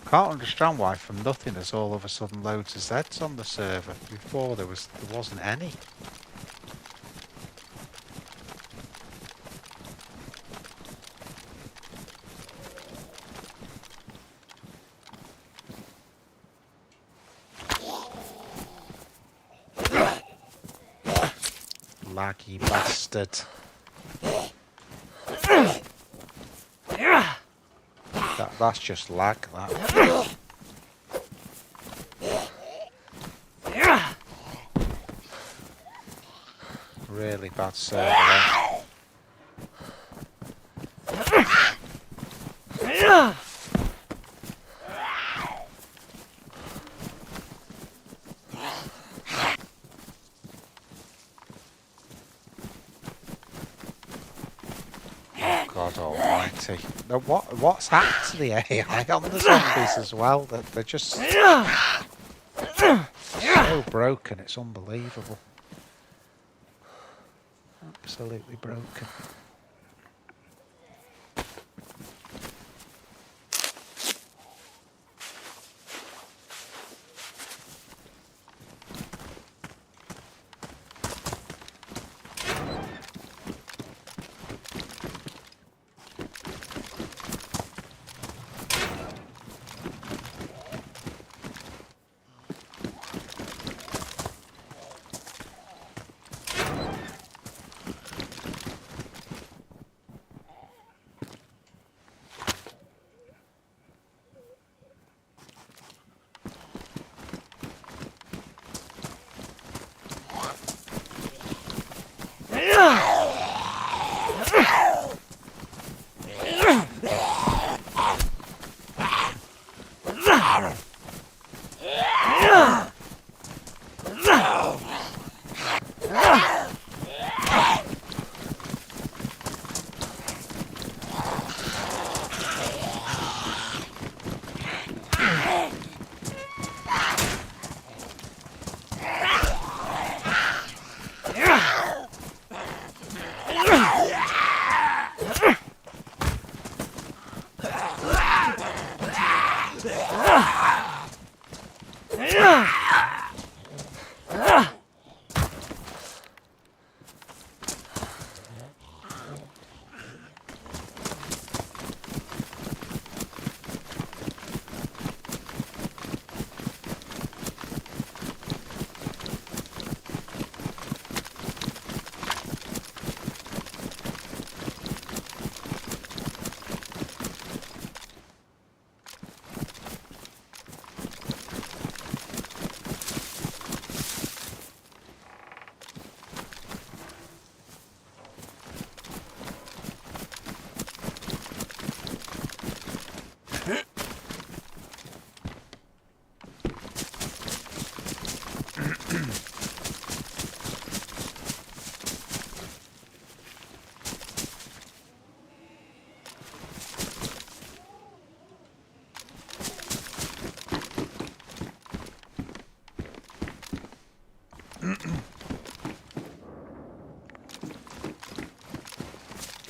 Speaker 1: Can't understand why from nothing there's all of a sudden loads of Zeds on the server. Before there wasn't any. Laggy bastard. That's just lag, that. Really bad server. God almighty. Now what's happened to the AI on the zombies as well? They're just so broken, it's unbelievable. Absolutely broken.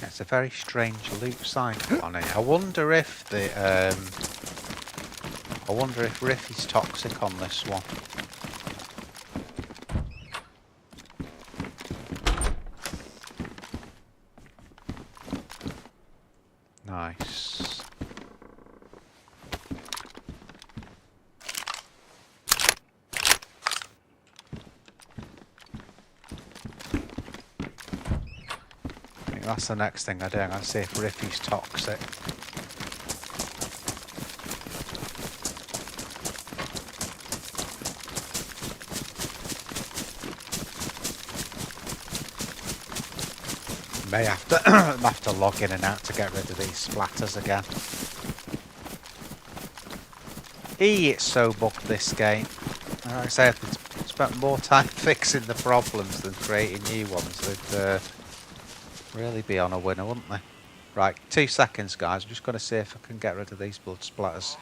Speaker 1: It's a very strange loot cycle on it. I wonder if the I wonder if Riff is toxic on this one. Nice. I think that's the next thing I do. I'm going to see if Riff is toxic. May have to have to log in and out to get rid of these splatters again. It's so bugged, this game. Like I say, if they'd spent more time fixing the problems than creating new ones, they'd really be on a winner, wouldn't they? Right, 2 seconds, guys. I'm just going to see if I can get rid of these blood splatters.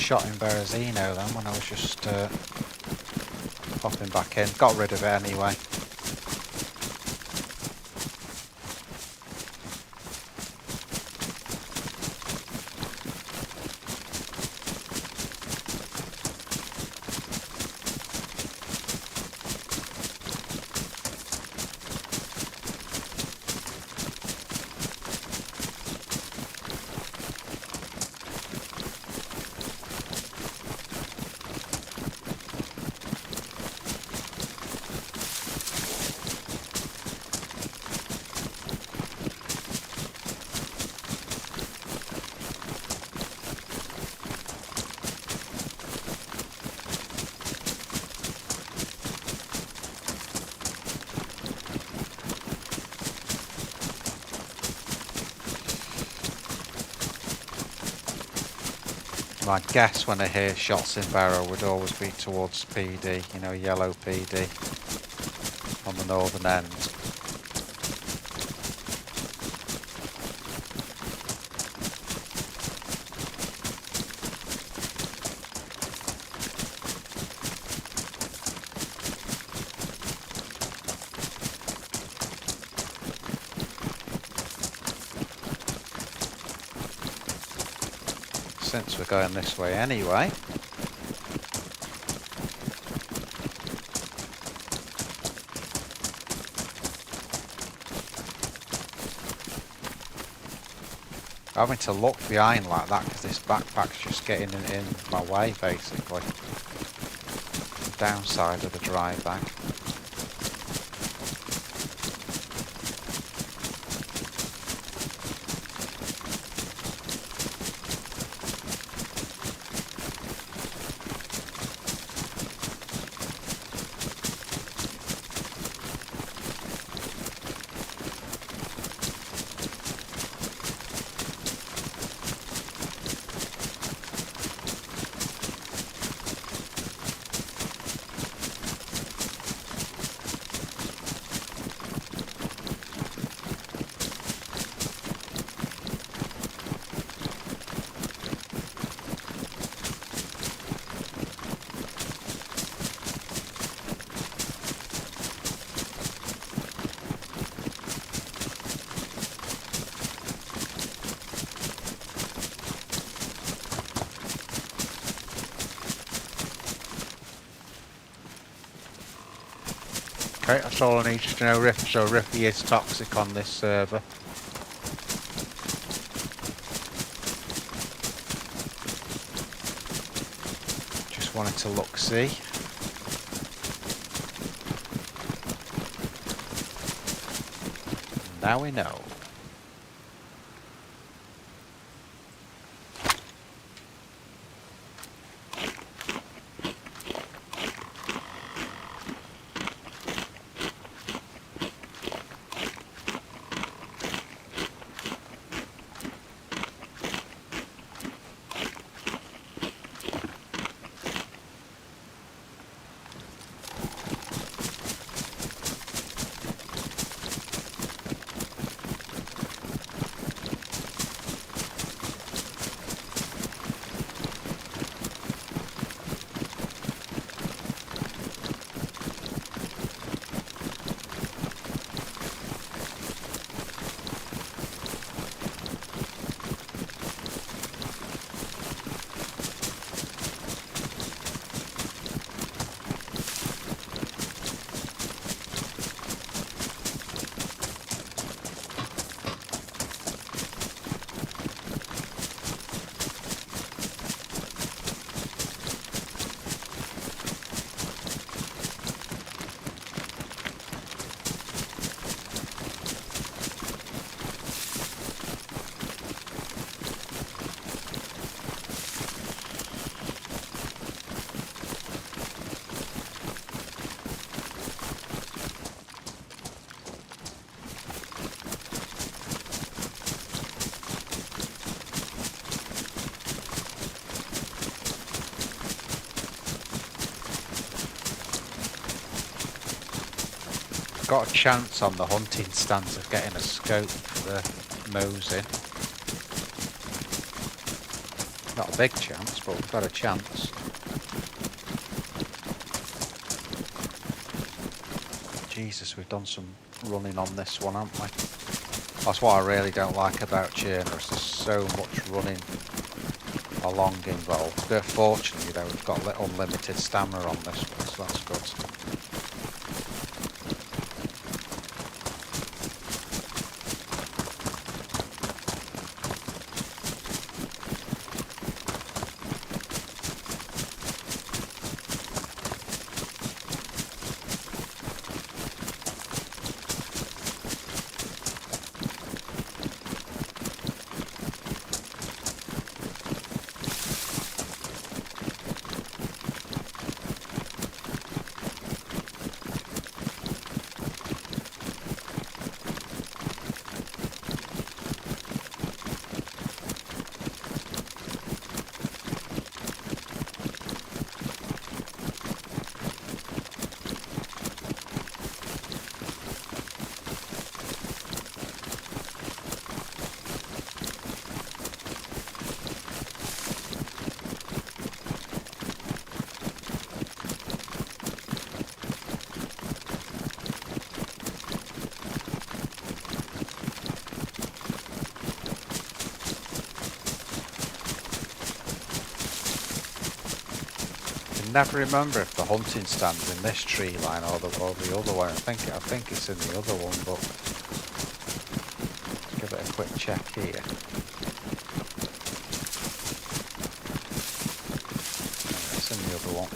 Speaker 1: shot in Berezino then when I was just popping back in. Got rid of it anyway. My guess when I hear shots in Barrow would always be towards PD, you know, yellow PD on the northern end. Since we're going this way anyway. Having to look behind like that because this backpack's just getting in my way basically. The downside of the dry bag. Okay, that's all I need to know, Riff. So Riffy is toxic on this server. Just wanted to look see. Now we know. Got a chance on the hunting stance of getting a scope for the mosing. Not a big chance, chance, but we've got a chance. Jesus, we've done some running on this one, haven't we? That's what I really don't like about Chernarus. There's so much running along involved. But fortunately, though, we've got unlimited stamina on this one, so that's good. Never remember if the hunting stand's in this tree line or the other one. I think it's in the other one, but let's give it a quick check here. It's in the other one.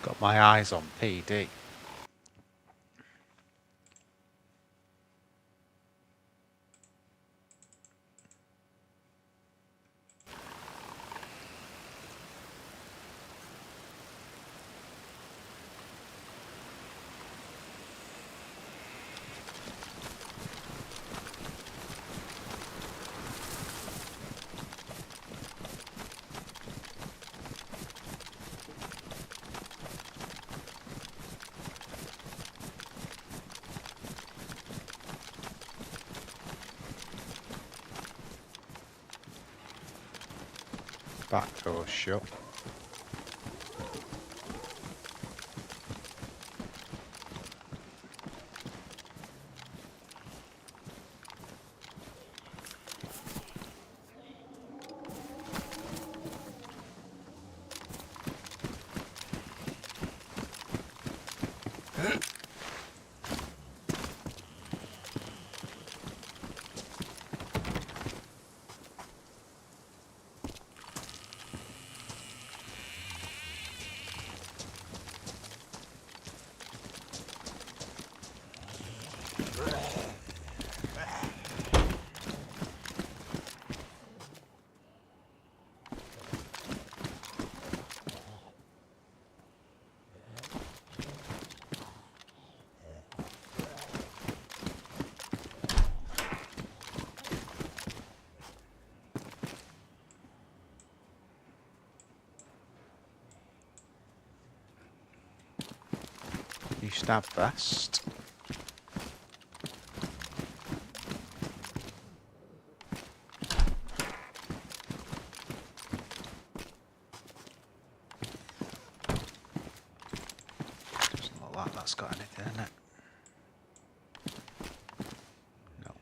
Speaker 1: Got my eyes on PD. Back door shut. new stab vest. Doesn't look like that's got anything in it. No.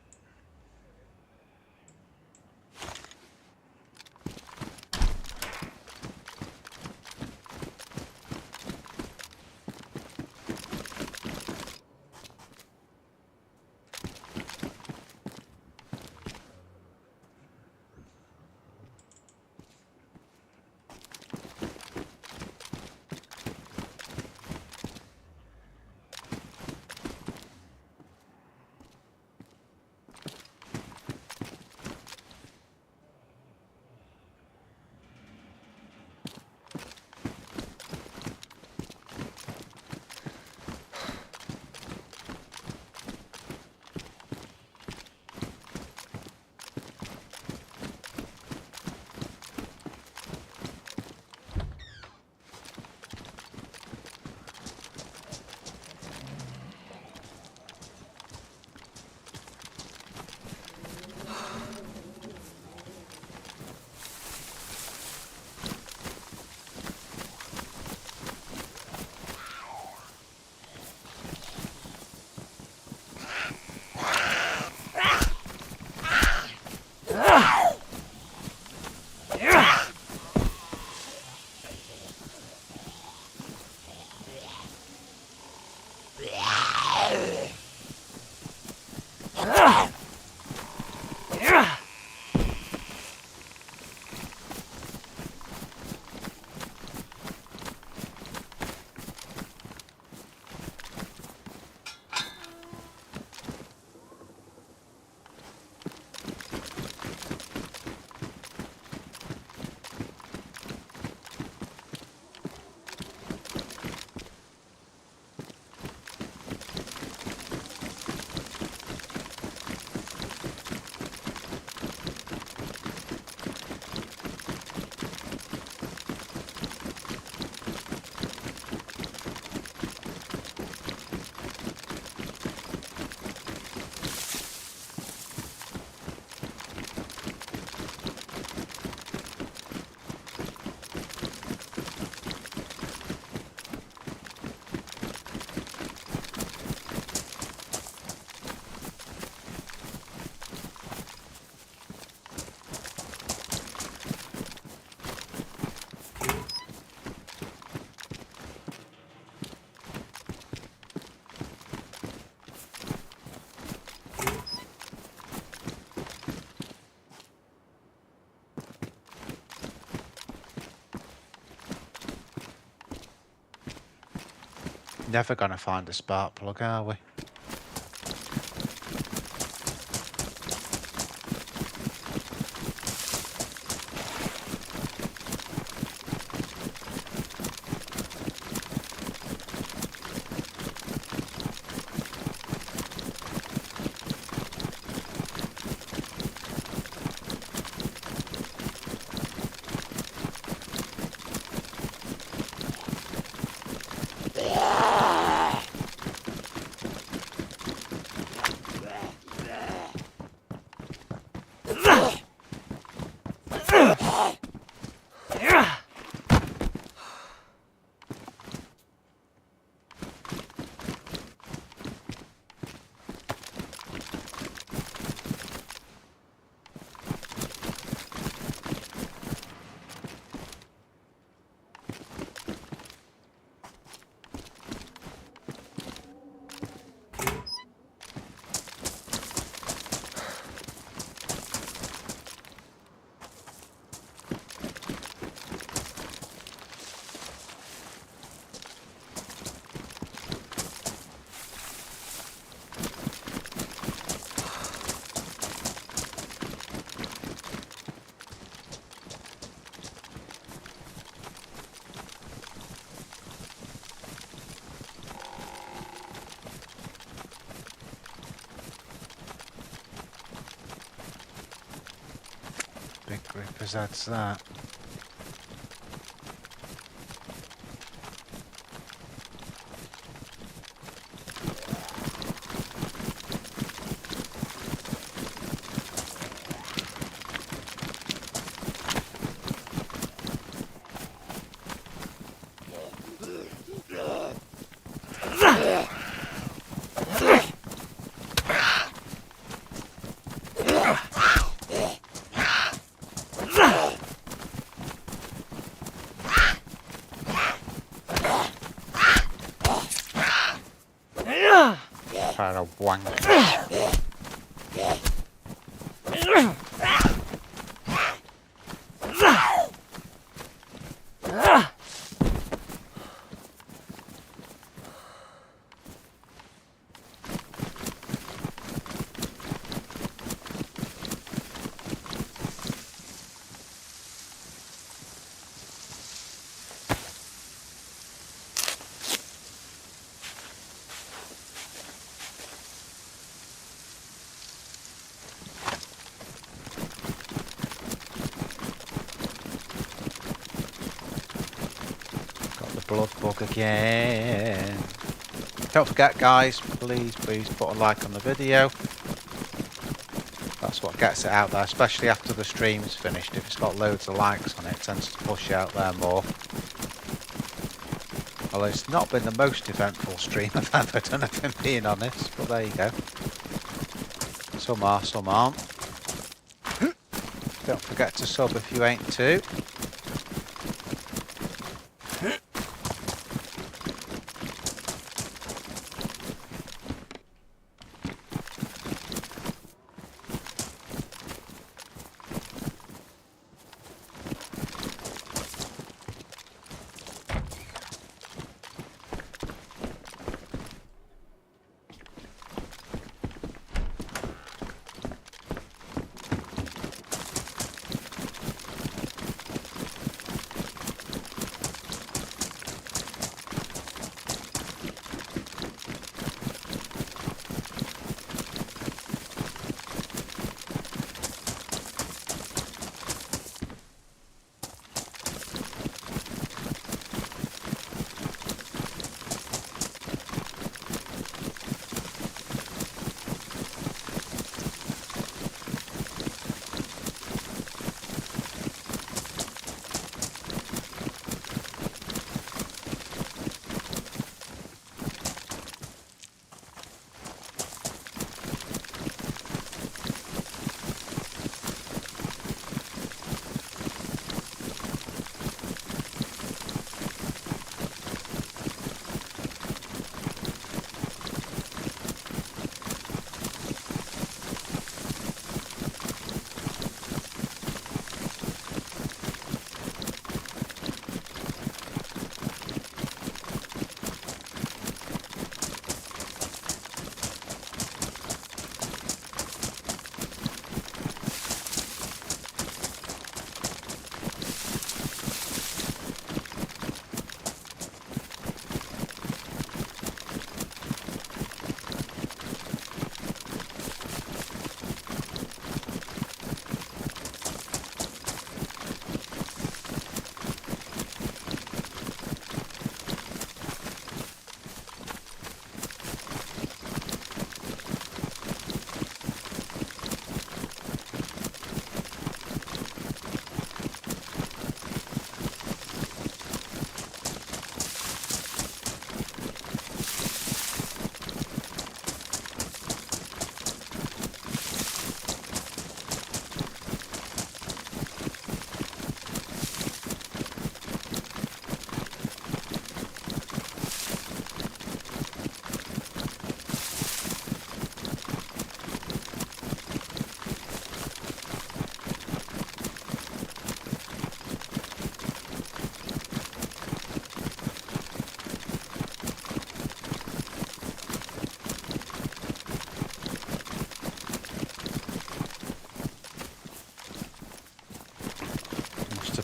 Speaker 1: Never gonna find a spark plug, are we? Big grippers, that's that. Pair of wankers. Blood bug again. Don't forget, guys, please put a like on the video. That's what gets it out there, especially after the stream's finished. If it's got loads of likes on it, it tends to push it out there more. Well, it's not been the most eventful stream I've ever done, if I'm being honest, but there you go. Some are, some aren't. Don't forget to sub if you ain't too.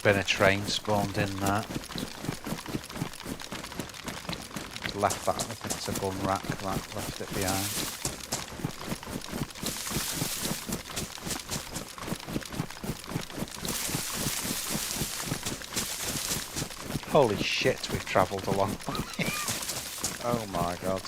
Speaker 1: Been a train spawned in that. Left that, I think it's a gun rack that left it behind. Holy shit, we've travelled a long way. Oh my god.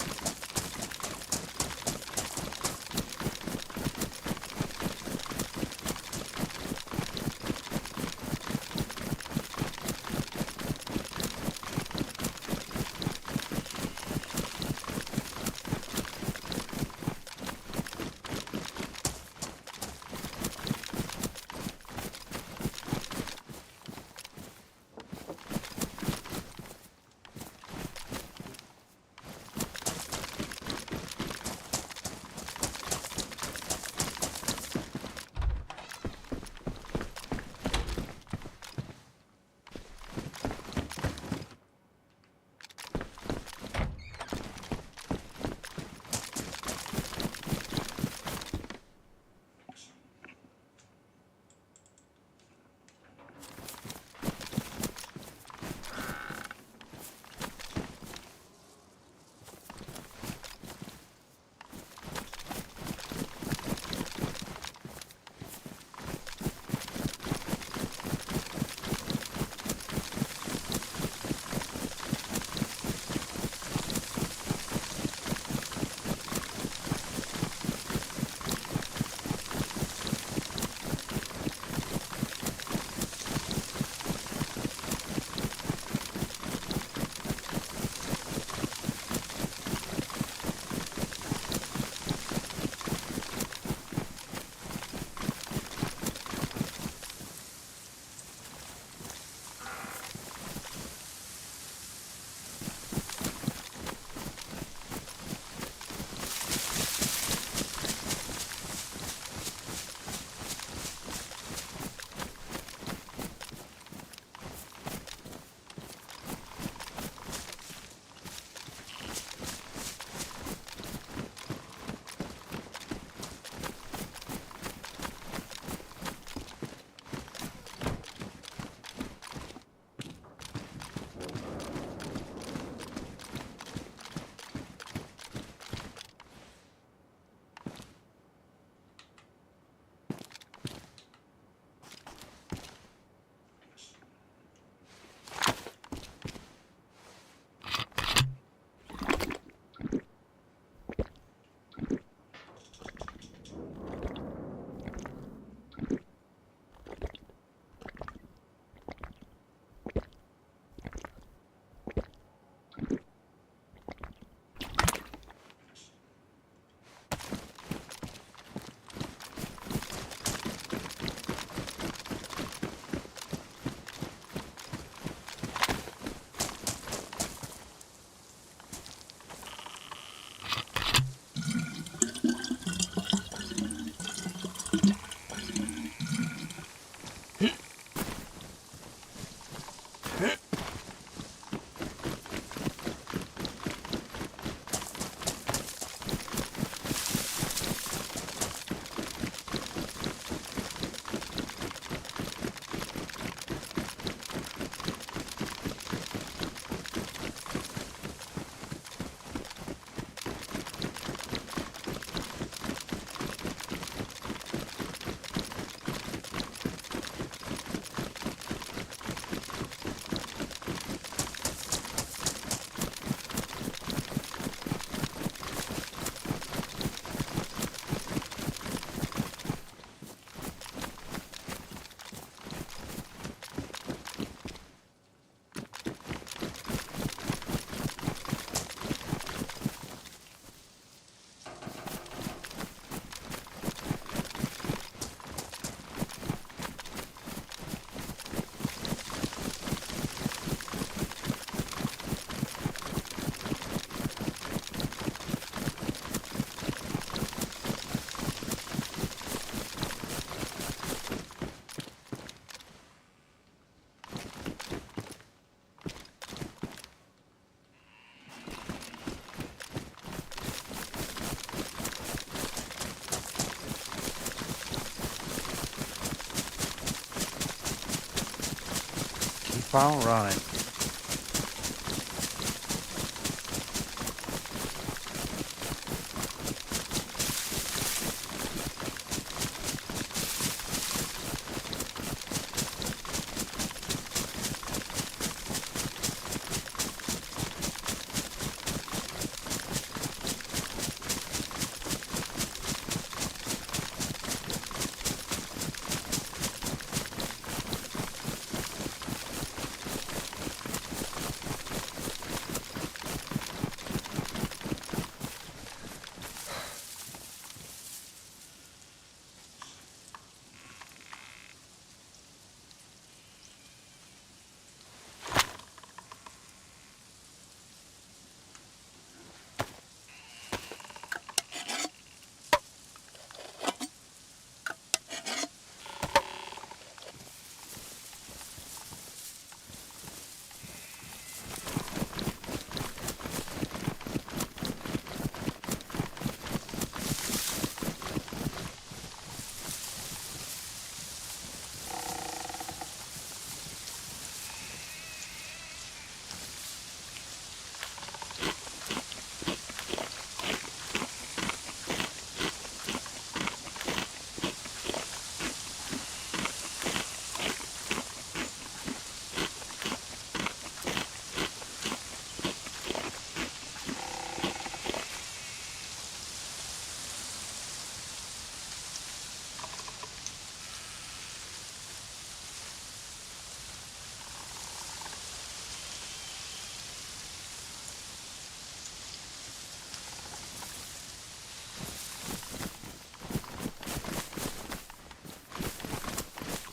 Speaker 1: Well, right.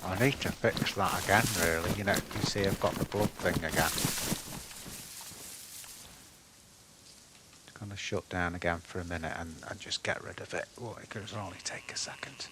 Speaker 1: I need to fix that again, really. You know, you see I've got the blood thing again. It's going to shut down again for a minute and just get rid of it. Well, it could only take a second.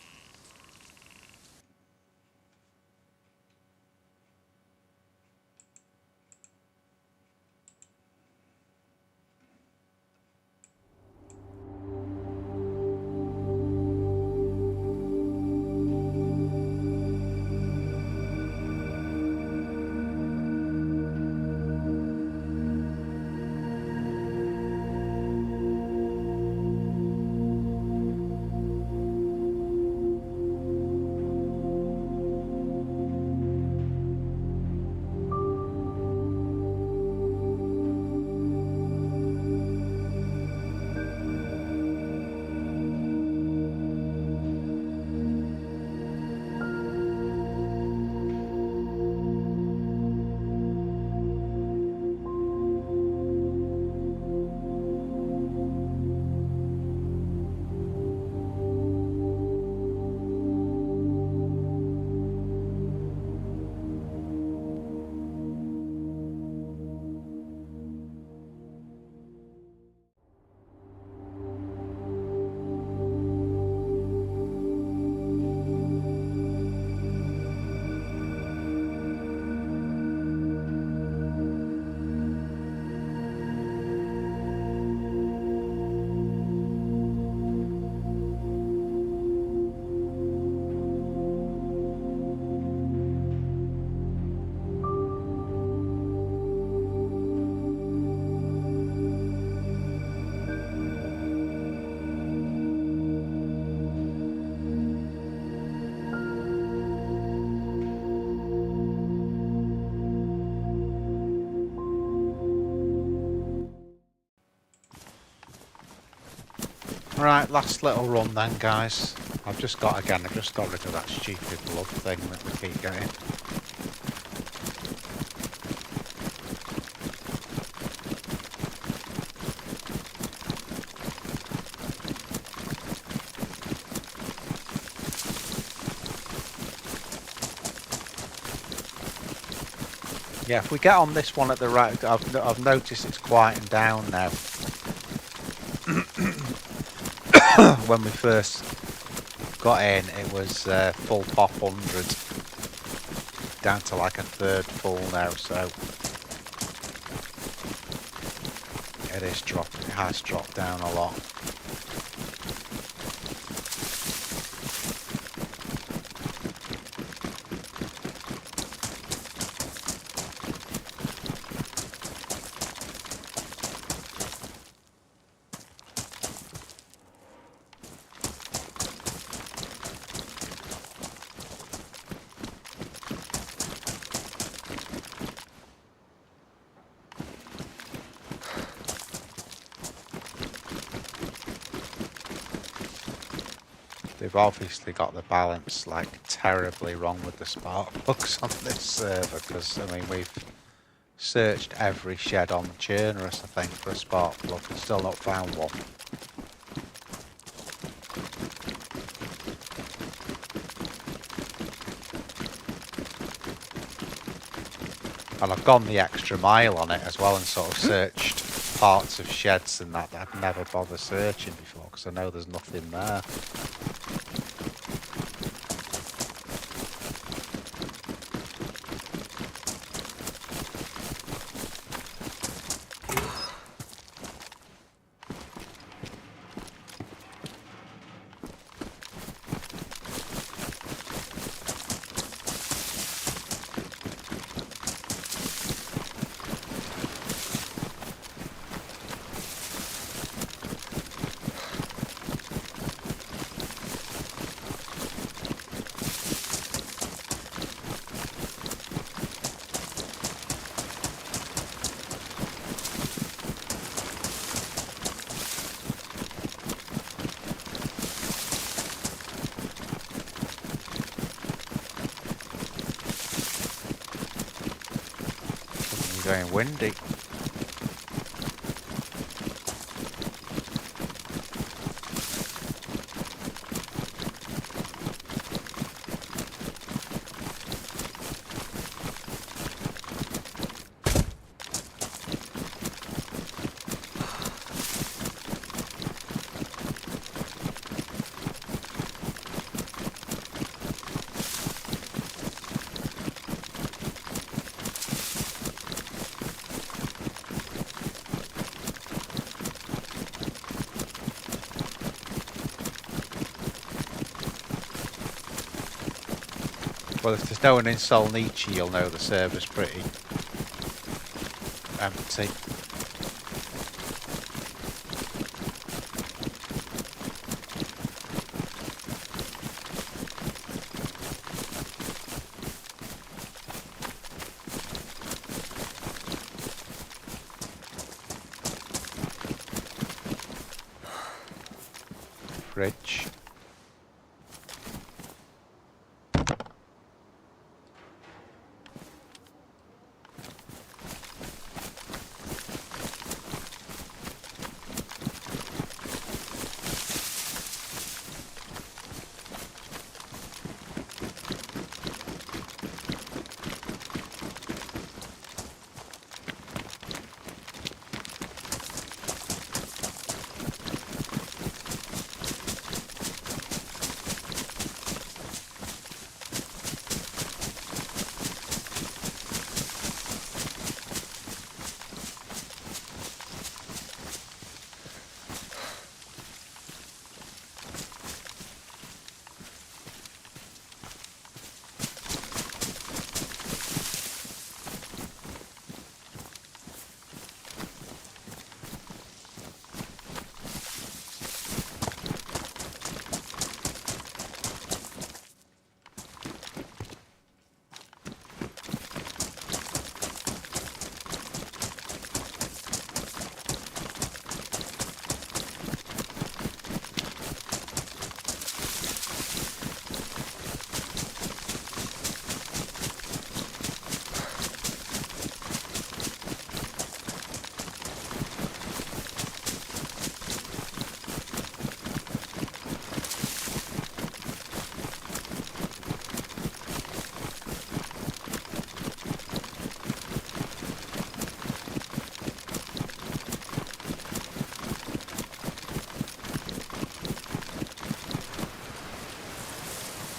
Speaker 1: Right, last little run then, guys. I've just got rid of that stupid blood thing that we keep getting. Yeah, if we get on this one at the right, I've noticed it's quieting down now. When we first got in, it was full pop 100, down to like a third full now, so it has dropped down a lot. we've obviously got the balance like terribly wrong with the spark plugs on this server, because I mean we've searched every shed on Chernarus, I think, for a spark plug and still not found one. And I've gone the extra mile on it as well and sort of searched parts of sheds and that I've never bothered searching before, because I know there's nothing there. Going windy. Well, if there's no one in Solnichi, you'll know the server's pretty empty. Fridge.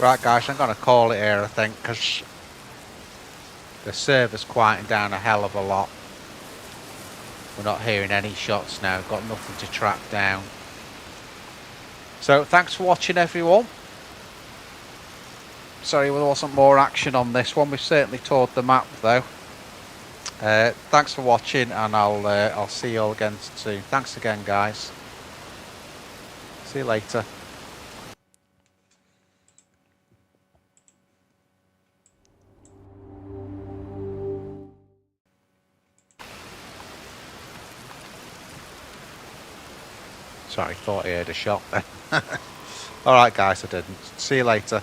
Speaker 1: Right guys, I'm going to call it here I think, because the server's quieting down a hell of a lot. We're not hearing any shots now, got nothing to track down. So thanks for watching everyone. Sorry there wasn't more action on this one, we've certainly toured the map though. Thanks for watching, and I'll see you all again soon. Thanks again guys. See you later. Sorry, thought I heard a shot then. Alright guys, I didn't. See you later.